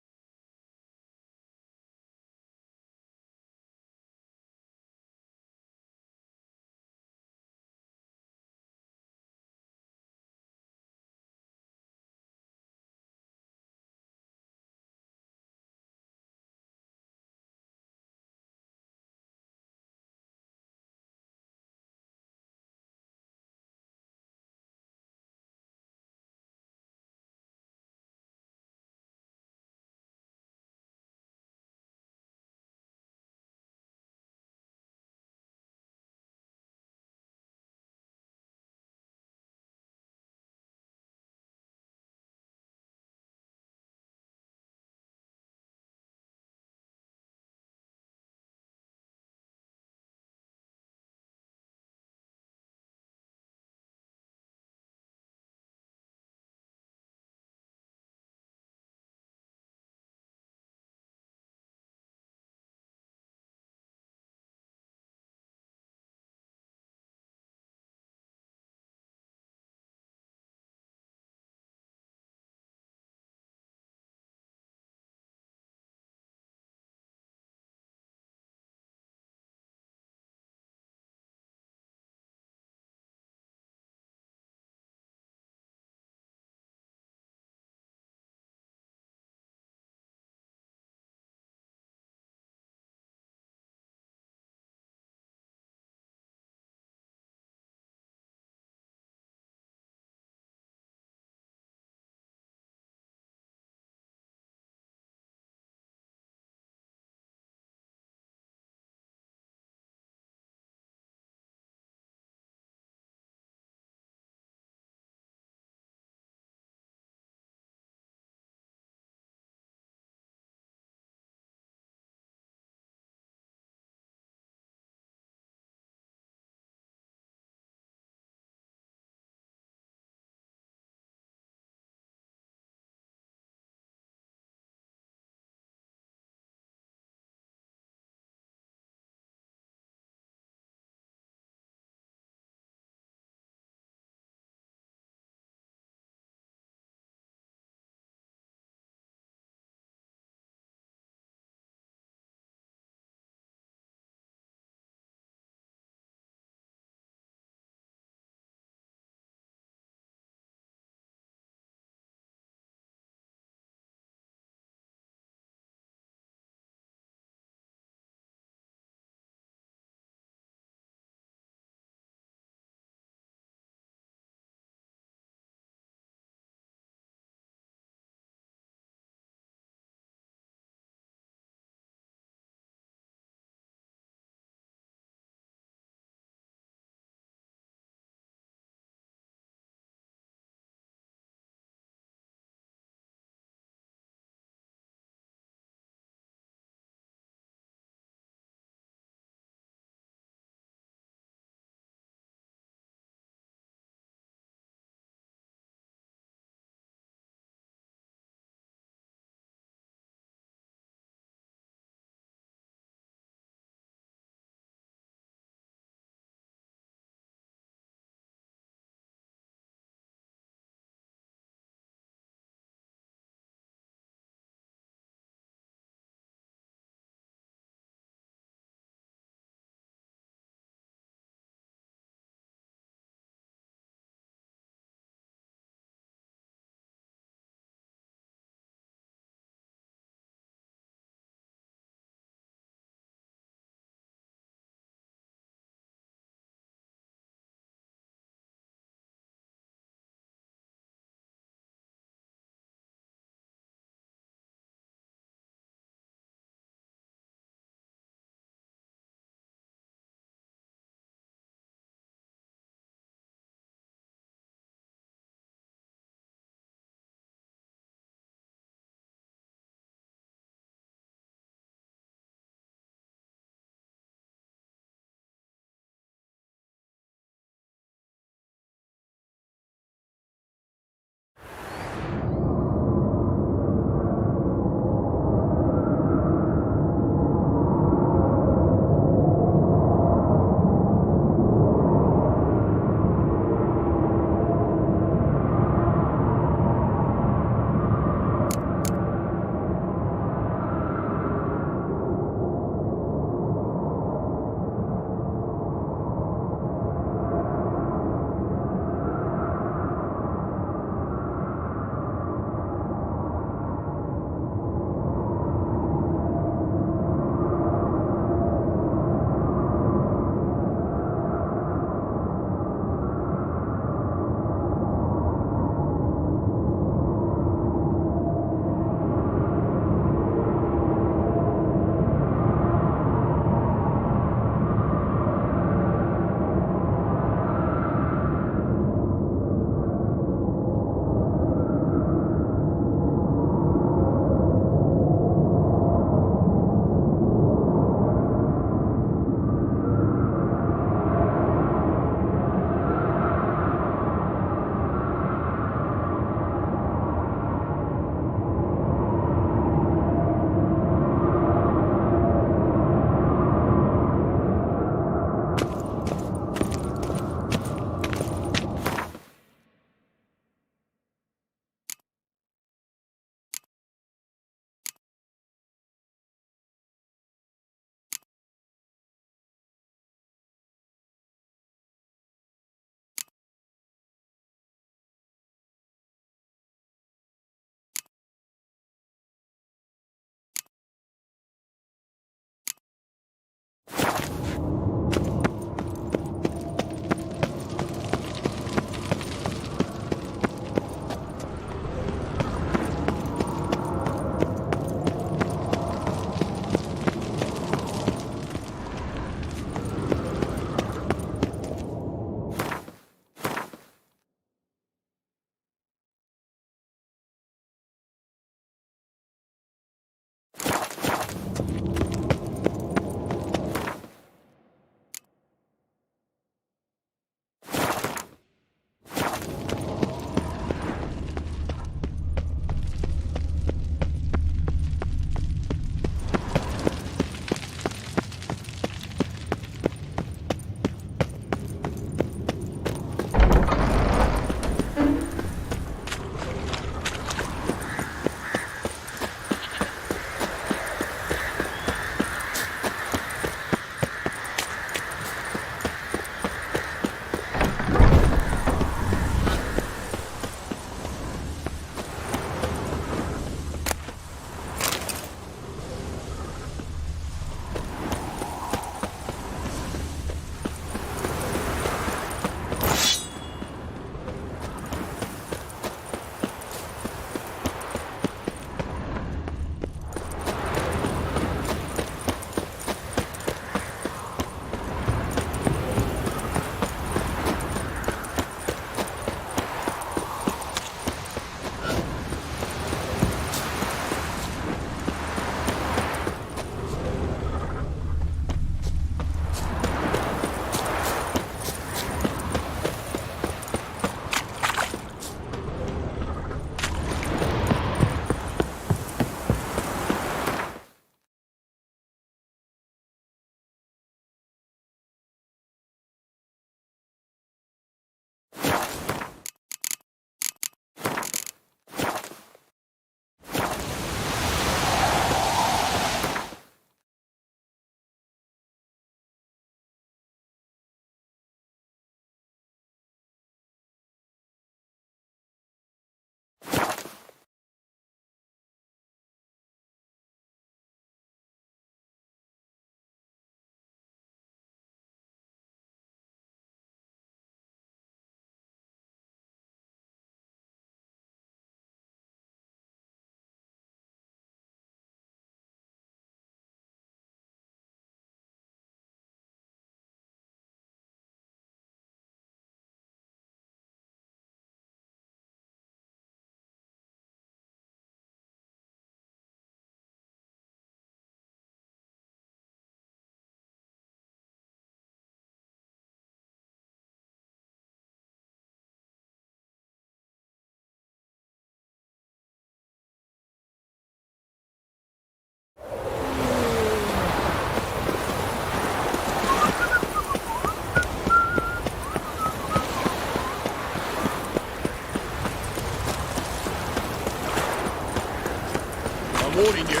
warning you.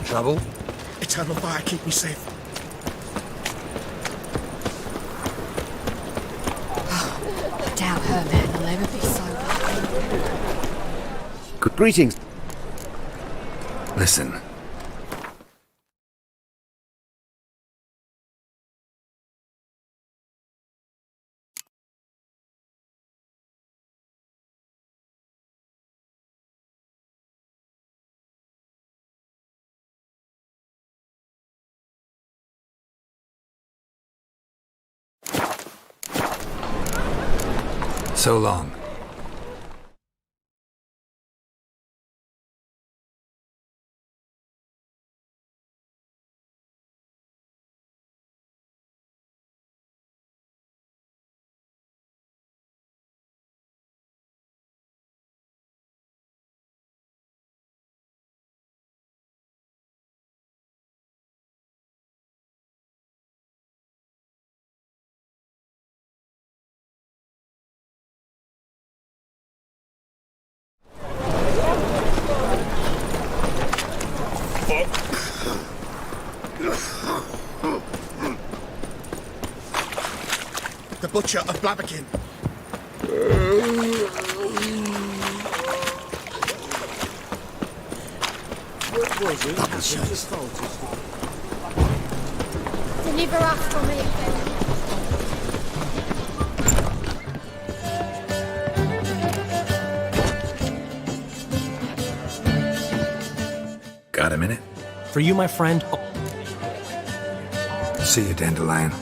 Trouble? Eternal fire, keep me safe. I doubt her man will ever be sober. Greetings. Listen. So long. The Butcher of Blaviken. What was it? Deliver us from it, Got a minute? For you, my friend. See you, Dandelion.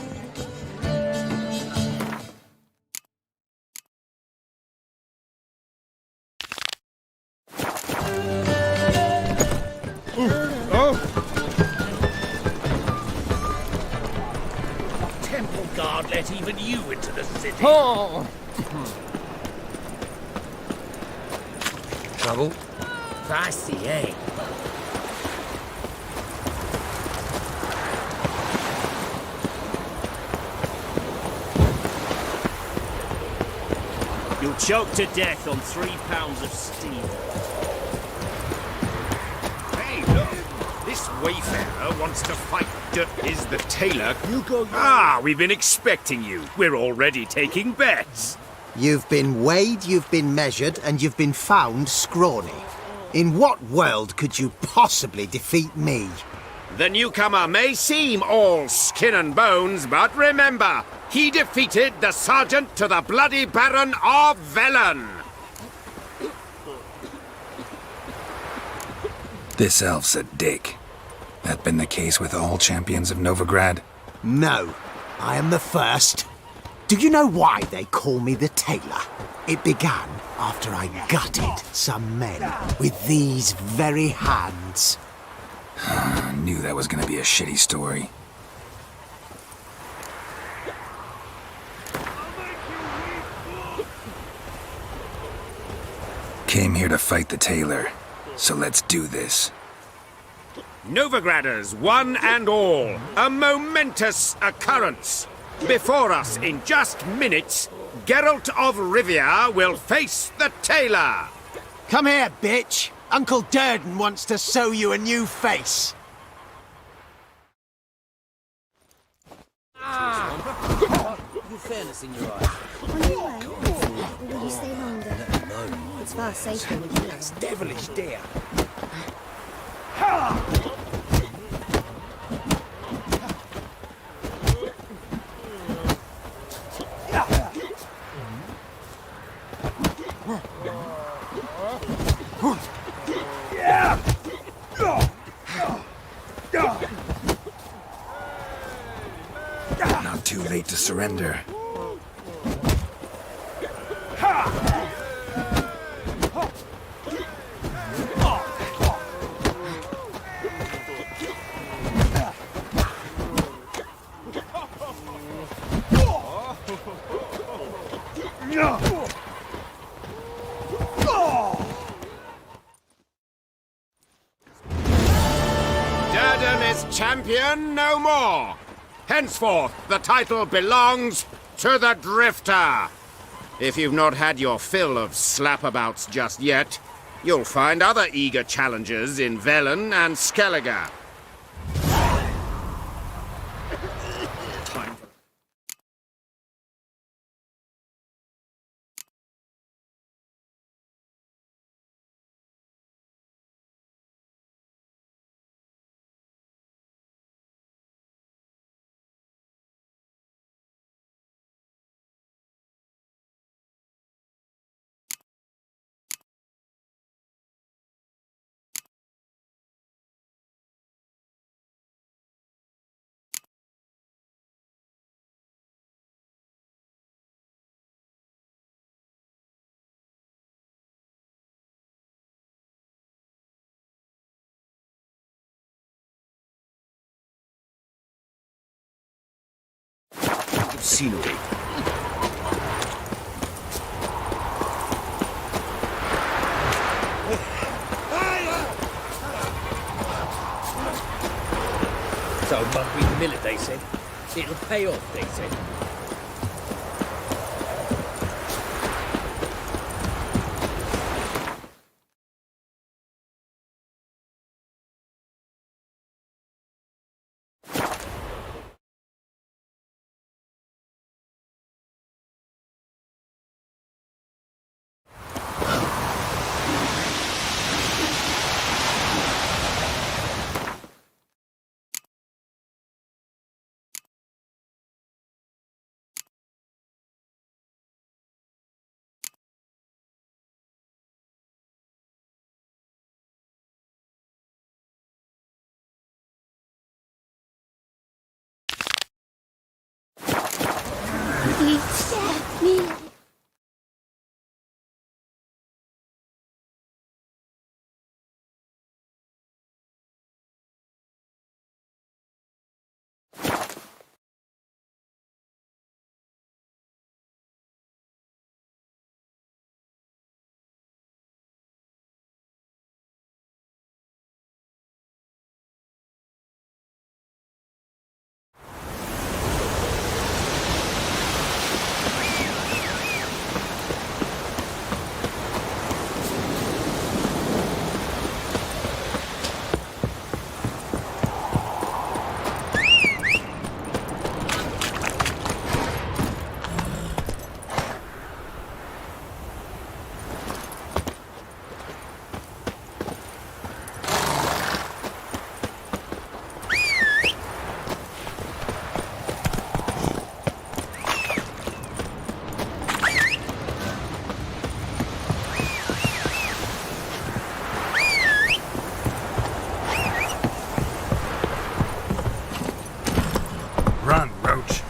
Temple guard let even you into the city. Oh! Trouble? Fancy, eh? You'll choke to death on 3 pounds of steel. Hey, look! This wayfarer wants to fight. Is the tailor? You go. We've been expecting you. We're already taking bets. You've been weighed, you've been measured, and you've been found scrawny. In what world could you possibly defeat me? The newcomer may seem all skin and bones, but remember, he defeated the sergeant to the bloody Baron of Velen. This elf's a dick. That been the case with all champions of Novigrad? No, I am the first. Do you know why they call me the Tailor? It began after I gutted some men with these very hands. I knew that was gonna be a shitty story. Came here to fight the tailor, so let's do this. Novigraders, one and all, a momentous occurrence. Before us, in just minutes, Geralt of Rivia will face the tailor. Come here, bitch. Uncle Durden wants to sew you a new face. You fairness in your eyes. On your way? Or will you stay longer? No. It's far safer with you. That's devilish, dear. Not too late to surrender. Durden is champion no more. Henceforth, the title belongs to the Drifter. If you've not had your fill of slapabouts just yet, You'll find other eager challengers in Velen and Skellige. Scenery. So Mugby the Miller, they said. It'll pay off, they said. Run, Roach.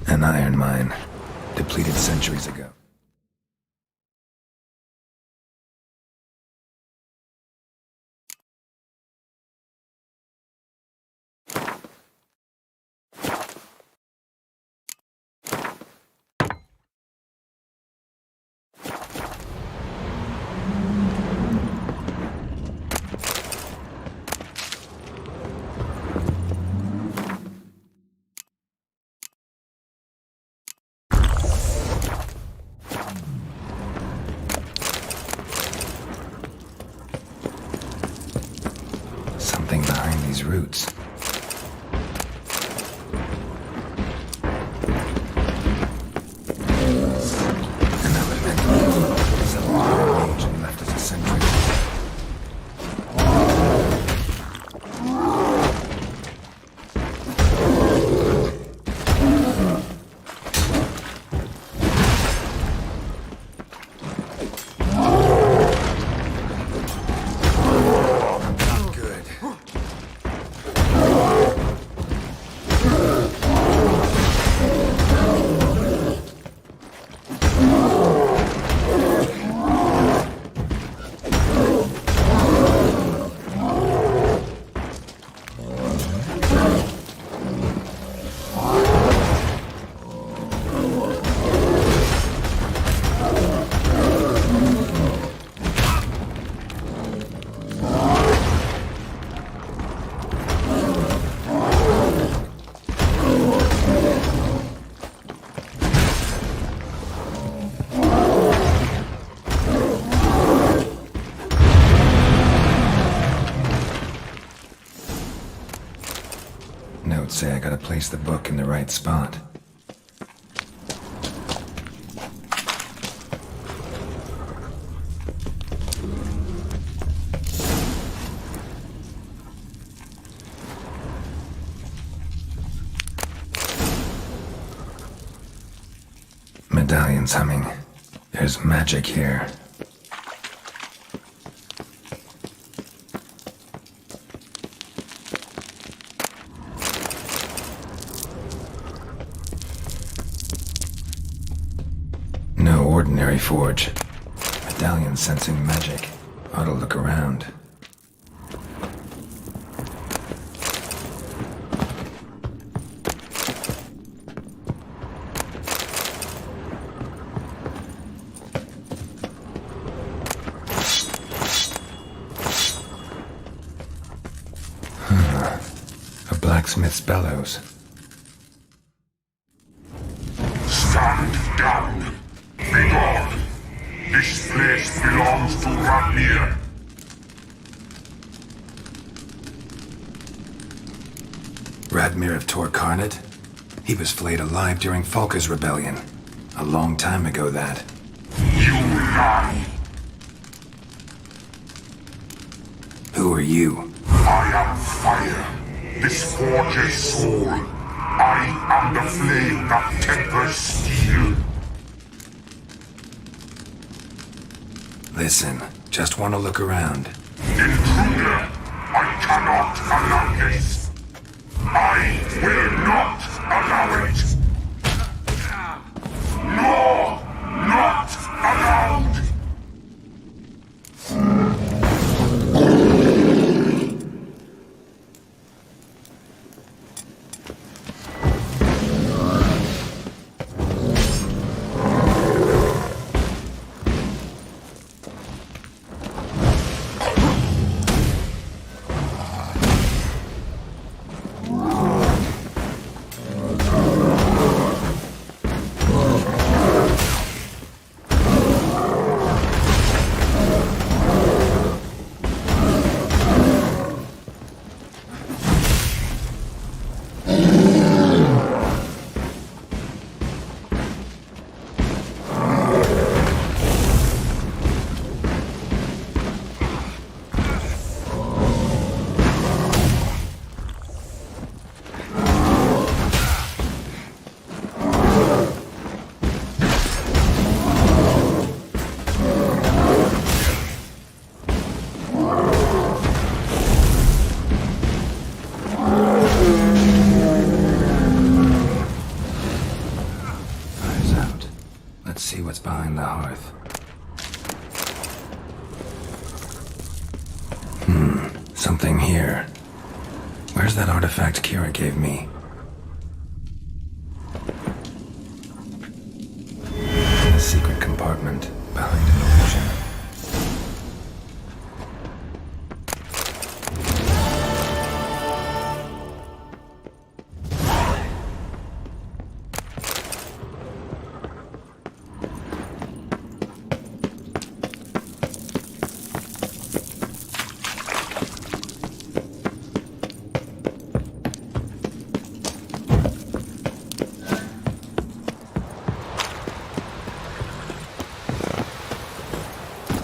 An iron mine, depleted centuries ago. Something behind these roots. An elemental. Someone age and left us a century say I gotta place the book in the right spot. Medallion's humming. There's magic here. No ordinary forge. Medallion sensing magic. Ought to look around. A blacksmith's bellows. Stand down. Be gone. This place belongs to Radmir. Radmir of Tor Karnat? He was flayed alive during Falka's rebellion. A long time ago, that. You lie. Who are you? I am fire. This forge's soul. I am the flame that tempers steel. Listen, just want to look around. Intruder, I cannot allow this. I will not allow it. No, not allowed. See what's behind the hearth. Something here. Where's that artifact Kira gave me? In a secret compartment behind an illusion.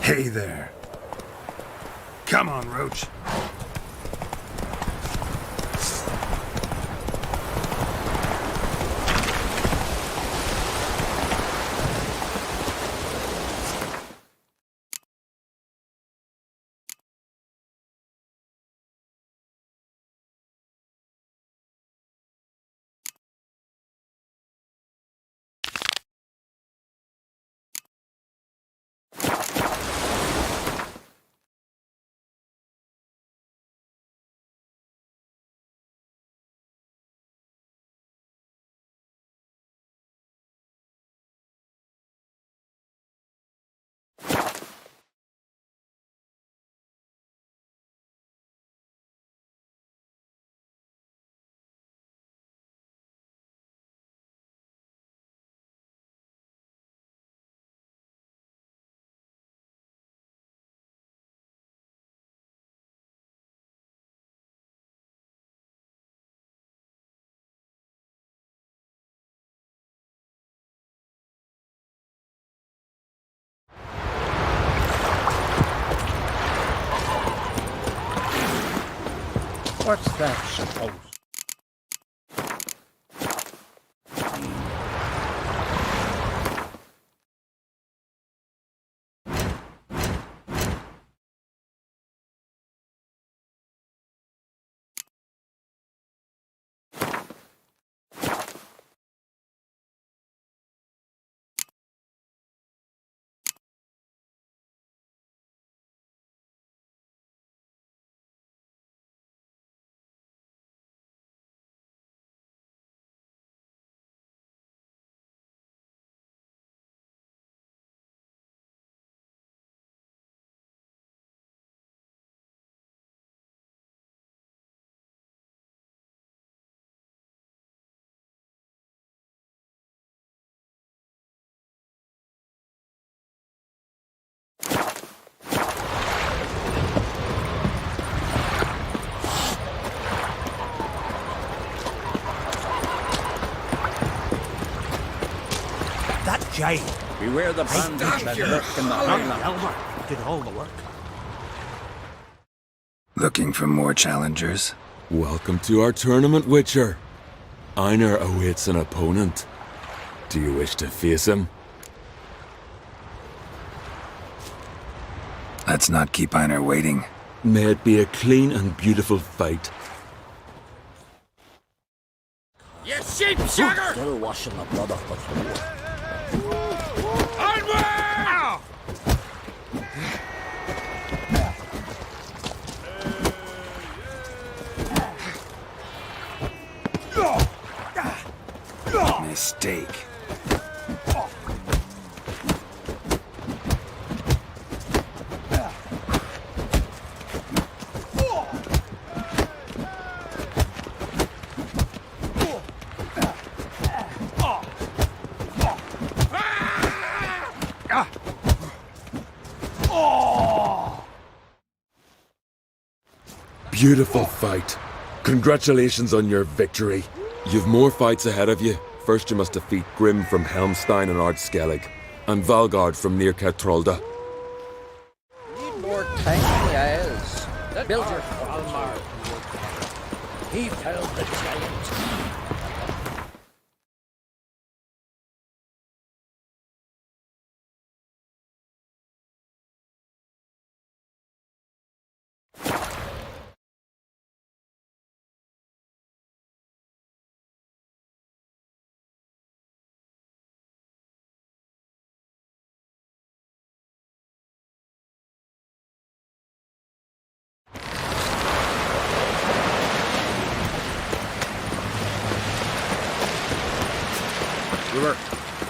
Hey there. Come on, Roach. What's that supposed? That Jay. Beware the bandits that lurk in the highlands. Elmer did all the work. Looking for more challengers? Welcome to our tournament, Witcher. Einar awaits an opponent. Do you wish to face him? Let's not keep Einar waiting. May it be a clean and beautiful fight. You sheepshugger! Still washing the blood off the floor. Onward! Mistake. Beautiful fight. Congratulations on your victory. You've more fights ahead of you. First you must defeat Grim from Helmstein and Ardskellig, and Valgard from near Kertrolda. Need more time, guys. Build your Valmar. He felled the giant. Brewer,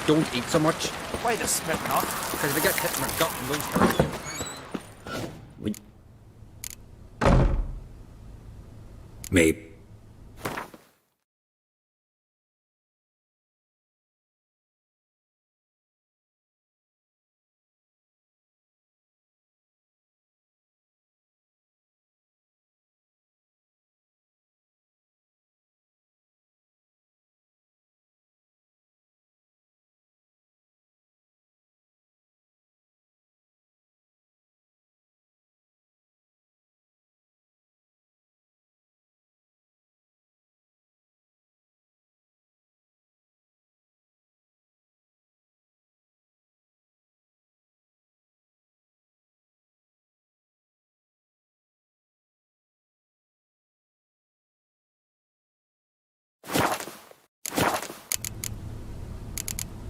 don't eat so much. Why the spit not? Because if you get hit in the gut and lose Maybe.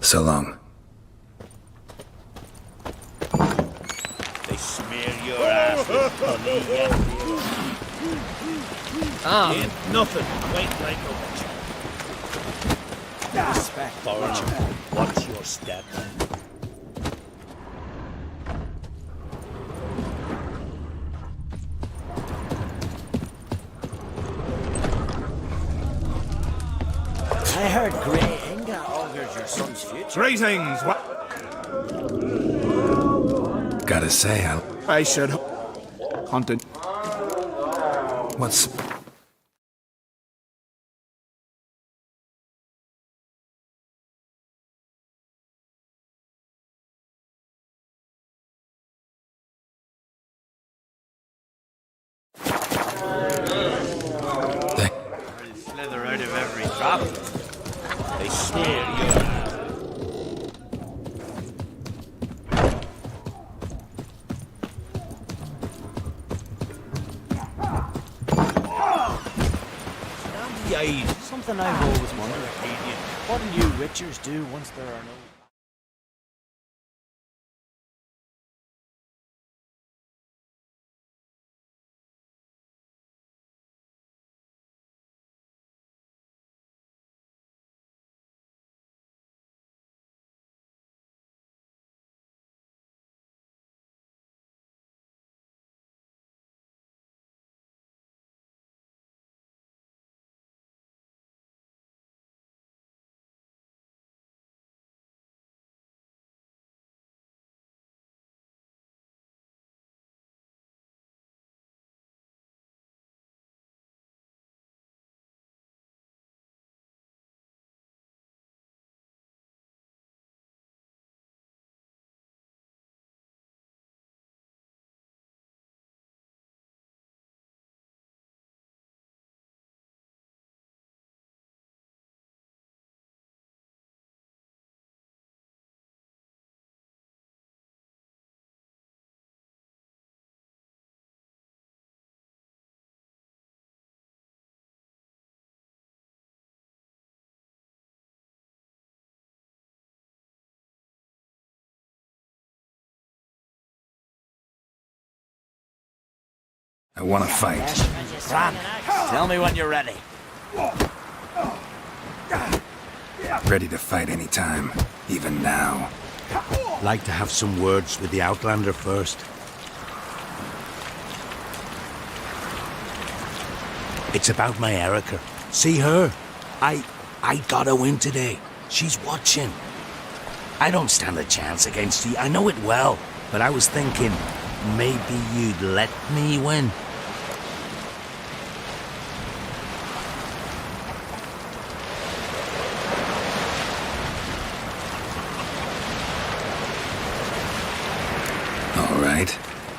So long. They smear your ass with honey, yeah. Ain't nothing quite like a witcher. Respect, Forger. Watch your step. I heard Grey Inga augurs your son's future. Greetings! Gotta say, I should... Hunted. What's... they drop, they smear you. Something I've always wondered. What do you witchers do once there are no... I want to fight. Fran, tell me when you're ready. Ready to fight anytime, even now. Like to have some words with the Outlander first. It's about my Erica. See her? I got a win today. She's watching. I don't stand a chance against you. I know it well. But I was thinking, maybe you'd let me win. All right.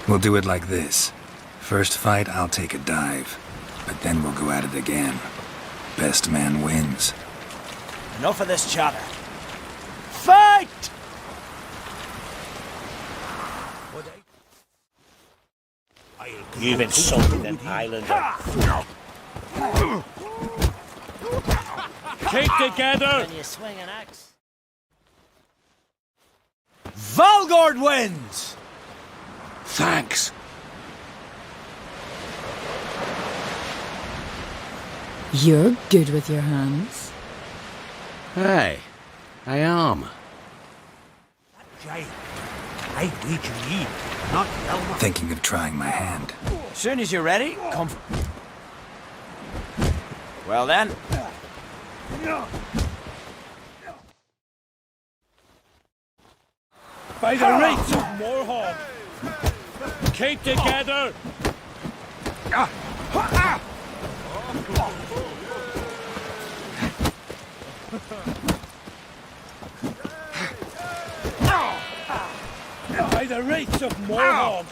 We'll do it like this. First fight, I'll take a dive. But then we'll go at it again. Best man wins. Enough of this chatter. Fight! You've insulted an islander. Keep together! Can you swing an axe? Valgord wins! Thanks. You're good with your hands. Hey, I am. Thinking of trying my hand. Soon as you're ready, come. Well then. By the rates of Moorhog! Keep together! By the rates of Moorhog!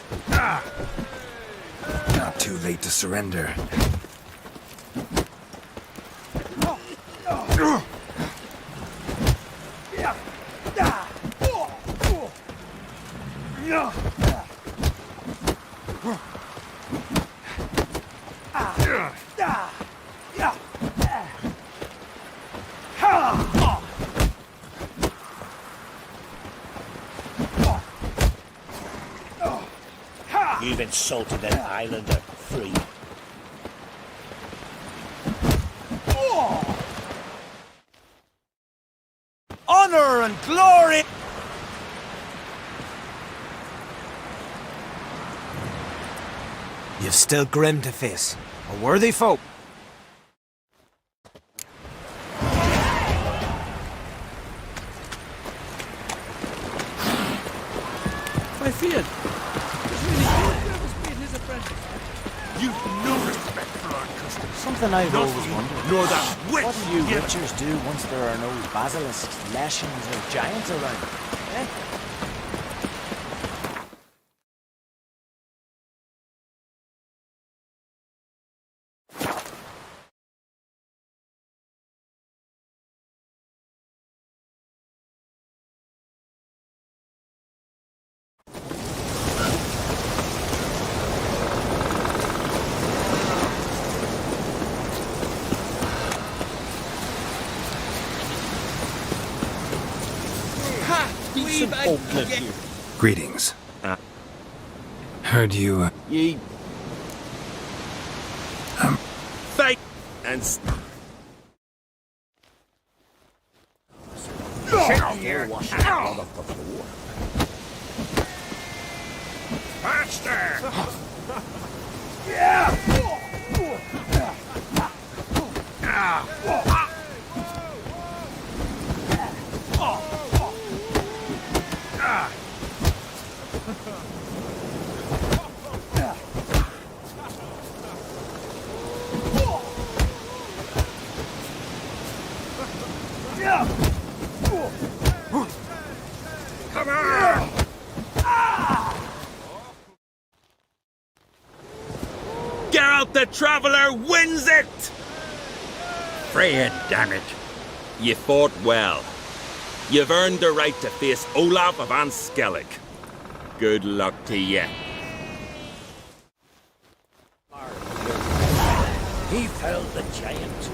Not too late to surrender. You've insulted an islander. Free. Honor and glory! You've still Grim to face. A worthy foe. I feared. You've no respect for our customs. Something I've always wondered. Nor that witch. What do you witchers do once there are no basilisks, leshens, or giants around? Eh? and folk live here. Greetings. Heard you, Ye Fight and Here, wash the blood off the floor. faster! Come on! Geralt the Traveller wins it! Freya, damn it. You fought well. You've earned the right to face Olaf of Anskellig. Good luck to you. He felled the giant.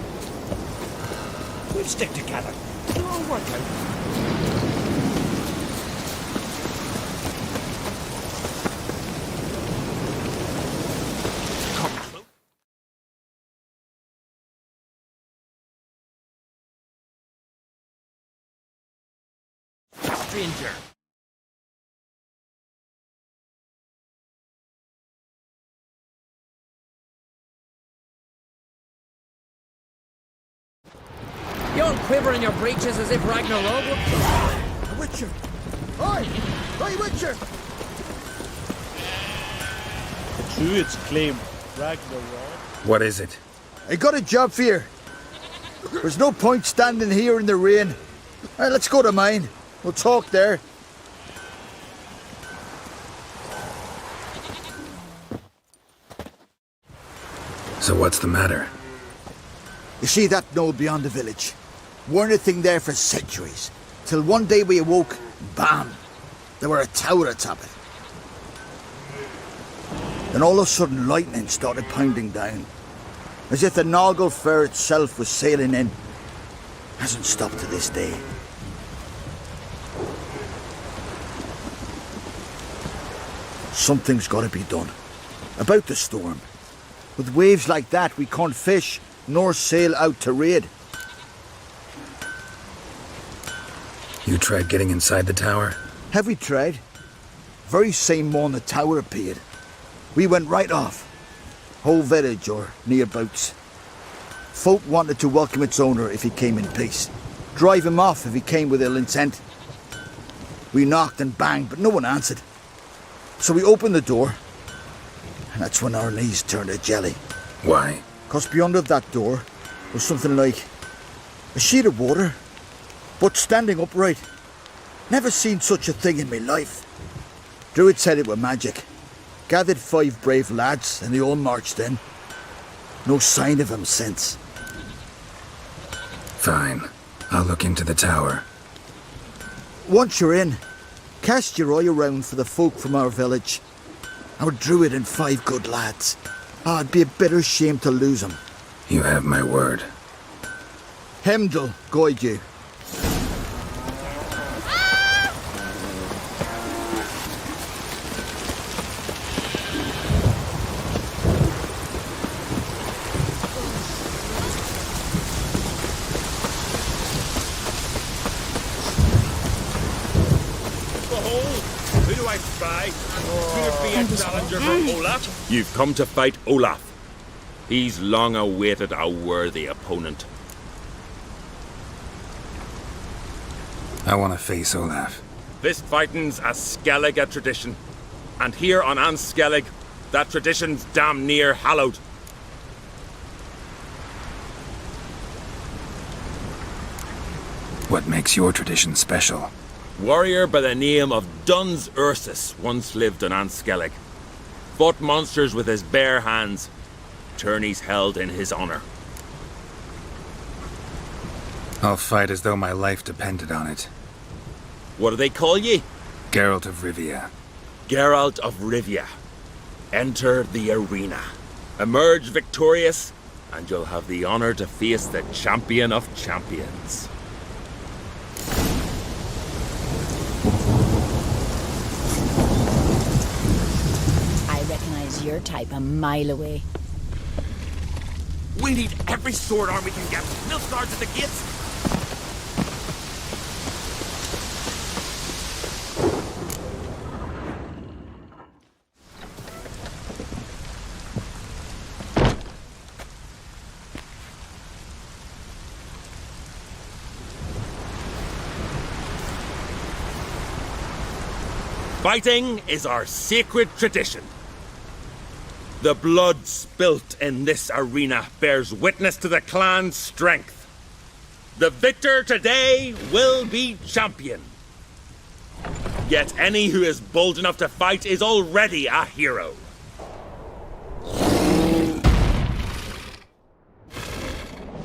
We'll stick together. It'll work out. Stranger. You all quiver in your breeches as if Ragnarok were... A Witcher! Oi! Oi, Witcher! The Druids claim Ragnarok. what is it? I got a job for you. There's no point standing here in the rain. Let's go to mine. We'll talk there. So what's the matter? You see that knoll beyond the village? Weren't a thing there for centuries. Till one day we awoke, bam! There were a tower atop it. Then all of a sudden lightning started pounding down. As if the Noggle Fair itself was sailing in. Hasn't stopped to this day. Something's got to be done. About the storm. With waves like that, we can't fish, nor sail out to raid. You tried getting inside the tower? Have we tried? Very same morning the tower appeared. We went right off. Whole village or nearabouts. Folk wanted to welcome its owner if he came in peace. Drive him off if he came with ill intent. We knocked and banged, but no one answered. So we opened the door, and that's when our knees turned to jelly. Why? 'Cause beyond of that door was something like a sheet of water, but standing upright. Never seen such a thing in my life. Druid said it were magic. Gathered 5 brave lads, and they all marched in. No sign of him since. Fine. I'll look into the tower. Once you're in, cast your eye around for the folk from our village. Our druid and 5 good lads. It'd be a bitter shame to lose them. You have my word. Hemdall guide you. Who do I spy? Could it be a challenger for Olaf? You've come to fight Olaf. He's long awaited a worthy opponent. I want to face Olaf. Fist fighting's a Skellige tradition. And here on Anskellig, that tradition's damn near hallowed. What makes your tradition special? Warrior by the name of Duns Ursus once lived on Anskellig. Fought monsters with his bare hands. Tourneys held in his honor. I'll fight as though my life depended on it. What do they call ye? Geralt of Rivia. Geralt of Rivia. Enter the arena. Emerge victorious, and you'll have the honor to face the champion of champions. is your type a mile away. We need every sword arm we can get. Milk guards at the gates. Fighting is our sacred tradition. The blood spilt in this arena bears witness to the clan's strength. The victor today will be champion. Yet any who is bold enough to fight is already a hero.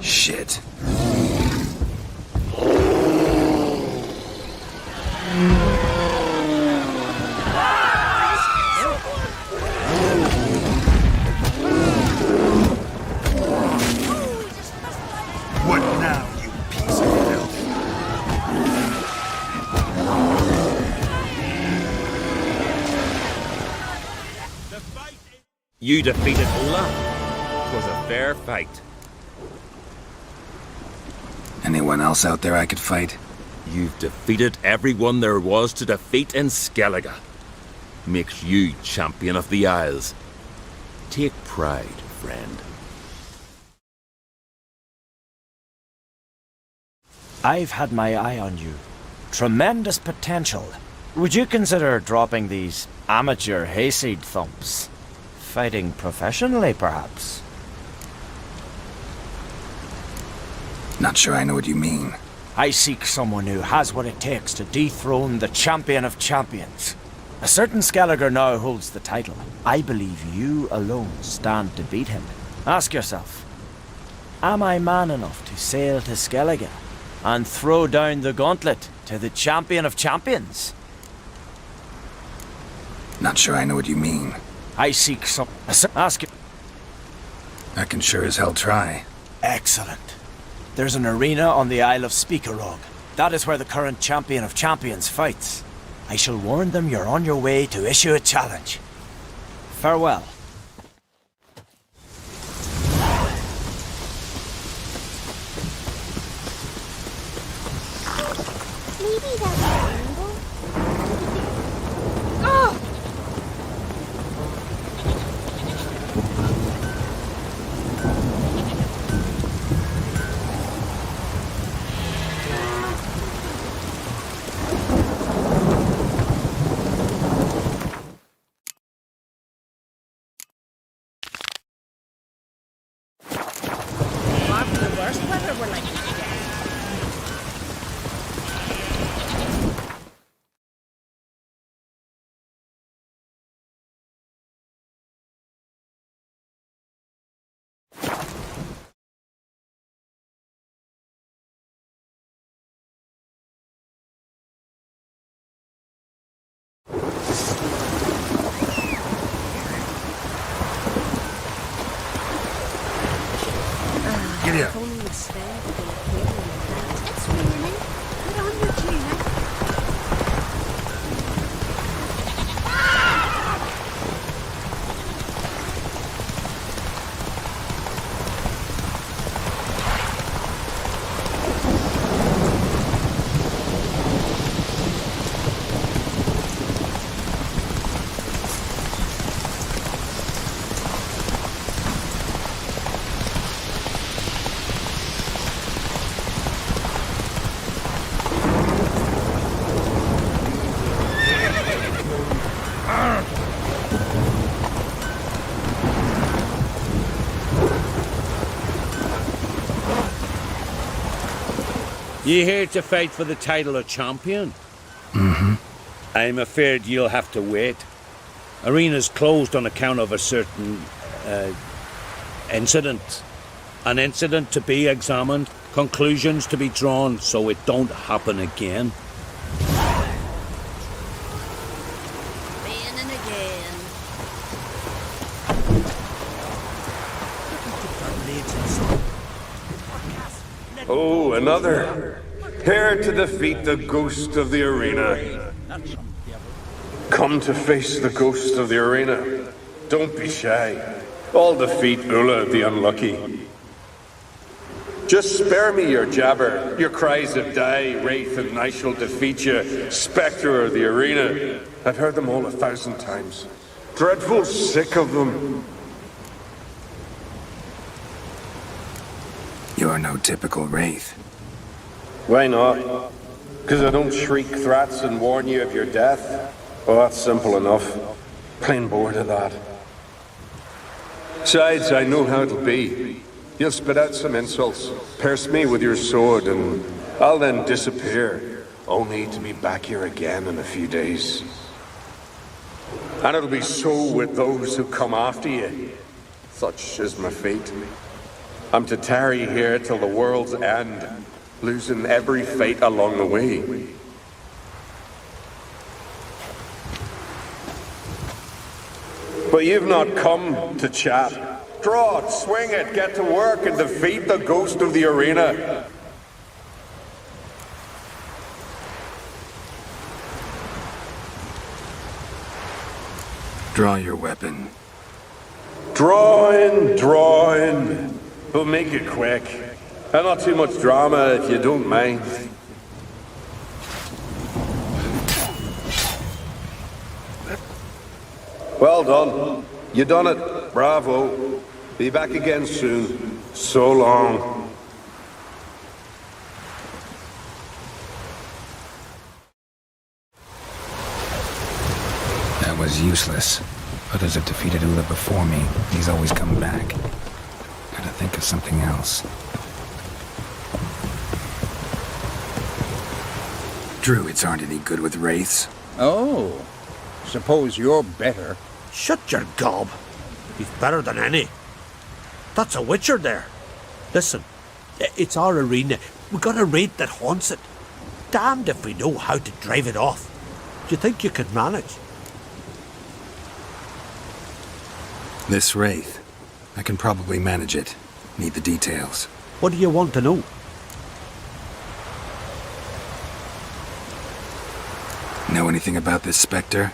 Shit. What now, you piece of filth? You defeated Olaf. It was a fair fight. Anyone else out there I could fight? You've defeated everyone there was to defeat in Skellige. Makes you champion of the Isles. Take pride, friend. I've had my eye on you. Tremendous potential. Would you consider dropping these amateur hayseed thumps? Fighting professionally, perhaps? Not sure I know what you mean. I seek someone who has what it takes to dethrone the champion of champions. A certain Skellige now holds the title. I believe you alone stand to beat him. Ask yourself, am I man enough to sail to Skellige and throw down the gauntlet to the champion of champions? Not sure I know what you mean. I seek some... Ask you... I can sure as hell try. Excellent. There's an arena on the Isle of Speakerog. That is where the current champion of champions fights. I shall warn them you're on your way to issue a challenge. Farewell. Maybe that's a rainbow? Oh! Far from the worst weather we're likely to get. Giddy up. If only you'd stand with an aquarium like that. It's raining. Put on your tunic. You here to fight for the title of champion? Mm-hmm. I'm afraid you'll have to wait. Arena's closed on account of a certain incident. An incident to be examined, conclusions to be drawn so it don't happen again. Again and again. Oh, another. Here to defeat the ghost of the arena. Come to face the ghost of the arena. Don't be shy. I'll defeat Ulla the Unlucky. Just spare me your jabber, your cries of die, wraith, and I shall defeat you, spectre of the arena. I've heard them all 1,000 times. Dreadful sick of them. You're no typical wraith. Why not? Because I don't shriek threats and warn you of your death? Well, that's simple enough. Plain bored of that. Besides, I know how it'll be. You'll spit out some insults, pierce me with your sword, and I'll then disappear, only to be back here again in a few days. And it'll be so with those who come after you. Such is my fate. I'm to tarry here till the world's end, losing every fate along the way. But you've not come to chat. Draw it, swing it, get to work and defeat the ghost of the arena. Draw your weapon. Drawing. We'll make it quick. And not too much drama if you don't mind. Well done. You done it. Bravo. Be back again soon. So long. That was useless. Others have defeated Ulla before me. He's always come back. Gotta think of something else. Druids aren't any good with wraiths. Oh, suppose you're better. Shut your gob. He's better than any. That's a witcher there. Listen, it's our arena. We got a wraith that haunts it. Damned if we know how to drive it off. Do you think you could manage? This wraith. I can probably manage it. Need the details. What do you want to know? Know anything about this spectre?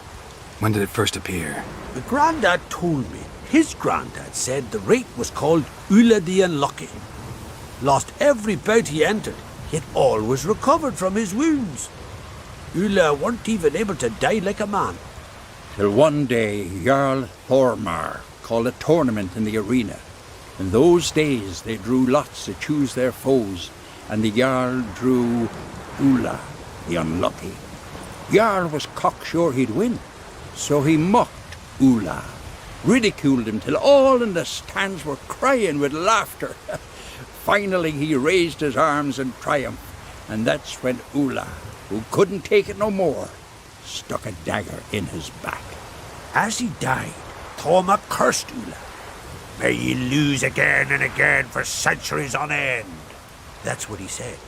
When did it first appear? My granddad told me. His granddad said the wraith was called Ulla the Unlucky. Lost every bout he entered, yet always recovered from his wounds. Ulla weren't even able to die like a man. Till one day, Jarl Thormar called a tournament in the arena. In those days, they drew lots to choose their foes, and the Jarl drew Ulla the Unlucky. Jarl was cocksure he'd win, so he mocked Ulla, ridiculed him till all in the stands were crying with laughter. Finally, he raised his arms in triumph, and that's when Ulla, who couldn't take it no more, stuck a dagger in his back. As he died, Thormar cursed Ulla. May ye lose again and again for centuries on end. That's what he said.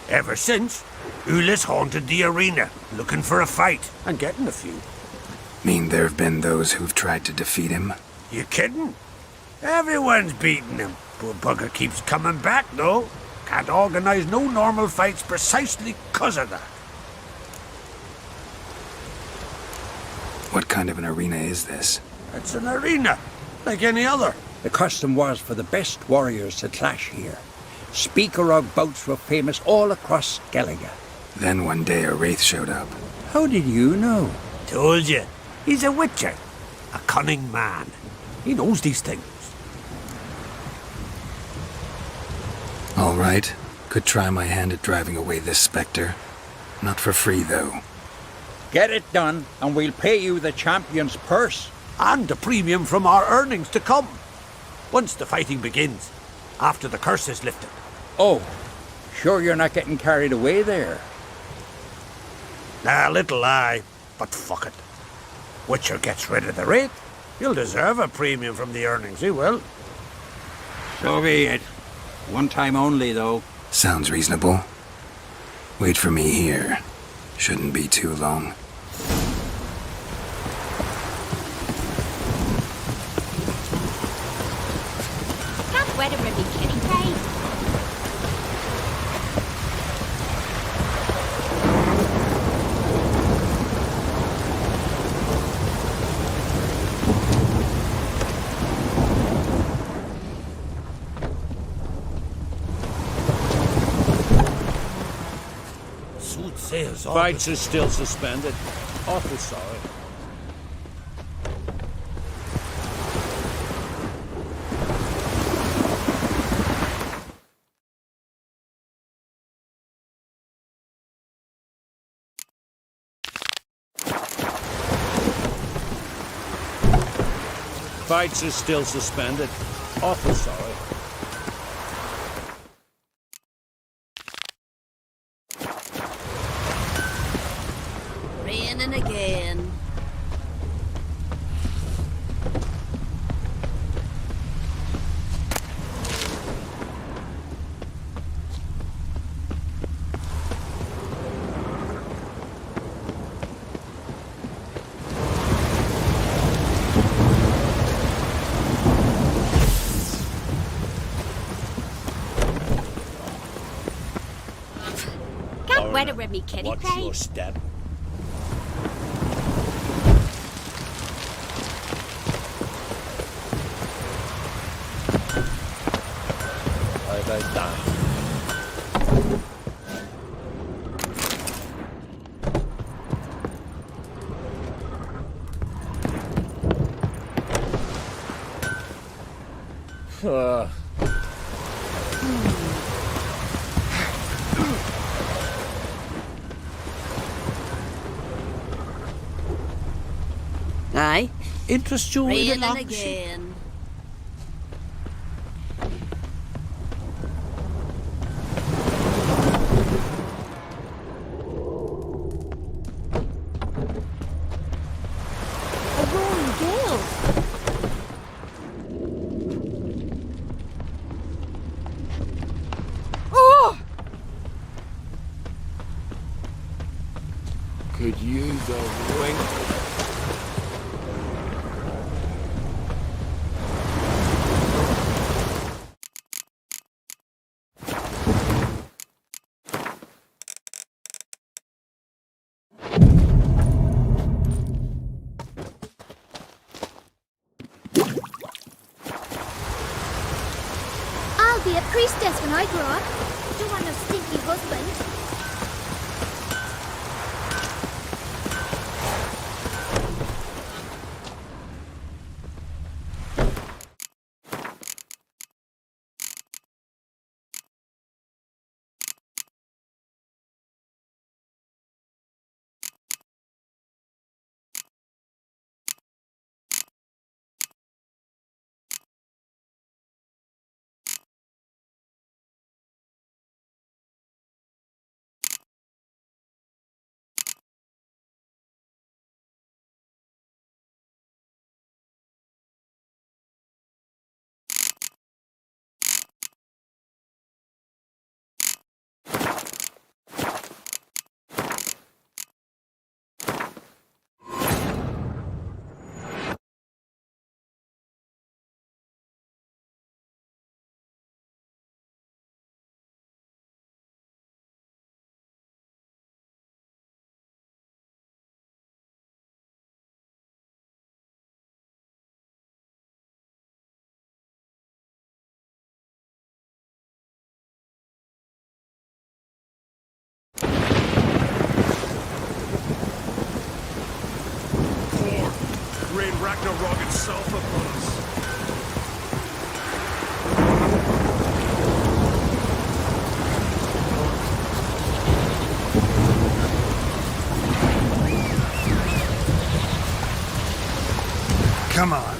Ever since, Ulla's haunted the arena, looking for a fight, and getting a few. Mean there have been those who've tried to defeat him? You kidding? Everyone's beating him. Poor bugger keeps coming back, though. Can't organize no normal fights precisely 'cause of that. What kind of an arena is this? It's an arena, like any other. The custom was for the best warriors to clash here. Speaker-og bouts were famous all across Skellige. Then one day a wraith showed up. How did you know? Told you. He's a witcher. A cunning man. He knows these things. All right. Could try my hand at driving away this spectre. Not for free, though. Get it done, and we'll pay you the champion's purse. And a premium from our earnings to come. Once the fighting begins. After the curse is lifted. Oh, sure you're not getting carried away there? A little lie, but fuck it. Witcher gets rid of the wraith. He'll deserve a premium from the earnings, he will. So be it. One time only, though. Sounds reasonable. Wait for me here. Shouldn't be too long. Can't weather a big kitty cave. Fights are still suspended. Awful sorry. Fights are still suspended. Awful sorry. Raining again. Can't weather with me, kitty Watch pie. your step. How about that? Aye. Interest you in Raining the again. A roaring gale. Oh! Could use a wink. I'll be a priestess when I grow up. Don't want no stinky husband. Rain Ragnarok itself upon us. Come on.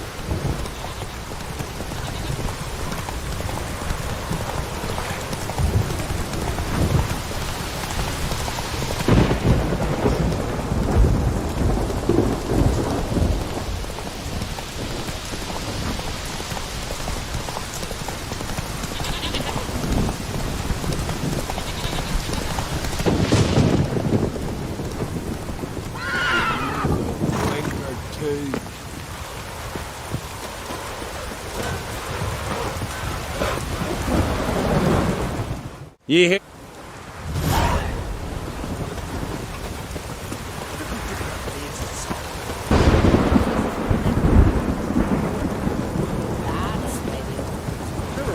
Ye hear?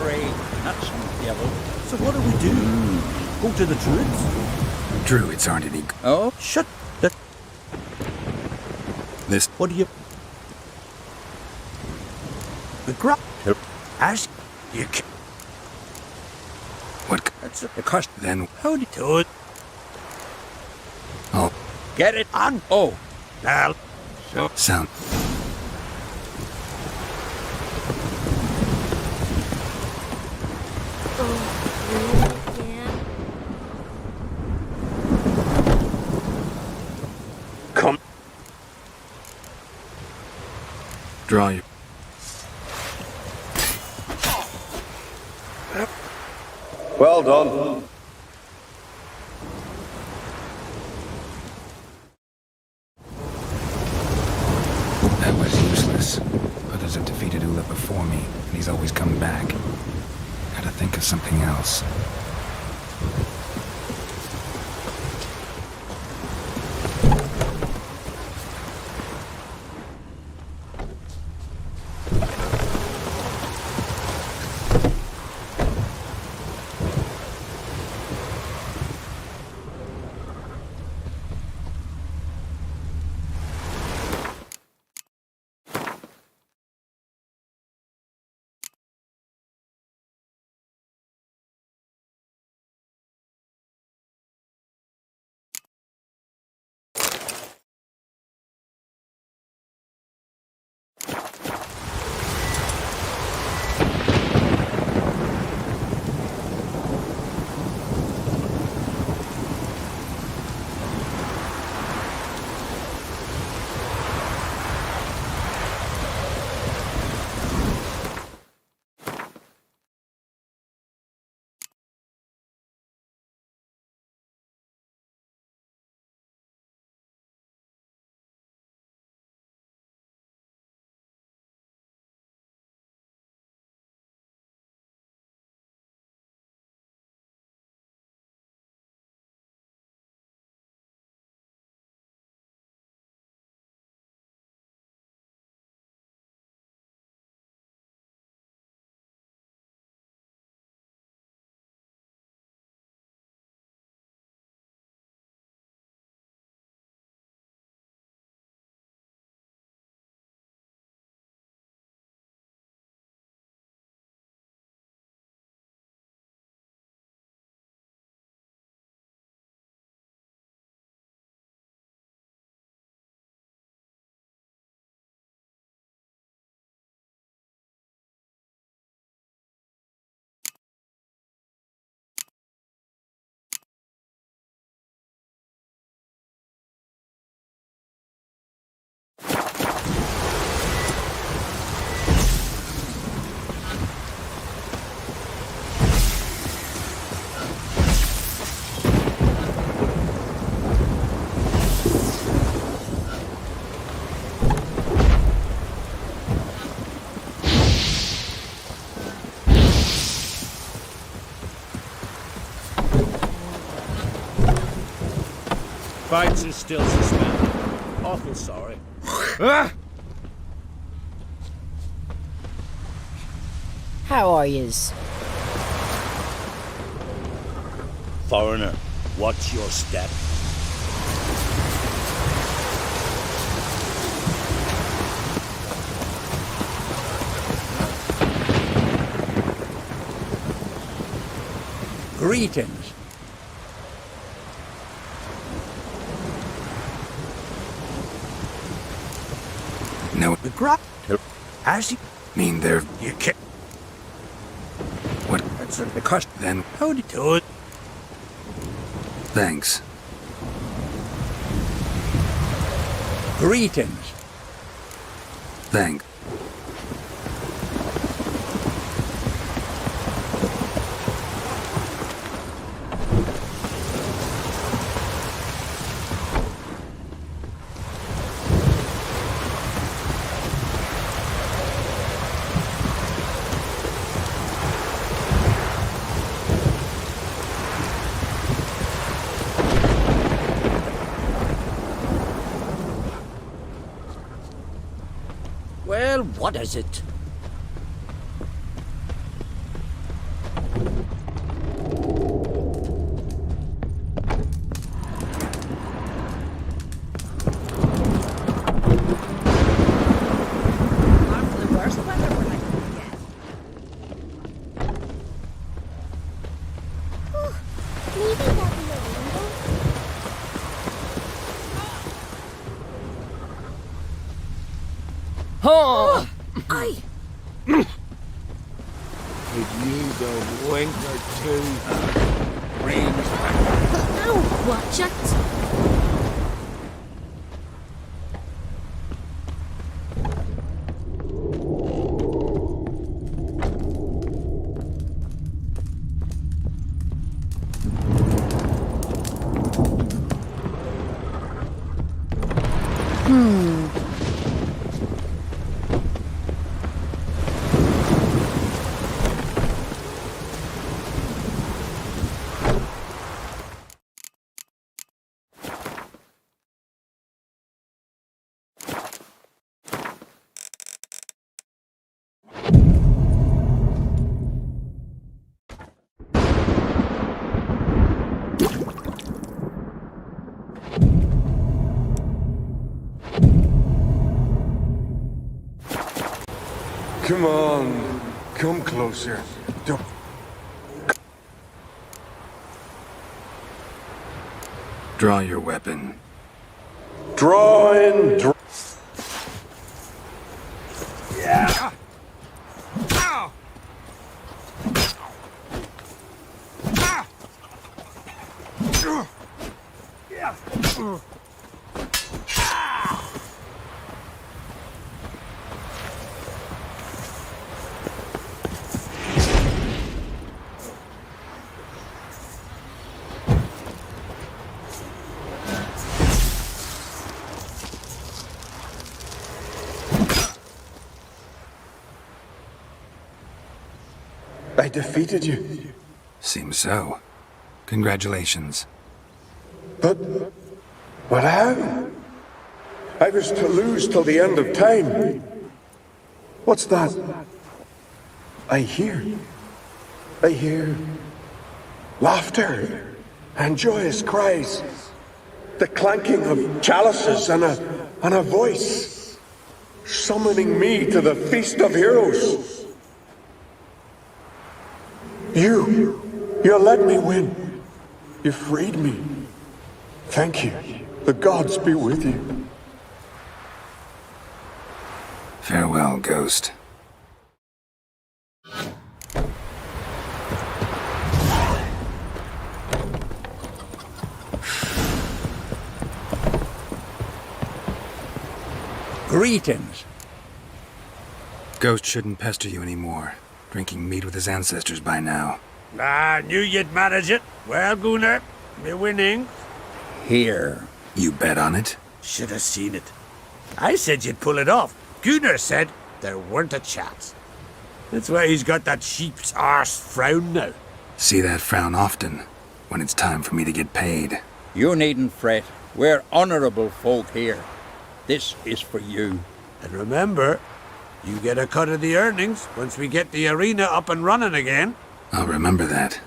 Rain, that's some devil. So what do we do? Go to the druids? Druids aren't any. Oh, shut the. This. What do you... The grub... As you can... What? That's the cost. Then. How do you do it? Oh. Get it on. Oh. Now. Sound. Come. Draw your. Well done. That was useless. Others have defeated Ula before me, and he's always come back. Gotta think of something else. Fights are still suspended. Awful sorry. Ah! How are yous? Foreigner, what's your step? Greetings. No. The grub... As you... Mean they're. You can... What? That's the cost. Then. How do you do it? Thanks. Greetings. Thanks. Well, what is it? Oh! I... Could use a wink or two. Oh, watch it. Come on. Come closer. Don't... Draw your weapon. Draw. Yeah. I defeated you. Seems so. Congratulations. But how? I was to lose till the end of time. What's that? I hear laughter and joyous cries. The clanking of chalices and a voice summoning me to the feast of heroes. You let me win. You freed me. Thank you. The gods be with you. Farewell, Ghost. Greetings. Ghost shouldn't pester you anymore. Drinking meat with his ancestors by now. I knew you'd manage it. Well, Gunnar, me winning. Here. You bet on it? Should have seen it. I said you'd pull it off. Gunnar said there weren't a chance. That's why he's got that sheep's arse frown now. See that frown often, when it's time for me to get paid. You needn't fret. We're honourable folk here. This is for you. And remember, you get a cut of the earnings once we get the arena up and running again. I'll remember that.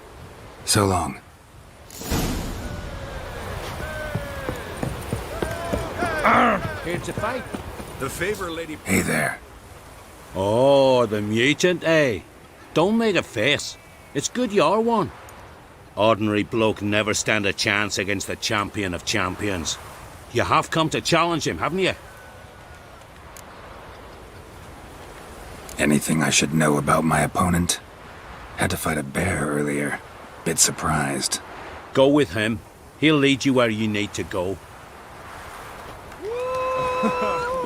So long. Here's a fight. The favor lady... Hey there. Oh, the mutant, eh? Don't make a face. It's good you're one. Ordinary bloke never stand a chance against the champion of champions. You have come to challenge him, haven't you? Anything I should know about my opponent? Had to fight a bear earlier. Bit surprised. Go with him. He'll lead you where you need to go.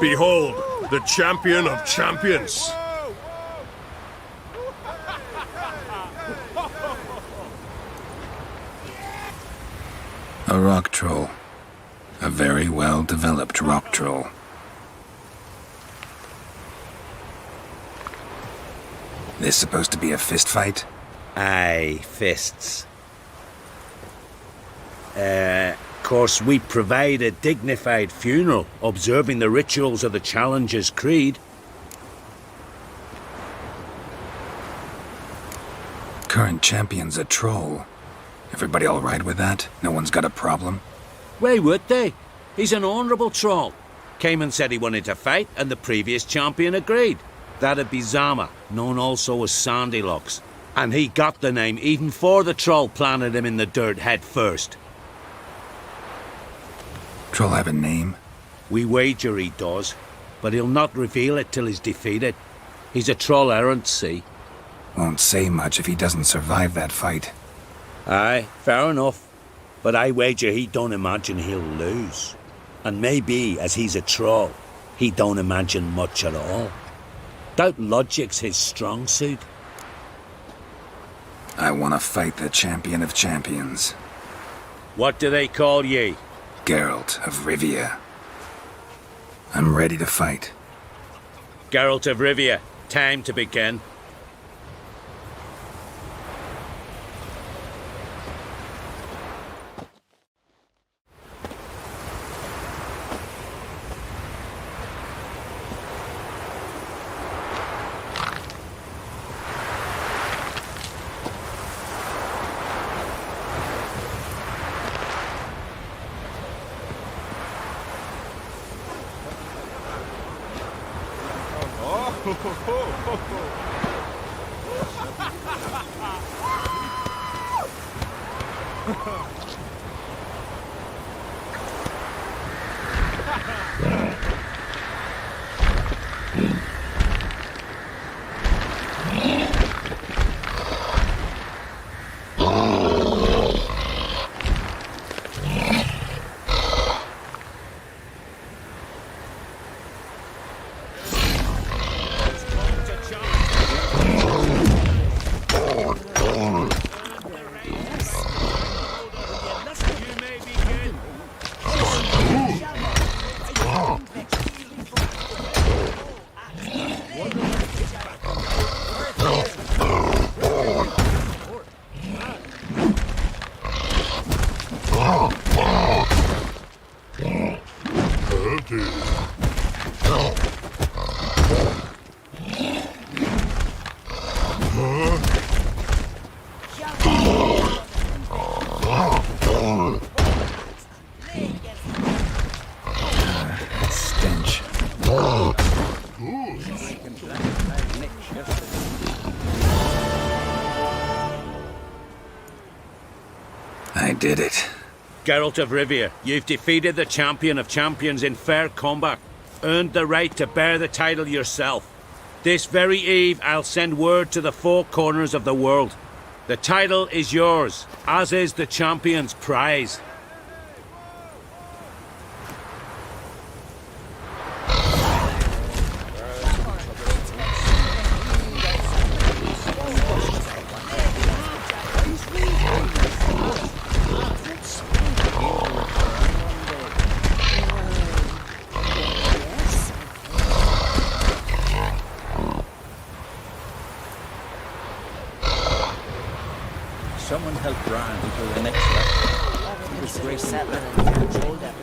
Behold, the champion of champions. A rock troll. A very well-developed rock troll. This supposed to be a fist fight? Aye, fists. Course, we provide a dignified funeral, observing the rituals of the Challenger's Creed. Current champion's a troll. Everybody all right with that? No one's got a problem? Why would they? He's an honourable troll. Came and said he wanted to fight, and the previous champion agreed. That'd be Zama, known also as Sandylocks. And he got the name even before the troll planted him in the dirt head first. Troll have a name? We wager he does, but he'll not reveal it till he's defeated. He's a troll errant, see? Won't say much if he doesn't survive that fight. Aye, fair enough. But I wager he don't imagine he'll lose. And maybe, as he's a troll, he don't imagine much at all. Doubt logic's his strong suit. I want to fight the champion of champions. What do they call ye? Geralt of Rivia. I'm ready to fight. Geralt of Rivia, time to begin. Stench. I did it. Geralt of Rivia, you've defeated the champion of champions in fair combat. Earned the right to bear the title yourself. This very eve, I'll send word to the four corners of the world. The title is yours, as is the champion's prize. Someone help Brian until the next lap. He was great settler and controlled that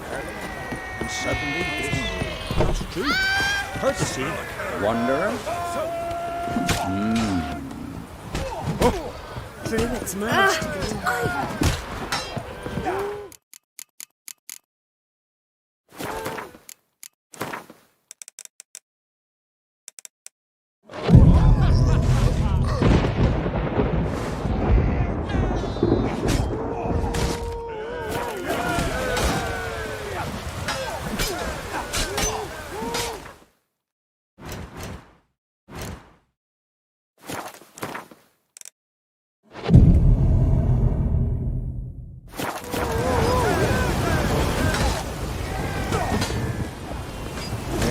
and suddenly this comes true. Courtesy, wanderer. Druid's managed to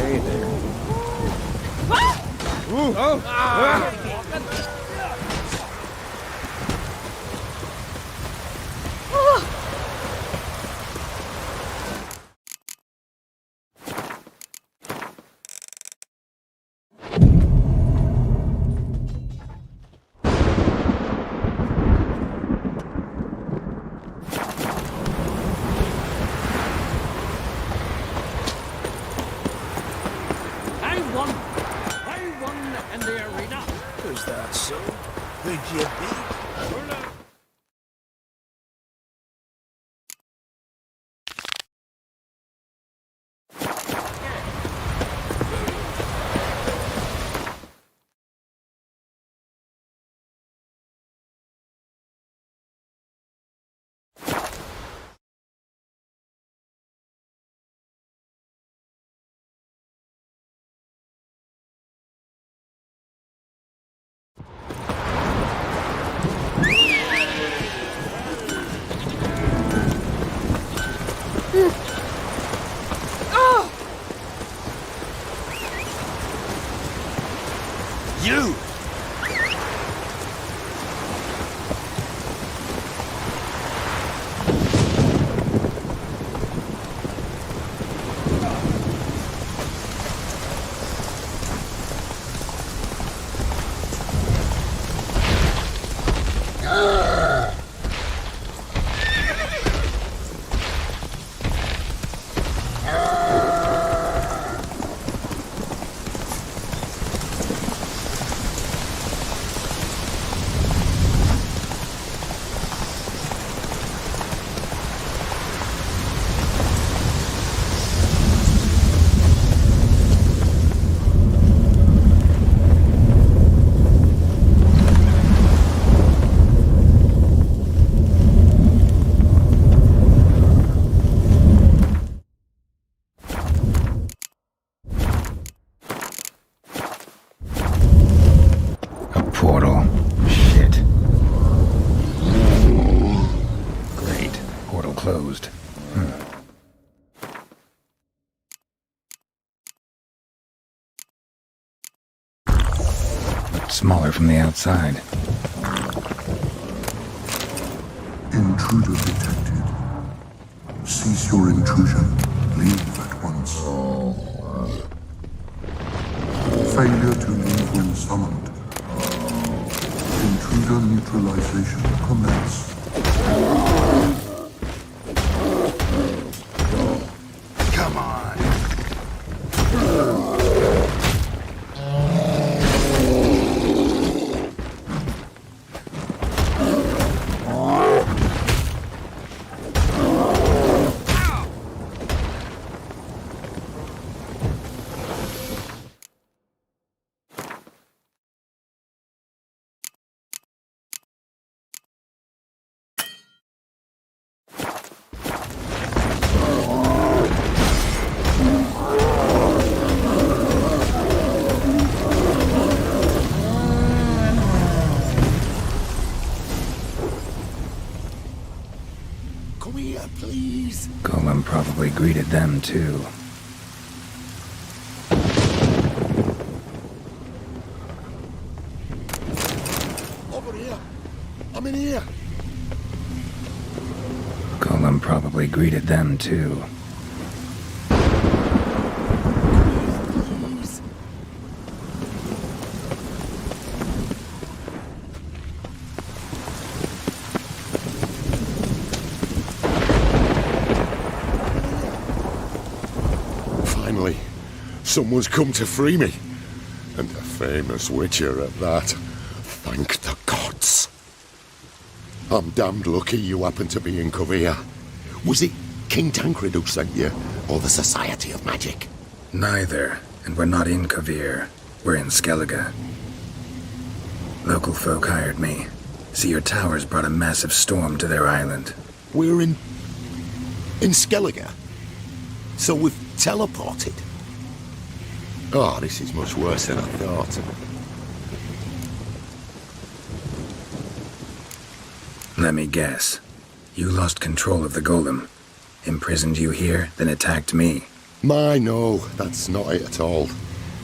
Hey there. I won in the arena. Is that so? Who'd you beat? Smaller from the outside. Intruder detected. Cease your intrusion. Leave at once. Failure to leave when summoned. Intruder neutralization commence. Come on. Come here, please. Golem probably greeted them too. Over here. I'm in here. Golem probably greeted them too. Finally, someone's come to free me. And a famous witcher at that. Thank the gods. I'm damned lucky you happen to be in Kovir. Was it King Tancred who sent you, or the Society of Magic? Neither, and we're not in Kovir. We're in Skellige. Local folk hired me. See, your towers brought a massive storm to their island. We're in Skellige? So we've teleported? Oh, this is much worse than I thought. Let me guess. You lost control of the golem. Imprisoned you here, then attacked me. No, that's not it at all.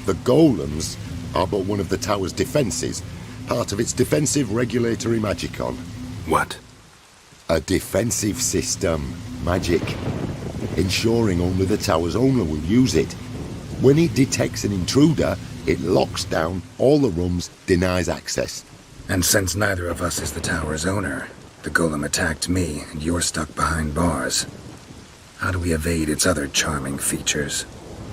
The golems are but one of the tower's defences, part of its defensive regulatory magicon. What? A defensive system. Magic. Ensuring only the tower's owner will use it. When it detects an intruder, it locks down all the rooms, denies access. And since neither of us is the tower's owner, the golem attacked me, and you're stuck behind bars. How do we evade its other charming features?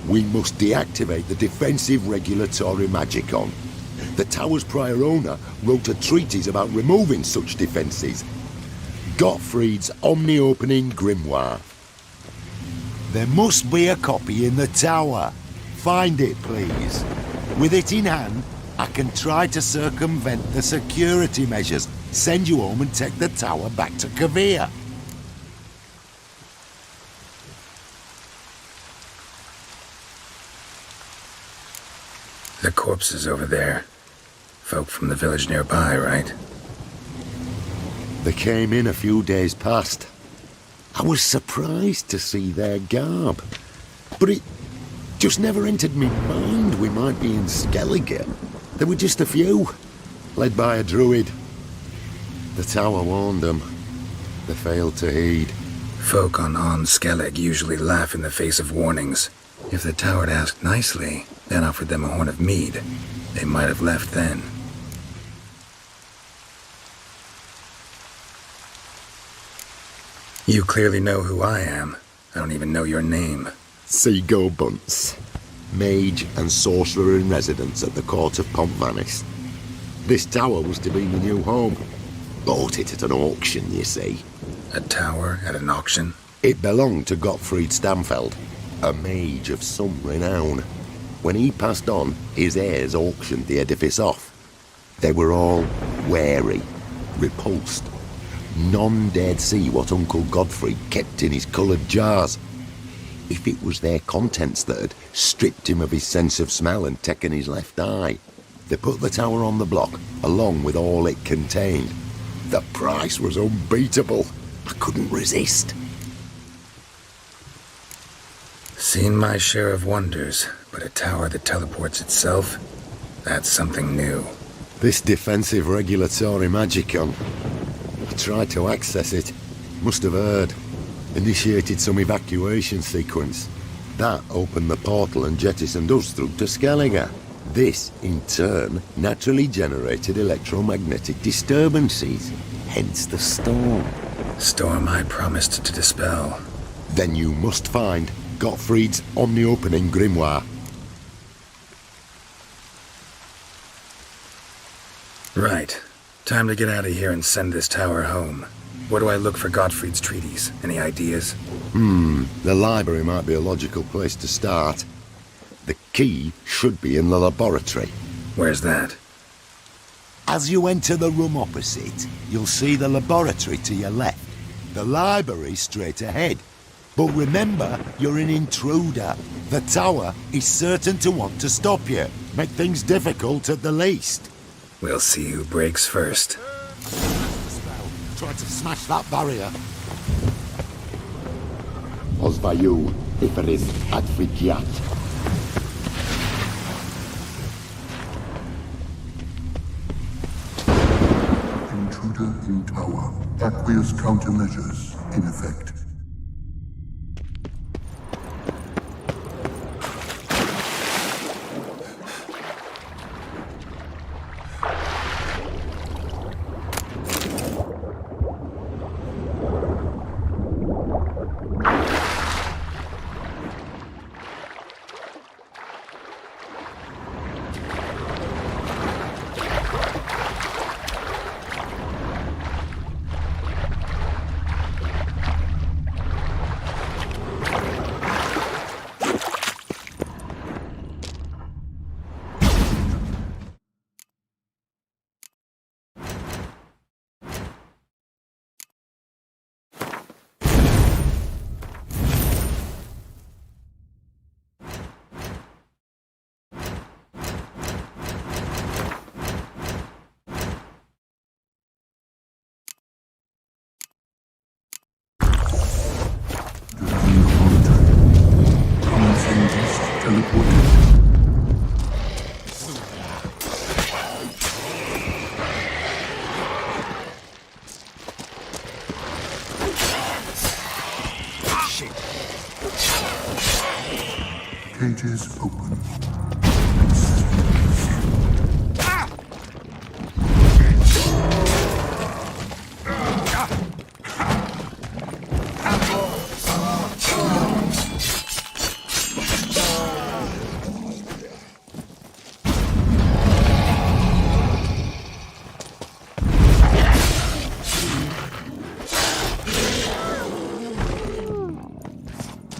We must deactivate the defensive regulatory magicon. The tower's prior owner wrote a treatise about removing such defences. Gottfried's Omni-Opening Grimoire. There must be a copy in the tower. Find it, please. With it in hand, I can try to circumvent the security measures, send you home and take the tower back to Kovir. The corpses over there. Folk from the village nearby, right? They came in a few days past. I was surprised to see their garb. But it just never entered me mind we might be in Skellige. There were just a few, led by a druid. The tower warned them. They failed to heed. Folk on Skellig usually laugh in the face of warnings. If the tower had asked nicely, then offered them a horn of mead, they might have left then. You clearly know who I am. I don't even know your name. Seago Bunce, mage and sorcerer in residence at the court of Pontvanis. This tower was to be my new home. Bought it at an auction, you see. A tower at an auction? It belonged to Gottfried Stamfeld, a mage of some renown. When he passed on, his heirs auctioned the edifice off. They were all wary, repulsed. None dared see what Uncle Godfrey kept in his coloured jars. If it was their contents that had stripped him of his sense of smell and taken his left eye, they put the tower on the block, along with all it contained. The price was unbeatable. I couldn't resist. Seen my share of wonders, but a tower that teleports itself? That's something new. This defensive regulatory magicon. I tried to access it. Must have heard. Initiated some evacuation sequence. That opened the portal and jettisoned us through to Skellige. This, in turn, naturally generated electromagnetic disturbances. Hence the storm. Storm I promised to dispel. Then you must find Gottfried's omni-opening grimoire. Right. Time to get out of here and send this tower home. Where do I look for Gottfried's treaties? Any ideas? The library might be a logical place to start. The key should be in the laboratory. Where's that? As you enter the room opposite, you'll see the laboratory to your left. The library straight ahead. But remember, you're an intruder. The tower is certain to want to stop you. Make things difficult at the least. We'll see who breaks first. Tried to smash that barrier. Ozvaju, Iferis, Advigiat. Intruder in tower. Aqueous countermeasures in effect. Cages open.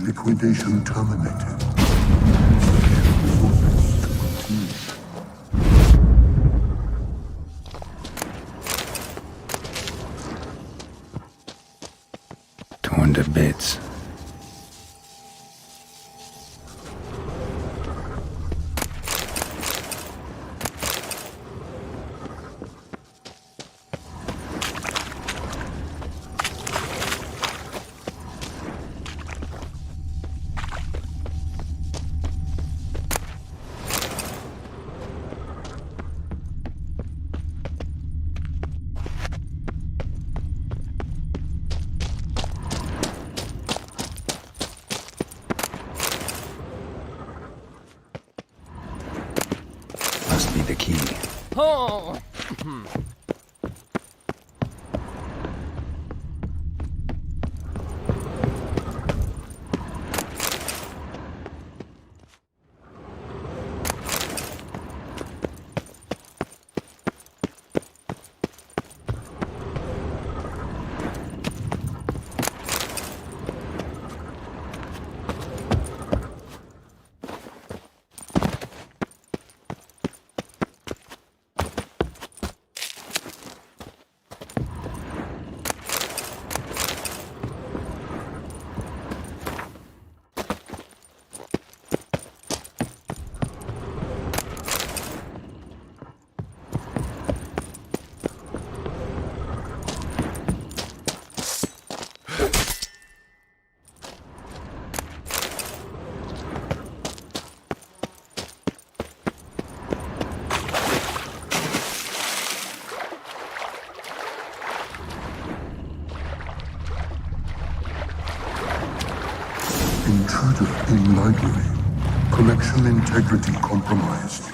Liquidation terminated. Torn to bits. Must be the key. Oh. Intruder in library. Collection integrity compromised.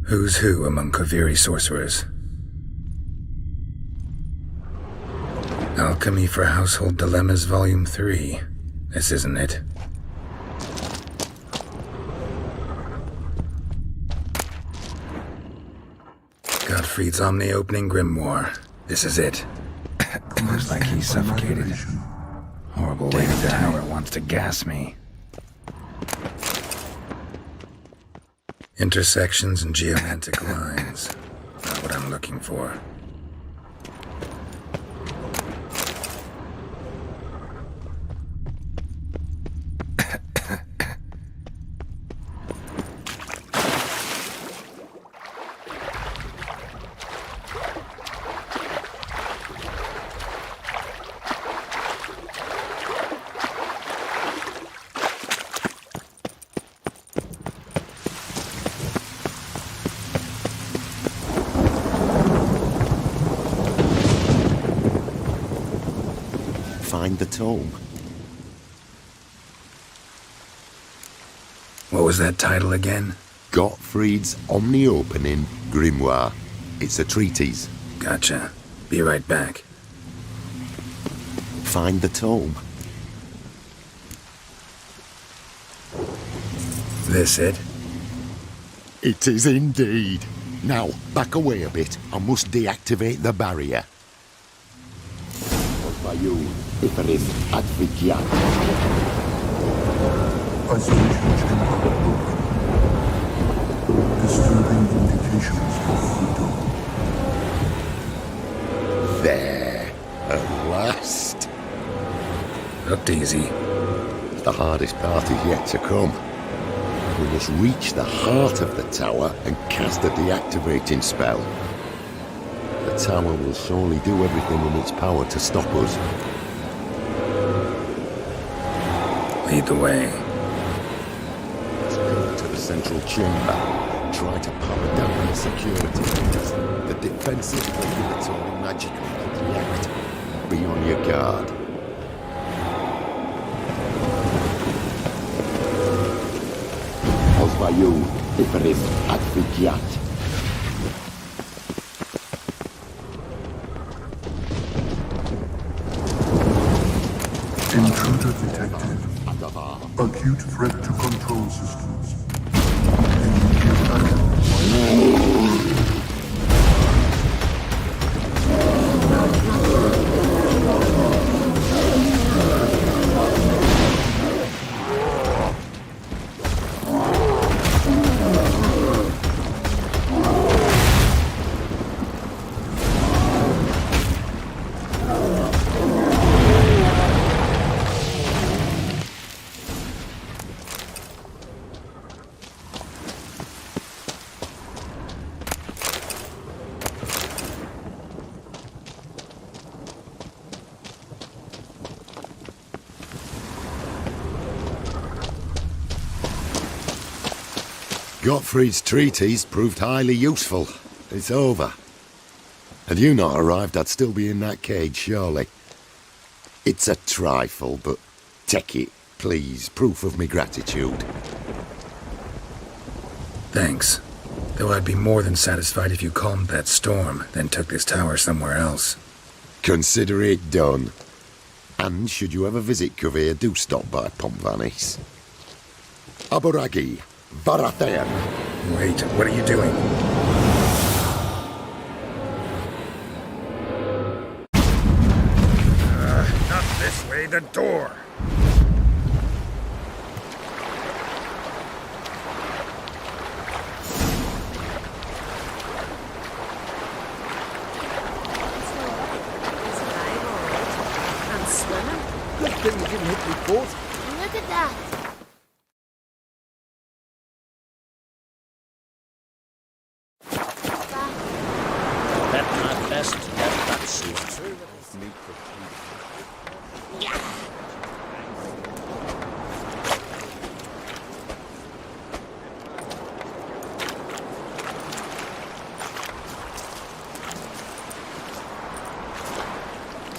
Who's who among Kaviri sorcerers? Alchemy for Household Dilemmas Volume 3. This isn't it. Gottfried's Omni-Opening Grimoire. This is it. Looks like he's suffocated. Horrible way the tower wants to gas me. Intersections and geomantic lines. Not what I'm looking for. Find the tome. What was that title again? Gottfried's Omni-Opening Grimoire. It's a treatise. Gotcha. Be right back. Find the tome. This it? It is indeed. Now, back away a bit. I must deactivate the barrier. By you, Iferith Advigiat. Isolation chamber open. Disturbing indications of freedom. There, at last. Looked easy. The hardest part is yet to come. We must reach the heart of the tower and cast a deactivating spell. The tower will surely do everything in its power to stop us. Lead the way. Let's go to the central chamber. Try to power down the security measures. The defensive, regulatory, magical will react. Be on your guard. Osvayu, Iferith Advigiat. Intruder detected. Acute threat to control systems. Immediate action. Gottfried's treatise proved highly useful. It's over. Had you not arrived, I'd still be in that cage, surely. It's a trifle, but take it, please. Proof of me gratitude. Thanks. Though I'd be more than satisfied if you calmed that storm, then took this tower somewhere else. Consider it done. And should you ever visit Kuvir, do stop by Pompvanis. Aboragi, Varathan. Wait, what are you doing? Not this way, the door. I'm swimming. Good thing you didn't hit me both. Look at that. Bet my best to get that suit.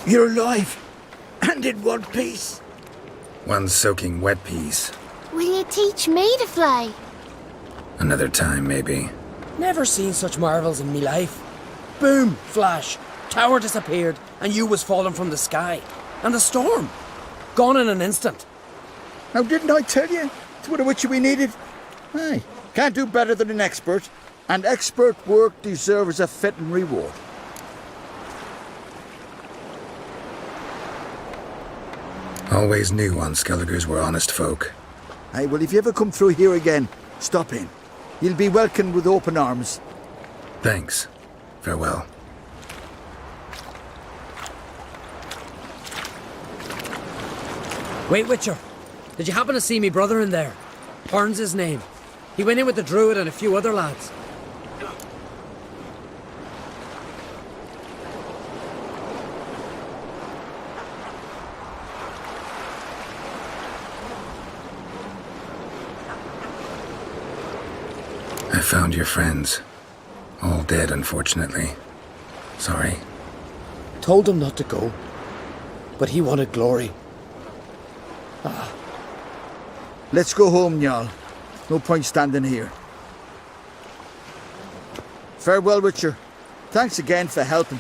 You're alive. And in one piece. One soaking wet piece. Will you teach me to fly? Another time, maybe. Never seen such marvels in me life. Boom, flash, tower disappeared, and you was falling from the sky. And the storm. Gone in an instant. Now, didn't I tell you? It's what a witcher we needed. Aye, can't do better than an expert. And expert work deserves a fitting reward. Always knew on Skelligers were honest folk. Aye, well, if you ever come through here again, stop in. You'll be welcomed with open arms. Thanks. Farewell. Wait, Witcher. Did you happen to see me brother in there? Horn's his name. He went in with the druid and a few other lads. I found your friends. All dead, unfortunately. Sorry. Told him not to go. But he wanted glory. Let's go home, Jarl. No point standing here. Farewell, Witcher. Thanks again for helping.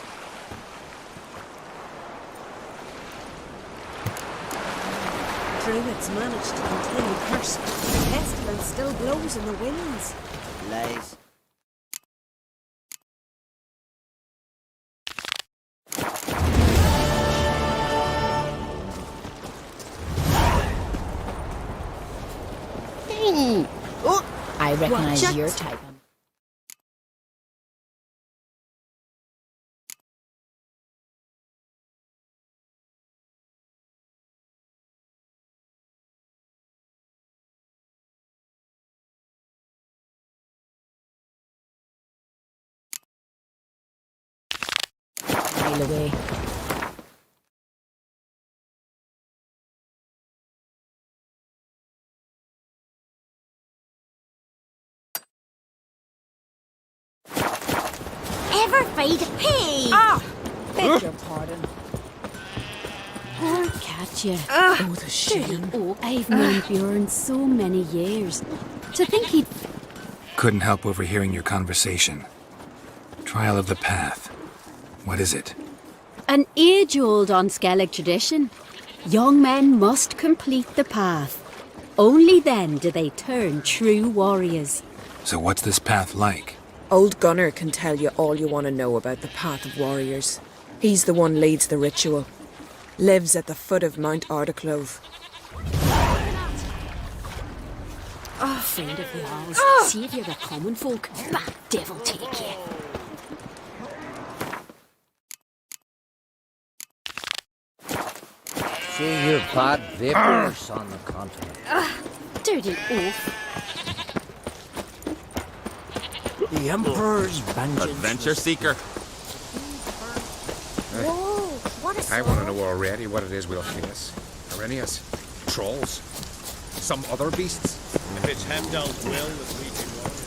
Druids managed to contain the curse. The pestilence still blows in the winds. Lies. Oh, I recognize watch your it. type. Mile away. Ever feed a pig? Beg your pardon. Poor Katya. Oh, the shame. Oh, I've known Bjorn so many years. To think he'd... Couldn't help overhearing your conversation. Trial of the Path. What is it? An age-old Unskellig tradition. Young men must complete the path. Only then do they turn true warriors. So what's this path like? Old Gunnar can tell you all you want to know about the Path of Warriors. He's the one leads the ritual. Lives at the foot of Mount Ardaclove. Friend of yours. See if you're the common folk. Bad devil take you. See your bad vapors on the continent. Dirty oaf. The Emperor's vengeance. Adventure seeker. Whoa, what a I want to know already what it is we'll face. Arrhenius? Trolls? Some other beasts? If it's Heimdall's will that we do warriors.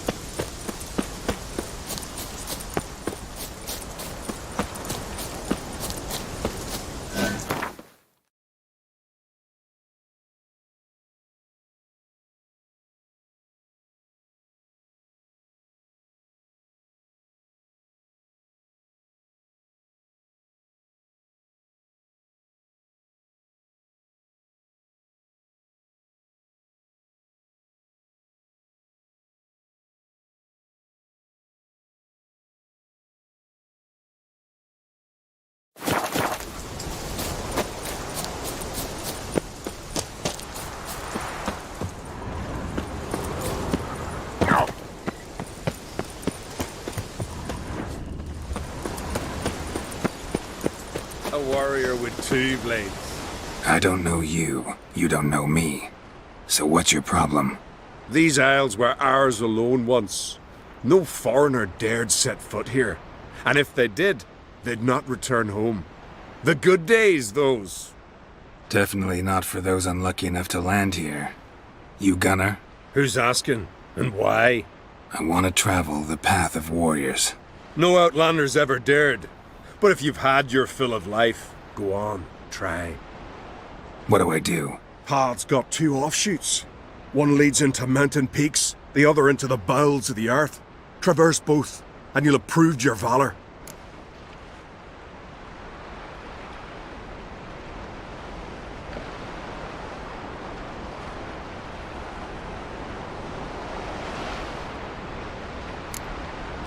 A warrior with two blades. I don't know you. You don't know me. So what's your problem? These isles were ours alone once. No foreigner dared set foot here. And if they did, they'd not return home. The good days, those. Definitely not for those unlucky enough to land here. You Gunnar? Who's asking? And why? I want to travel the path of warriors. No outlanders ever dared. But if you've had your fill of life, Go on, try. What do I do? Path's got 2 offshoots. One leads into mountain peaks, the other into the bowels of the earth. Traverse both, and you'll have proved your valor.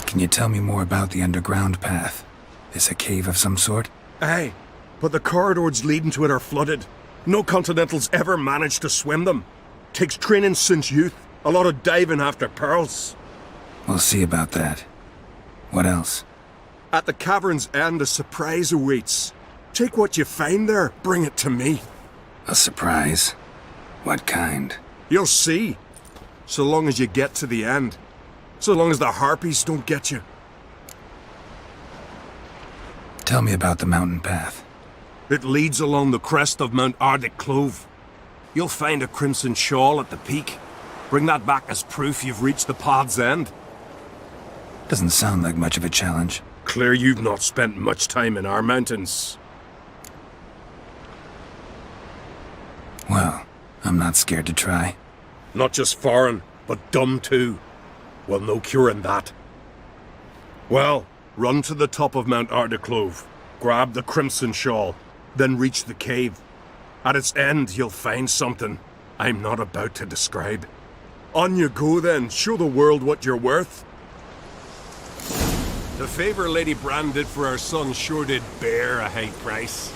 Can you tell me more about the underground path? Is a cave of some sort? Aye, but the corridors leading to it are flooded. No Continentals ever managed to swim them. Takes training since youth, a lot of diving after pearls. We'll see about that. What else? At the cavern's end, a surprise awaits. Take what you find there, bring it to me. A surprise? What kind? You'll see. So long as you get to the end. So long as the harpies don't get you. Tell me about the mountain path. It leads along the crest of Mount Ardic Clove. You'll find a crimson shawl at the peak. Bring that back as proof you've reached the path's end. Doesn't sound like much of a challenge. Clear you've not spent much time in our mountains. Well, I'm not scared to try. Not just foreign, but dumb too. Well, no curing that. Well, run to the top of Mount Ardiclove, grab the crimson shawl, then reach the cave. At its end, you'll find something I'm not about to describe. On you go then, show the world what you're worth. The favor Lady Bran did for our son sure did bear a high price.